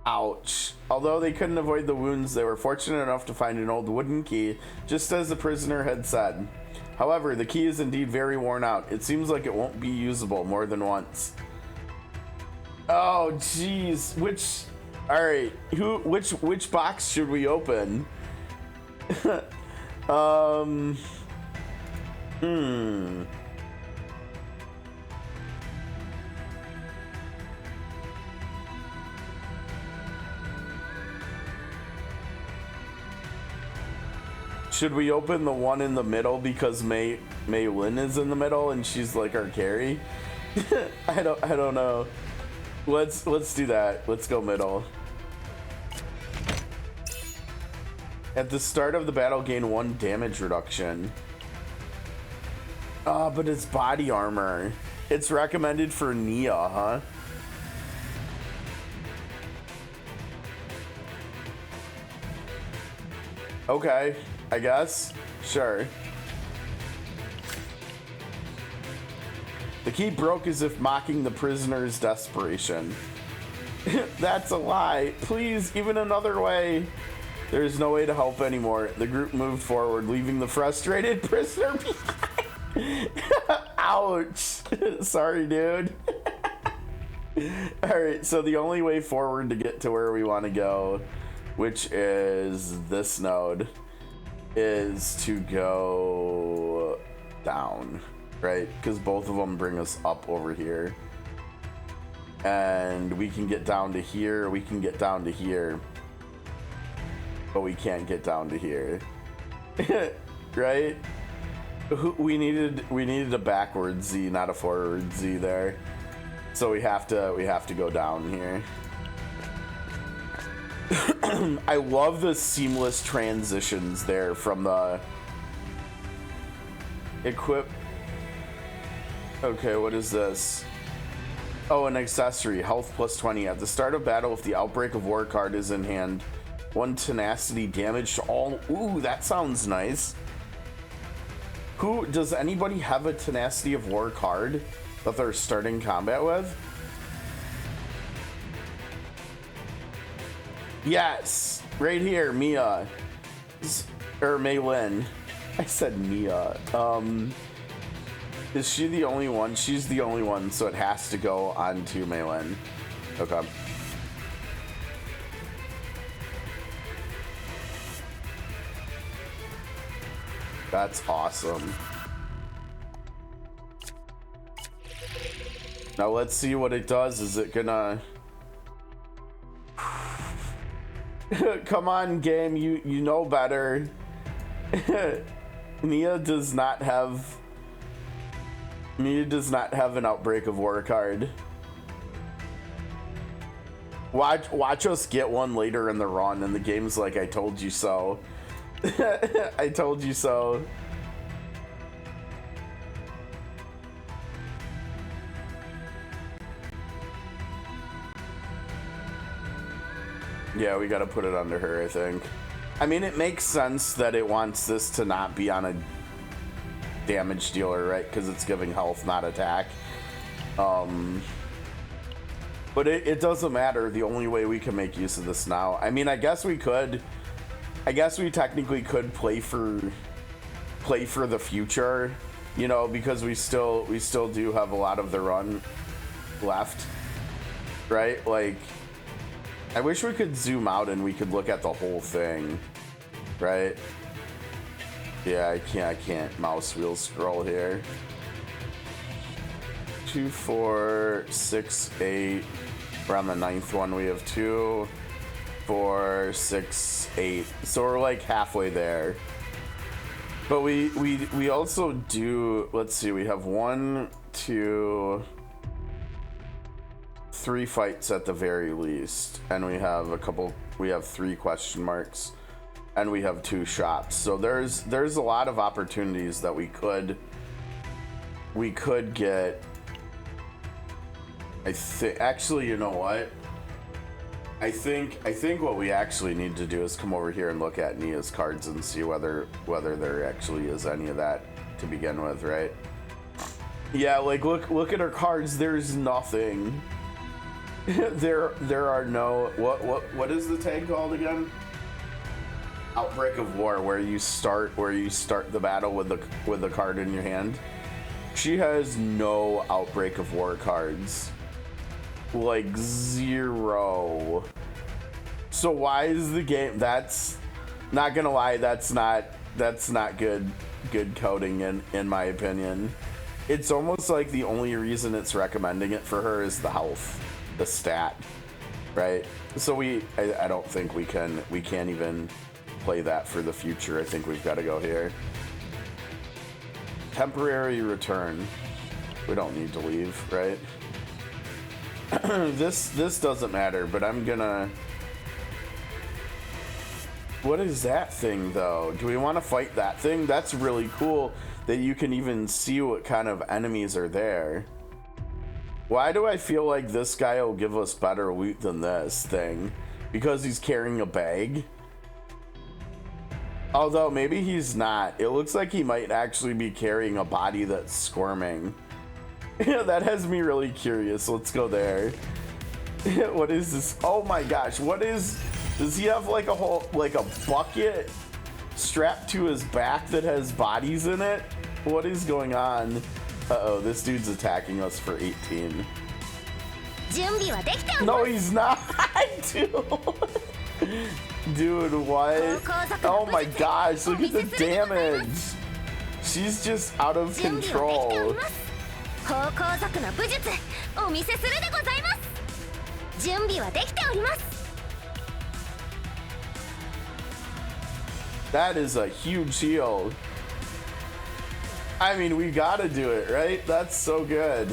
Ouch. Although they couldn't avoid the wounds, they were fortunate enough to find an old wooden key, just as the prisoner had said. However, the key is indeed very worn out. It seems like it won't be usable more than once. Oh, jeez. Alright, which box should we open? Should we open the one in the middle because Mei Lin is in the middle and she's like our carry? I don't know. Let's do that. Let's go middle. At the start of the battle, gain 1 damage reduction. But it's body armor. It's recommended for Nia, huh? Okay, I guess. Sure. The key broke as if mocking the prisoner's desperation. That's a lie. Please, even another way. There is no way to help anymore. The group moved forward, leaving the frustrated prisoner behind. Ouch. Sorry, dude. Alright, so the only way forward to get to where we want to go, which is this node, is to go down, right? Because both of them bring us up over here. And we can get down to here, we can get down to here. but we can't get down to here. Right? We needed a backward Z, not a forward Z there. So we have to go down here. I love the seamless transitions there from the equip. Okay, what is this? Oh, an accessory, health plus 20. At the start of battle, if the Outbreak of War card is in hand, 1 tenacity damage to all. Ooh, that sounds nice. Who does anybody have a tenacity of war card that they're starting combat with? Yes, right here, Mia, or Maylin. I said Mia. Is she the only one? She's the only one, so it has to go on to Maylin. Okay. That's awesome. Now let's see what it does. Is it gonna... Come on, game, you know better. Nia does not have an Outbreak of War card. Watch us get one later in the run, and the game's like, I told you so. I told you so. Yeah, we gotta put it under her, I think. I mean, it makes sense that it wants this to not be on a damage dealer, right? Because it's giving health, not attack. But it doesn't matter. The only way we can make use of this now. I mean, I guess we technically could play for the future, you know, because we still do have a lot of the run left, right? Like, I wish we could zoom out and we could look at the whole thing, right? Yeah, I can't mouse wheel scroll here. 2, 4, 6, 8. We're on the 9th one. We have 2, 4, 6, 8. So we're like halfway there. But we also do, let's see, we have 1, 2, 3 fights at the very least, and we have 3 question marks, and we have 2 shops. So there's a lot of opportunities that we could get. I think, actually, you know what? I think what we actually need to do is come over here and look at Nia's cards and see whether there actually is any of that to begin with, right? Yeah, like look at her cards. There's nothing. there are no, what is the tag called again? Outbreak of War, where you start the battle with the card in your hand. She has no Outbreak of War cards. Like 0. So why is the game, that's not gonna lie, that's not good coding in my opinion. It's almost like the only reason it's recommending it for her is the health, the stat, right? So I don't think we can't even play that for the future. I think we've got to go here. Temporary return. We don't need to leave, right? This doesn't matter, but I'm gonna... What is that thing, though? Do we want to fight that thing? That's really cool that you can even see what kind of enemies are there. Why do I feel like this guy will give us better loot than this thing? Because he's carrying a bag? Although, maybe he's not. It looks like he might actually be carrying a body that's squirming. That has me really curious. Let's go there. What is this? Oh my gosh, what is... Does he have like a bucket strapped to his back that has bodies in it? What is going on? Uh-oh, this dude's attacking us for 18. No, he's not. Dude, what? Oh my gosh, look at the damage. She's just out of control. That is a huge heal. I mean, we gotta do it, right? That's so good.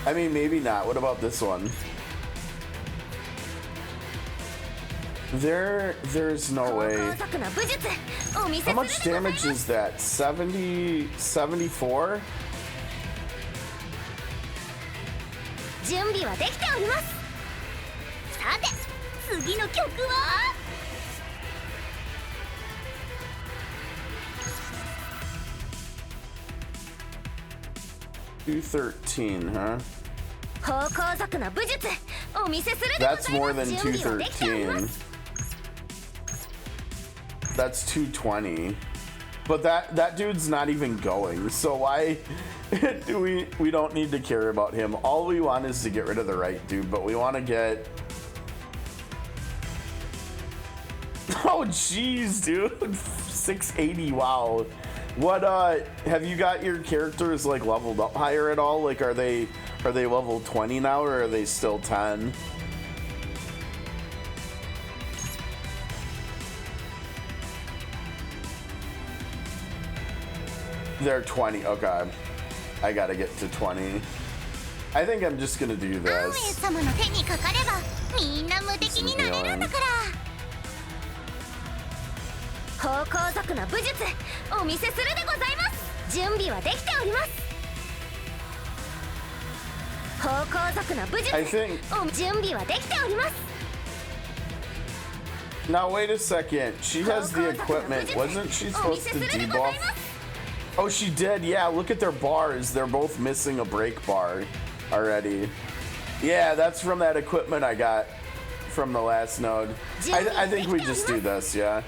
I mean, maybe not. What about this one? There's no way. How much damage is that? 70, 74? 準備はできております。さて、次の曲は213, huh? 方向族の武術お見せするでございます。 That's more than 準備はできておりま213. す。 That's 220. But that dude's not even going. So why do we don't need to care about him. All we want is to get rid of the right dude, but we want to get Oh jeez, dude. 680. Wow. What have you got your characters like leveled up higher at all? Like are they level 20 now or are they still 10? They're 20. Okay. I gotta get to 20. I think I'm just gonna do アーウェイ this. 様の手にかかればみんな無敵になれるんだから。方向族の武術お見せするでございます。準備はできております。方向族の武術 I think 準備はできております。 Now wait a second. She has the equipment. Wasn't she supposed to debuff? Oh, she did. Yeah, look at their bars. They're both missing a break bar already. Yeah, that's from that equipment I got from the last node. I think we just do this, yeah.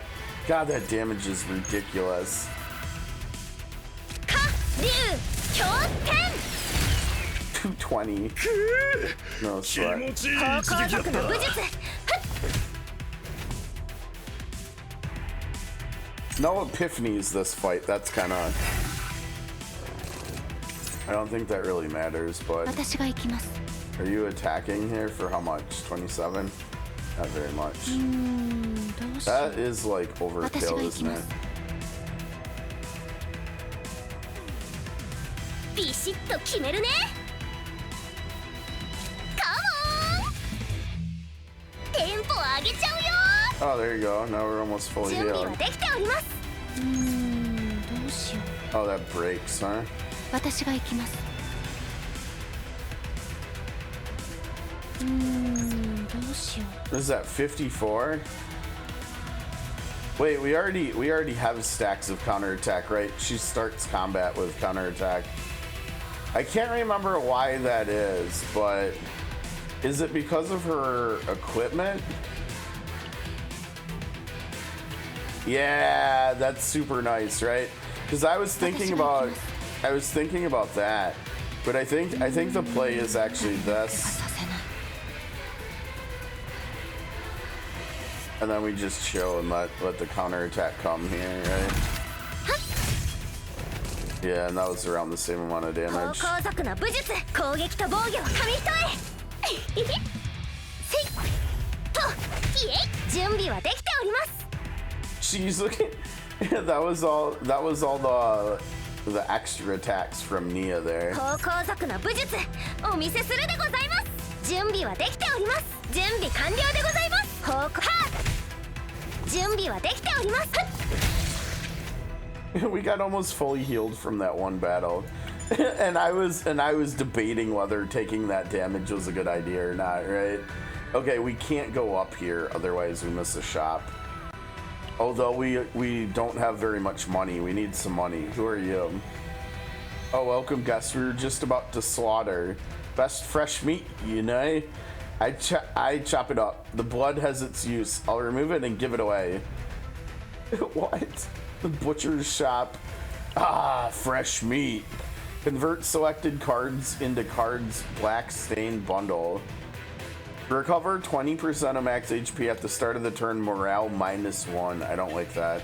God, that damage is ridiculous. か竜強天 220. No 気 sweat. 持ちいい方向一撃だっ族の武術 No epiphanies this fight. That's kind of... I don't think that really matters, but... 私が行きます。 Are you attacking here for how much? 27? Not very much. どうしよう That is like overkill, isn't it? ビシッと決めるね。カモンテンポ上げちゃうよ。 Oh, there you go. Now we're almost fully 準備 healed. はできております。どうしよう Oh, that breaks, huh? 私が行きます。どうしよう Is that 54? Wait, we already have stacks of counterattack, right? She starts combat with counterattack. I can't remember why that is, but is it because of her equipment? Yeah, that's super nice, right? Because I was thinking about that, but I think the play is actually this, させない。 and then we just chill and let the counterattack come here, right? Yeah, and that was around the same amount of 方 damage. 向族の武術攻撃と防御を紙一重せいとイエイ準備はできております。 She's looking. that was all the extra attacks from Nia there. 方向族の武術お見せするでございます。準備はできております。準備完了でございます。方向は準備はできております。 We got almost fully healed from that one battle, and I was debating whether taking that damage was a good idea or not. Right? Okay, we can't go up here, otherwise we miss the shop. Although we don't have very much money, we need some money. Who are you? Oh, welcome guests. We were just about to slaughter. Best fresh meat, you know? I chop it up. The blood has its use. I'll remove it and give it away. What? The butcher's shop. Ah, fresh meat. Convert selected cards into cards black stained bundle. Recover 20% of max HP at the start of the turn. Morale -1. I don't like that.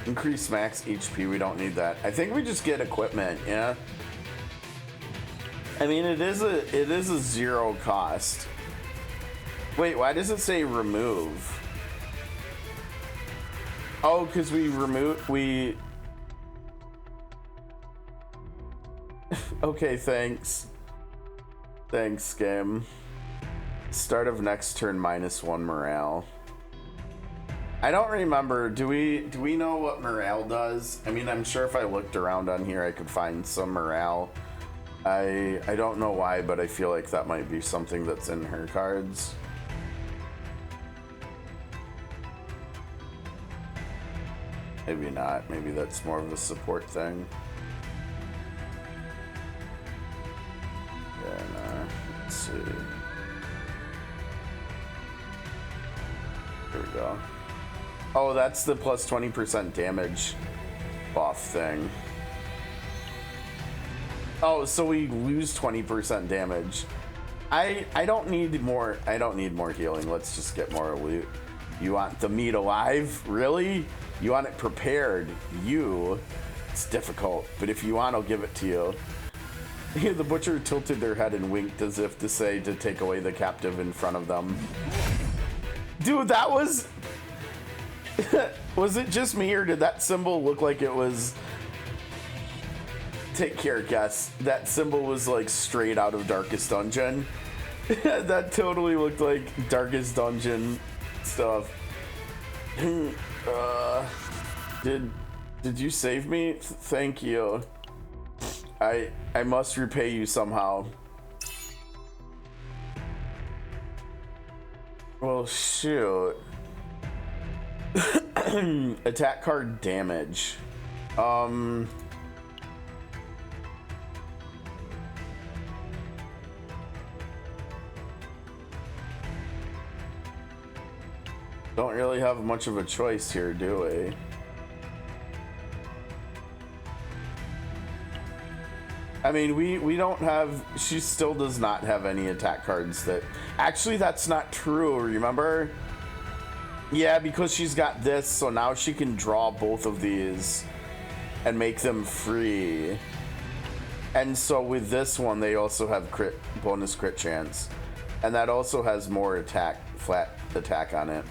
Increase max HP. We don't need that. I think we just get equipment. Yeah. I mean, it is a 0 cost. Wait, why does it say remove? Oh, because we okay, thanks. Thanks, game. Start of next turn -1 morale. I don't remember. Do we know what morale does? I mean, I'm sure if I looked around on here I could find some morale. I don't know why, but I feel like that might be something that's in her cards. Maybe not. Maybe that's more of a support thing. Yeah, nah. Let's see. Here we go. Oh, that's the plus 20% damage buff thing. Oh, so we lose 20% damage. I don't need more. I don't need more healing. Let's just get more loot. You want the meat alive? Really? You want it prepared? It's difficult, but if you want, I'll give it to you. The butcher tilted their head and winked as if to say to take away the captive in front of them. Dude, that was... Was it just me, or did that symbol look like it was... Take care, guess. That symbol was like straight out of Darkest Dungeon. That totally looked like Darkest Dungeon stuff. Did you save me? Thank you. I must repay you somehow. Well, shoot. Attack card damage. Don't really have much of a choice here, do we? I mean, we don't have... She still does not have any attack cards that... Actually, that's not true, remember? Yeah, because she's got this, so now she can draw both of these and make them free. And so with this one, they also have bonus crit chance. And that also has more flat attack on it.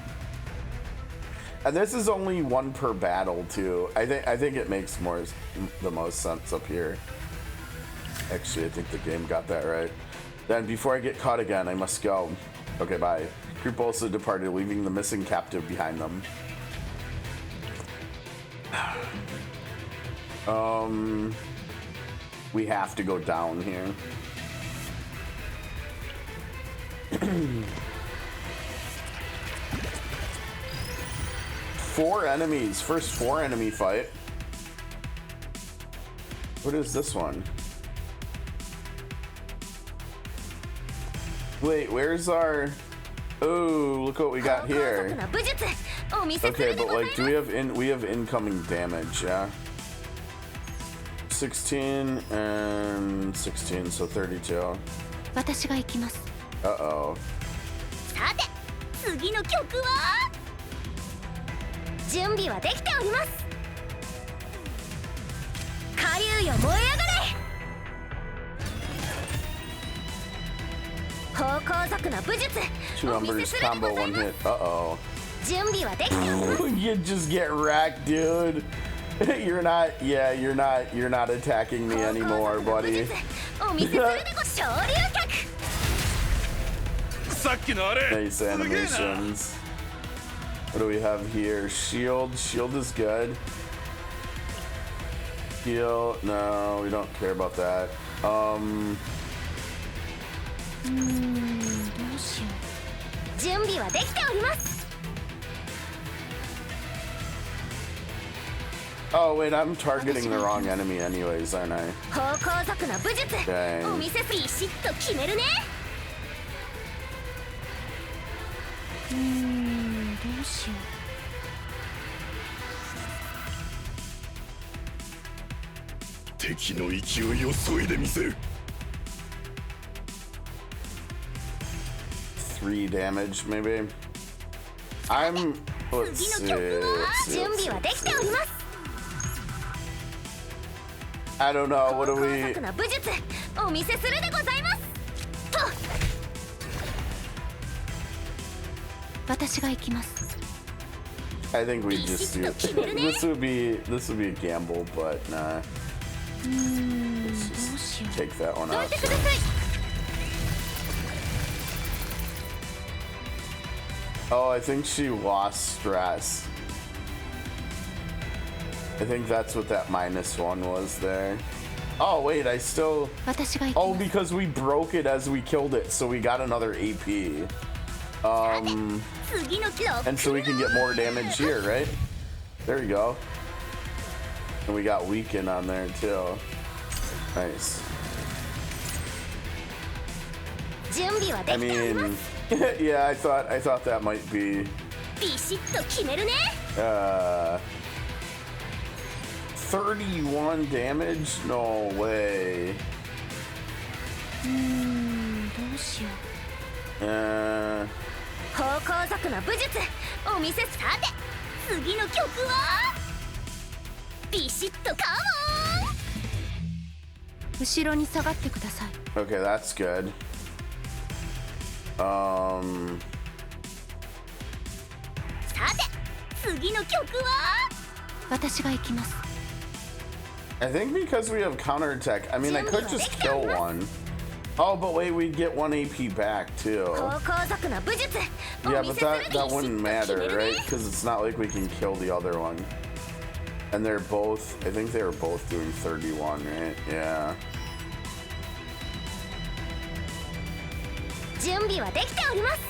And this is only 1 per battle too. I think it makes the most sense up here. Actually, I think the game got that right. Then before I get caught again, I must go. Okay, bye. Group also departed, leaving the missing captive behind them. We have to go down here. 4 enemies. First 4 enemy fight. What is this one? Wait, where's our... Oh, look what we got here. Okay, but like, do we have incoming damage, yeah? 16 and 16, so 32. Uh-oh. 準備はできております。火竜よ燃え上がれ。方向策の武術。 2 numbers combo 1 hit. Uh-oh. 準備はできております。 You just get wrecked, dude. You're not attacking me anymore, buddy. お見せするでご昇竜脚。さっきのあれ。 Nice animations. What do we have here? Shield. Shield is good. Heal. No, we don't care about that. 準備はできております。 Oh wait, I'm targeting the wrong enemy anyways, aren't I? 方向策の武術。 Dang. お見せすビシッと決めるね。どうしよう。 敵の勢いを削いでみせる。 3 damage, maybe. Let's see. 準備はできております。 I don't know. What do we? 方向策の武術。お見せするでございます。と。私が行きます。I think we just do this would be a gamble, but nah. Let's just take that one off. Oh, I think she lost stress. I think that's what that -1 was there. Oh wait, I still. Oh, because we broke it as we killed it, so we got another AP. And so we can get more damage here, right? There you go. And we got weaken on there too. Nice. I mean, yeah, I thought that might be 31 damage? No way. Uh, 方向策の武術お見せさて次の曲はビシッとカモン後ろに下がってください okay, that's good. さて次の曲は私が行きます I think because we have counterattack, I mean, I could just kill one. Oh, but wait, we'd get 1 AP back too. Yeah, but that wouldn't matter, right? Because it's not like we can kill the other one. And they're both, I think they were both doing 31, right? Yeah. 準備はできております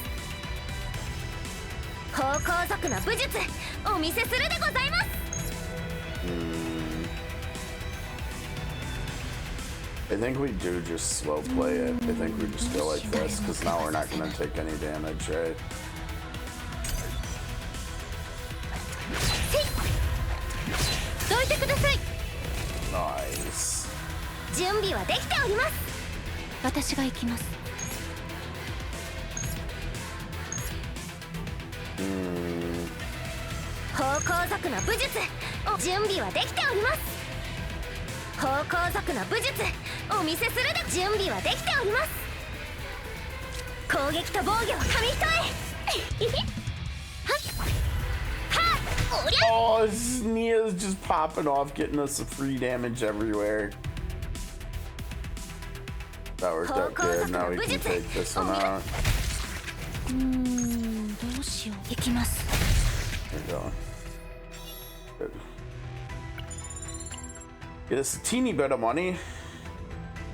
方向策の武術お見せするでございます I think we do just slow play it. I think we just go like this, because now we're not going to take any damage, right? Nice. 準備はできております私が行きます方向策の武術準備はできております方向策の武術お見せするで準備はできております攻撃と防御は紙一重 Oh, Nia's just popping off, getting us free damage everywhere. That worked out good. Now we can take this one out. There we go. Good. Get us a teeny bit of money.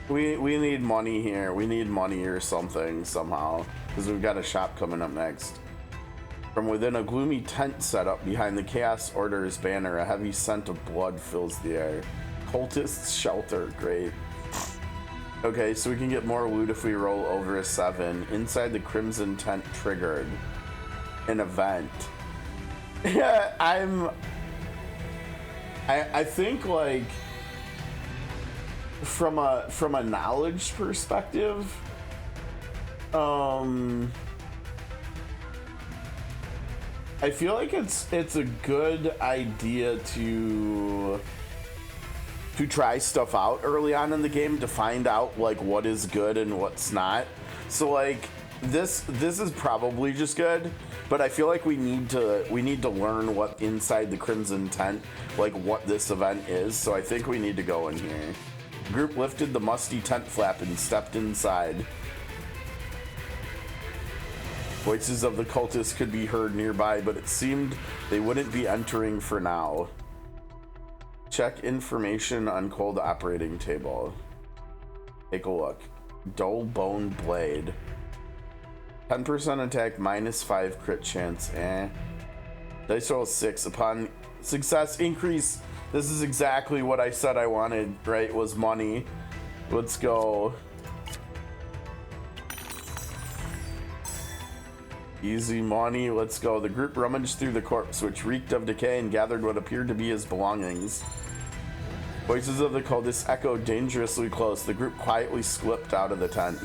We need money here. We need money or something somehow, because we've got a shop coming up next. From within a gloomy tent set up behind the Chaos Order's banner, a heavy scent of blood fills the air. Cultist's shelter, great. Okay, so we can get more loot if we roll over a 7. Inside the Crimson Tent triggered an event. Yeah, I think, like, from a knowledge perspective, I feel like it's a good idea to try stuff out early on in the game to find out like what is good and what's not. So like this is probably just good, but I feel like we need to learn what inside the Crimson Tent, like what this event is. So I think we need to go in here. The group lifted the musty tent flap and stepped inside. Voices of the cultists could be heard nearby, but it seemed they wouldn't be entering for now. Check information on cold operating table. Take a look. Dull bone blade. 10% attack, -5 crit chance. Dice roll 6. Upon success, increase. This is exactly what I said I wanted, right? Was money. Let's go. Easy money, let's go. The group rummaged through the corpse, which reeked of decay, and gathered what appeared to be his belongings. Voices of the cultists echoed dangerously close. The group quietly slipped out of the tent.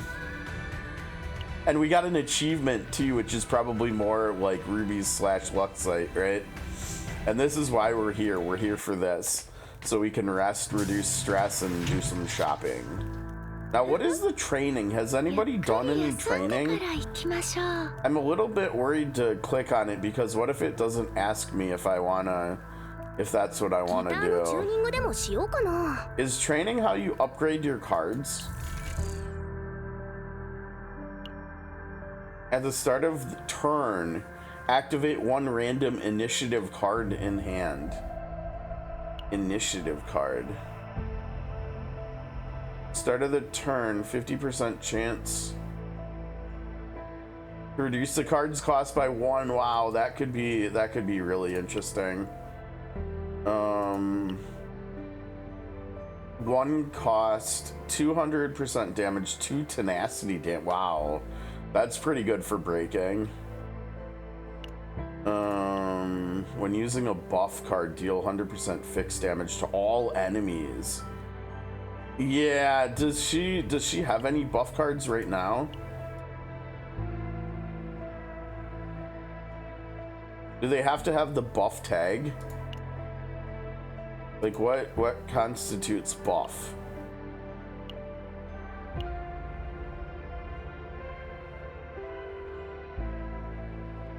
And we got an achievement too, which is probably more like Ruby's /Luxite, right? And this is why we're here. We're here for this. So we can rest, reduce stress, and do some shopping. Now, what is the training? Has anybody done any training? I'm a little bit worried to click on it because what if it doesn't ask me if I wanna, if that's what I wanna do? Is training how you upgrade your cards? At the start of the turn, activate one random initiative card in hand. Initiative card. Start of the turn, 50% chance to reduce the card's cost by 1. Wow, that could be really interesting. One cost, 200% damage, 2 tenacity damage. Wow, that's pretty good for breaking. When using a buff card, deal 100% fixed damage to all enemies. Yeah, does she have any buff cards right now? Do they have to have the buff tag? Like what constitutes buff?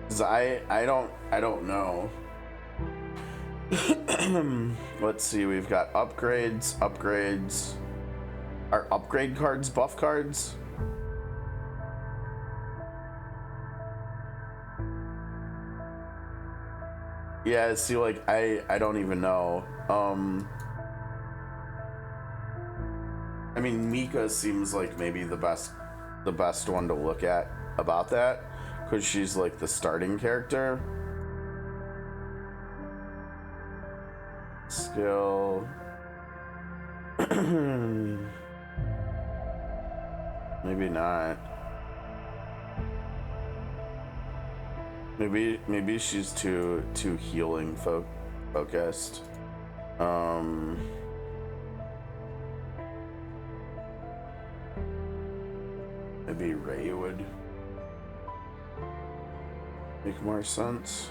'Cause I don't know. Let's see, we've got upgrades. Are upgrade cards buff cards? Yeah, see, like I don't even know. I mean, Mika seems like maybe the best one to look at about that, because she's like the starting character. Skill. Maybe not. Maybe she's too healing focused. Maybe Ray would make more sense.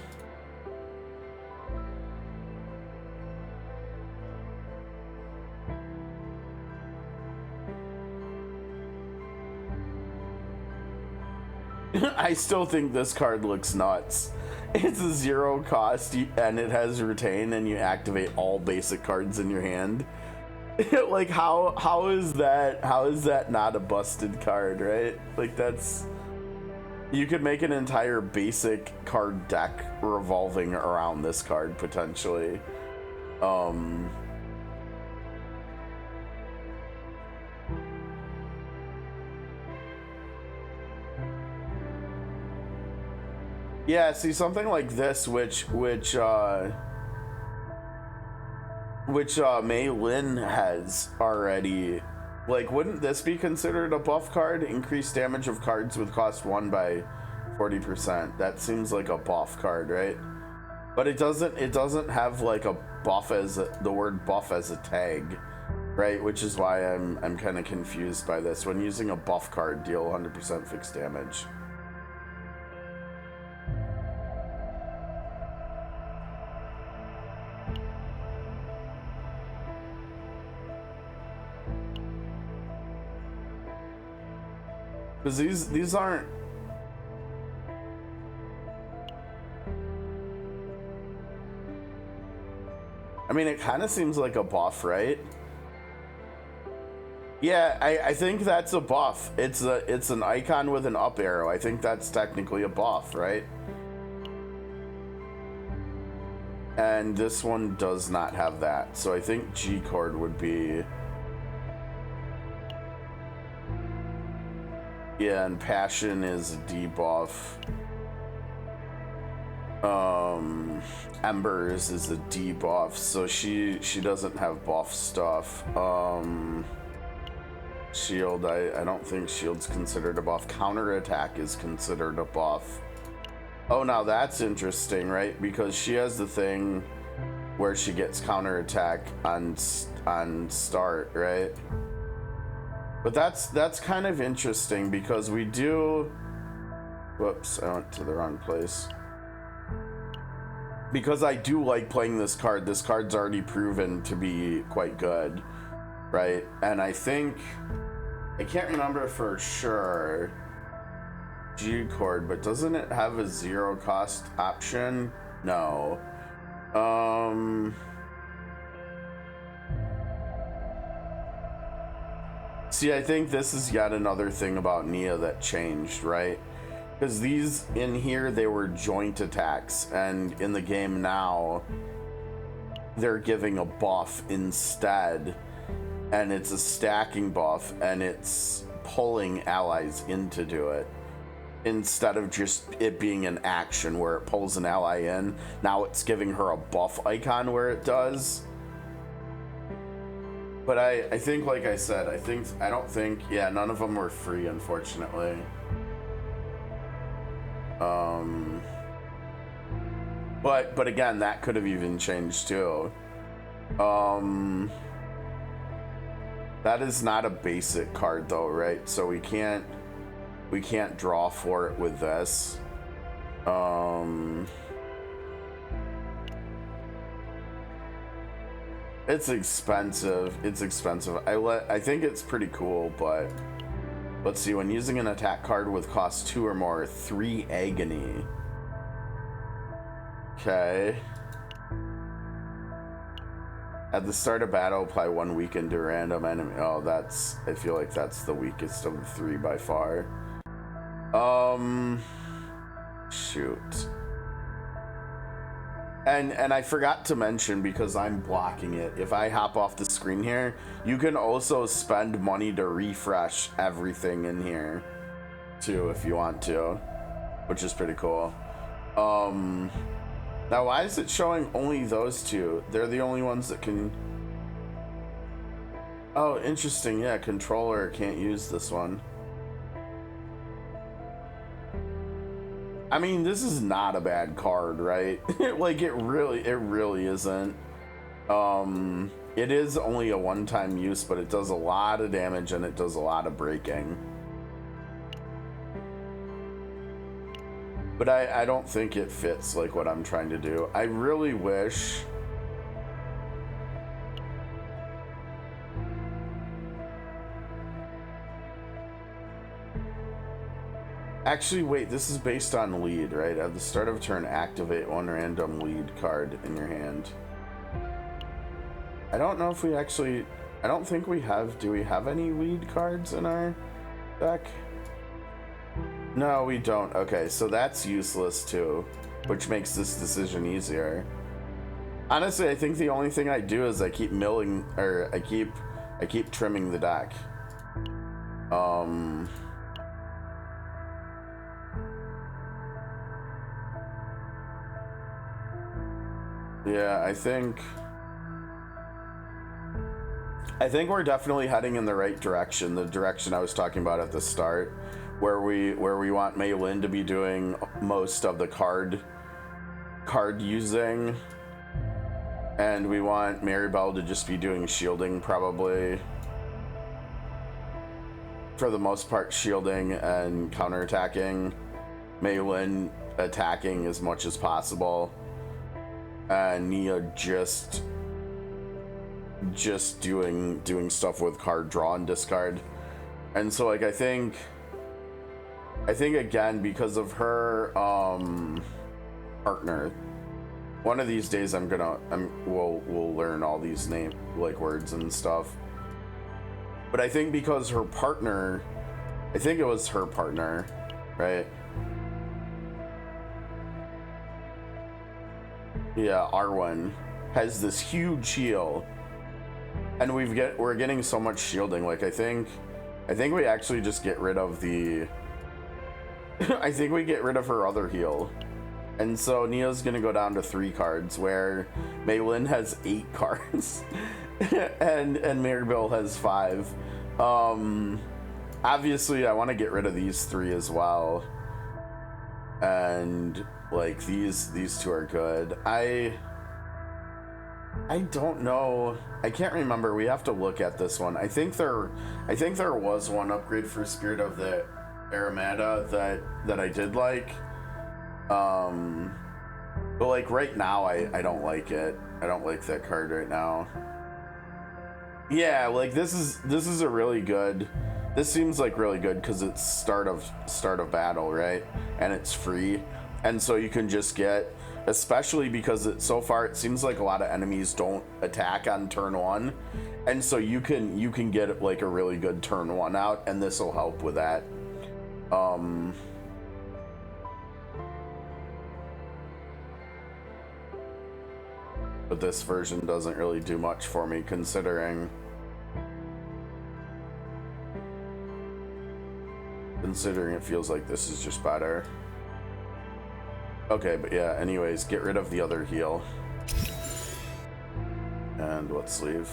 I still think this card looks nuts. It's a 0 cost and it has retain and you activate all basic cards in your hand. Like how is that not a busted card, right? Like that's, you could make an entire basic card deck revolving around this card potentially. Yeah, see, something like this, which Mei Lin has already, like, wouldn't this be considered a buff card? Increase damage of cards with cost 1 by 40%. That seems like a buff card, right? But it doesn't have like a buff as the word buff as a tag, right? Which is why I'm kind of confused by this. When using a buff card, deal 100% fixed damage. Because these aren't. I mean, it kind of seems like a buff, right? Yeah, I think that's a buff. It's an icon with an up arrow. I think that's technically a buff, right? And this one does not have that. So I think G chord would be. Yeah, and passion is a debuff. Embers is a debuff, so she doesn't have buff stuff. Shield, I don't think shield's considered a buff. Counterattack is considered a buff. Oh, now that's interesting, right? Because she has the thing where she gets counterattack on start, right? But that's kind of interesting because we do. Whoops, I went to the wrong place. Because I do like playing this card. This card's already proven to be quite good, right? And I think I can't remember for sure G chord, but doesn't it have a 0 cost option? No. See, I think this is yet another thing about Nia that changed, right? Because these in here, they were joint attacks, and in the game now, they're giving a buff instead, and it's a stacking buff, and it's pulling allies in to do it. Instead of just it being an action where it pulls an ally in, now it's giving her a buff icon where it does. But I think, like I said, I don't think, yeah, none of them were free, unfortunately. But again, that could have even changed too. That is not a basic card though, right? So we can't draw for it with this. It's expensive. I think it's pretty cool, but let's see. When using an attack card with cost 2 or more, 3 agony. Okay. At the start of battle, apply 1 weaken to random enemy. Oh, I feel like that's the weakest of the 3 by far. Shoot. And I forgot to mention, because I'm blocking it, if I hop off the screen here, you can also spend money to refresh everything in here too if you want to, which is pretty cool. Now why is it showing only those 2? They're the only ones that can... Oh, interesting. Yeah, controller can't use this one. I mean, this is not a bad card, right? Like, it really isn't. It is only a one-time use, but it does a lot of damage and it does a lot of breaking. But I don't think it fits like what I'm trying to do. I really wish... Actually, wait, this is based on lead, right? At the start of turn, activate 1 random lead card in your hand. I don't know if we actually... I don't think we have... Do we have any lead cards in our deck? No, we don't. Okay, so that's useless too, which makes this decision easier. Honestly, I think the only thing I do is I keep milling, or I keep trimming the deck. Yeah, I think we're definitely heading in the right direction, the direction I was talking about at the start, where we want Mei Lin to be doing most of the card using, and we want Maribel to just be doing shielding, probably for the most part, shielding and counterattacking, Mei Lin attacking as much as possible, and Nia just doing stuff with card draw and discard. And so, like, I think again, because of her partner, one of these days we'll learn all these words and stuff. But I think because her partner, I think it was her partner, right? Yeah, Arwen has this huge heal, and we're getting so much shielding. Like, I think we actually just get rid of the I think we get rid of her other heal, and so Nia's gonna go down to 3 cards, where Mei Lin has 8 cards and Maribel has 5. Obviously I want to get rid of these 3 as well, and like these 2 are good. I don't know, I can't remember. We have to look at this one. I think there was one upgrade for Spirit of the Aramata that I did like, but like right now I don't like it. I don't like that card right now. Yeah, like this is a really good This seems like really good because it's start of battle, right? And it's free, and so you can just get, especially because so far it seems like a lot of enemies don't attack on turn 1, and so you can get like a really good turn 1 out, and this will help with that. But this version doesn't really do much for me, considering it feels like this is just better. Okay, but yeah, anyways, get rid of the other heal. And let's leave.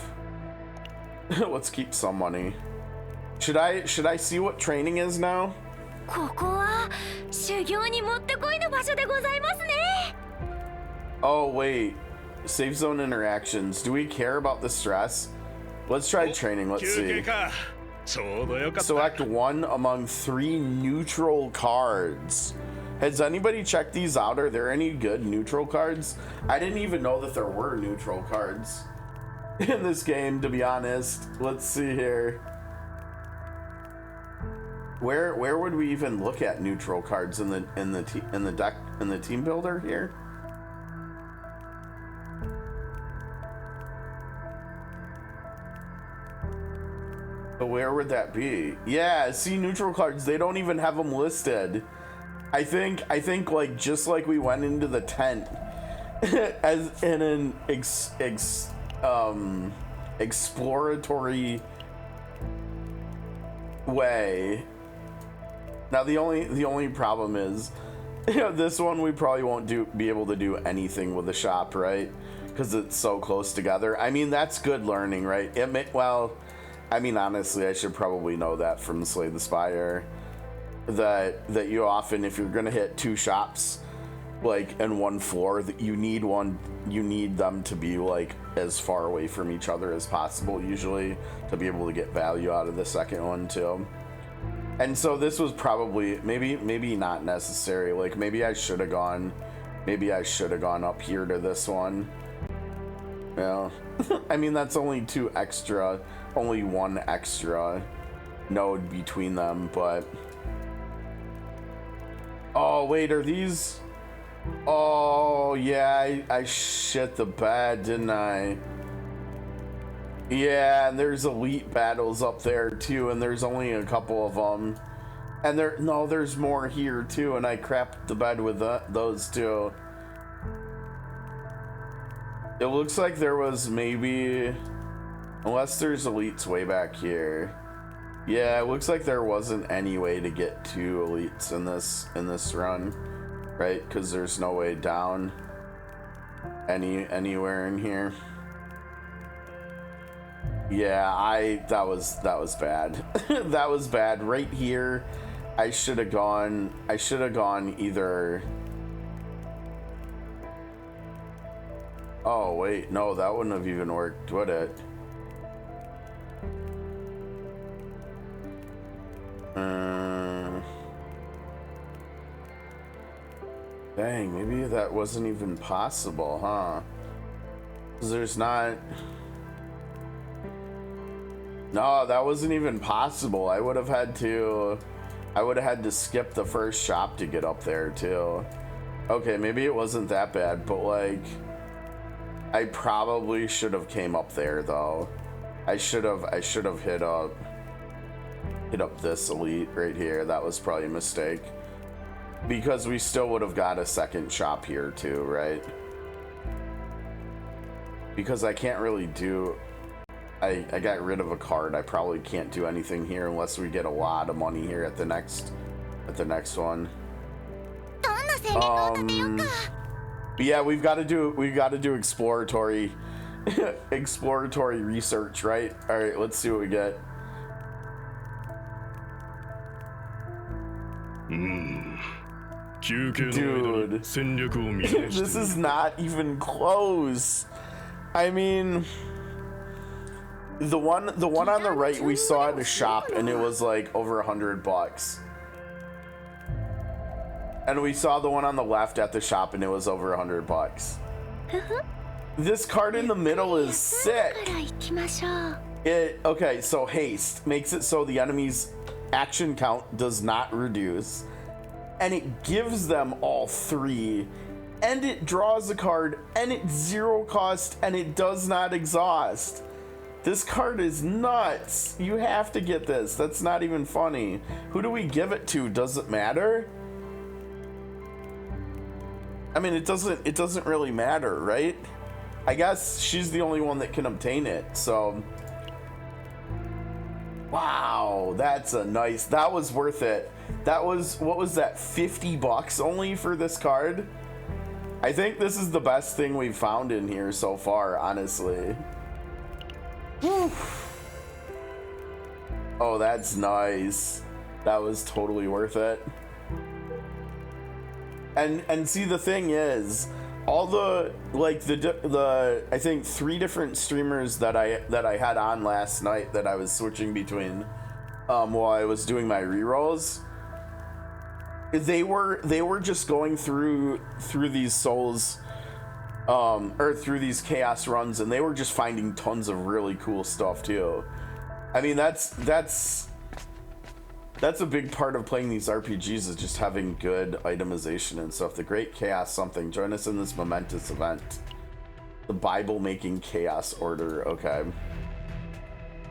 Let's keep some money. Should I see what training is now? ここは修行にもってこいの場所でございますね。 Oh wait, save zone interactions. Do we care about the stress? Let's try training. Let's see. Select one among 3 neutral cards. Has anybody checked these out? Are there any good neutral cards? I didn't even know that there were neutral cards in this game, to be honest. Let's see here. Where would we even look at neutral cards in the team builder here? But where would that be? Yeah, see, neutral cards, they don't even have them listed. I think like just like we went into the tent as in an exploratory way. Now the only problem is, you know, this one we probably won't be able to do anything with the shop, right? Because it's so close together. I mean, that's good learning, right? Well, I mean, honestly, I should probably know that from Slay the Spire. That you often, if you're gonna hit 2 shops, like in one floor, that you need them to be like as far away from each other as possible, usually, to be able to get value out of the second one too. And so this was probably maybe not necessary. Like maybe I should have gone up here to this one. Yeah. I mean, that's only only 1 extra node between them, but oh wait, are these? Oh yeah, I shit the bed, didn't I? Yeah, and there's elite battles up there too, and there's only a couple of them, and there's more here too, and I crapped the bed with those too. It looks like there was maybe, unless there's elites way back here. Yeah, it looks like there wasn't any way to get 2 elites in this run, right? Because there's no way down anywhere in here. Yeah, that was bad. That was bad. Right here, I should have gone either. Oh wait, no, that wouldn't have even worked, would it? Dang, maybe that wasn't even possible, huh? 'Cause there's not. No, that wasn't even possible. I would have had to skip the first shop to get up there too. Okay, maybe it wasn't that bad, but like, I probably should have came up there though. I should have hit up this elite right here. That was probably a mistake, because we still would have got a second shop here too, right? Because I can't really do. I got rid of a card. I probably can't do anything here unless we get a lot of money here at the next one. But yeah, we've got to do exploratory research, right? All right, let's see what we get. Dude, this is not even close. I mean, the one on the right we saw at a shop and it was like over $100. And we saw the one on the left at the shop and it was over $100. This card in the middle is sick. Okay, so haste makes it so the enemy's action count does not reduce, and it gives them all 3, and it draws a card, and it's 0 cost, and it does not exhaust. This card is nuts. You have to get this. That's not even funny. Who do we give it to? Does it matter? I mean, it doesn't really matter, right? I guess she's the only one that can obtain it, so. Wow, that's a nice, that was worth it. That was, what was that, $50 only for this card? I think this is the best thing we've found in here so far, honestly. Whew. Oh, that's nice. That was totally worth it. And see, the thing is, all the like the I think 3 different streamers that I had on last night that I was switching between while I was doing my rerolls, they were just going through these souls or through these chaos runs, and they were just finding tons of really cool stuff too. I mean, that's a big part of playing these RPGs, is just having good itemization and stuff. The Great Chaos something. Join us in this momentous event. The Bible-making Chaos Order. Okay.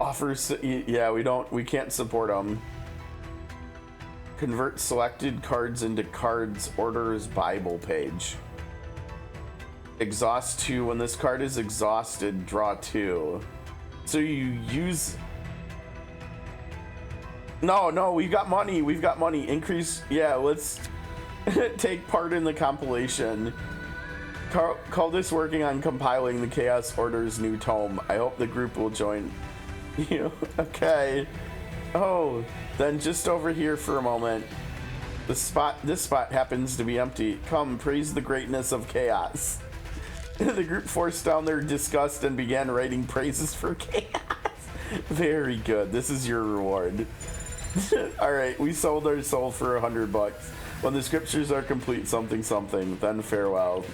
Offers. Yeah, we can't support them. Convert selected cards into cards orders Bible page. Exhaust 2. When this card is exhausted, draw 2. So you use. No, we've got money. We've got money. Increase. Yeah, let's take part in the compilation. Caldis working on compiling the Chaos Order's new tome. I hope the group will join you. Okay. Oh, then just over here for a moment. This spot happens to be empty. Come, praise the greatness of chaos. The group forced down their disgust and began writing praises for chaos. Very good. This is your reward. All right, we sold our soul for $100. When the scriptures are complete, something, then farewell.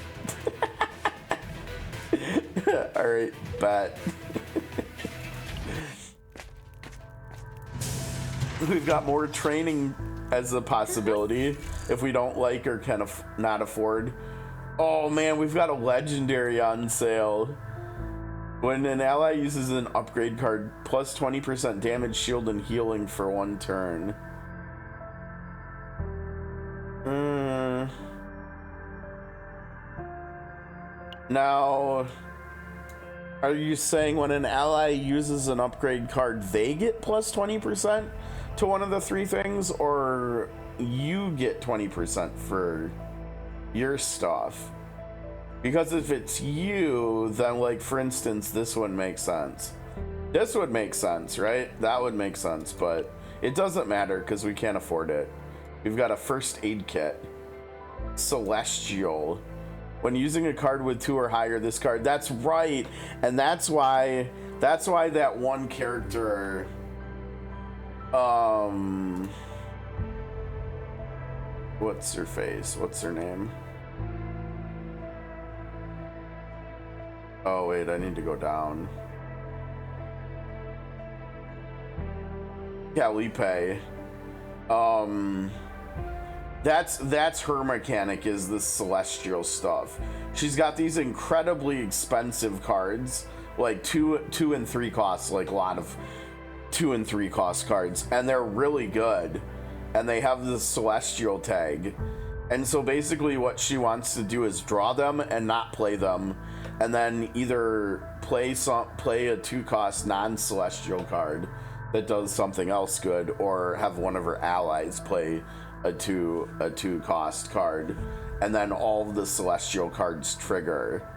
All right, bet. We've got more training as a possibility if we don't like or can not afford. Oh man, we've got a legendary on sale. When an ally uses an upgrade card, plus 20% damage, shield, and healing for 1 turn. Now, are you saying when an ally uses an upgrade card, they get plus 20% to one of the 3 things, or you get 20% for your stuff? Because if it's you, then, like, for instance, this would make sense. This would make sense, right? That would make sense, but it doesn't matter because we can't afford it. We've got a first aid kit. Celestial. When using a card with 2 or higher, this card... That's right! And that's why that one character... What's her face? What's her name? Oh wait, I need to go down. Calipe. That's her mechanic, is the celestial stuff. She's got these incredibly expensive cards, like 2 and 3 costs, like a lot of 2 and 3 cost cards, and they're really good. And they have the celestial tag. And so basically what she wants to do is draw them and not play them, and then either play a 2 cost non-celestial card that does something else good, or have one of her allies play a 2 cost card, and then all of the celestial cards trigger,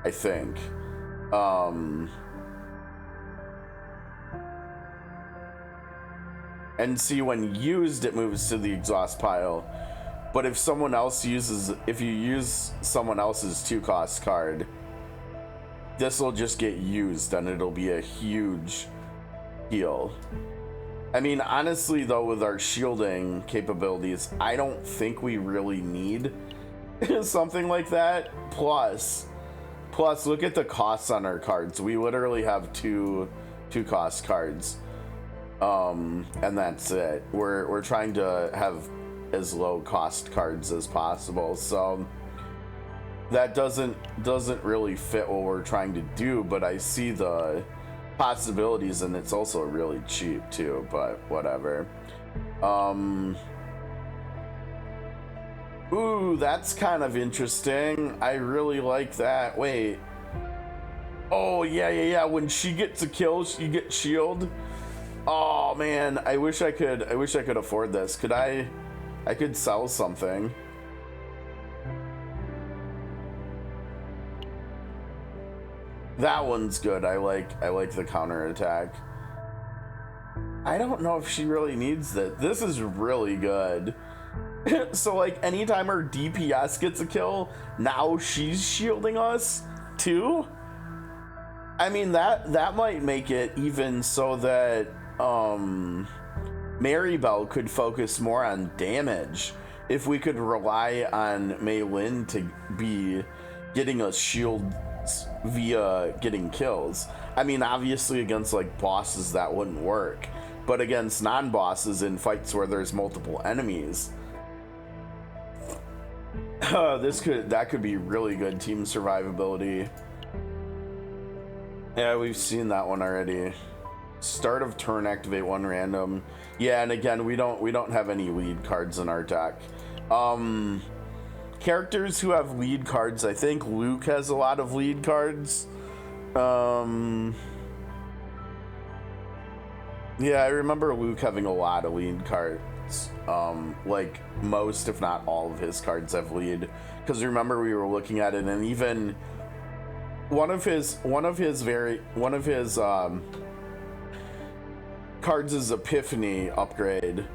I think. And see, when used, it moves to the exhaust pile. But if you use someone else's 2 cost card, this will just get used and it'll be a huge heal. I mean, honestly though, with our shielding capabilities, I don't think we really need something like that. Plus look at the costs on our cards. We literally have 2 2-cost cards. And that's it. We're trying to have as low cost cards as possible. So that doesn't really fit what we're trying to do, but I see the possibilities, and it's also really cheap too, but whatever. Ooh, that's kind of interesting. I really like that. Wait. Oh, yeah. When she gets a kill, she gets shield. Oh man, I wish I could afford this. Could I could sell something. That one's good. I like the counter attack. I don't know if she really needs that. This is really good. So like anytime her DPS gets a kill, now she's shielding us too. I mean that might make it even so that Maribel could focus more on damage if we could rely on Mei Lin to be getting us shields via getting kills. I mean, obviously against like bosses that wouldn't work, but against non-bosses in fights where there's multiple enemies, that could be really good team survivability. Yeah, we've seen that one already. Start of turn, activate 1 random. Yeah, and again, we don't have any lead cards in our deck. Characters who have lead cards, I think Luke has a lot of lead cards. Yeah, I remember Luke having a lot of lead cards. Like most, if not all of his cards have lead. Because remember we were looking at it, and even one of his cards' Epiphany upgrade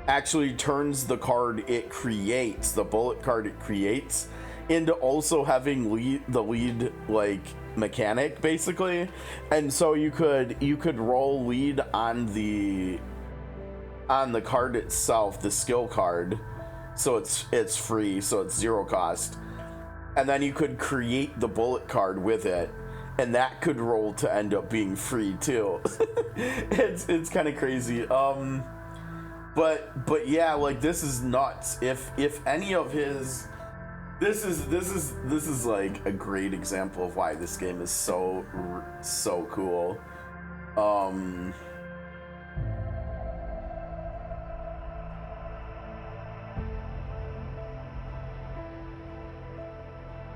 actually turns the card it creates, the bullet card it creates, into also having the lead like mechanic basically. And so you could roll lead on the card itself, the skill card, so it's free, so it's 0 cost, and then you could create the bullet card with it, and that could roll to end up being free too. It's kind of crazy. But yeah, like this is nuts. If any of his, this is like a great example of why this game is so cool.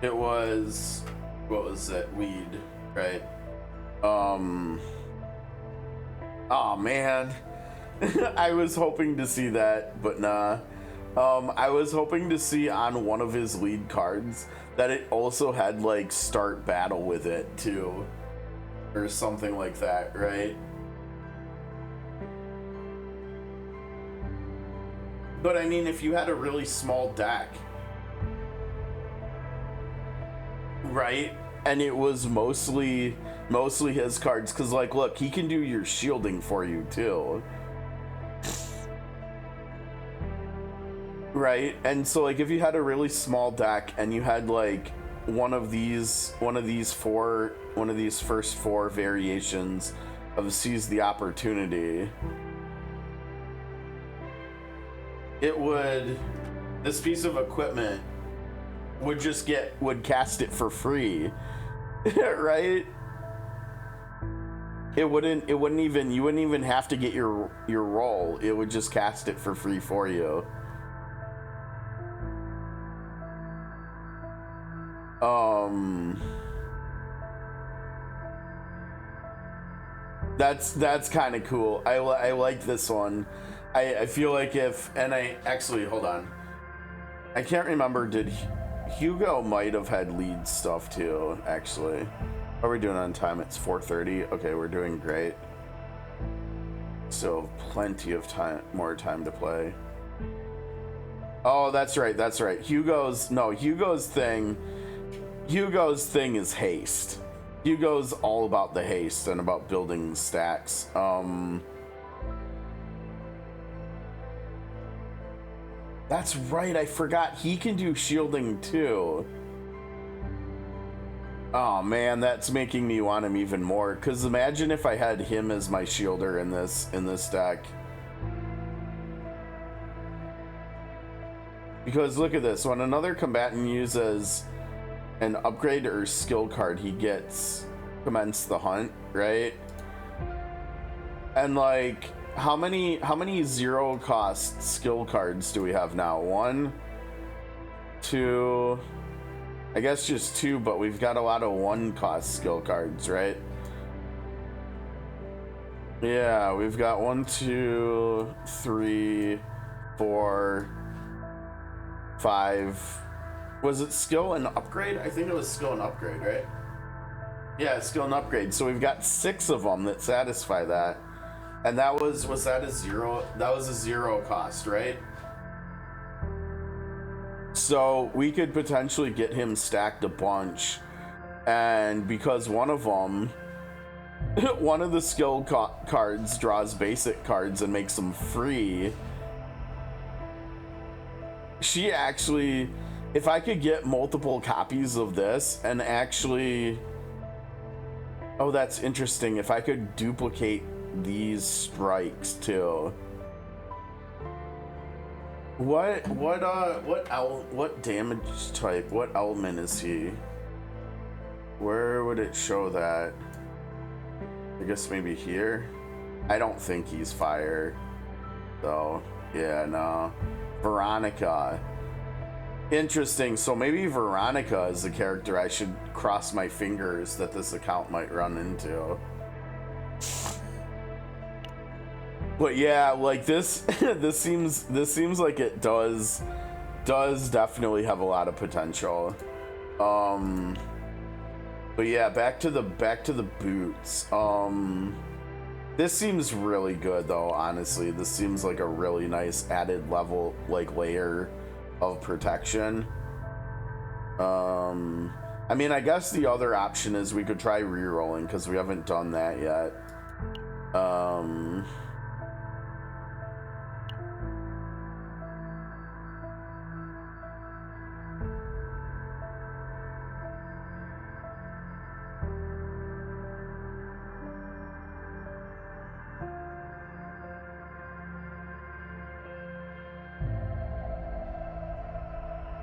It was, what was it? Weed, right? Oh man. I was hoping to see that, but nah. I was hoping to see on one of his lead cards that it also had like start battle with it too, or something like that, right? But I mean, if you had a really small deck, right, and it was mostly his cards, because like look, he can do your shielding for you too, right? And so like if you had a really small deck and you had like one of these first 4 variations of Seize the Opportunity, this piece of equipment would cast it for free. Right? You wouldn't even have to get your roll. It would just cast it for free for you. That's kind of cool. I like this one. I feel like hold on. I can't remember, did Hugo might have had lead stuff too, actually. How are we doing on time? It's 4:30. Okay, we're doing great. So plenty of more time to play. Oh, that's right. Hugo's thing is haste. Hugo's all about the haste and about building stacks. That's right, I forgot he can do shielding too. Oh man, that's making me want him even more. Cause imagine if I had him as my shielder in this deck. Because look at this, when another combatant uses an upgrade or skill card, he gets Commence the Hunt, right? And like, how many zero cost skill cards do we have now? 1, 2, I guess just 2, but we've got a lot of 1 cost skill cards, right? Yeah, we've got 1, 2, 3, 4, 5. Was it skill and upgrade? I think it was skill and upgrade, right? Yeah, skill and upgrade. So we've got 6 of them that satisfy that. And that was that a 0? That was a 0 cost, right? So we could potentially get him stacked a bunch. And because one of them, one of the skill cards draws basic cards and makes them free. She actually, if I could get multiple copies of this and actually, oh, that's interesting. If I could duplicate these strikes too. What damage type, what element is he? Where would it show that? I guess maybe here. I don't think he's fire though. Yeah, no. Veronica. Interesting. So maybe Veronica is the character I should cross my fingers that this account might run into. But yeah, like this this seems like it does definitely have a lot of potential. But yeah, back to the boots. This seems really good though, honestly. This seems like a really nice added level, like layer of protection. I mean, I guess the other option is we could try rerolling because we haven't done that yet.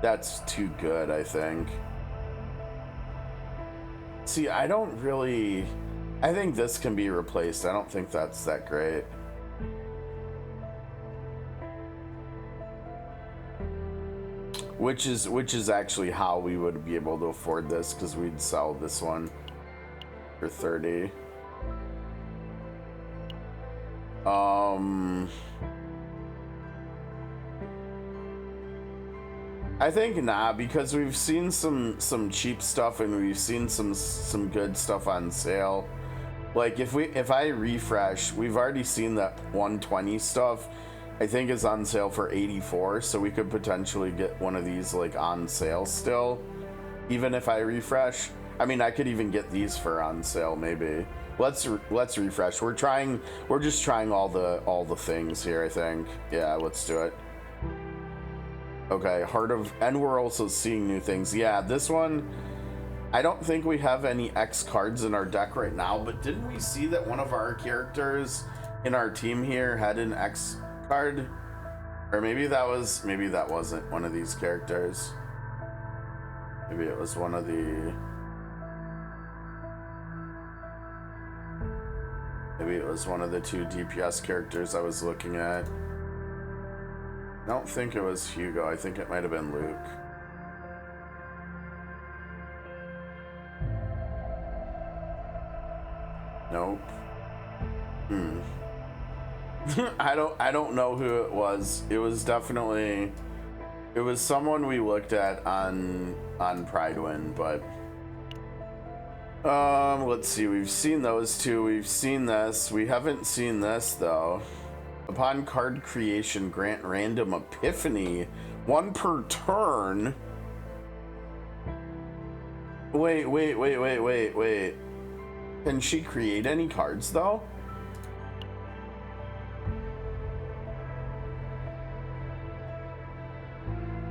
That's too good, I think. See, I think this can be replaced. I don't think that's that great. Which is actually how we would be able to afford this, because we'd sell this one for 30. I think not, because we've seen some cheap stuff and we've seen some good stuff on sale. Like if I refresh, we've already seen that 120 stuff I think is on sale for 84, so we could potentially get one of these like on sale still, even if I refresh. I mean, I could even get these for on sale maybe. Let's refresh. We're just trying all the things here, I think. Yeah, let's do it. Okay, and we're also seeing new things. Yeah, this one, I don't think we have any X cards in our deck right now, but didn't we see that one of our characters in our team here had an X card? Or maybe that wasn't one of these characters. Maybe it was one of the... Maybe it was one of the 2 DPS characters I was looking at. I don't think it was Hugo. I think it might have been Luke. Nope. I don't know who it was. It was someone we looked at on Pridewin, but let's see. We've seen those 2. We've seen this. We haven't seen this though. Upon card creation, grant random epiphany, 1 per turn. Wait. Can she create any cards though?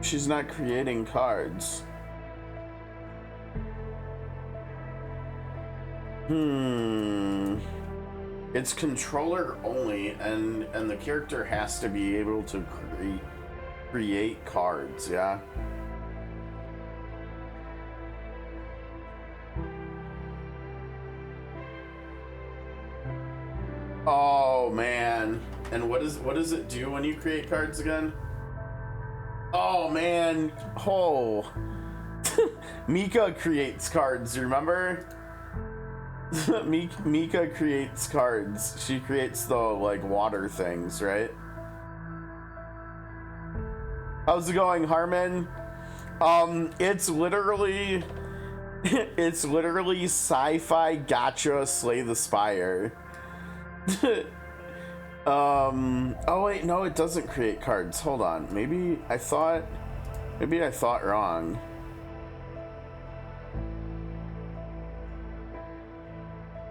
She's not creating cards. It's controller only, and the character has to be able to create cards, yeah? Oh man. And what does it do when you create cards again? Oh man. Oh. Mika creates cards, remember? Mika creates cards. She creates the like water things, right? How's it going, Harmon? It's literally sci-fi gotcha Slay the Spire. Oh wait, no, it doesn't create cards. Hold on. Maybe I thought wrong.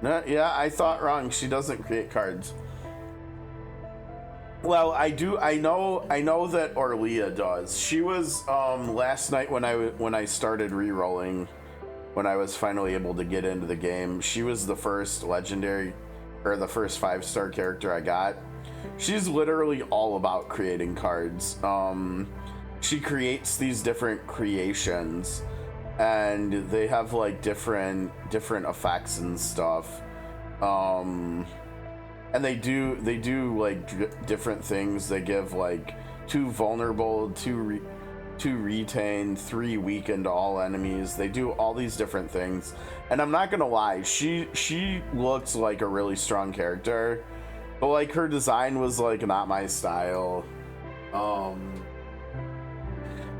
No, yeah, I thought wrong. She doesn't create cards. Well, I know that Orlia does. She was last night when I started re-rolling, when I was finally able to get into the game. She was the first legendary, or the first 5-star character I got. She's literally all about creating cards. She creates these different creations, and they have like different effects and stuff. And they do like different things. They give like 2 vulnerable, 2 retain, 3 weaken to all enemies. They do all these different things, and I'm not gonna lie, she looks like a really strong character, but like her design was like not my style.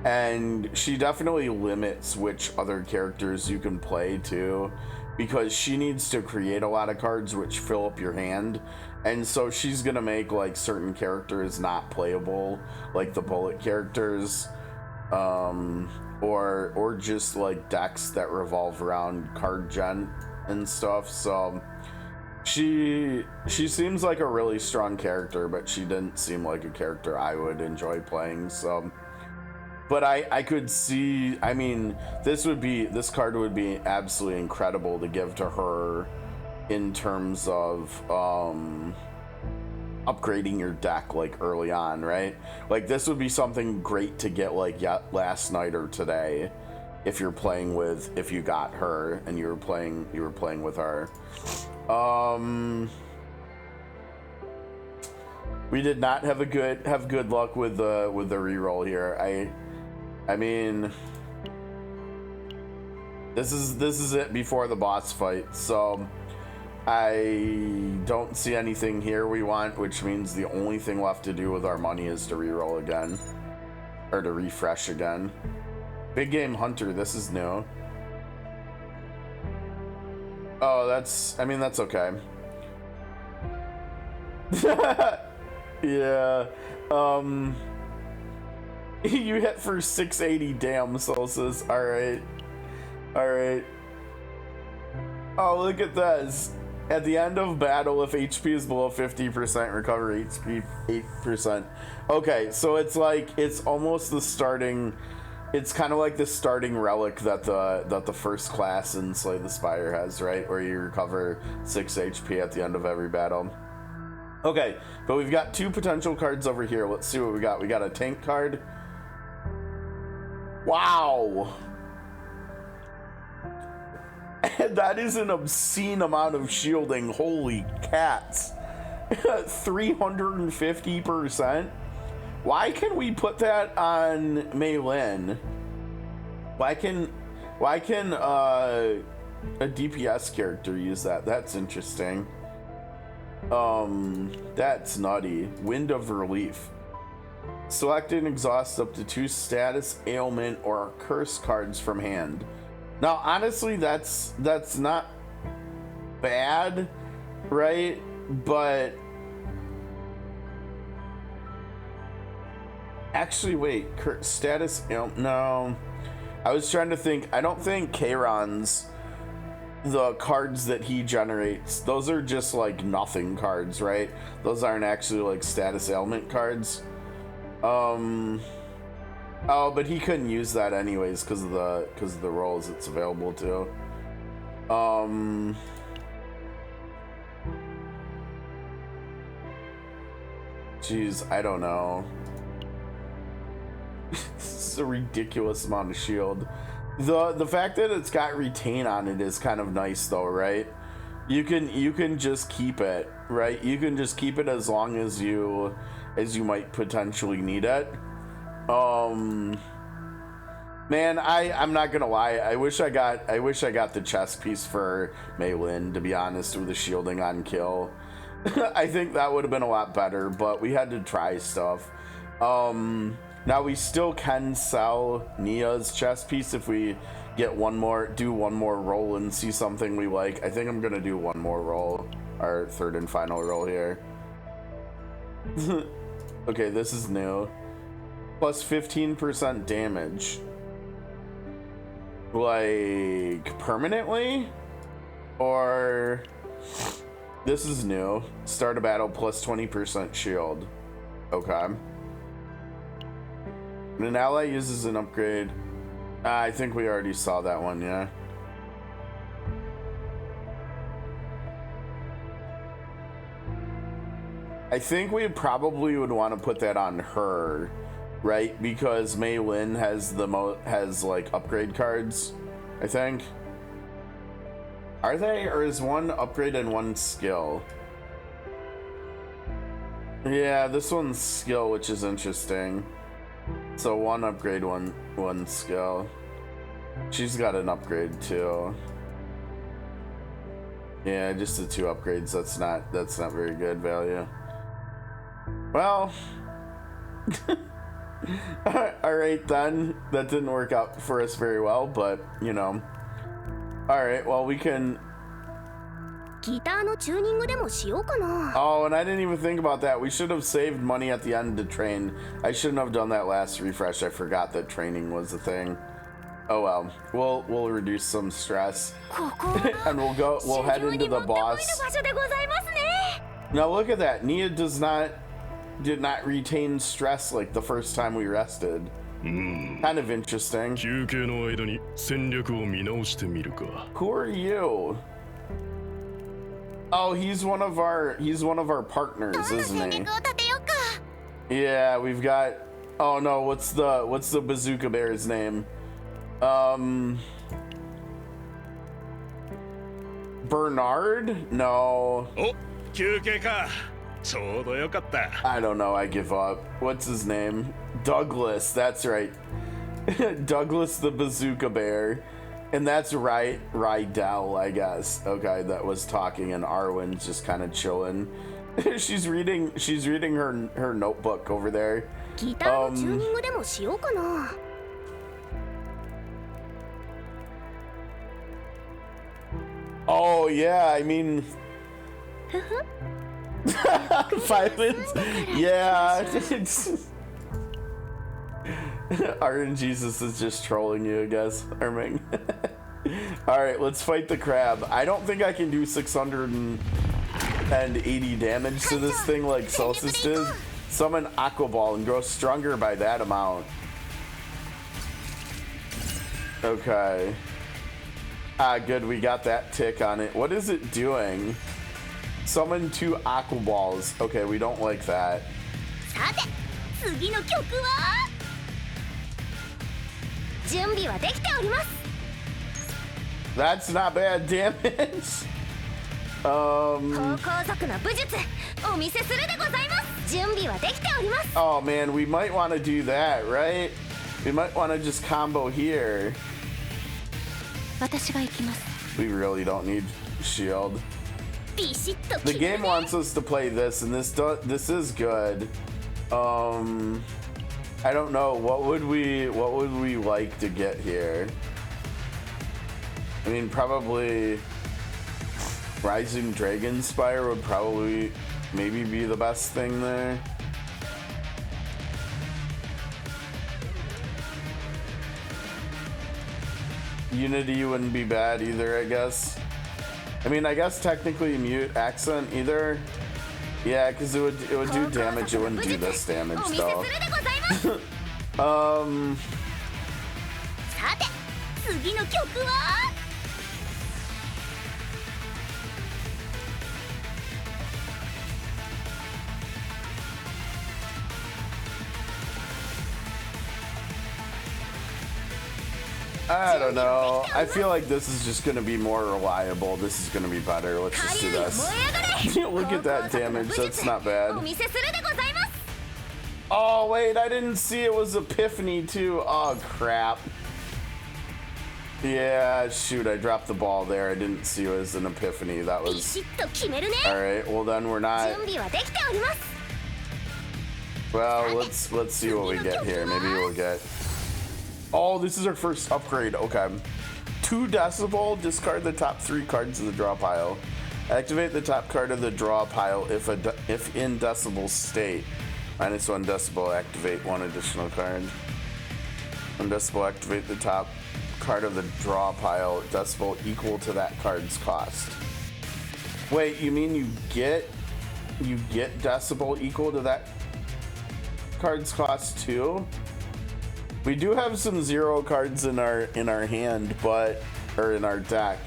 And she definitely limits which other characters you can play too, because she needs to create a lot of cards which fill up your hand, and so she's gonna make like certain characters not playable, like the bullet characters, or just like decks that revolve around card gen and stuff. So she seems like a really strong character, but she didn't seem like a character I would enjoy playing. So, but I could see, I mean, this card would be absolutely incredible to give to her in terms of upgrading your deck like early on, right? Like this would be something great to get like last night or today, if you got her and you were playing with her. We did not have good luck with the reroll here. I mean, this is it before the boss fight, so I don't see anything here we want, which means the only thing left to do with our money is to reroll again, or to refresh again. Big Game Hunter, this is new. Oh, that's okay. Yeah. You hit for 680, damn, Solstice. Alright. Oh, look at this. At the end of battle, if HP is below 50%, recover HP 8%. Okay, so it's like, it's almost the starting, it's kind of like the starting relic that the first class in Slay the Spire has, right? Where you recover 6 HP at the end of every battle. Okay, but we've got 2 potential cards over here. Let's see what we got. We got a tank card. Wow. That is an obscene amount of shielding. Holy cats. 350%. Why can we put that on Mei Lin? Why can a DPS character use that? That's interesting. That's nutty. Wind of Relief. Select and exhaust up to 2 status, ailment, or curse cards from hand. Now, honestly, that's not bad, right? But actually, wait, status, no. I was trying to think. I don't think Kairon's, the cards that he generates, those are just like nothing cards, right? Those aren't actually like status ailment cards. Oh, but he couldn't use that anyways because of the roles it's available to. Jeez, I don't know. This is a ridiculous amount of shield. The fact that it's got retain on it is kind of nice though, right? You can just keep it, right? You can just keep it as long as you might potentially need it. Man, I'm not gonna lie. I wish I got the chest piece for Mei Lin, to be honest, with the shielding on kill. I think that would have been a lot better, but we had to try stuff. Now we still can sell Nia's chest piece if we get do one more roll and see something we like. I think I'm gonna do one more roll, our third and final roll here. Okay, this is new. Plus 15% damage. Like permanently? Or this is new. Start a battle plus 20% shield. Okay. When an ally uses an upgrade. I think we already saw that one, yeah. I think we probably would want to put that on her, right? Because Mei Lin has like upgrade cards, I think. Are they, or is one upgrade and one skill? Yeah, this one's skill, which is interesting. So one upgrade, one skill. She's got an upgrade too. Yeah, just the 2 upgrades. That's not very good value. Well, all right then. That didn't work out for us very well, but you know. All right, well we can. Oh, and I didn't even think about that. We should have saved money at the end to train. I shouldn't have done that last refresh. I forgot that training was a thing. Oh well, we'll reduce some stress, and we'll head into the boss. Now look at that. Nia did not retain stress like the first time we rested. Kind of interesting. Who are you? Oh, he's one of our partners, isn't he? Yeah, we've got. Oh no, what's the bazooka bear's name? Bernard? No. I don't know, I give up. What's his name? Douglas, that's right. Douglas the bazooka bear. And that's right, Rydell, I guess. Okay, that was talking, and Arwen's just kind of chilling. she's reading her notebook over there. Oh yeah, I mean 5 minutes. Yeah. RNGesus is just trolling you, I guess, Arming. Alright, let's fight the crab. I don't think I can do 680 damage to this thing like Celsius did. Summon Aqua Ball and grow stronger by that amount. Okay. Ah, good, we got that tick on it. What is it doing? Summon 2 Aqua Balls. Okay, we don't like that. That's not bad damage. Oh man, we might want to do that, right? We might want to just combo here. We really don't need shield. The game wants us to play this, and this is good. I don't know, what would we like to get here? I mean, probably Rising Dragon Spire would probably maybe be the best thing there. Unity wouldn't be bad either, I guess. I mean, I guess technically mute accent either. Yeah, because it would do damage. It wouldn't do this damage though. I don't know. I feel like this is just gonna be more reliable. This is gonna be better. Let's just do this. Look at that damage. That's not bad. Oh wait, I didn't see it was Epiphany too. Oh crap. Yeah, shoot, I dropped the ball there. I didn't see it was an Epiphany. That was... Alright, well then we're not... Well, let's see what we get here. Maybe we'll get... Oh, this is our first upgrade. Okay. 2 decibel, discard the top 3 cards of the draw pile. Activate the top card of the draw pile if in decibel state. -1 decibel, activate 1 additional card. 1 decibel, activate the top card of the draw pile, decibel equal to that card's cost. Wait, you mean you get decibel equal to that card's cost too? We do have some 0 cards in our hand, or in our deck,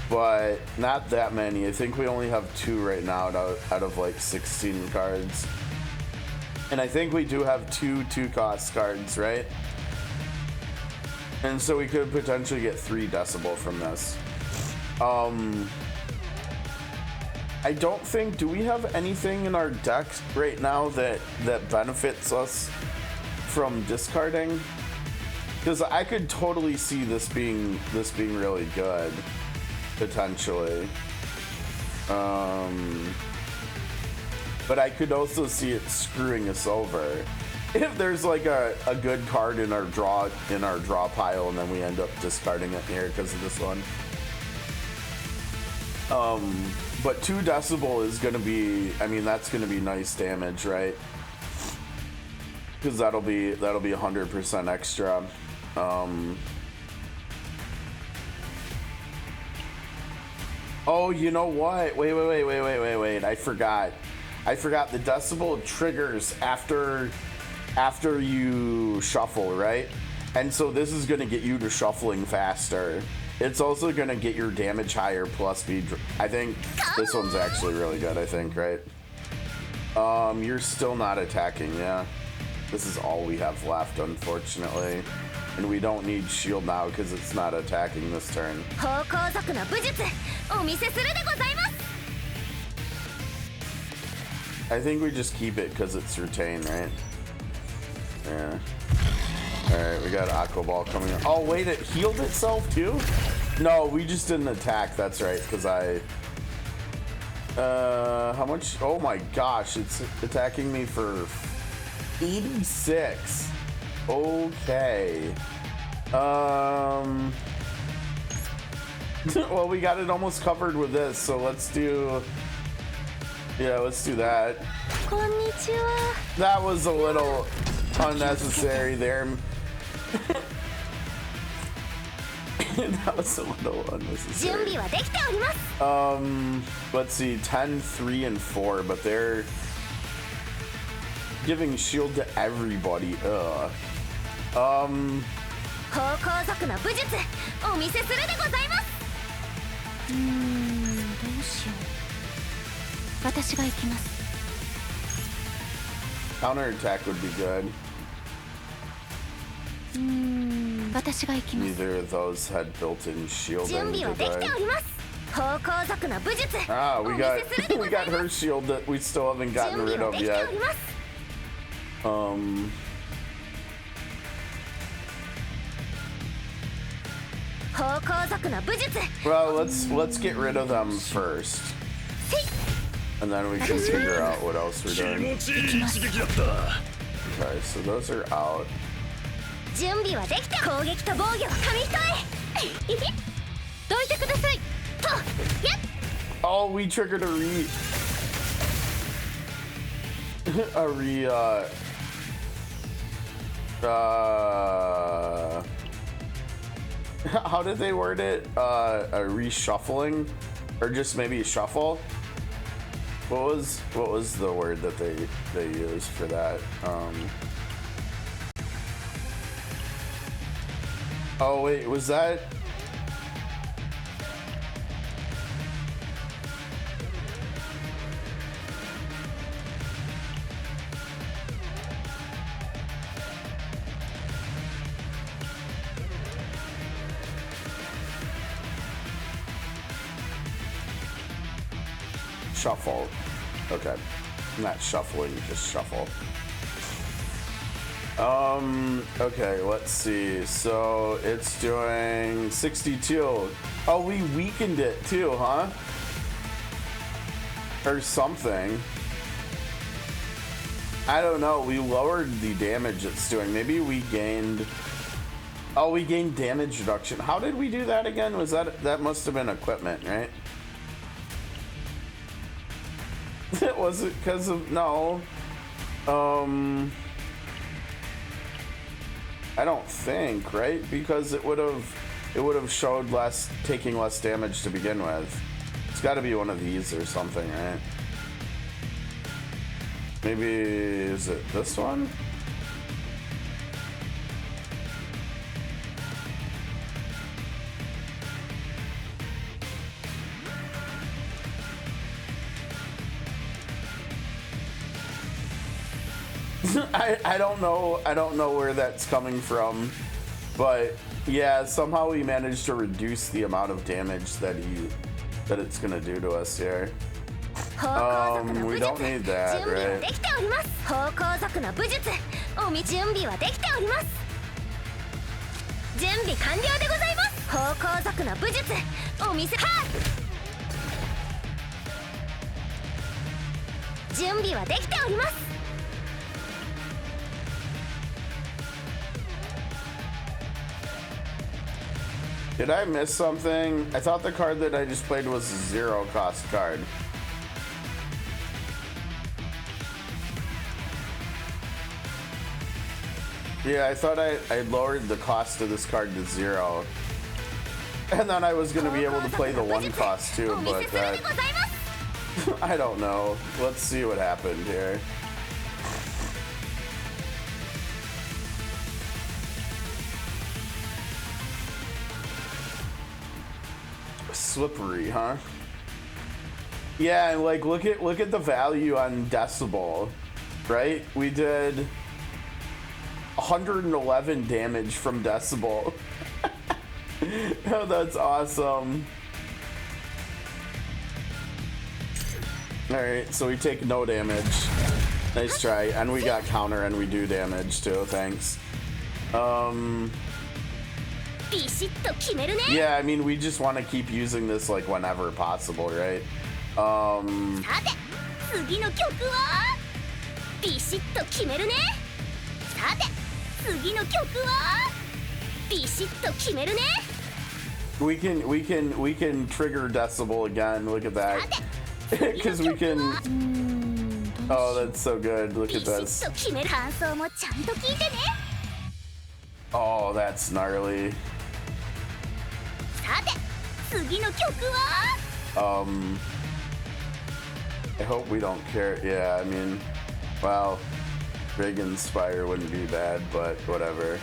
but not that many. I think we only have 2 right now out of like 16 cards. And I think we do have 2 cost cards, right? And so we could potentially get 3 decibel from this. I don't think, do we have anything in our deck right now that benefits us from discarding? Because I could totally see this being really good, potentially. But I could also see it screwing us over if there's like a good card in our draw pile and then we end up discarding it here because of this one. But 2 decibel is gonna be, I mean, that's gonna be nice damage, right? Because that'll be 100% extra. Oh, you know what? Wait. I forgot. The decibel triggers after you shuffle, right? And so this is going to get you to shuffling faster. It's also going to get your damage higher plus speed. I think this one's actually really good, I think, right? You're still not attacking, yeah. This is all we have left, unfortunately. And we don't need shield now because it's not attacking this turn. I think we just keep it because it's retain, right? Yeah. Alright, we got Aqua Ball coming in. Oh, wait, it healed itself too? No, we just didn't attack. That's right, because I... how much? Oh my gosh, it's attacking me for 86. Okay. Well, we got it almost covered with this, so let's do... Yeah, let's do that. Konnichiwa. That was a little unnecessary there. That was a little unnecessary. Let's see, 10, 3, and 4, but they're giving shield to everybody. Ugh. Counterattack would be good. Neither of those had built-in shielding, did they? Ah, we got her shield that we still haven't gotten rid of yet. Well, let's get rid of them first. And then we can figure out what else we're doing. Okay, so those are out. Oh, we triggered how did they word it? A reshuffling? Or just maybe shuffle? What was the word that they used for that? Oh wait, was that? Shuffle. Okay. Not shuffling, just shuffle. Okay, let's see. So it's doing 62. Oh, we weakened it too, huh? Or something. I don't know. We lowered the damage it's doing. Maybe we gained... Oh, we gained damage reduction. How did we do that again? Was that must have been equipment, right? It wasn't because of... No. I don't think, right? Because it would have showed taking less damage to begin with. It's got to be one of these or something, right? Maybe is it this one? I don't know. I don't know where that's coming from, but yeah, somehow we managed to reduce the amount of damage that it's gonna do to us here. We don't need that, right? Did I miss something? I thought the card that I just played was a 0 cost card. Yeah, I thought I lowered the cost of this card to 0. And then I was gonna be able to play the 1 cost too, but that... I don't know. Let's see what happened here. Slippery, huh? Yeah, and like look at the value on Decibel, right? We did 111 damage from Decibel. Oh, that's awesome. Alright, so we take no damage. Nice try. And we got counter and we do damage too, thanks. Yeah, I mean, we just want to keep using this like whenever possible, right? We can trigger Decibel again. Look at that. Because we can... Oh, that's so good. Look at this. Oh, that's gnarly. I hope we don't care. Yeah, I mean, well, Reagan Spire wouldn't be bad, but whatever.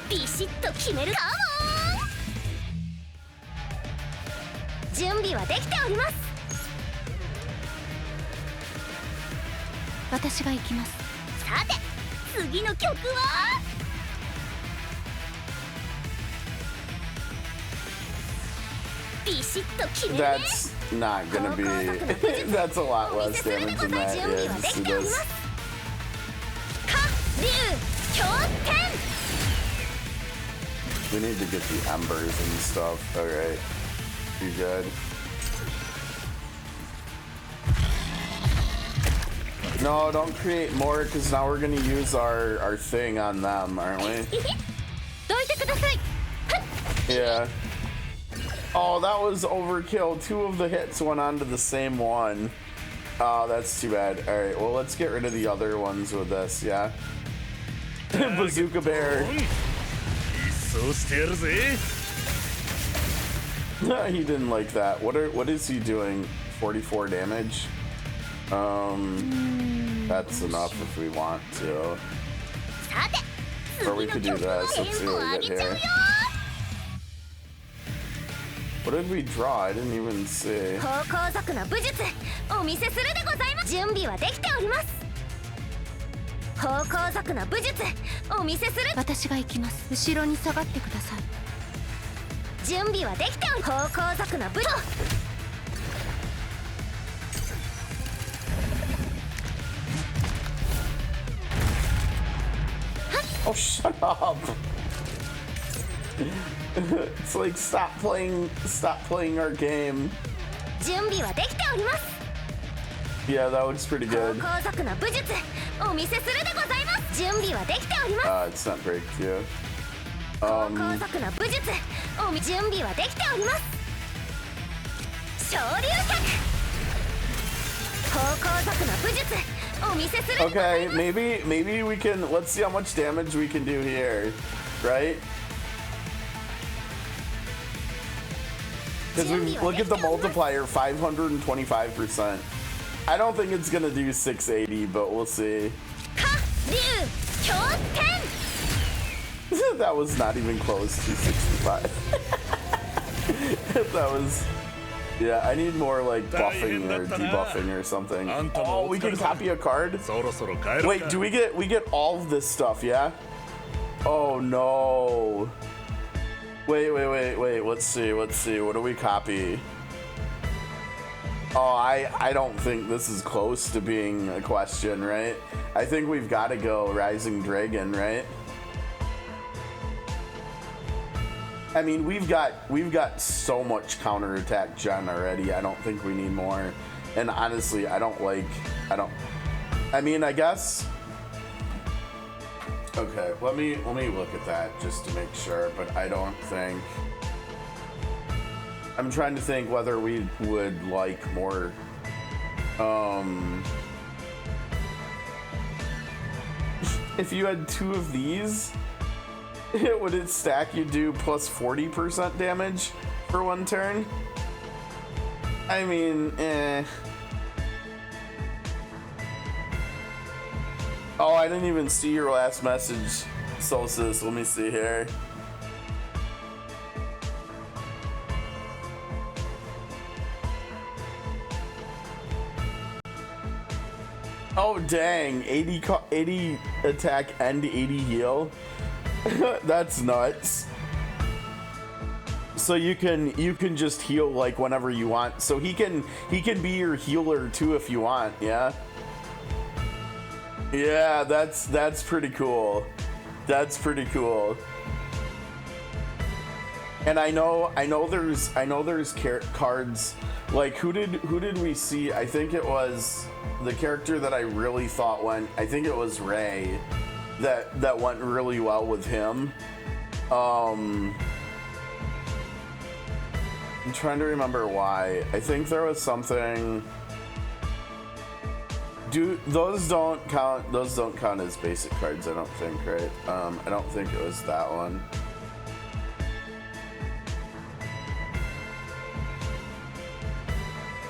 That's not gonna be. That's a lot less damage than that. Yeah, just do this. We need to get the embers and stuff. Alright. You good? No, don't create more, because now we're gonna use our thing on them, aren't we? Yeah. Oh, that was overkill. 2 of the hits went onto the same one. Oh, that's too bad. Alright, well, let's get rid of the other ones with this, yeah? Bazooka Bear. He didn't like that. What is he doing? 44 damage? That's enough if we want to. Or we could do this. Let's see what we get here. What did we draw? I didn't even see. Oh, shut up. It's like stop playing our game. 準備はできております Yeah, that looks pretty 高 good. 校族の武術お見せするでございます準備はできております It's not breakthrough. 高校族の武術準備はできております昇竜脚高校族の武術お見せするでございます Okay, maybe we can, let's see how much damage we can do here, right? Because we look at the multiplier, 525%. I don't think it's gonna do 680, but we'll see. 下竜強天 That was not even close to 65. That was, yeah, I need more like buffing or debuffing or something. Oh, we can copy a card? そろそろ帰ろうか Wait, do we get all of this stuff, yeah? Oh no. Wait, let's see, what do we copy? Oh, I don't think this is close to being a question, right? I think we've got to go Rising Dragon, right? I mean, we've got so much counterattack gen already. I don't think we need more. And honestly, I mean, I guess. Okay, let me look at that just to make sure, but I don't think. I'm trying to think whether we would like more. If you had 2 of these, would it stack you do plus 40% damage for 1 turn? I mean, eh. Oh, I didn't even see your last message, Solstice. Let me see here. Oh, dang. 80 attack and 80 heal. That's nuts. So you can just heal like whenever you want. So he can be your healer too if you want, yeah? Yeah, that's pretty cool. That's pretty cool. And I know there's cards like who did we see? I think it was the character that I really thought went. I think it was Ray that went really well with him. I'm trying to remember why. I think there was something. Those don't count as basic cards, I don't think, right? I don't think it was that one.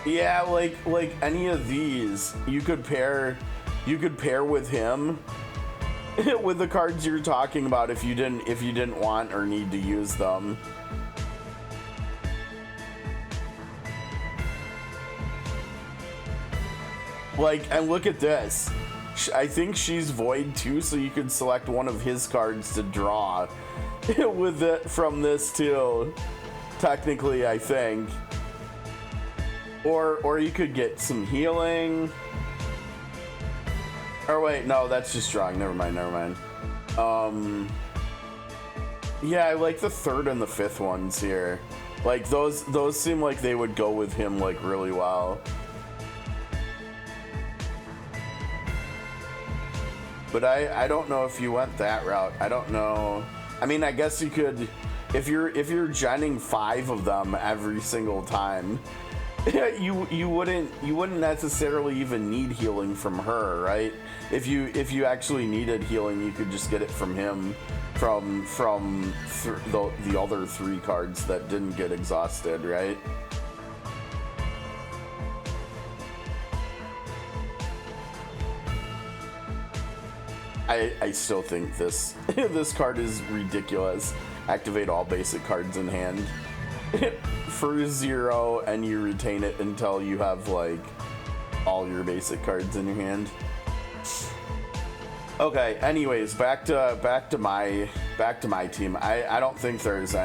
Yeah, like any of these, you could pair with him with the cards you're talking about if you didn't want or need to use them. Like, and look at this. I think she's void too, so you could select one of his cards to draw with it from this too. Technically, I think. Or you could get some healing. Or wait, no, that's just drawing. Never mind. Yeah, I like the 3rd and the 5th ones here. Like those seem like they would go with him like really well. But I don't know if you went that route. I don't know. I mean, I guess you could, if you're genning 5 of them every single time, you wouldn't necessarily even need healing from her, right? If you actually needed healing, you could just get it from him, from the other 3 cards that didn't get exhausted, right? I still think this card is ridiculous. Activate all basic cards in hand for 0, and you retain it until you have like all your basic cards in your hand. Okay. Anyways, back to my team. I don't think there's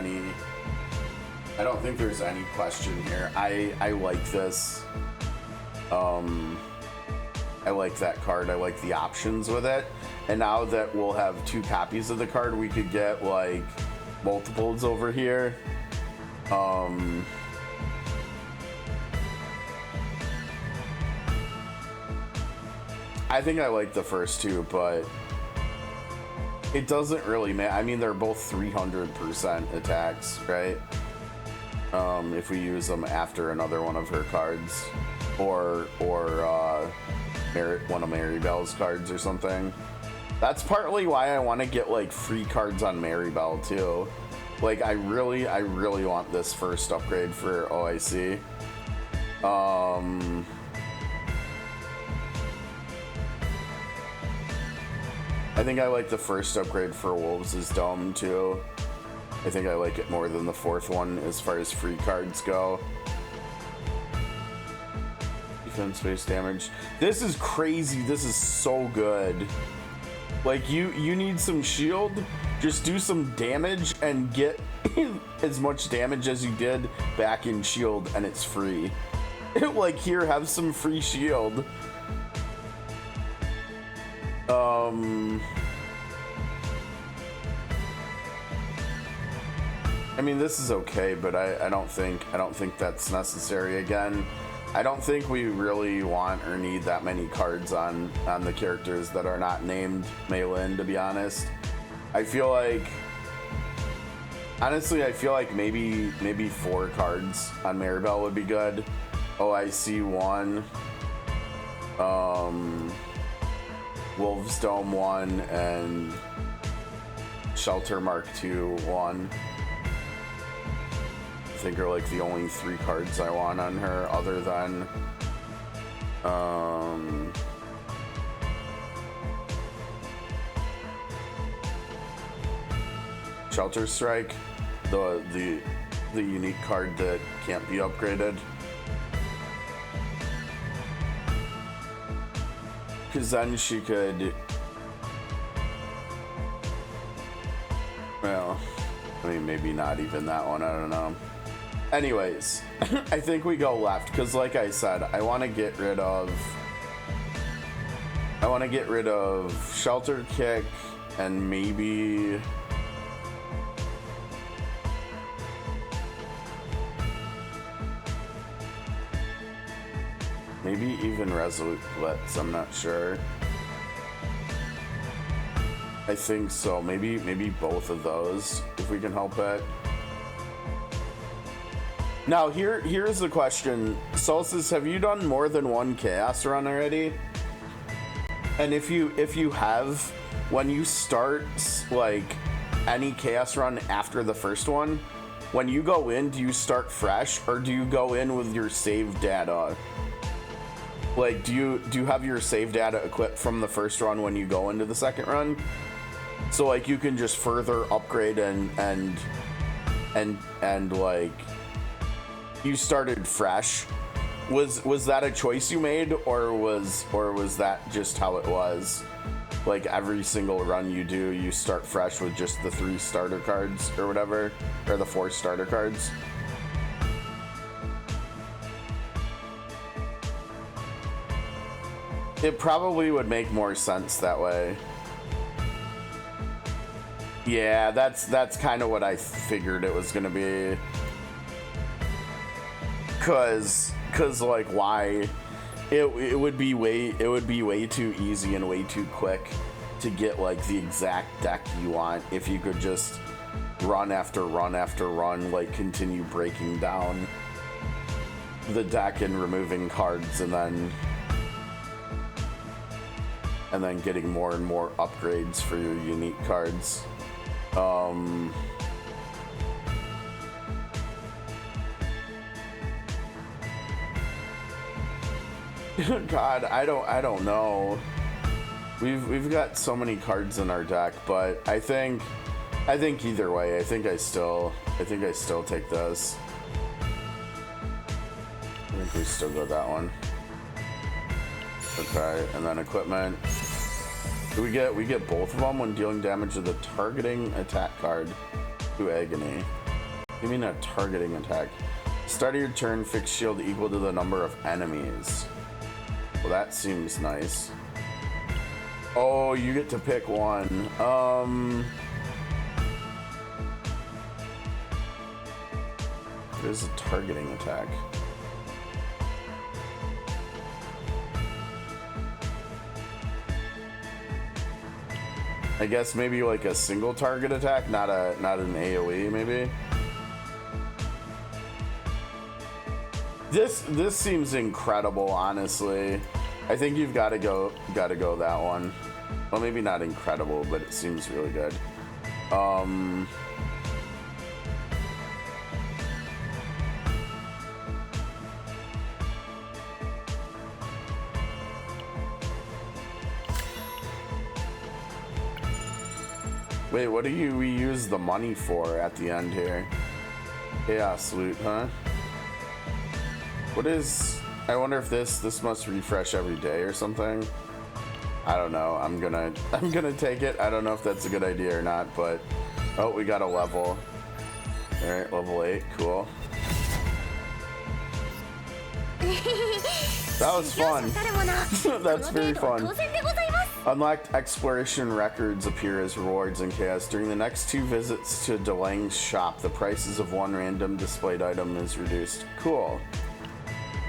any question here. I like this. I like that card. I like the options with it. And now that we'll have 2 copies of the card, we could get like multiples over here. I think I like the first 2, but it doesn't really matter. I mean, they're both 300% attacks, right? If we use them after another one of her cards, or one of Maribel's cards or something. That's partly why I want to get like free cards on Maribel too. Like I really want this first upgrade for OIC. I think I like the first upgrade for Wolves' Dome too. I think I like it more than the 4th one as far as free cards go. Defense-based damage. This is crazy. This is so good. Like, you need some shield. Just do some damage and get as much damage as you did back in shield, and it's free. Like, here, have some free shield. I mean, this is okay, but I don't think that's necessary again. I don't think we really want or need that many cards on the characters that are not named Meilin, to be honest. I feel like, honestly, I feel like maybe 4 cards on Maribel would be good. OIC 1, Wolves Dome 1, and Shelter Mark II 1. I think are like the only 3 cards I want on her, other than Shelter Strike, the unique card that can't be upgraded. Because then she could, well, I mean, maybe not even that one, I don't know. Anyways, I think we go left, because like I said, I want to get rid of Shelter Kick, and maybe even Resolute Blitz, I'm not sure. I think so, maybe both of those, if we can help it. Now, here's the question. Solstice, have you done more than 1 Chaos run already? And if you have, when you start, like, any Chaos run after the first one, when you go in, do you start fresh, or do you go in with your save data? Like, do you have your save data equipped from the first run when you go into the second run? So, like, you can just further upgrade and like, you started fresh. Was that a choice you made, or was that just how it was? Like, every single run you do, you start fresh with just the 3 starter cards or whatever, or the 4 starter cards? It probably would make more sense that way. Yeah, that's kind of what I figured it was gonna be. Cause like, why? It would be way too easy and way too quick to get like the exact deck you want if you could just run after run after run, like continue breaking down the deck and removing cards, and then getting more and more upgrades for your unique cards. God, I don't know. We've got so many cards in our deck, but I think either way, I think I still take this. I think we still go that one. Okay, and then equipment. Do we get both of them when dealing damage to the targeting attack card to agony? You mean a targeting attack? Start of your turn, fix shield equal to the number of enemies. Well, that seems nice. Oh, you get to pick one. There's a targeting attack. I guess maybe like a single target attack, not an AoE maybe. This seems incredible, honestly. I think you've got to go that one. Well, maybe not incredible, but it seems really good. Wait, what do we use the money for at the end here? Chaos loot, huh? What is... I wonder if this must refresh every day or something. I don't know. I'm gonna take it. I don't know if that's a good idea or not, but... Oh, we got a level. Alright, level 8. Cool. That was fun. That's very fun. Unlocked exploration records appear as rewards in Chaos. During the next 2 visits to Delang's shop, the prices of one random displayed item is reduced. Cool.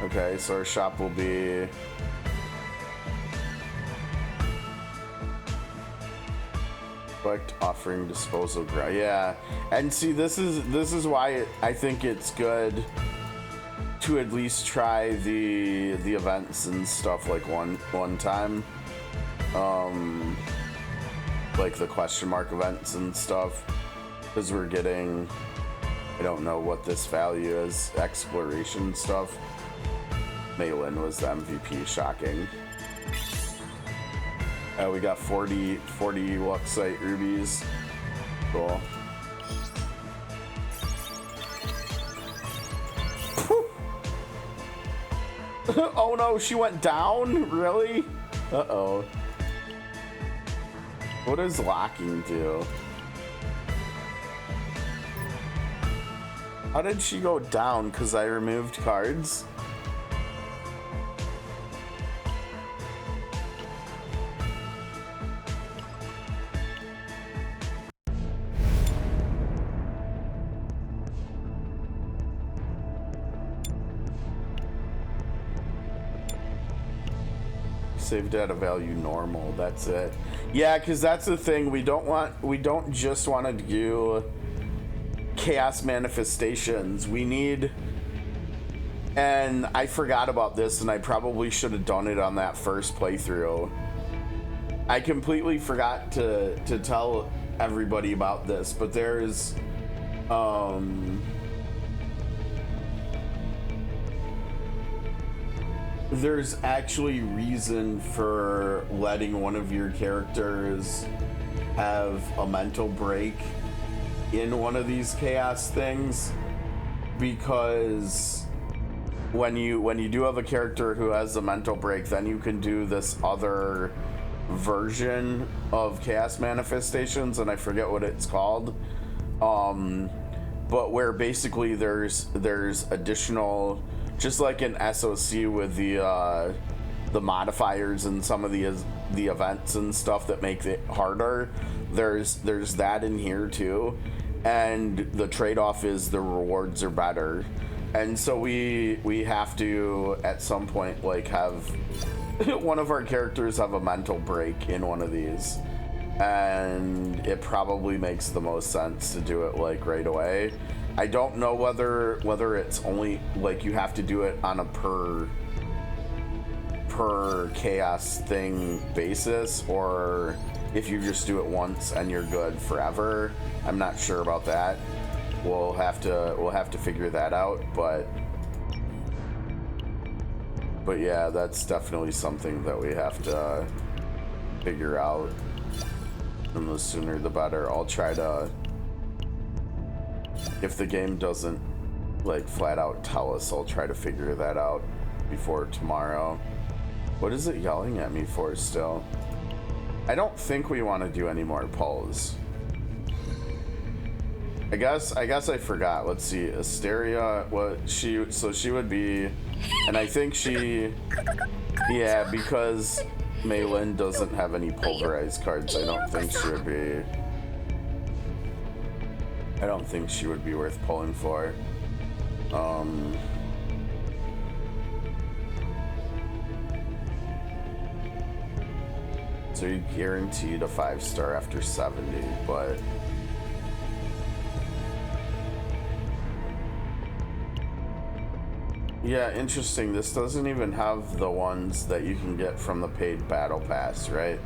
Okay, so our shop will be... Select offering disposal ground. Yeah, and see, this is why I think it's good to at least try the events and stuff like one time. Like the question mark events and stuff, because we're getting, I don't know what this value is, exploration stuff. Malin was the MVP, shocking. We got 40 Luxite rubies. Cool. Oh no, she went down? Really? Uh-oh. What does locking do? How did she go down? Because I removed cards? Saved at a value normal, that's it. Yeah, because that's the thing, we don't just want to do chaos manifestations. We need, and I forgot about this and I probably should have done it on that first playthrough. I completely forgot to tell everybody about this, but there's actually reason for letting one of your characters have a mental break in one of these chaos things, because when you do have a character who has a mental break, then you can do this other version of chaos manifestations, and I forget what it's called, but where basically there's additional, just like an SOC with the modifiers and some of the events and stuff that make it harder. There's that in here too, and the trade-off is the rewards are better, and so we have to at some point like have one of our characters have a mental break in one of these, and it probably makes the most sense to do it like right away. I don't know whether it's only like you have to do it on a per chaos thing basis, or if you just do it once and you're good forever. I'm not sure about that. We'll have to figure that out, but yeah, that's definitely something that we have to figure out, and the sooner the better. I'll try to, if the game doesn't like flat out tell us, I'll try to figure that out before tomorrow. What is it yelling at me for still? I don't think we want to do any more pulls. I guess I forgot. Let's see, Asteria, so she would be, and I think she, yeah, because Maylin doesn't have any pulverized cards. I don't think she would be. I don't think she would be worth pulling for. So you're guaranteed a 5-star after 70, but yeah, interesting. This doesn't even have the ones that you can get from the paid battle pass, right?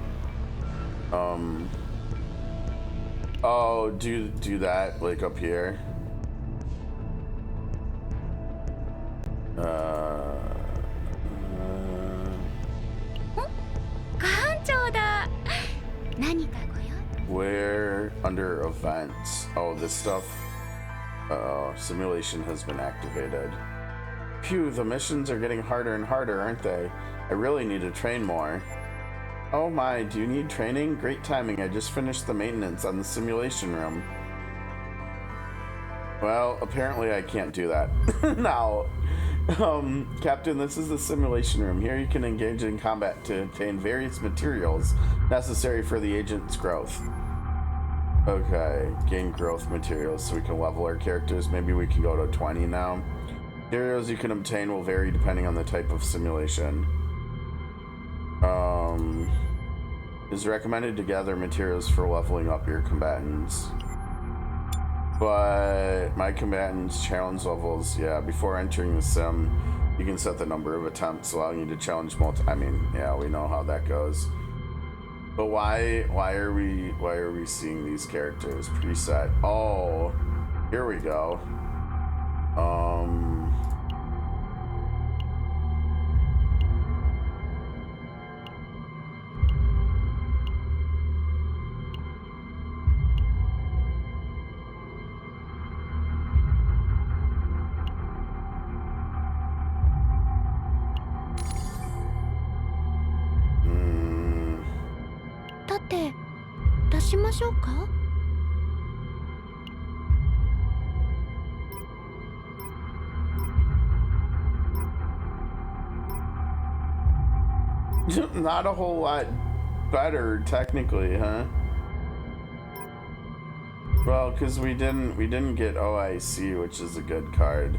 Oh, do that like up here. Where under events? Oh, this stuff. Simulation has been activated. Phew, the missions are getting harder and harder, aren't they? I really need to train more. Oh my, do you need training? Great timing, I just finished the maintenance on the simulation room. Well, apparently I can't do that. Now, Captain, this is the simulation room. Here you can engage in combat to obtain various materials necessary for the agent's growth. Okay, gain growth materials so we can level our characters. Maybe we can go to 20 now. Materials you can obtain will vary depending on the type of simulation. It's recommended to gather materials for leveling up your combatants. But my combatants challenge levels, yeah, before entering the sim, you can set the number of attempts allowing you to challenge I mean, yeah, we know how that goes. But why are we seeing these characters preset? Oh, here we go. Not a whole lot better technically, huh? Well, because we didn't get OIC, which is a good card.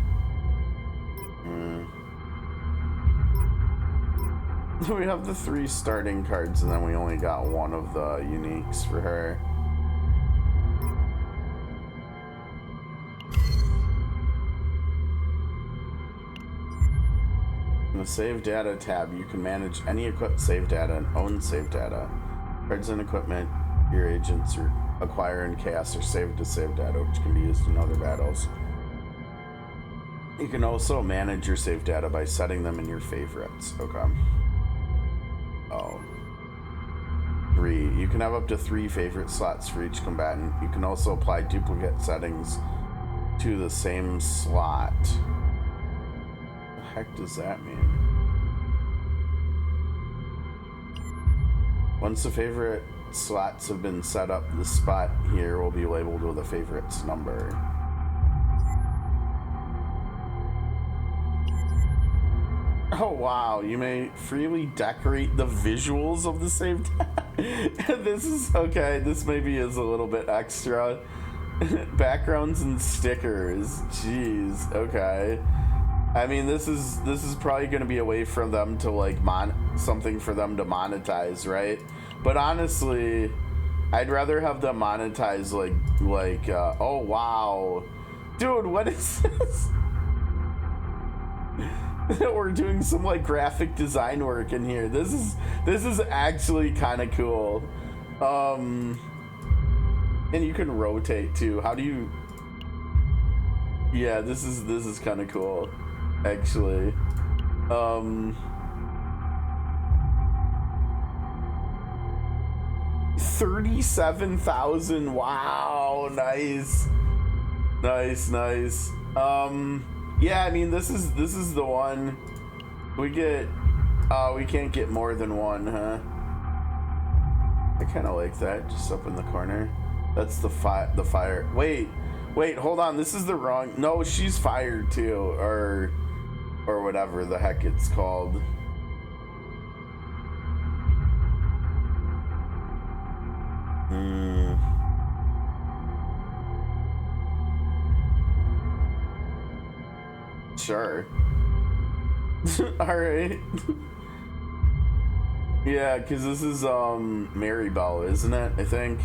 We have the 3 starting cards, and then we only got one of the uniques for her. In the Save Data tab, you can manage any equipped save data and own save data. Cards and equipment your agents acquire in chaos are saved to save data, which can be used in other battles. You can also manage your save data by setting them in your favorites. Okay. Oh. 3. You can have up to 3 favorite slots for each combatant. You can also apply duplicate settings to the same slot. What the heck does that mean? Once the favorite slots have been set up, the spot here will be labeled with a favorites number. Oh wow, you may freely decorate the visuals of the save tab. This is okay, this maybe is a little bit extra. Backgrounds and stickers. Jeez, okay. I mean, this is probably going to be a way for them to like something for them to monetize, right? But honestly, I'd rather have them monetize like oh wow, dude, what is this? We're doing some like graphic design work in here. This is actually kind of cool. And you can rotate too. How do you? Yeah, this is kind of cool, actually. 37,000. Wow, nice. Yeah, I mean, this is the one we get. We can't get more than one, huh? I kind of like that, just up in the corner. That's the fire. Wait, hold on. This is the wrong. No, she's fired too, or whatever the heck it's called. Sure. Alright. Yeah, because this is Marybelle, isn't it? I think.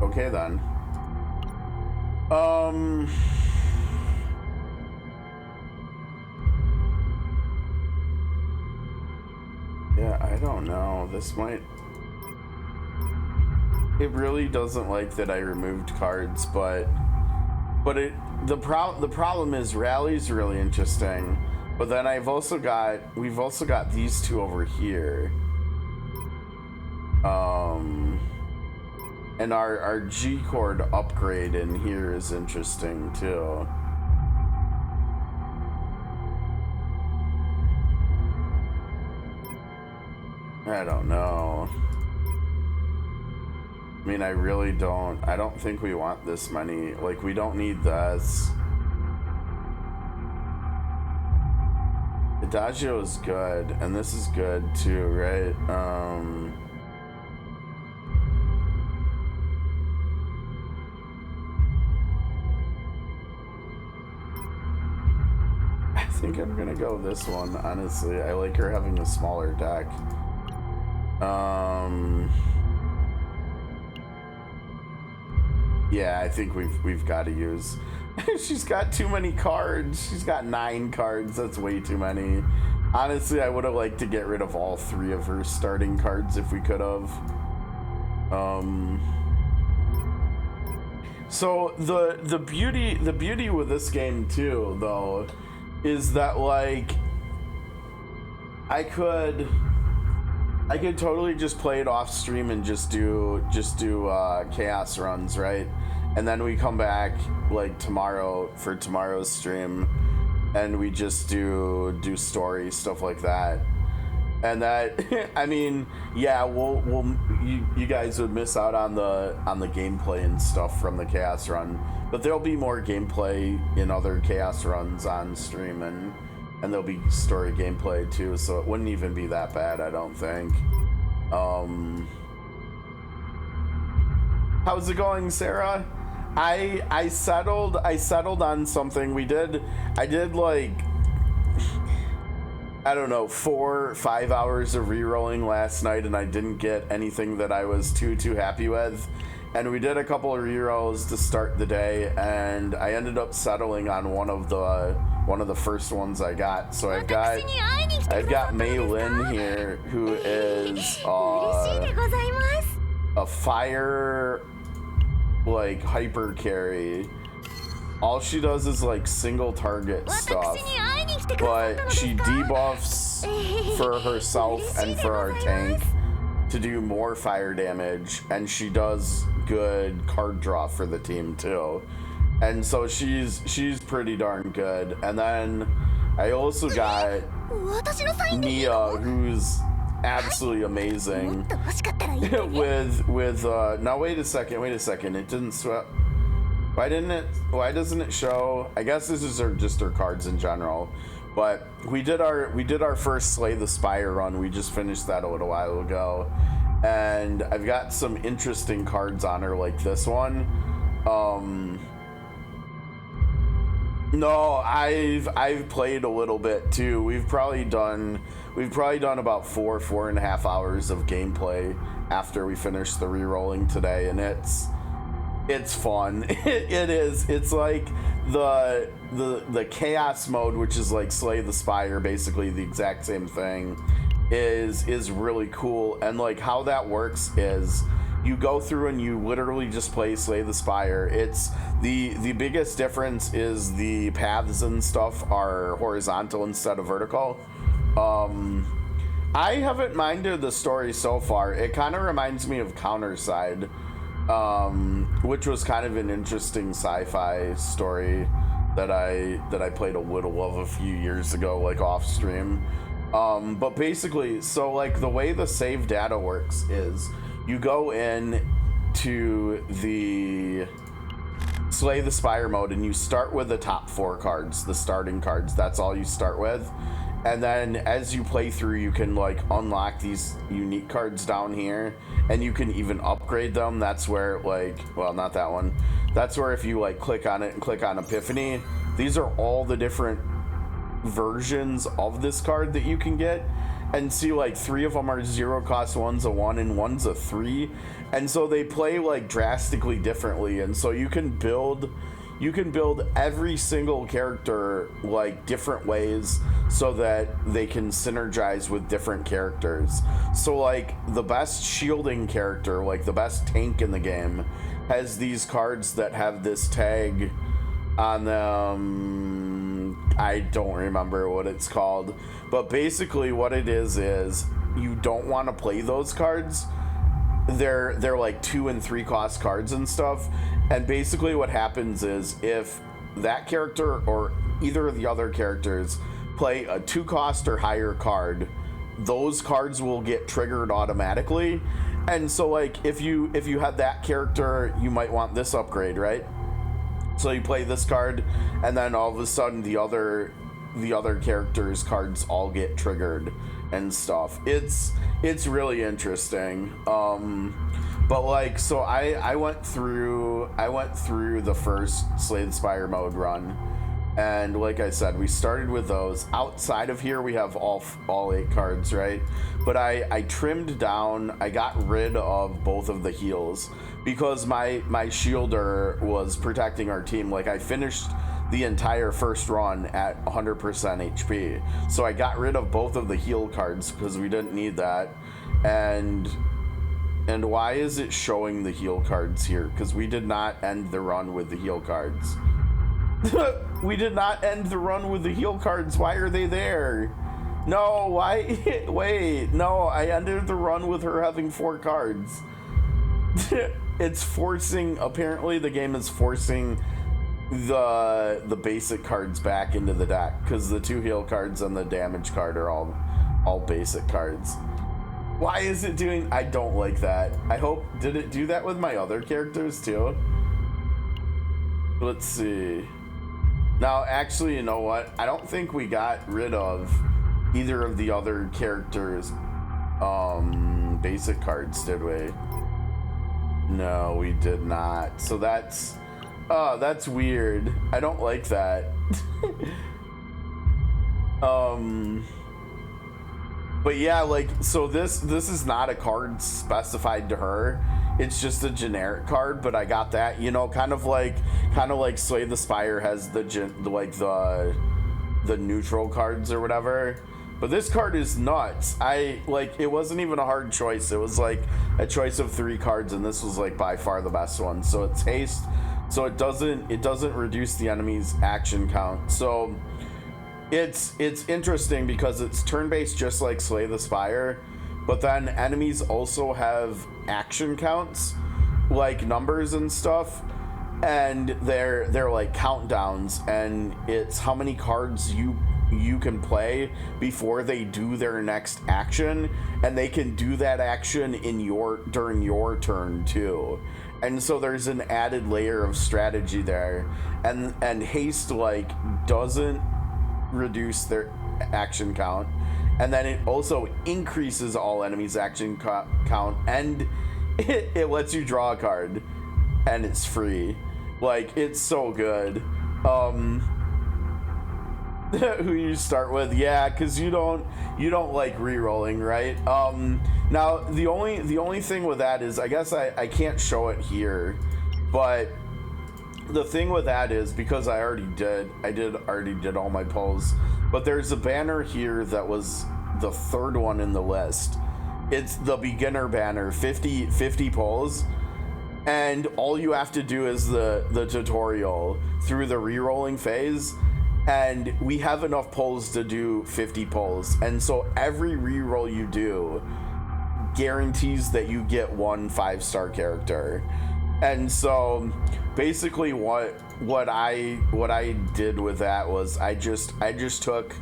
Okay then. Yeah, I don't know. This might... It really doesn't like that I removed cards, but the problem is Rally's really interesting. But then we've also got these two over here. And our G chord upgrade in here is interesting too. I don't know. I mean, I don't think we want this many. Like, we don't need this. Adagio is good, and this is good too, right? I think I'm gonna go this one, honestly. I like her having a smaller deck. Yeah, I think we've got to use. She's got too many cards. She's got 9 cards. That's way too many. Honestly, I would have liked to get rid of all 3 of her starting cards if we could have. So the beauty with this game too, though, is that like I could totally just play it off stream and just do chaos runs, right? And then we come back like tomorrow for tomorrow's stream, and we just do story stuff like that. And that, I mean, yeah, you guys would miss out on the gameplay and stuff from the chaos run, but there'll be more gameplay in other chaos runs on stream, and there'll be story gameplay too, so it wouldn't even be that bad, I don't think. How's it going, Sarah? I settled on something. I did like, I don't know, 4 or 5 hours of rerolling last night, and I didn't get anything that I was too happy with. And we did a couple of rerolls to start the day, and I ended up settling on one of the first ones I got. So I've got Mei Lin here, who is a fire like hyper carry. All she does is like single target stuff, but she debuffs for herself and for our tank to do more fire damage, and she does good card draw for the team too. And so she's pretty darn good. And then I also got Nia, who's absolutely amazing with now wait a second, it didn't swap. Why doesn't it show? I guess this is just her cards in general. But we did our first Slay the Spire run. We just finished that a little while ago, and I've got some interesting cards on her, like this one. No, I've played a little bit too. We've probably done about 4.5 hours of gameplay after we finished the rerolling today, and it's fun. It is. It's like the chaos mode, which is like Slay the Spire, basically the exact same thing, is really cool. And like how that works is you go through and you literally just play Slay the Spire. It's the biggest difference is the paths and stuff are horizontal instead of vertical. I haven't minded the story so far. It kind of reminds me of Counterside, which was kind of an interesting sci-fi story that I played a little of a few years ago, like off stream. But basically, so like the way the save data works is you go in to the Slay the Spire mode and you start with the top 4 cards, the starting cards. That's all you start with. And then as you play through, you can like unlock these unique cards down here, and you can even upgrade them. That's where like, well, not that one. That's where if you like click on it and click on Epiphany, these are all the different versions of this card that you can get. And see, like 3 of them are 0 cost, one's a 1 and one's a 3, and so they play like drastically differently. And so you can build every single character like different ways so that they can synergize with different characters. So like the best shielding character, like the best tank in the game, has these cards that have this tag on them. I don't remember what it's called, but basically what it is you don't want to play those cards. They're like 2 and 3 cost cards and stuff. And basically what happens is if that character or either of the other characters play a 2 cost or higher card, those cards will get triggered automatically. And so like if you had that character, you might want this upgrade, right? So you play this card, and then all of a sudden the other characters' cards all get triggered and stuff. It's really interesting. But like, so I went through the first Slay the Spire mode run, and like I said, we started with those. Outside of here, we have all 8 cards, right? But I trimmed down. I got rid of both of the heals because my shielder was protecting our team. Like I finished the entire first run at 100% HP, so I got rid of both of the heal cards because we didn't need that. And why is it showing the heal cards here? Because we did not end the run with the heal cards. We did not end the run with the heal cards. Why are they there? No, why? Wait, no, I ended the run with her having 4 cards. It's forcing, apparently the game is forcing the basic cards back into the deck because the 2 heal cards and the damage card are all basic cards. Why is it doing? I don't like that. I hope, did it do that with my other characters too? Let's see. Now, actually, you know what? I don't think we got rid of either of the other characters' basic cards, did we? No, we did not. So that's weird. I don't like that. But yeah, like, so this is not a card specified to her. It's just a generic card, but I got that, you know, kind of like Slay the Spire has the neutral cards or whatever. But this card is nuts. It wasn't even a hard choice. It was like a choice of 3 cards, and this was like by far the best one. So it's haste, so it doesn't reduce the enemy's action count. So it's interesting because it's turn-based just like Slay the Spire, but then enemies also have action counts, like numbers and stuff, and they're like countdowns, and it's how many cards you can play before they do their next action, and they can do that action during your turn too. And so there's an added layer of strategy there, and haste like doesn't reduce their action count, and then it also increases all enemies action count, and it lets you draw a card, and it's free. Like, it's so good. Who you start with? Yeah, because you don't like rerolling, right? Now the only thing with that is, I guess I can't show it here, but the thing with that is, because I already did all my polls, but there's a banner here that was the 3rd one in the list. It's the beginner banner, 50 polls, and all you have to do is the tutorial through the rerolling phase, and we have enough polls to do 50 polls, and so every reroll you do guarantees that you get 1 5-star character. And so basically what I did with that was I just took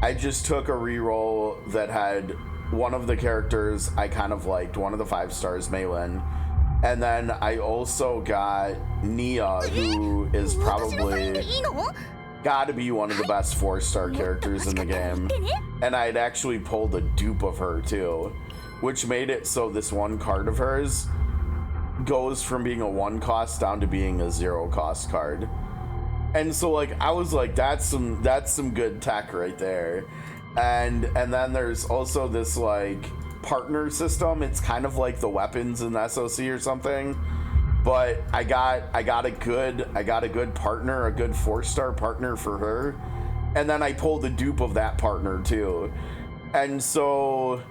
I just took a reroll that had one of the characters I kind of liked, one of the 5 stars, Maylin. And then I also got Nia, who is probably gotta be one of the best 4-star characters in the game. And I'd actually pulled a dupe of her too, which made it so this one card of hers goes from being a 1 cost down to being a 0 cost card. And so like I was like, that's some good tech right there. And then there's also this like partner system. It's kind of like the weapons in SOC or something. But I got a good partner, a good 4-star partner for her. And then I pulled a dupe of that partner too. And so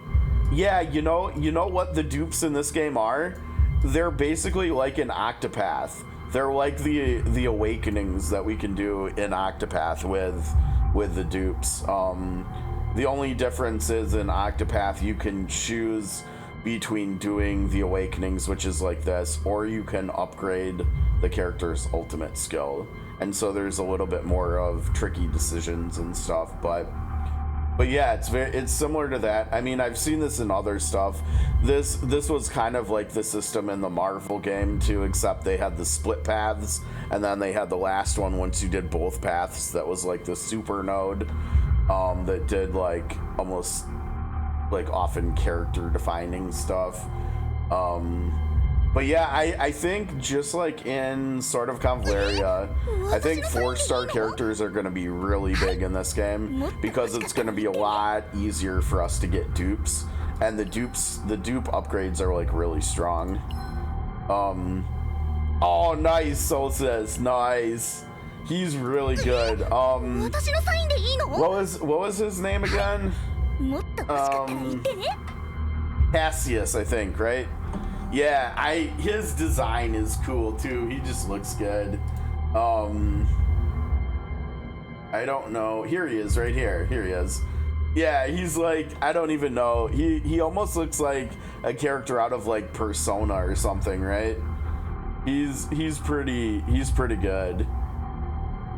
yeah, you know what the dupes in this game are? They're basically like an Octopath. They're like the awakenings that we can do in Octopath with the dupes. The only difference is in Octopath you can choose between doing the awakenings, which is like this, or you can upgrade the character's ultimate skill. And so there's a little bit more of tricky decisions and stuff, but yeah, it's similar to that. I mean, I've seen this in other stuff. This was kind of like the system in the Marvel game too, except they had the split paths, and then they had the last one once you did both paths that was like the super node, that did like almost like often character defining stuff. But yeah, I think just like in sort of Convaleria, I think 4-star characters are going to be really big in this game because it's going to be a lot easier for us to get dupes, and the dupe upgrades are like really strong. Oh, nice, Solstice, nice. He's really good. What was his name again? Cassius, I think, right? Yeah, his design is cool too. He just looks good. I don't know. Here he is, right here. Here he is. Yeah, he's like, I don't even know. He almost looks like a character out of like Persona or something, right? He's pretty good.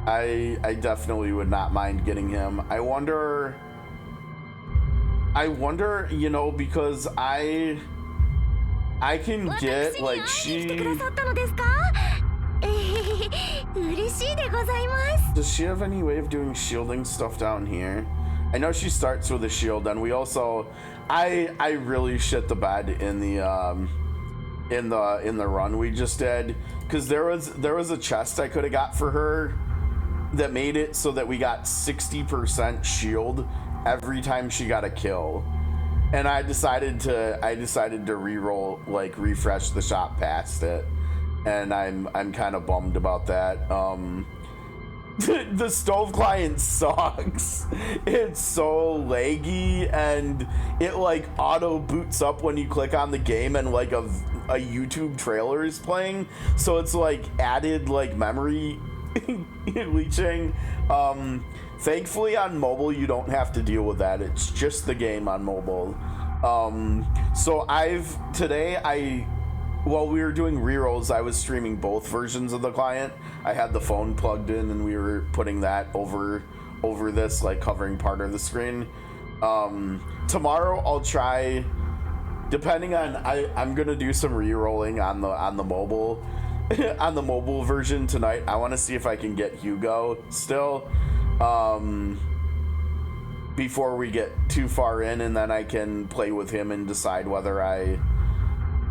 I definitely would not mind getting him. I wonder, you know, because I can get like does she have any way of doing shielding stuff down here? I know she starts with a shield, and we also I really shit the bed in the run we just did, because there was a chest I could have got for her that made it so that we got 60% shield every time she got a kill. And I decided to reroll, like refresh the shop past it, and I'm kind of bummed about that. The stove client sucks. It's so laggy, and it like auto boots up when you click on the game and like a YouTube trailer is playing, so it's like added like memory leeching. Thankfully on mobile you don't have to deal with that. It's just the game on mobile. So while we were doing rerolls, I was streaming both versions of the client. I had the phone plugged in and we were putting that over this, like covering part of the screen. Tomorrow I'll try, depending on, I'm gonna do some rerolling on the mobile on the mobile version tonight. I want to see if I can get Hugo still before we get too far in, and then I can play with him and decide whether I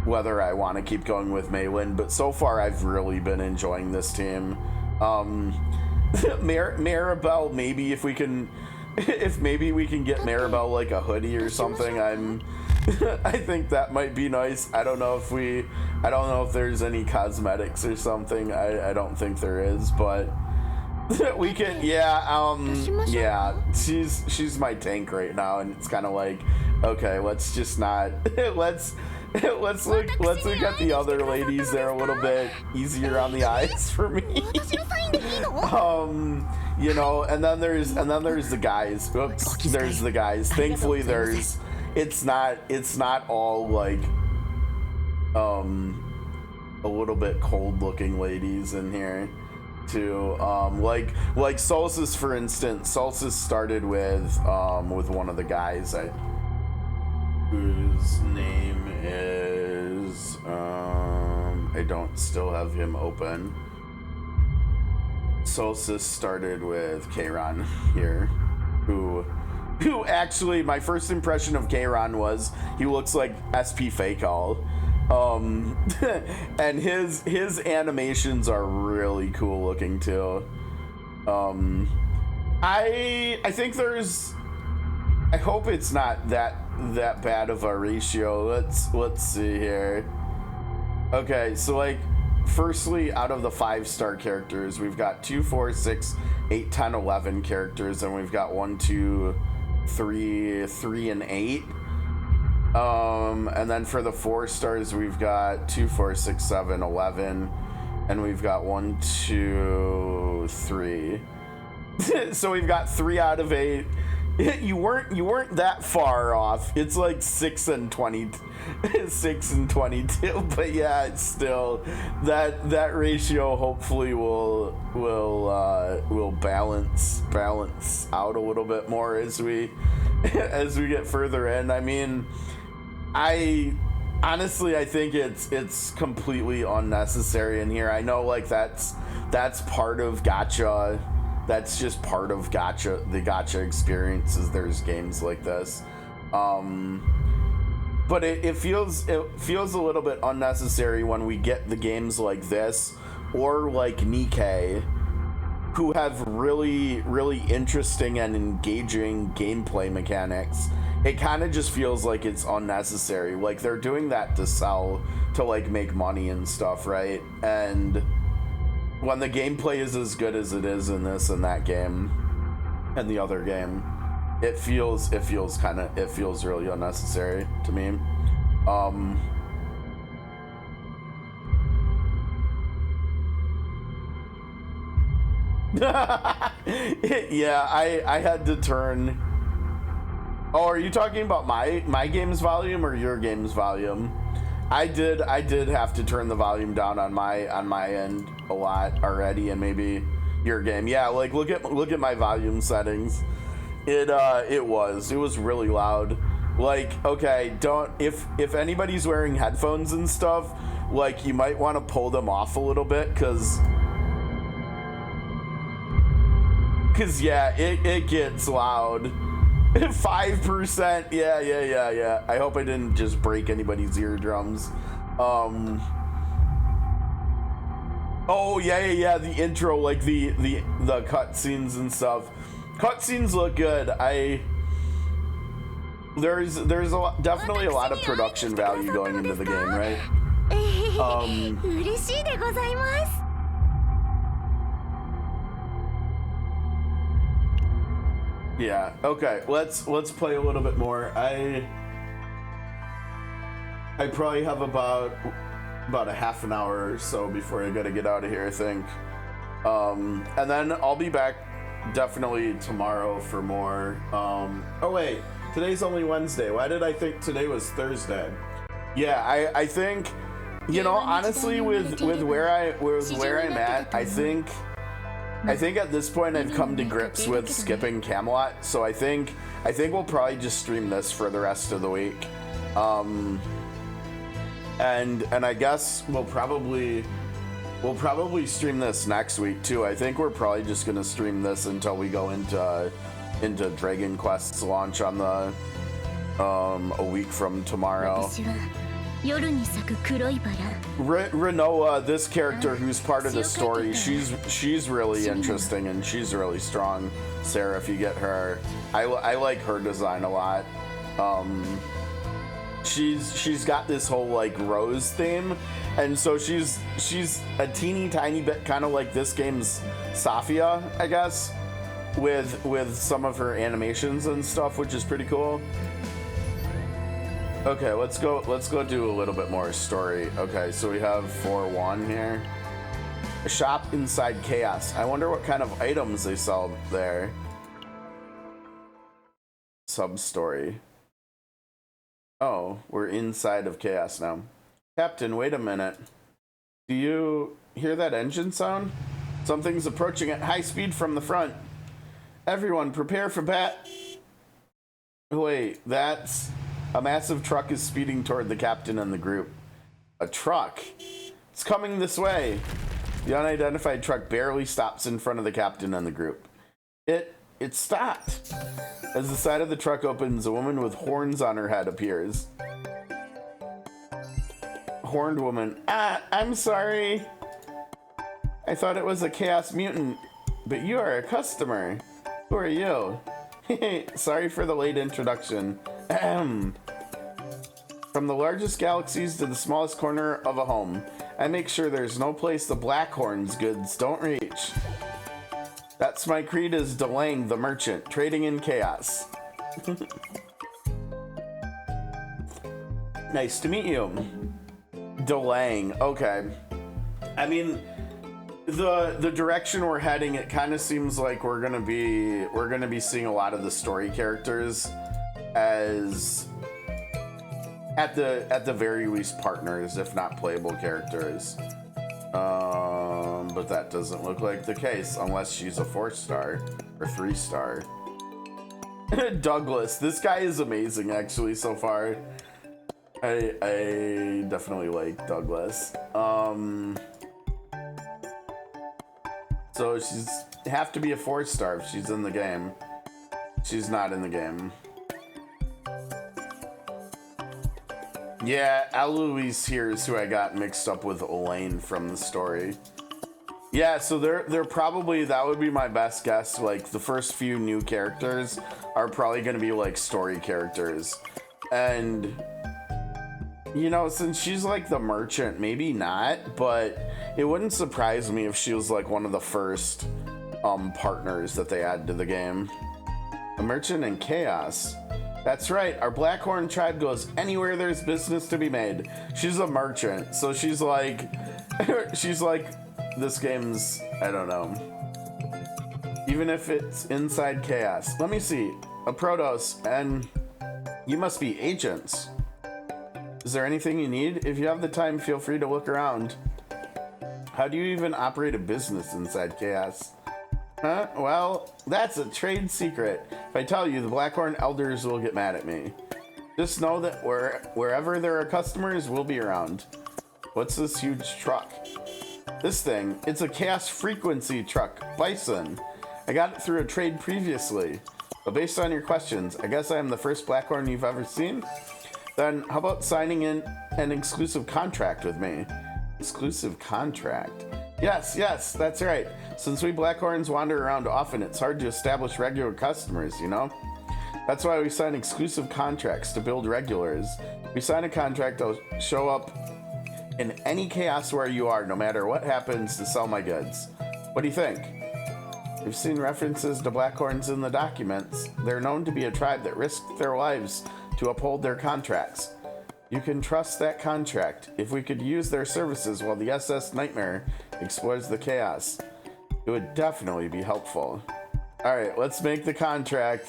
want to keep going with Maylin. But so far I've really been enjoying this team. Maribel, maybe if we can get Maribel like a hoodie or something, I think that might be nice. I don't know if there's any cosmetics or something. I don't think there is, but we can, yeah, she's my tank right now, and it's kind of like, okay, let's just not, let's look at the other ladies. They're a little bit easier on the eyes for me. You know, and then there's the guys. Oops, there's the guys. Thankfully it's not all like a little bit cold looking ladies in here. too. Like Solstice, for instance. Solstice started with one of the guys whose name is I don't still have him open. Solstice started with Kayron here, who actually, my first impression of Kayron was he looks like SP Fakeall. And his animations are really cool looking too. I think I hope it's not that bad of a ratio. Let's see here. Okay, so like firstly, out of the 5-star characters, we've got 2, 4, 6, 8, 10, 11 characters, and we've got 1, 2, 3, and 8. And then for the 4 stars, we've got 2, 4, 6, 7, 11, and we've got 1, 2, 3. So we've got 3 out of 8. You weren't that far off. It's like 6 and 22, but yeah, it's still that ratio hopefully will balance out a little bit more as we get further in. I mean, I think it's completely unnecessary in here. I know like that's part of gacha. That's just part of gacha. The gacha experience is there's games like this, but it feels a little bit unnecessary when we get the games like this or like Nikkei, who have really interesting and engaging gameplay mechanics. It kind of just feels like it's unnecessary. Like they're doing that to sell, to like make money and stuff, right? And when the gameplay is as good as it is in this and that game and the other game, it feels really unnecessary to me. Yeah, I had to turn. Oh, are you talking about my game's volume or your game's volume? I did have to turn the volume down on my end a lot already, and maybe your game. Yeah, like look at my volume settings. It was really loud. Like, okay, if anybody's wearing headphones and stuff, like you might want to pull them off a little bit, cause yeah, it gets loud. 5%. Yeah. I hope I didn't just break anybody's eardrums. Oh yeah. The intro, like the cutscenes and stuff. Cutscenes look good. There's definitely a lot of production value going into the game, right? Yeah. Okay. Let's play a little bit more. I probably have about a half an hour or so before I gotta get out of here, I think. And then I'll be back definitely tomorrow for more. Oh wait, today's only Wednesday. Why did I think today was Thursday? Yeah, I think, you know, honestly, with where I'm at, I think at this point I've come to grips with skipping Camelot, so I think we'll probably just stream this for the rest of the week. And I guess we'll probably stream this next week too. I think we're probably just gonna stream this until we go into Dragon Quest's launch on the a week from tomorrow. Renoa, this character who's part of the story, she's really interesting and she's really strong. Sarah, if you get her, I like her design a lot. She's got this whole like rose theme, and so she's a teeny tiny bit kind of like this game's Safia, I guess, with some of her animations and stuff, which is pretty cool. Okay, let's go do a little bit more story. Okay, so we have 4-1 here. A shop inside Chaos. I wonder what kind of items they sell there. Sub-story. Oh, we're inside of Chaos now. Captain, wait a minute. Do you hear that engine sound? Something's approaching at high speed from the front. Everyone, prepare for bat. Wait, that's... A massive truck is speeding toward the captain and the group. A truck? It's coming this way. The unidentified truck barely stops in front of the captain and the group. It stopped. As the side of the truck opens, a woman with horns on her head appears. Horned woman. I'm sorry. I thought it was a chaos mutant, but you are a customer. Who are you? Sorry for the late introduction. Ahem. From the largest galaxies to the smallest corner of a home, I make sure there's no place the Blackhorn's goods don't reach. That's my creed is delaying the merchant, trading in chaos. Nice to meet you. Delaying, okay. I mean, the direction we're heading, it kind of seems like we're gonna be seeing a lot of the story characters as at the very least partners, if not playable characters. But that doesn't look like the case unless she's a 4-star or 3-star. Douglas, this guy is amazing actually so far. I definitely like Douglas. So she's have to be a 4-star if she's in the game. She's not in the game. Yeah, Eloise here is who I got mixed up with Elaine from the story. Yeah, so they're probably, that would be my best guess. Like the first few new characters are probably going to be like story characters. And you know, since she's like the merchant, maybe not, but it wouldn't surprise me if she was like one of the first partners that they add to the game. A merchant in chaos. That's right, our Blackhorn tribe goes anywhere there's business to be made. She's a merchant, so she's like, she's like this game's, I don't know. Even if it's inside chaos. Let me see, a Protoss, and you must be agents. Is there anything you need? If you have the time, feel free to look around. How do you even operate a business inside chaos? Huh? Well, that's a trade secret. If I tell you, the Blackhorn elders will get mad at me. Just know that wherever there are customers, we'll be around. What's this huge truck? This thing, it's a chaos frequency truck, Bison. I got it through a trade previously. But based on your questions, I guess I am the first Blackhorn you've ever seen? Then how about signing in an exclusive contract with me? Exclusive contract? Yes, that's right. Since we Blackhorns wander around often, it's hard to establish regular customers, you know? That's why we sign exclusive contracts to build regulars. We sign a contract, I'll show up in any chaos where you are, no matter what happens, to sell my goods. What do you think? We've seen references to Blackhorns in the documents. They're known to be a tribe that risked their lives to uphold their contracts. You can trust that contract. If we could use their services while the SS Nightmare explores the chaos, it would definitely be helpful. Alright, let's make the contract.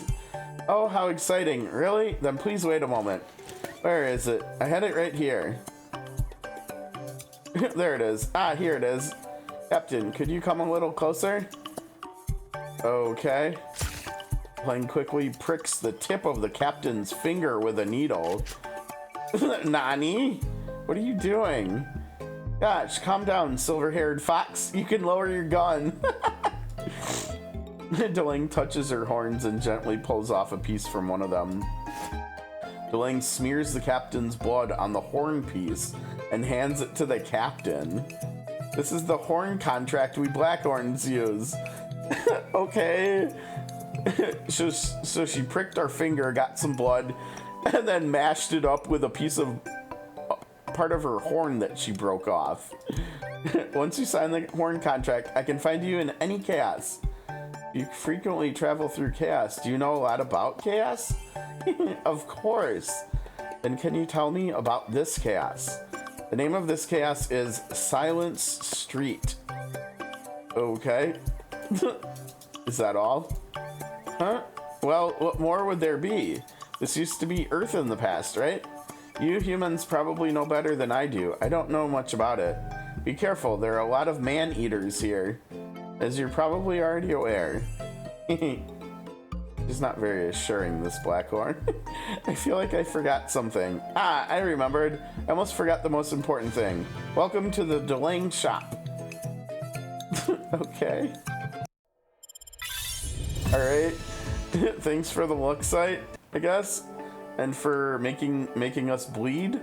Oh, how exciting. Really? Then please wait a moment. Where is it? I had it right here. There it is. Ah, here it is. Captain, could you come a little closer? Okay. Plane quickly pricks the tip of the captain's finger with a needle. Nani? What are you doing? Gosh, calm down, silver-haired fox. You can lower your gun. Delang touches her horns and gently pulls off a piece from one of them. Delang smears the captain's blood on the horn piece and hands it to the captain. This is the horn contract we Blackhorns use. Okay. So she pricked our finger, got some blood, and then mashed it up with a piece of part of her horn that she broke off. Once you sign the horn contract, I can find you in any chaos. You frequently travel through chaos. Do you know a lot about chaos? Of course. Then can you tell me about this chaos? The name of this chaos is Silence Street. Okay. Is that all? Huh? Well, what more would there be? This used to be Earth in the past, right? You humans probably know better than I do. I don't know much about it. Be careful, there are a lot of man-eaters here. as you're probably already aware. She's not very assuring, this Blackhorn. I feel like I forgot something. Ah, I remembered. I almost forgot the most important thing. Welcome to the Delang shop. Okay. Alright. Thanks for the luck sight, I guess. And for making us bleed.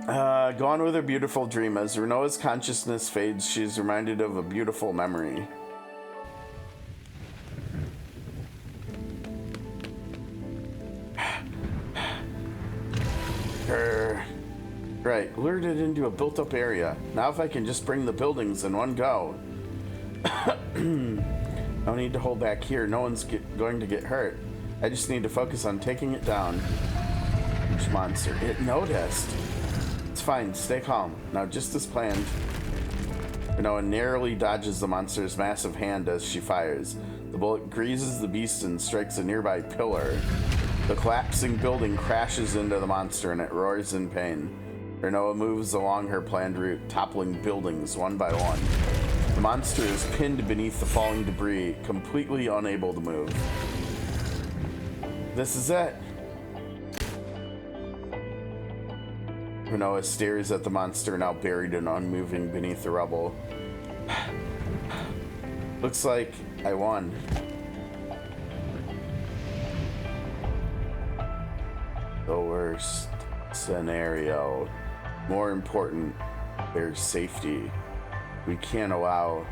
Gone with her beautiful dream. As Renoa's consciousness fades, she's reminded of a beautiful memory. Right, lured it into a built-up area. Now if I can just bring the buildings in one go. No need to hold back here. No one's going to get hurt. I just need to focus on taking it down. Which monster? It noticed. It's fine. Stay calm. Now just as planned. Renoa narrowly dodges the monster's massive hand as she fires. The bullet grazes the beast and strikes a nearby pillar. The collapsing building crashes into the monster and it roars in pain. Renoa moves along her planned route, toppling buildings one by one. The monster is pinned beneath the falling debris, completely unable to move. This is it. Renoa stares at the monster now buried and unmoving beneath the rubble. Looks like I won. The worst scenario. More important, there's safety. We can't allow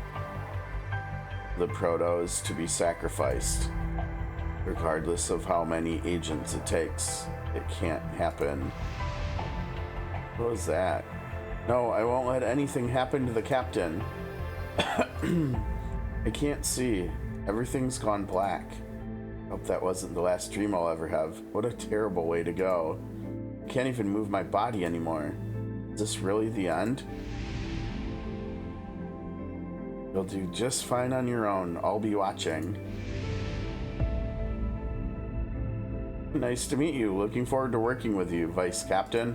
the Protos to be sacrificed. Regardless of how many agents it takes, it can't happen. What was that? No, I won't let anything happen to the captain. I can't see. Everything's gone black. Hope that wasn't the last dream I'll ever have. What a terrible way to go. I can't even move my body anymore. Is this really the end? You'll do just fine on your own. I'll be watching. Nice to meet you. Looking forward to working with you, Vice Captain.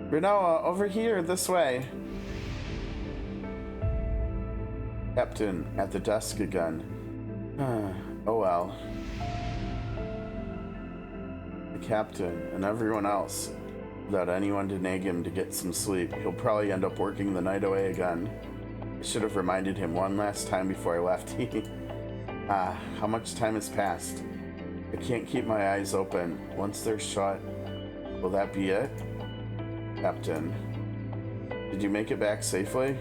Renoa, over here, this way. Captain, at the desk again. Oh well. The captain and everyone else, without anyone to nag him to get some sleep, he'll probably end up working the night away again. I should have reminded him one last time before I left. How much time has passed? I can't keep my eyes open. Once they're shut, will that be it? Captain, did you make it back safely?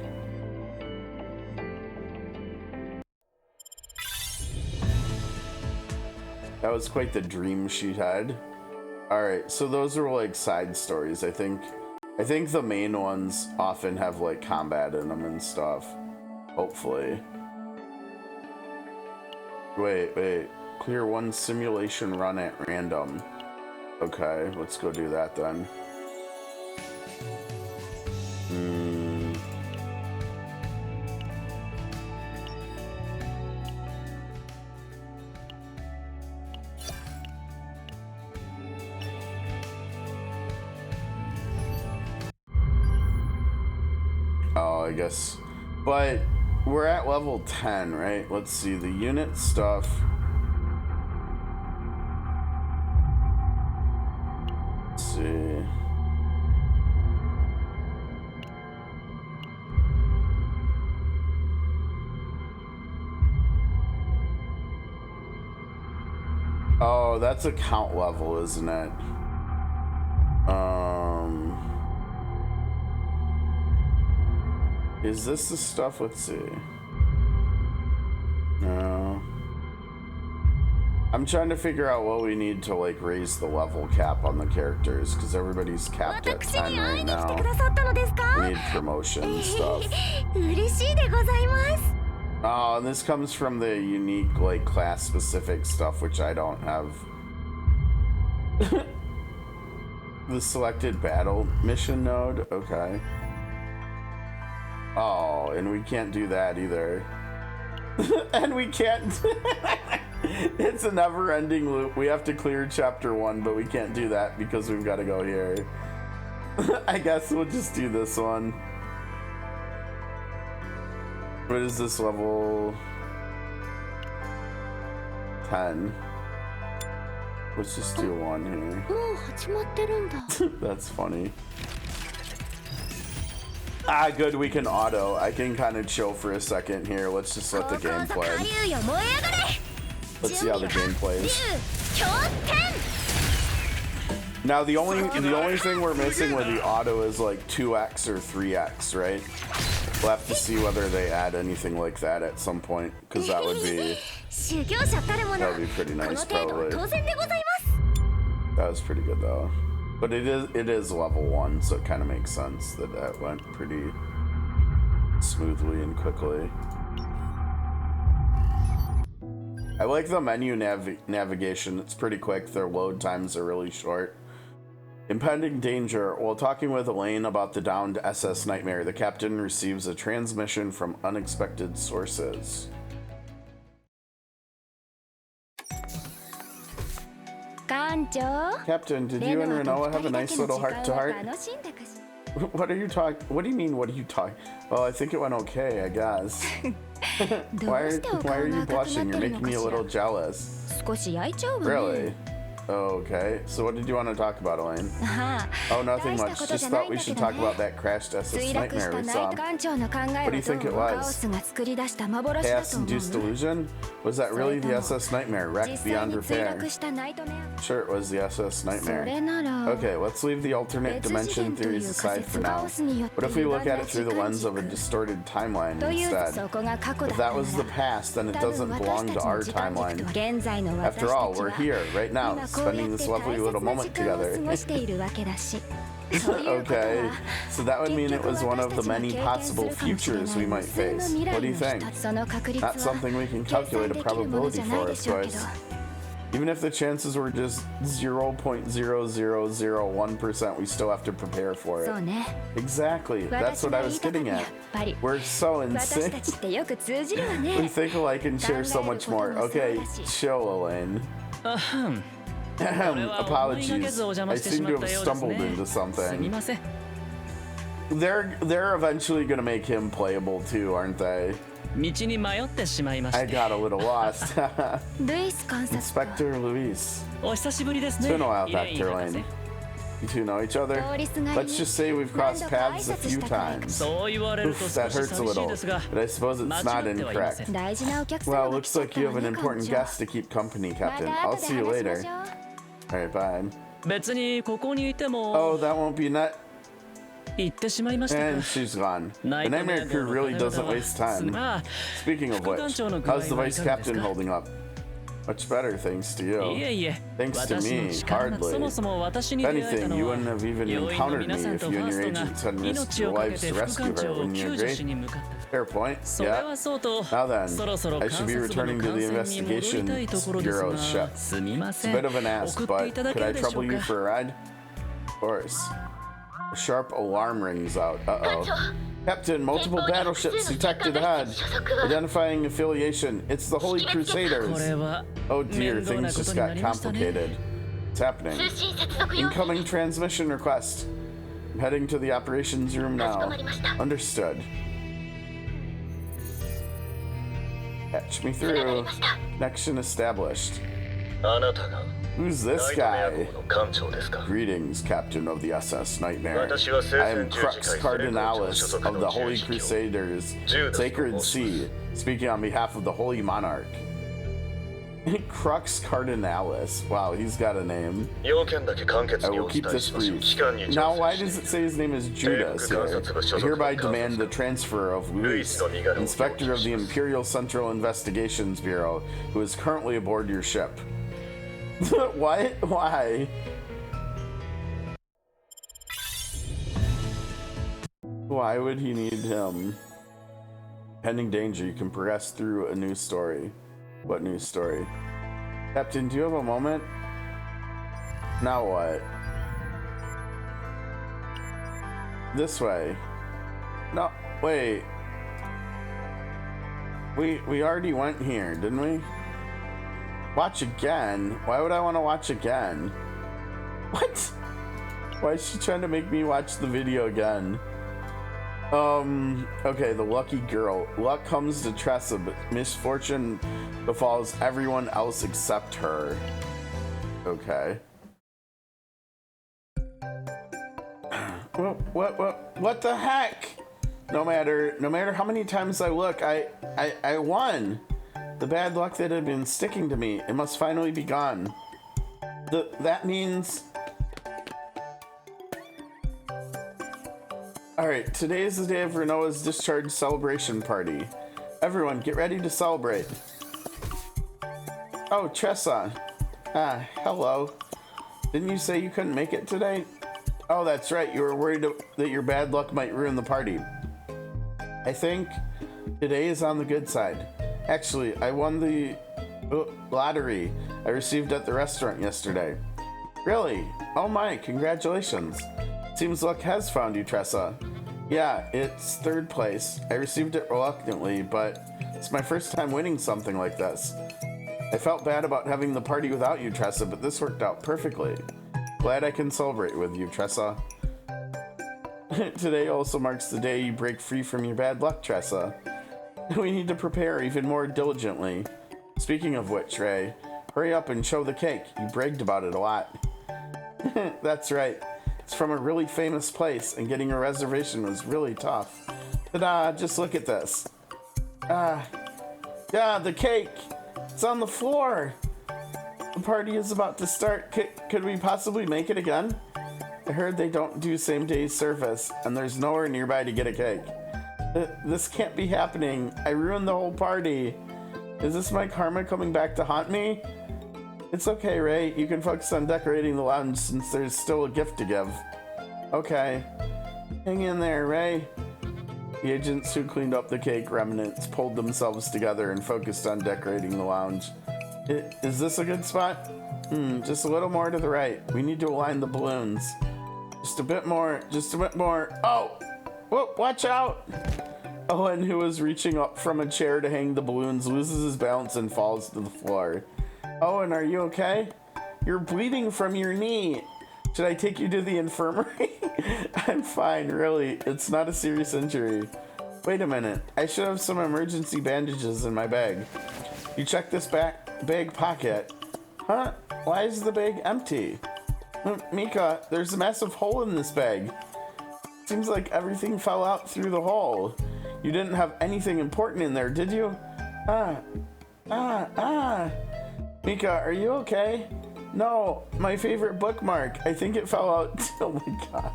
That was quite the dream she had. Alright, so those are like side stories. I think the main ones often have like combat in them and stuff. Hopefully. Wait. Clear one simulation run at random. Okay, let's go do that then. Oh, I guess. But we're at level 10, right? Let's see, the unit stuff. Let's see. Oh, that's a count level, isn't it? Is this the stuff? Let's see. No. I'm trying to figure out what we need to like raise the level cap on the characters because everybody's capped at 10 right now. We need promotion stuff. Oh, and this comes from the unique like class specific stuff which I don't have. The selected battle mission node, okay. Oh, and we can't do that either. And we can't. It's a never-ending loop. We have to clear chapter 1, but we can't do that because we've got to go here. I guess we'll just do this one. What is this, level 10? Let's just do 1 here. もう始まってるんだ。 That's funny. Ah, good, we can auto. I can kind of chill for a second here. Let's just let the game play. Let's see how the game plays. Now the only thing we're missing with the auto is like 2x or 3x, right? We'll have to see whether they add anything like that at some point, because that would be pretty nice, probably. That was pretty good though. But it is level 1, so it kind of makes sense that that went pretty smoothly and quickly. I like the menu navigation. It's pretty quick. Their load times are really short. Impending danger. While talking with Elaine about the downed SS Nightmare, the captain receives a transmission from unexpected sources. Captain, did you and Renoa have a nice little heart-to-heart? What are you talking? What do you mean, what are you talking? Well, I think it went okay, I guess. Why are you blushing? You're making me a little jealous. Really? Okay, so what did you want to talk about, Elaine? Oh, nothing much. Just thought we should talk about that crashed SS Nightmare we saw. What do you think it was? Chaos-induced illusion? Was that really the SS Nightmare, wrecked beyond repair? Sure, it was the SS Nightmare. Okay, let's leave the alternate dimension theories aside for now. What if we look at it through the lens of a distorted timeline instead? If that was the past, then it doesn't belong to our timeline. After all, we're here, right now, spending this lovely little moment together. Okay, so that would mean it was one of the many possible futures we might face. What do you think? Not something we can calculate a probability for, of course. Even if the chances were just 0.0001%, we still have to prepare for it. Exactly, that's what I was getting at. We're so in sync. We think alike and share so much more. Okay, chill, Elaine. Apologies, I seem to have stumbled into something. They're eventually gonna make him playable too, aren't they? I got a little lost. Inspector Luis. It's been a while, Dr. Lane. You two know each other? Let's just say we've crossed paths a few times. Oof, that hurts a little, but I suppose it's not incorrect. Well, looks like you have an important guest to keep company, Captain. I'll see you later. Alright, bye. Oh, that won't be net. And she's gone. The Nightmare crew really doesn't waste time. Speaking of which, how's the Vice Captain holding up? Much better, thanks to you. Thanks to me, hardly. If anything, you wouldn't have even encountered me if you and your agents hadn't risked your lives to rescue her, wouldn't you agree? Fair point, yeah. Now then, I should be returning to the Investigations Bureau's ship. It's a bit of an ask, but could I trouble you for a ride? Of course. A sharp alarm rings out. Uh-oh. Captain, multiple battleships detected ahead. Identifying affiliation. It's the Holy Crusaders. Oh dear, things just got complicated. What's happening? Incoming transmission request. I'm heading to the operations room now. Understood. Patch me through. Connection established. Who's this guy? Greetings, Captain of the SS Nightmare. I am Crux Cardinalis of the Holy Crusaders, Sacred Sea, speaking on behalf of the Holy Monarch. Crux Cardinalis. Wow, he's got a name. I will keep this brief. Now, why does it say his name is Judas here? I hereby demand the transfer of Luis, Inspector of the Imperial Central Investigations Bureau, who is currently aboard your ship. What? Why? Why would he need him? Pending danger, you can progress through a new story. What new story? Captain, do you have a moment? Now what? This way. No, wait. We already went here, didn't we? Watch again? Why would I want to watch again? What? Why is she trying to make me watch the video again? Okay, the lucky girl. Luck comes to Tressa, but misfortune befalls everyone else except her. Okay. What the heck? No matter how many times I look, I won. The bad luck that had been sticking to me, it must finally be gone. That means... Alright, today is the day of Renoa's discharge celebration party. Everyone, get ready to celebrate. Oh, Tressa. Ah, hello. Didn't you say you couldn't make it today? Oh, that's right. You were worried that your bad luck might ruin the party. I think today is on the good side. Actually, I won the lottery I received at the restaurant yesterday. Really? Oh my, congratulations. Seems luck has found you, Tressa. Yeah, it's third place. I received it reluctantly, but it's my first time winning something like this. I felt bad about having the party without you, Tressa, but this worked out perfectly. Glad I can celebrate with you, Tressa. Today also marks the day you break free from your bad luck, Tressa. We need to prepare even more diligently. Speaking of which, Ray, hurry up and show the cake. You bragged about it a lot. That's right. It's from a really famous place, and getting a reservation was really tough. Ta-da, just look at this. Yeah, the cake. It's on the floor. The party is about to start. Could we possibly make it again? I heard they don't do same-day service, and there's nowhere nearby to get a cake. This can't be happening. I ruined the whole party. Is this my karma coming back to haunt me? It's okay, Ray. You can focus on decorating the lounge since there's still a gift to give. Okay. Hang in there, Ray. The agents who cleaned up the cake remnants pulled themselves together and focused on decorating the lounge. Is this a good spot? Just a little more to the right. We need to align the balloons. Just a bit more. Just a bit more. Oh! Whoa, watch out! Owen, who was reaching up from a chair to hang the balloons, loses his balance and falls to the floor. Owen, are you okay? You're bleeding from your knee. Should I take you to the infirmary? I'm fine, really. It's not a serious injury. Wait a minute. I should have some emergency bandages in my bag. You check this bag pocket. Huh? Why is the bag empty? Mika, there's a massive hole in this bag. Seems like everything fell out through the hole. You didn't have anything important in there, did you? Mika, are you okay? No, my favorite bookmark. I think it fell out. Oh my god.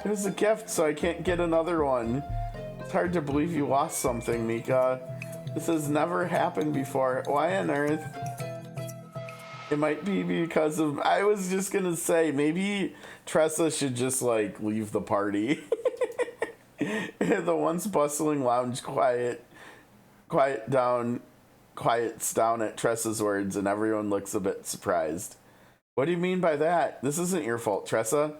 It was a gift, so I can't get another one. It's hard to believe you lost something, Mika. This has never happened before. Why on earth? It might be because of... I was just gonna say, maybe Tressa should just, like, leave the party. The once bustling lounge quiets down at Tressa's words, and everyone looks a bit surprised. What do you mean by that? This isn't your fault, Tressa.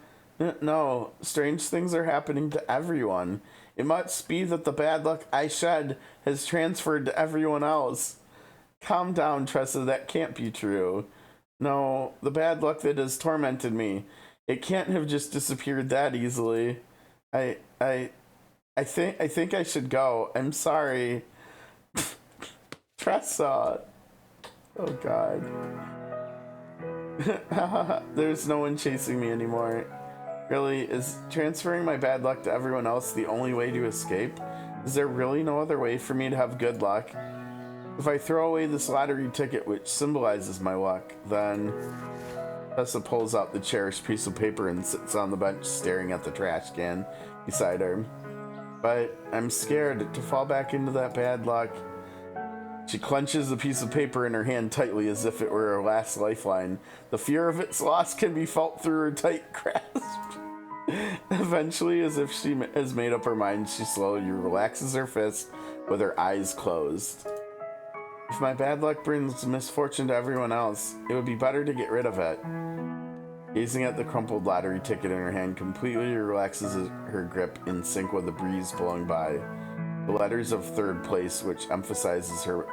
No, strange things are happening to everyone. It must be that the bad luck I shed has transferred to everyone else. Calm down, Tressa, that can't be true. No, the bad luck that has tormented me, it can't have just disappeared that easily. I think I should go. I'm sorry. Tressa. Oh god. There's no one chasing me anymore. Really, is transferring my bad luck to everyone else the only way to escape? Is there really no other way for me to have good luck? If I throw away this lottery ticket, which symbolizes my luck, then... Tessa pulls out the cherished piece of paper and sits on the bench staring at the trash can beside her. But I'm scared to fall back into that bad luck. She clenches the piece of paper in her hand tightly as if it were her last lifeline. The fear of its loss can be felt through her tight grasp. Eventually, as if she has made up her mind, she slowly relaxes her fist with her eyes closed. If my bad luck brings misfortune to everyone else, it would be better to get rid of it. Gazing at the crumpled lottery ticket in her hand completely relaxes her grip in sync with the breeze blowing by. The letters of third place, which emphasizes her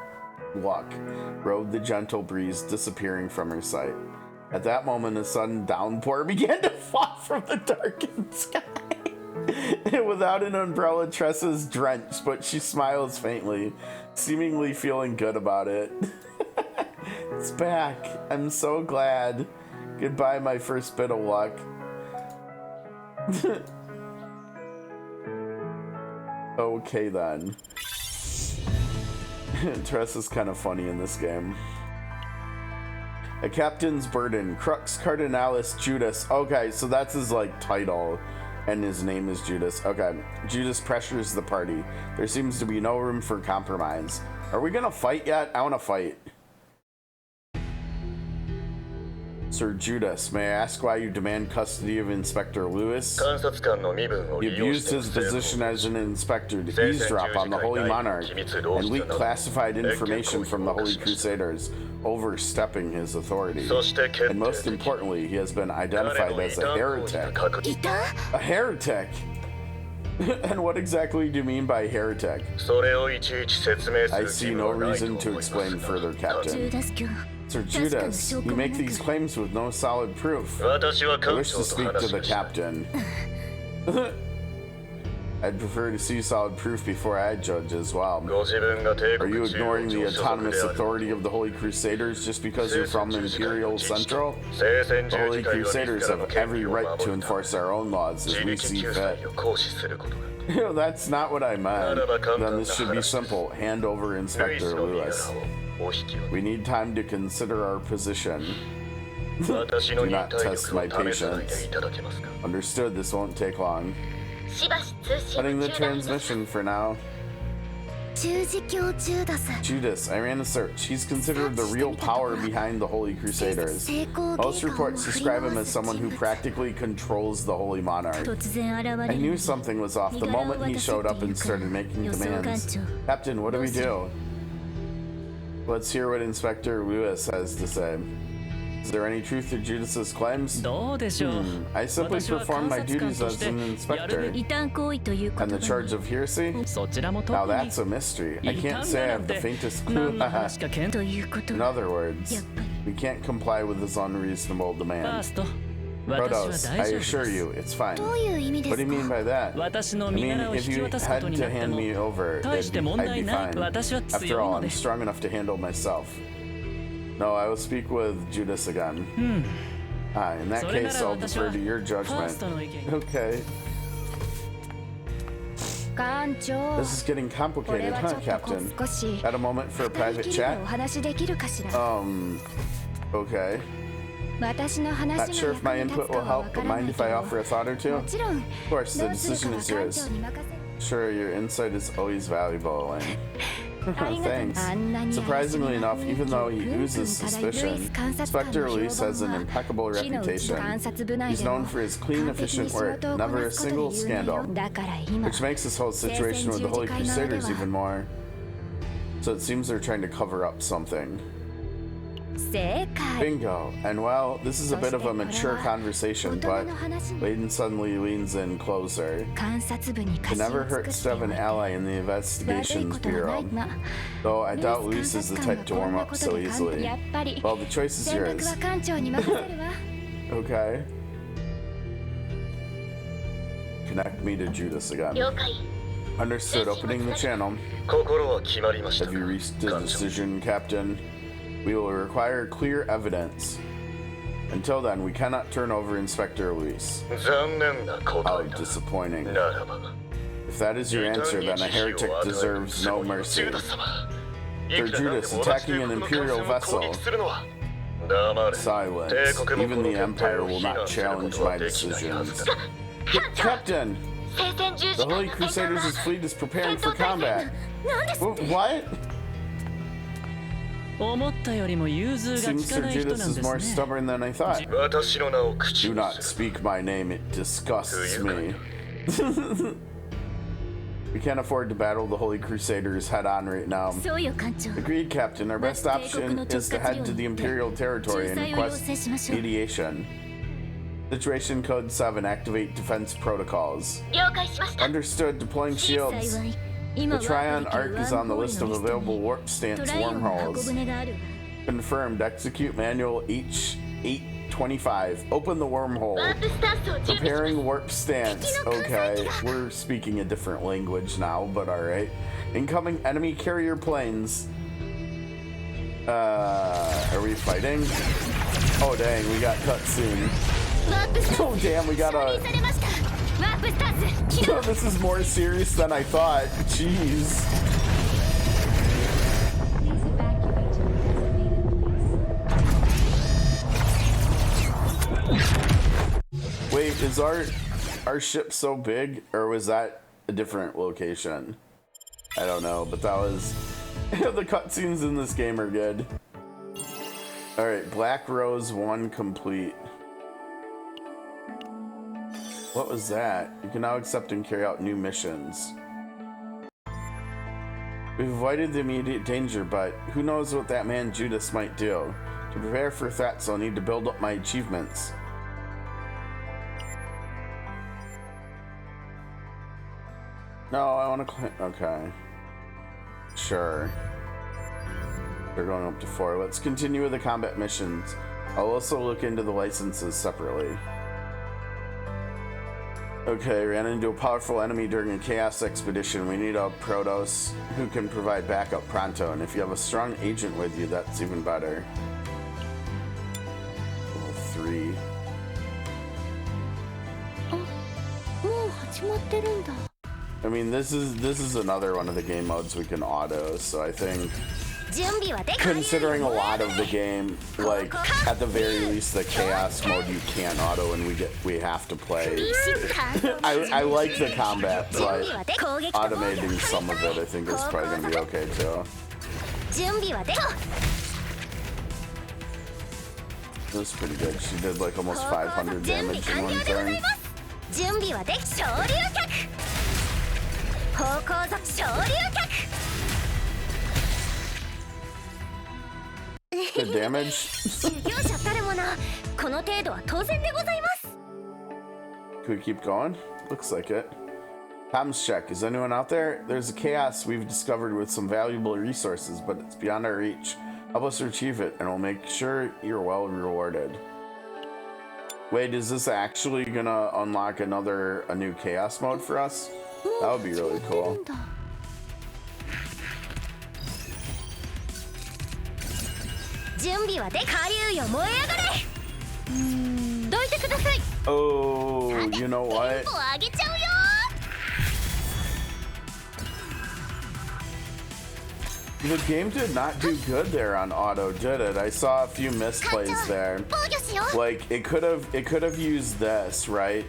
luck, rode the gentle breeze, disappearing from her sight. At that moment, a sudden downpour began to fall from the darkened sky. Without an umbrella, Tressa's drenched, but she smiles faintly, seemingly feeling good about it. It's back. I'm so glad. Goodbye, my first bit of luck. Okay, then. Tressa's kind of funny in this game. A captain's burden. Crux Cardinalis Judas. Okay, so that's his, like, title. And his name is Judas. Okay. Judas pressures the party. There seems to be no room for compromise. Are we gonna fight yet? I wanna fight. Sir Judas, may I ask why you demand custody of Inspector Lewis? He abused his position as an inspector to eavesdrop on the Holy Monarch and leak classified information from the Holy Crusaders, overstepping his authority. And most importantly, he has been identified as a heretic. A heretic? And what exactly do you mean by heretic? I see no reason to explain further, Captain. Sir Judas, you make these claims with no solid proof. I wish to speak to the captain. I'd prefer to see solid proof before I judge as well. Are you ignoring the autonomous authority of the Holy Crusaders just because you're from Imperial Central? The Holy Crusaders have every right to enforce our own laws as we see fit. That's not what I meant. Then this should be simple. Hand over Inspector Lewis. We need time to consider our position. Do not test my patience. Understood, this won't take long. Cutting the transmission for now. Judas, I ran a search. He's considered the real power behind the Holy Crusaders. Most reports describe him as someone who practically controls the Holy Monarch. I knew something was off the moment he showed up and started making demands. Captain, what do we do? Let's hear what Inspector Lewis has to say. Is there any truth to Judas's claims? I simply performed my duties as an inspector. And the charge of heresy? Now that's a mystery. I can't say I have the faintest clue. In other words, we can't comply with this unreasonable demand. Protos, I assure you, it's fine. What do you mean by that? I mean, if you had to hand me over, I'd be fine. After all, I'm strong enough to handle myself. No, I will speak with Judas again. In that case, I'll defer to your judgment. Okay. This is getting complicated, huh, Captain? At a moment for a private chat? Okay. Not sure if my input will help, but mind if I offer a thought or two? Of course, the decision is yours. Sure, your insight is always valuable, and... Thanks. Surprisingly enough, even though he oozes suspicion, Inspector Lewis has an impeccable reputation. He's known for his clean, efficient work, never a single scandal, which makes this whole situation with the Holy Crusaders even more. So it seems they're trying to cover up something. Bingo. And well, this is a bit of a mature conversation, but Layden suddenly leans in closer. It never hurts to have an ally in the Investigations Bureau, though I doubt Luis is the type to warm up so easily. Well, the choice is yours. Okay. Connect me to Judas again. Understood. Opening the channel. Have you reached a decision, Captain? We will require clear evidence. Until then, we cannot turn over Inspector Luis. How disappointing. If that is your answer, then a heretic deserves no mercy. Sir Judas, attacking an Imperial vessel. Silence. Even the Empire will not challenge my decisions. Captain! The Holy Crusaders' fleet is preparing for combat. What? Seems Sir Judas is more stubborn than I thought. Do not speak my name, it disgusts me. We can't afford to battle the Holy Crusaders head-on right now. Agreed, Captain. Our best option is to head to the Imperial territory and request mediation. Situation Code 7, activate defense protocols. Understood, deploying shields. The Trion Arc is on the list of available warp stance wormholes. Confirmed, execute manual H8 25. Open the wormhole. Preparing warp stance. Okay, we're speaking a different language now, but alright. Incoming enemy carrier planes. Are we fighting? Oh dang, we got cutscene. Oh damn, we got a... Oh, this is more serious than I thought. Jeez. Wait, is our ship so big, or was that a different location? I don't know, but that was... The cutscenes in this game are good. Alright, Black Rose 1 complete. What was that? You can now accept and carry out new missions. We've avoided the immediate danger, but who knows what that man Judas might do. To prepare for threats, I'll need to build up my achievements. No, I want to climb. Okay. Sure. They're going up to 4. Let's continue with the combat missions. I'll also look into the licenses separately. Okay, ran into a powerful enemy during a chaos expedition. We need a Protoss who can provide backup pronto, and if you have a strong agent with you, that's even better. Level 3. I mean, this is another one of the game modes we can auto, so I think considering a lot of the game, like at the very least the chaos mode you can't auto and we have to play. I like the combat, but automating some of it I think is probably gonna be okay too. It was pretty good. She did like almost 500 damage in one turn. Good damage. Can we keep going? Looks like it. Comms check. Is anyone out there? There's a chaos we've discovered with some valuable resources, but it's beyond our reach. Help us retrieve it, and we'll make sure you're well rewarded. Wait, is this actually gonna unlock a new chaos mode for us? That would be really cool. Oh, you know what? The game did not do good there on auto, did it? I saw a few misplays there. Like it could have used this, right?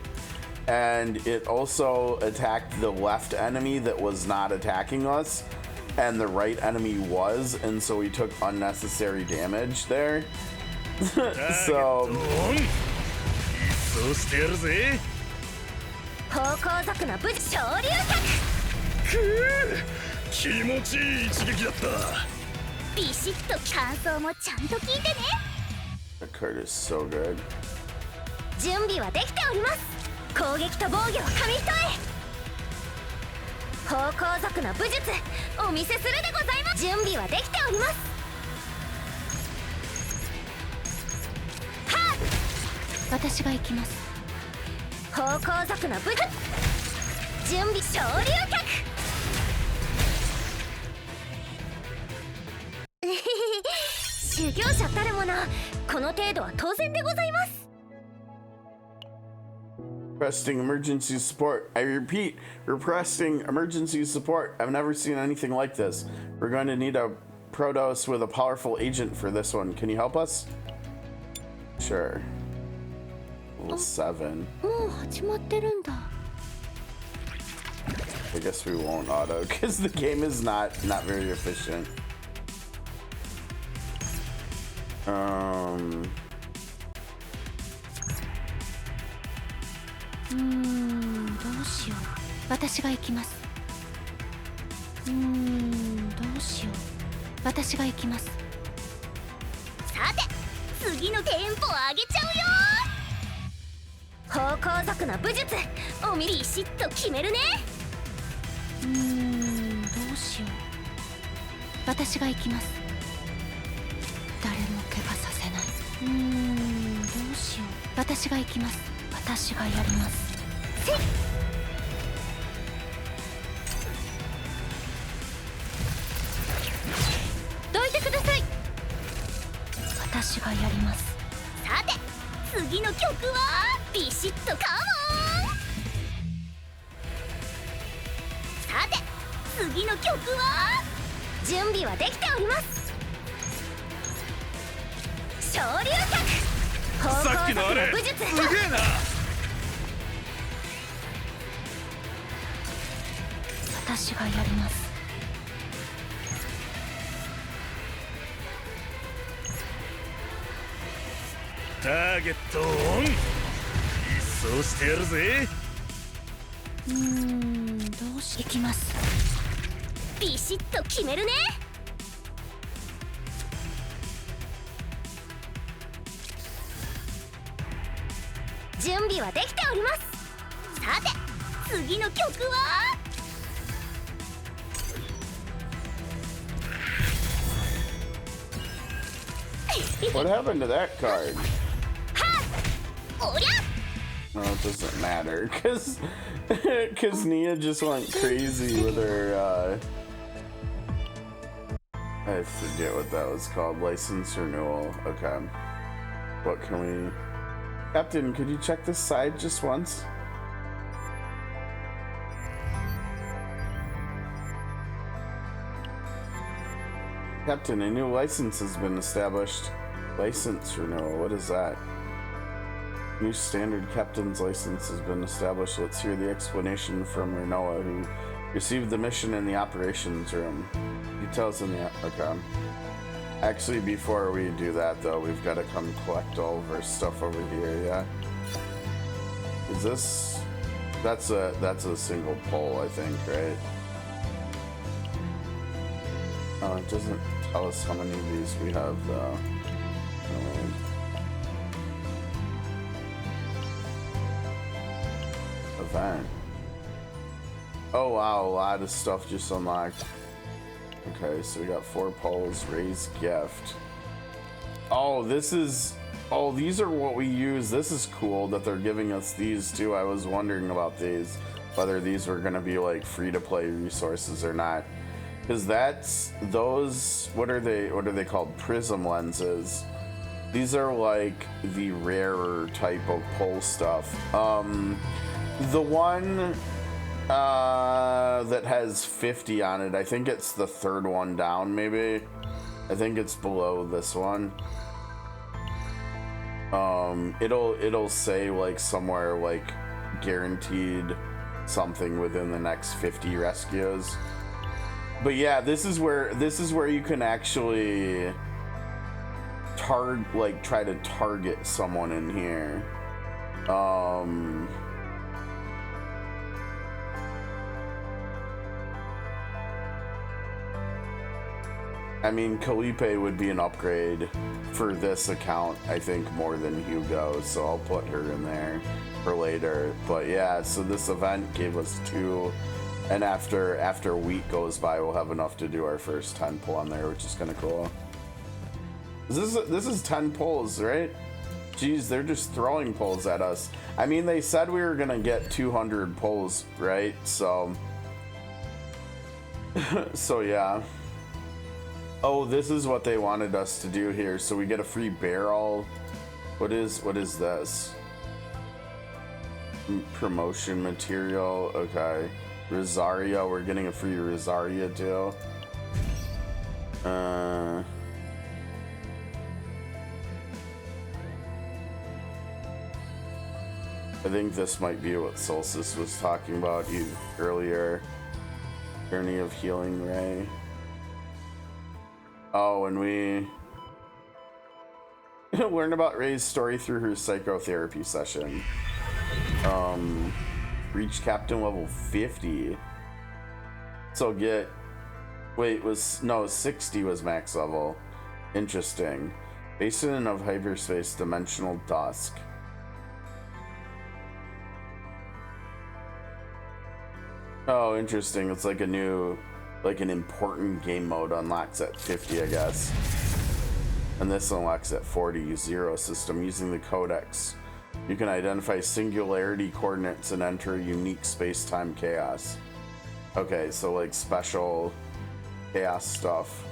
And it also attacked the left enemy that was not attacking us, and the right enemy was, and so we took unnecessary damage there. So that card is so good. 攻撃と防御を紙一重方向族の武術お見せするでございます準備はできておりますはっ私が行きます方向族の武術準備昇竜脚修行者たるものこの程度は当然でございます Requesting emergency support. I repeat, requesting emergency support. I've never seen anything like this. We're going to need a Protoss with a powerful agent for this one. Can you help us? Sure. Level 7. I guess we won't auto because the game is not very efficient. どうしよう私が行きますどうしよう私が行きますさて次のテンポを上げちゃうよ方向族の武術おみビシッと決めるねどうしよう私が行きます誰も怪我させないどうし私が行きます。私がやります。せい。どいてください。私がやります。さて次の曲はビシッとカモン。さて次の曲は準備はできております。昇竜脚さっきのあれ武術すげえな。私がやります。ターゲットオン。一掃してやるぜ。どうしいきます。ビシッと決めるね。準備はできております。さて次の曲はWhat happened to that card? おりゃ。 No, it doesn't matter, cause Nia just went crazy with her, I forget what that was called, license renewal. Okay. What can we... Captain, could you check this side just once? Captain, a new license has been established. License renewal, what is that? New standard captain's license has been established. Let's hear the explanation from Renoa, who received the mission in the operations room. Details in the... Okay. Actually, before we do that, though, we've got to come collect all of our stuff over here, yeah? Is this... That's a single pole, I think, right? Oh, it doesn't tell us how many of these we have, though. Event. Oh wow, a lot of stuff just unlocked. Okay, so we got 4 poles, raise gift. Oh, this is... Oh, these are what we use. This is cool that they're giving us these too. I was wondering about these, whether these were gonna be like free-to-play resources or not. Because that's... Those... What are they called? Prism lenses. These are like the rarer type of pole stuff. The one that has 50 on it, I think it's the third one down, maybe. I think it's below this one. It'll say like somewhere like guaranteed something within the next 50 rescues. But yeah, this is where you can actually try to target someone in here. I mean, Calipe would be an upgrade for this account, I think, more than Hugo, so I'll put her in there for later. But yeah, so this event gave us 2, and after a week goes by, we'll have enough to do our first 10 pull on there, which is kind of cool. This is 10 pulls, right? Jeez, they're just throwing pulls at us. I mean, they said we were gonna get 200 pulls, right? So yeah. Oh, this is what they wanted us to do here. So we get a free barrel. What is this? Promotion material. Okay. Rosaria. We're getting a free Rosaria too. I think this might be what Solstice was talking about earlier. Journey of Healing Ray. Oh, and we learned about Ray's story through her psychotherapy session. Reach captain level 50. So get... Wait, 60 was max level. Interesting. Basin of hyperspace, dimensional dusk. Oh, interesting. It's like a new... Like an important game mode unlocks at 50, I guess. And this unlocks at 40. Zero system using the codex. You can identify singularity coordinates and enter unique space-time chaos. Okay, so like special chaos stuff.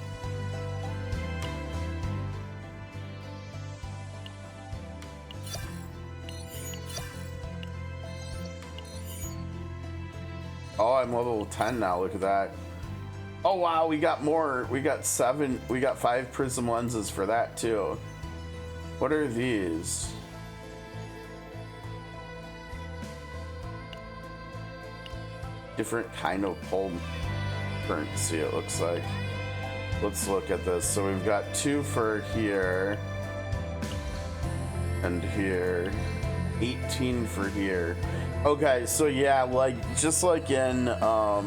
Oh, I'm level 10 now, look at that. Oh wow, we got more. We got 5 prism lenses for that too. What are these? Different kind of pole currency, it looks like. Let's look at this. So we've got 2 for here and here, 18 for here. Okay, so yeah, like just like in the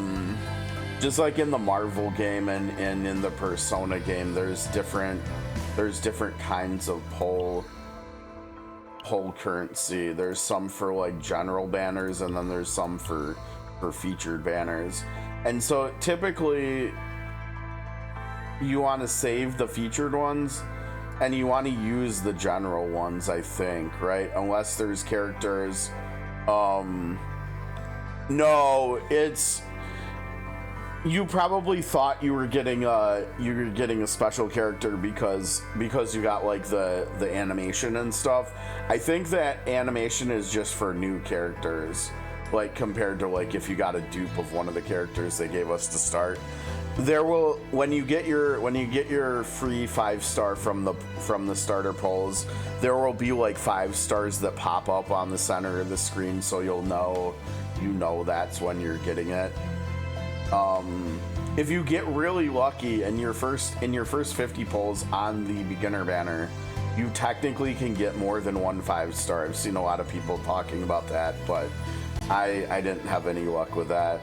Marvel game and in the Persona game, there's different kinds of pole currency. There's some for like general banners, and then there's some for featured banners. And so typically you want to save the featured ones and you want to use the general ones, I think, right? Unless there's characters. No, it's, you probably thought you were getting a special character because you got like the animation and stuff. I think that animation is just for new characters, like compared to like if you got a dupe of one of the characters they gave us to start. There will, when you get your free 5-star from the starter polls, there will be like 5 stars that pop up on the center of the screen, so you know that's when you're getting it. If you get really lucky and in your first 50 polls on the beginner banner, you technically can get more than 1 5-star. I've seen a lot of people talking about that, but I didn't have any luck with that.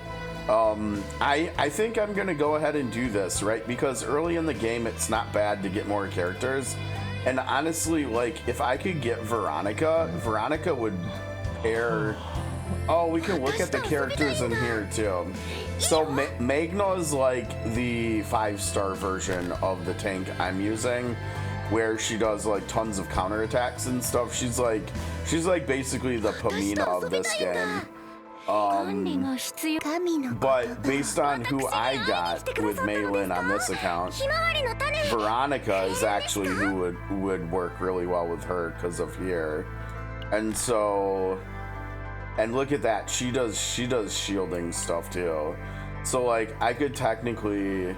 I think I'm gonna go ahead and do this, right? Because early in the game, it's not bad to get more characters. And honestly, like, if I could get Veronica would pair... Oh, we can look at the characters in here, too. So, Magna is, like, the 5-star version of the tank I'm using, where she does, like, tons of counterattacks and stuff. She's like basically the Pamina of this game. But based on who I got with Maylin on this account, Veronica is actually who would work really well with her because of here. And so, and look at that, she does shielding stuff too. So like I could technically,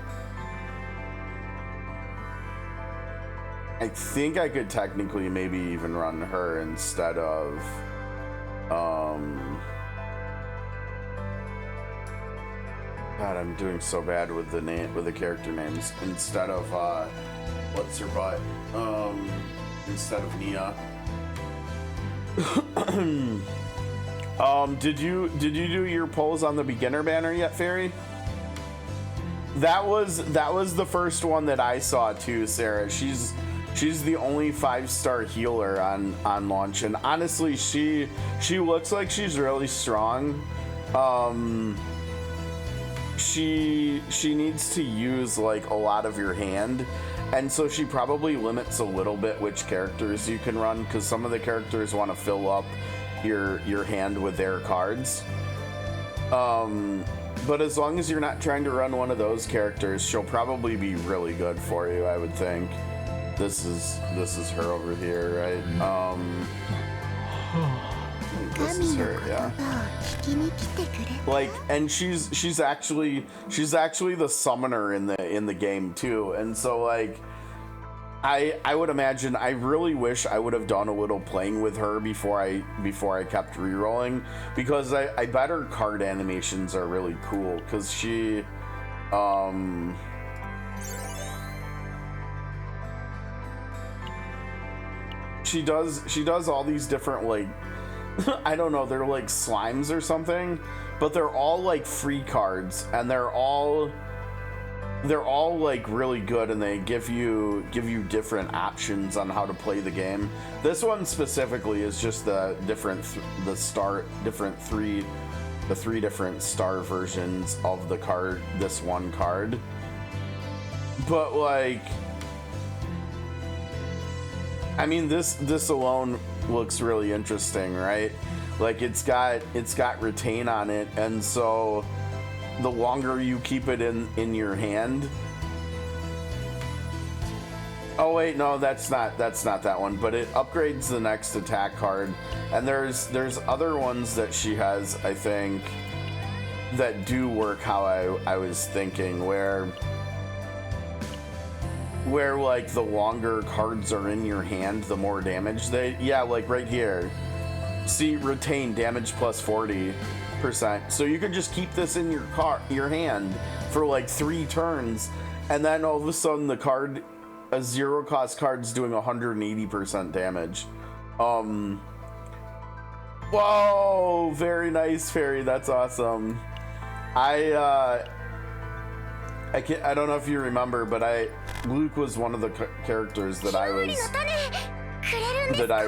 I think I could technically maybe even run her instead of God, I'm doing so bad with the character names. Instead of what's her butt? Instead of Nia. Did you do your polls on the beginner banner yet, Fairy? That was the first one that I saw too, Sarah. She's the only 5-star healer on launch, and honestly, she looks like she's really strong. She needs to use like a lot of your hand, and so she probably limits a little bit which characters you can run, because some of the characters want to fill up your hand with their cards. But as long as you're not trying to run one of those characters, she'll probably be really good for you, I would think. This is her over here, right? This is her, yeah. Like, and she's actually the summoner in the game too, and so like I would imagine, I really wish I would have done a little playing with her before I kept rerolling, because I bet her card animations are really cool, because she does all these different, like, I don't know, they're like slimes or something, but they're all like free cards, and they're all like really good, and they give you different options on how to play the game. This one specifically is just the three different star versions of the card, this one card. But like, I mean, this alone looks really interesting, right? Like it's got retain on it, and so the longer you keep it in your hand. Oh wait, no, that's not that one, but it upgrades the next attack card. And there's other ones that she has, I think, that do work how I was thinking, where like the longer cards are in your hand, the more damage they, yeah, like right here. See, retain damage plus 40%. So you can just keep this in your hand for like 3 turns, and then all of a sudden the card, a 0 cost card's doing 180% damage. Whoa, very nice, Fairy. That's awesome. I don't know if you remember, but Luke was one of the characters that I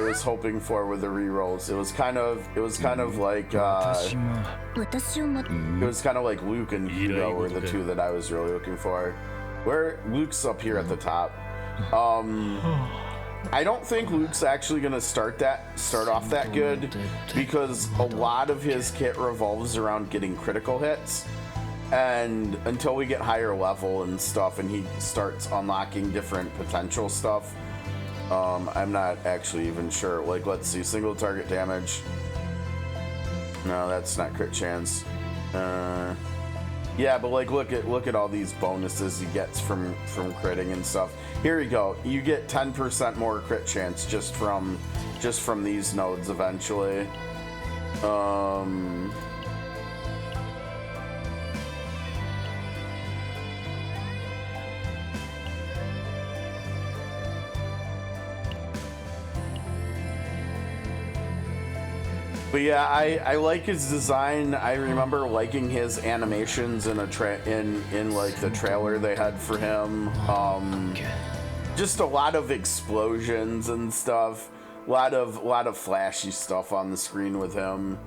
was hoping for with the rerolls. It was kind of like Luke and Hugo were the 2 that I was really looking for. Where Luke's up here at the top. I don't think Luke's actually gonna start off that good, because a lot of his kit revolves around getting critical hits, and until we get higher level and stuff and he starts unlocking different potential stuff, I'm not actually even sure. Like, let's see, single target damage. No, that's not crit chance. Yeah, but like look at all these bonuses he gets from critting and stuff. Here we go. You get 10% more crit chance just from these nodes eventually. But yeah, I like his design. I remember liking his animations in like the trailer they had for him. Just a lot of explosions and stuff. A lot of flashy stuff on the screen with him.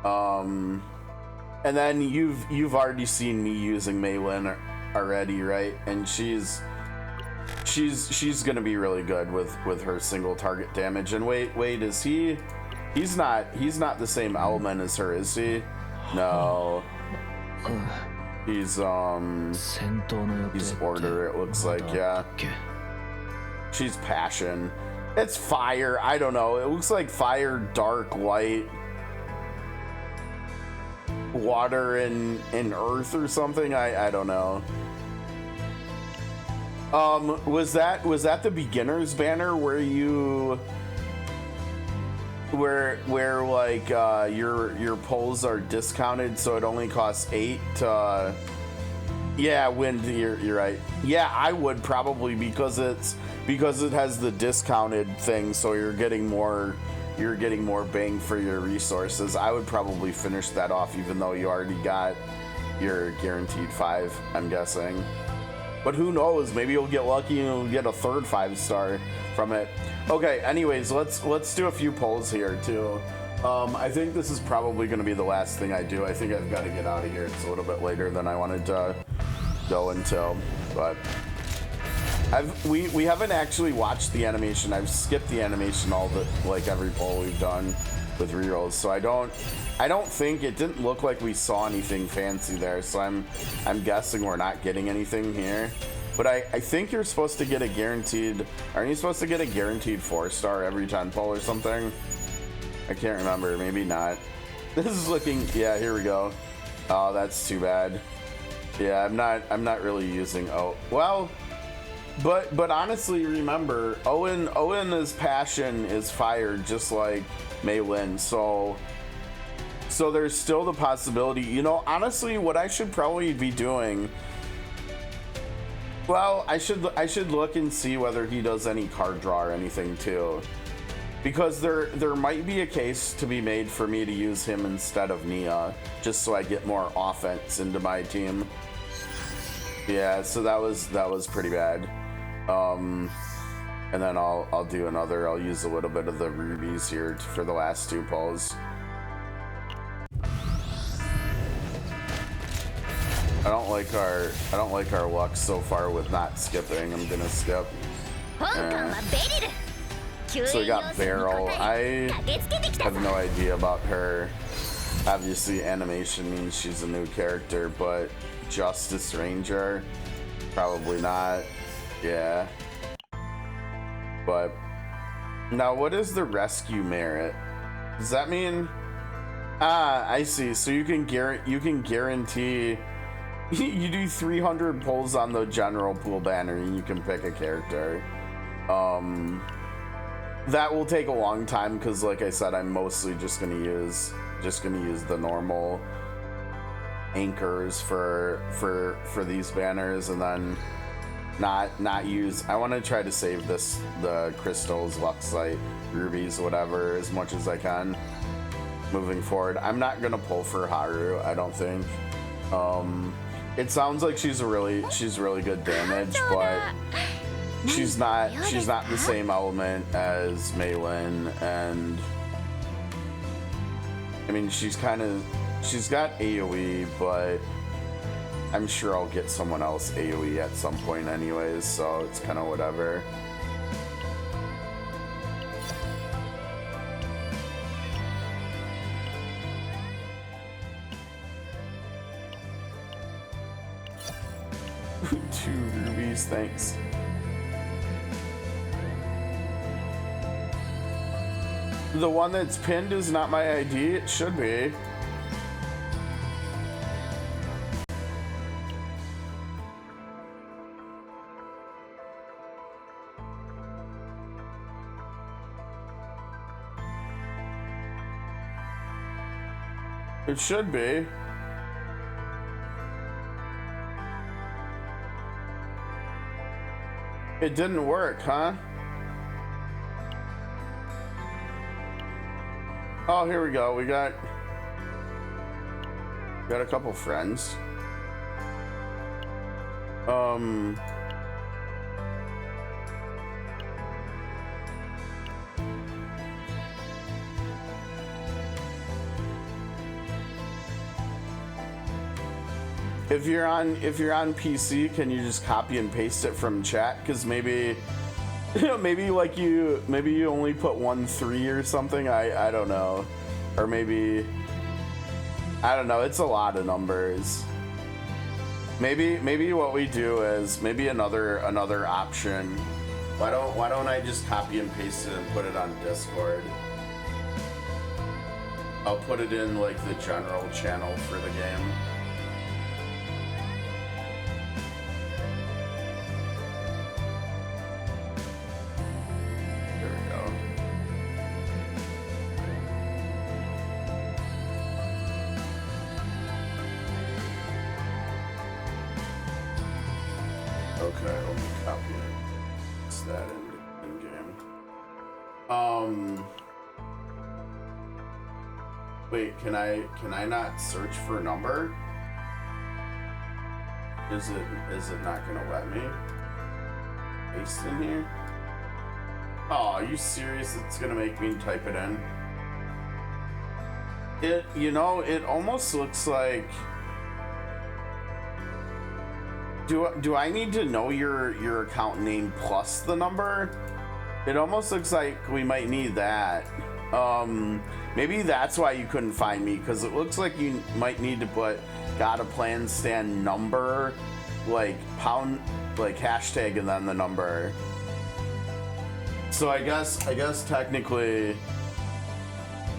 And then you've already seen me using Maylin already, right? And she's gonna be really good with her single target damage. And wait, is he? He's not the same element as her, is he? No. He's order, it looks like, yeah. She's passion. It's fire, I don't know. It looks like fire, dark, light, water, and earth or something. I don't know. Was that the beginner's banner where you where like your pulls are discounted, so it only costs 8 to yeah, wind, you're right. Yeah, I would probably, because it has the discounted thing, so you're getting more bang for your resources. I would probably finish that off even though you already got your guaranteed 5, I'm guessing. But who knows, maybe you'll get lucky and you'll get a third 5-star from it. Okay, anyways, let's do a few polls here too. I think this is probably going to be the last thing I do. I think I've got to get out of here. It's a little bit later than I wanted to go until, but we haven't actually watched the animation. I've skipped the animation every poll we've done with rerolls, so I don't think, it didn't look like we saw anything fancy there, so I'm guessing we're not getting anything here. But I think you're supposed to get a guaranteed, aren't you supposed to get a guaranteed 4-star every 10 poll or something? I can't remember, maybe not. This is looking, yeah, here we go. Oh, that's too bad. Yeah, I'm not really using, oh, well, but honestly, remember, Owen's passion is fire, just like Maylin, so there's still the possibility, you know, honestly, what I should probably be doing, well, I should look and see whether he does any card draw or anything too, because there might be a case to be made for me to use him instead of Nia, just so I get more offense into my team. Yeah, so that was pretty bad. And then I'll do another. I'll use a little bit of the rubies here for the last 2 polls. I don't like our luck so far with not skipping. I'm gonna skip. So we got Barrel. I have no idea about her. Obviously, animation means she's a new character, but Justice Ranger, probably not. Yeah. But now, what is the rescue merit? Does that mean? Ah, I see. So you can guarantee you do 300 pulls on the general pool banner, and you can pick a character. That will take a long time because, like I said, I'm mostly just gonna use the normal anchors for these banners, and then not use. I want to try to save the crystals, Luxite, rubies, whatever, as much as I can moving forward. I'm not gonna pull for Haru, I don't think. It sounds like she's really good damage, but she's not the same element as Meilin, and I mean she's got AoE, but I'm sure I'll get someone else AoE at some point anyways, so it's kind of whatever. Two rubies, thanks. The one that's pinned is not my ID. It should be. It should be. It didn't work, huh? Oh, here we go. We got a couple friends. If you're on PC, can you just copy and paste it from chat? Because maybe you only put 1-3 or something. I don't know, or maybe I don't know. It's a lot of numbers. Maybe what we do is maybe another option. Why don't I just copy and paste it and put it on Discord? I'll put it in like the general channel for the game. Wait, can I not search for a number? Is it not gonna let me paste in here? Oh, are you serious? It's gonna make me type it in. It almost looks like. Do I need to know your account name plus the number? It almost looks like we might need that. Maybe that's why you couldn't find me, because it looks like you might need to put got a plan stand number, like pound, like hashtag, and then the number. So I guess technically,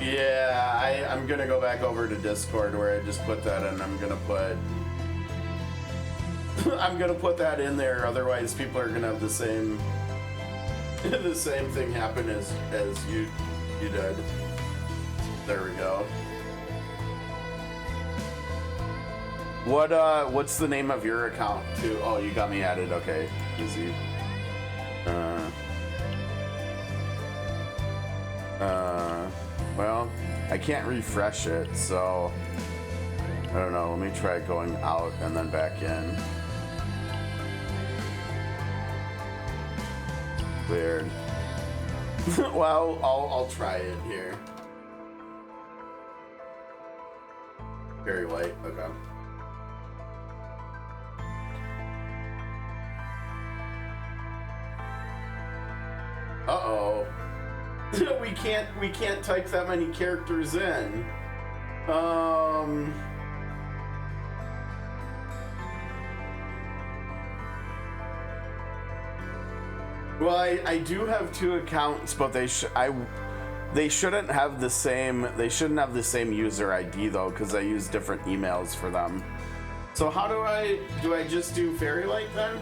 yeah, I'm gonna go back over to Discord where I just put that in. I'm gonna put that in there. Otherwise, people are gonna have the same thing happen as you did. There we go. What's the name of your account too? Oh, you got me added. Okay, easy. Well, I can't refresh it, so I don't know. Let me try going out and then back in. Weird. Well, I'll try it here. Very light. Okay. Uh-oh. we can't type that many characters in. Well, I do have 2 accounts, but they shouldn't have the same user ID though, because I use different emails for them. So how do I just do Fairy Light then?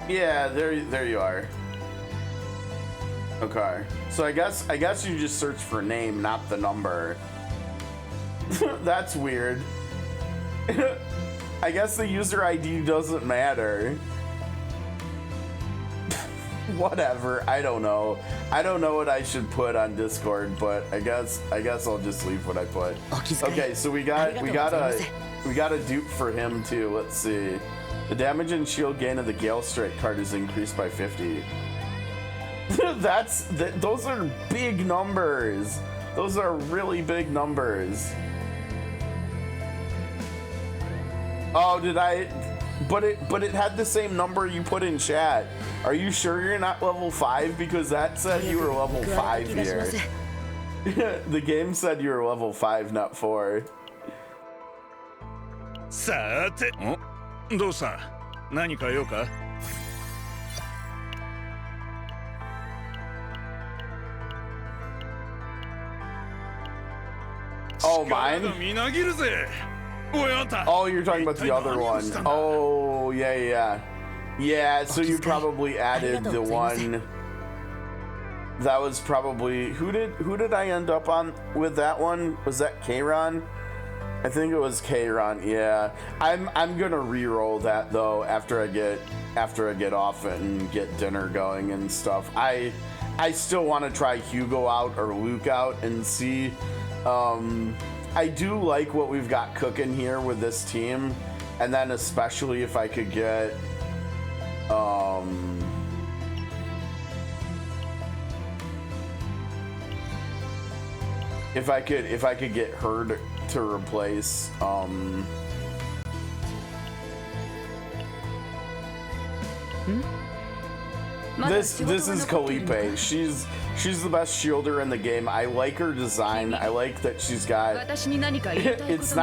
Yeah, there you are. Okay, so I guess you just search for name, not the number. That's weird. I guess the user ID doesn't matter. Whatever, I don't know. I don't know what I should put on Discord, but I guess I'll just leave what I put. Okay, so we got a dupe for him too. Let's see. The damage and shield gain of the Gale Strike card is increased by 50. Those are big numbers. Those are really big numbers. Oh, did I? But it had the same number you put in chat. Are you sure you're not level 5? Because that said you were level 5 here. The game said you were level 5, not 4. さて、どうした？何か用か？ Oh, mine? Oh, you're talking about the other one. Oh, yeah. Yeah, so you probably added the one. That was probably who did I end up on with that one? Was that Kron? I think it was Kron. Yeah, I'm gonna re-roll that though after I get off and get dinner going and stuff. I still want to try Hugo out or Luke out and see. I do like what we've got cooking here with this team, and then especially if I could get if I could get her to replace this is Kalipe. She's the best shielder in the game. I like her design. I like that she's got it's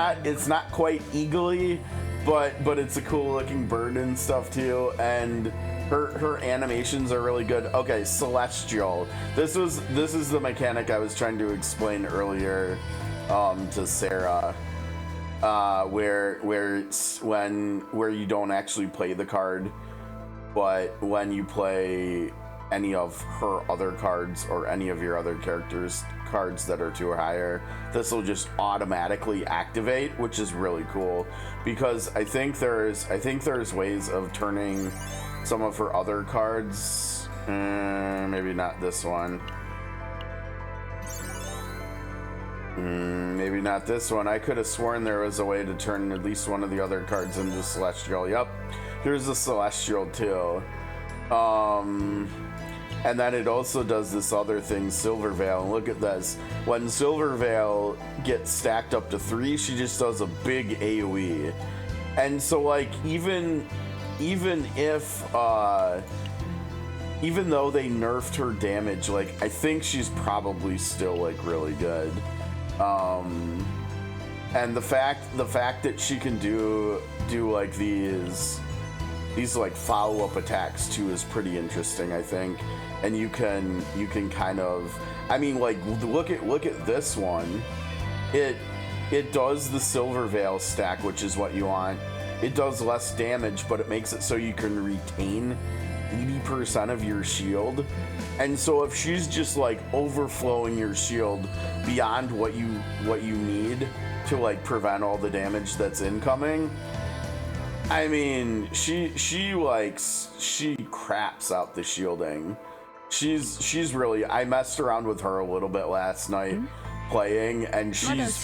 not quite eagly, but it's a cool looking bird and stuff too, and her animations are really good. Okay, Celestial. This is the mechanic I was trying to explain earlier to Sarah, where you don't actually play the card, but when you play any of her other cards or any of your other characters' cards that are 2 or higher, this will just automatically activate, which is really cool, because I think there's ways of turning some of her other cards, maybe not this one, maybe not this one. I could have sworn there was a way to turn at least one of the other cards into Celestial. Yep, here's the Celestial too. And then it also does this other thing, Silver Veil. And look at this. When Silver Veil gets stacked up to 3, she just does a big AoE. And so, like, even if even though they nerfed her damage, like, I think she's probably still like really good. And the fact that she can do like these like follow-up attacks too is pretty interesting, I think. And you can kind of, I mean, like, look at this one. It does the Silver Veil stack, which is what you want. It does less damage, but it makes it so you can retain 80% of your shield. And so if she's just like overflowing your shield beyond what you need to like prevent all the damage that's incoming, I mean, she craps out the shielding. She's really, I messed around with her a little bit last night playing, and she's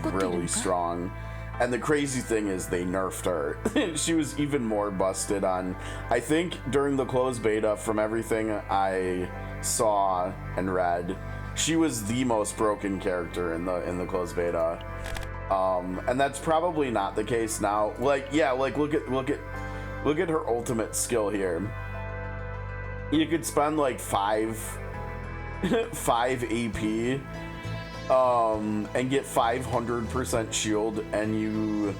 really strong. And the crazy thing is they nerfed her. She was even more busted on, I think during the closed beta, from everything I saw and read, she was the most broken character in the closed beta. And that's probably not the case now. Like, yeah, like look at her ultimate skill here. you could spend like 5 AP and get 500% shield, and you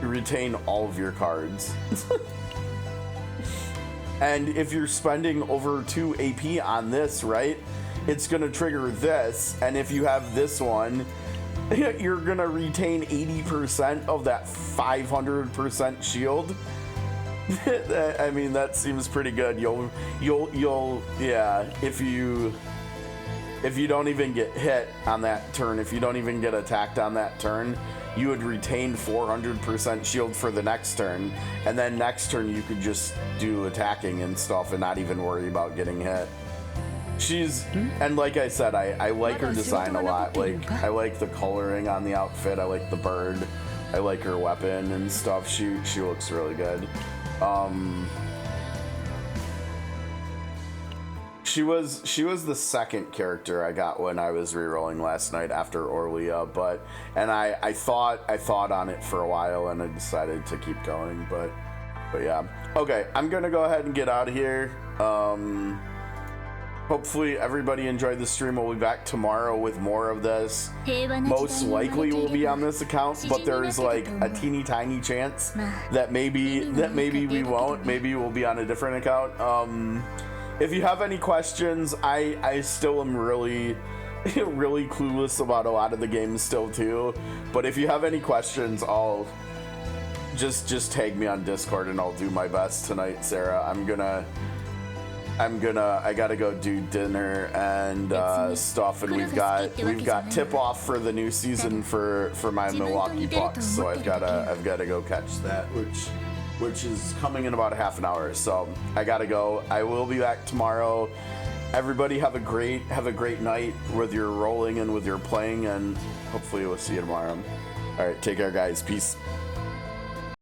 retain all of your cards. And if you're spending over 2 AP on this, right, it's gonna trigger this, and if you have this one, you're gonna retain 80% of that 500% shield. I mean, that seems pretty good. You'll yeah, if you don't even get hit on that turn, if you don't even get attacked on that turn, you would retain 400% shield for the next turn, and then next turn you could just do attacking and stuff and not even worry about getting hit. She's, and like I said, I like her design a lot. Like, I like the coloring on the outfit, I like the bird, I like her weapon and stuff. She looks really good. She was the second character I got when I was rerolling last night after Orlia, and I thought on it for a while and I decided to keep going, but yeah. Okay, I'm gonna go ahead and get out of here. Hopefully everybody enjoyed the stream. We'll be back tomorrow with more of this. Most likely we'll be on this account, but there's like a teeny tiny chance that maybe we won't. Maybe we'll be on a different account. If you have any questions, I still am really clueless about a lot of the games still too. But if you have any questions, I'll just tag me on Discord and I'll do my best tonight, Sarah. I gotta go do dinner and stuff, and we've got tip off for the new season for my Milwaukee Bucks, so I've gotta go catch that, which is coming in about a half an hour. So I gotta go. I will be back tomorrow. Everybody have a great night with your rolling and with your playing, and hopefully we'll see you tomorrow. All right, take care, guys. Peace.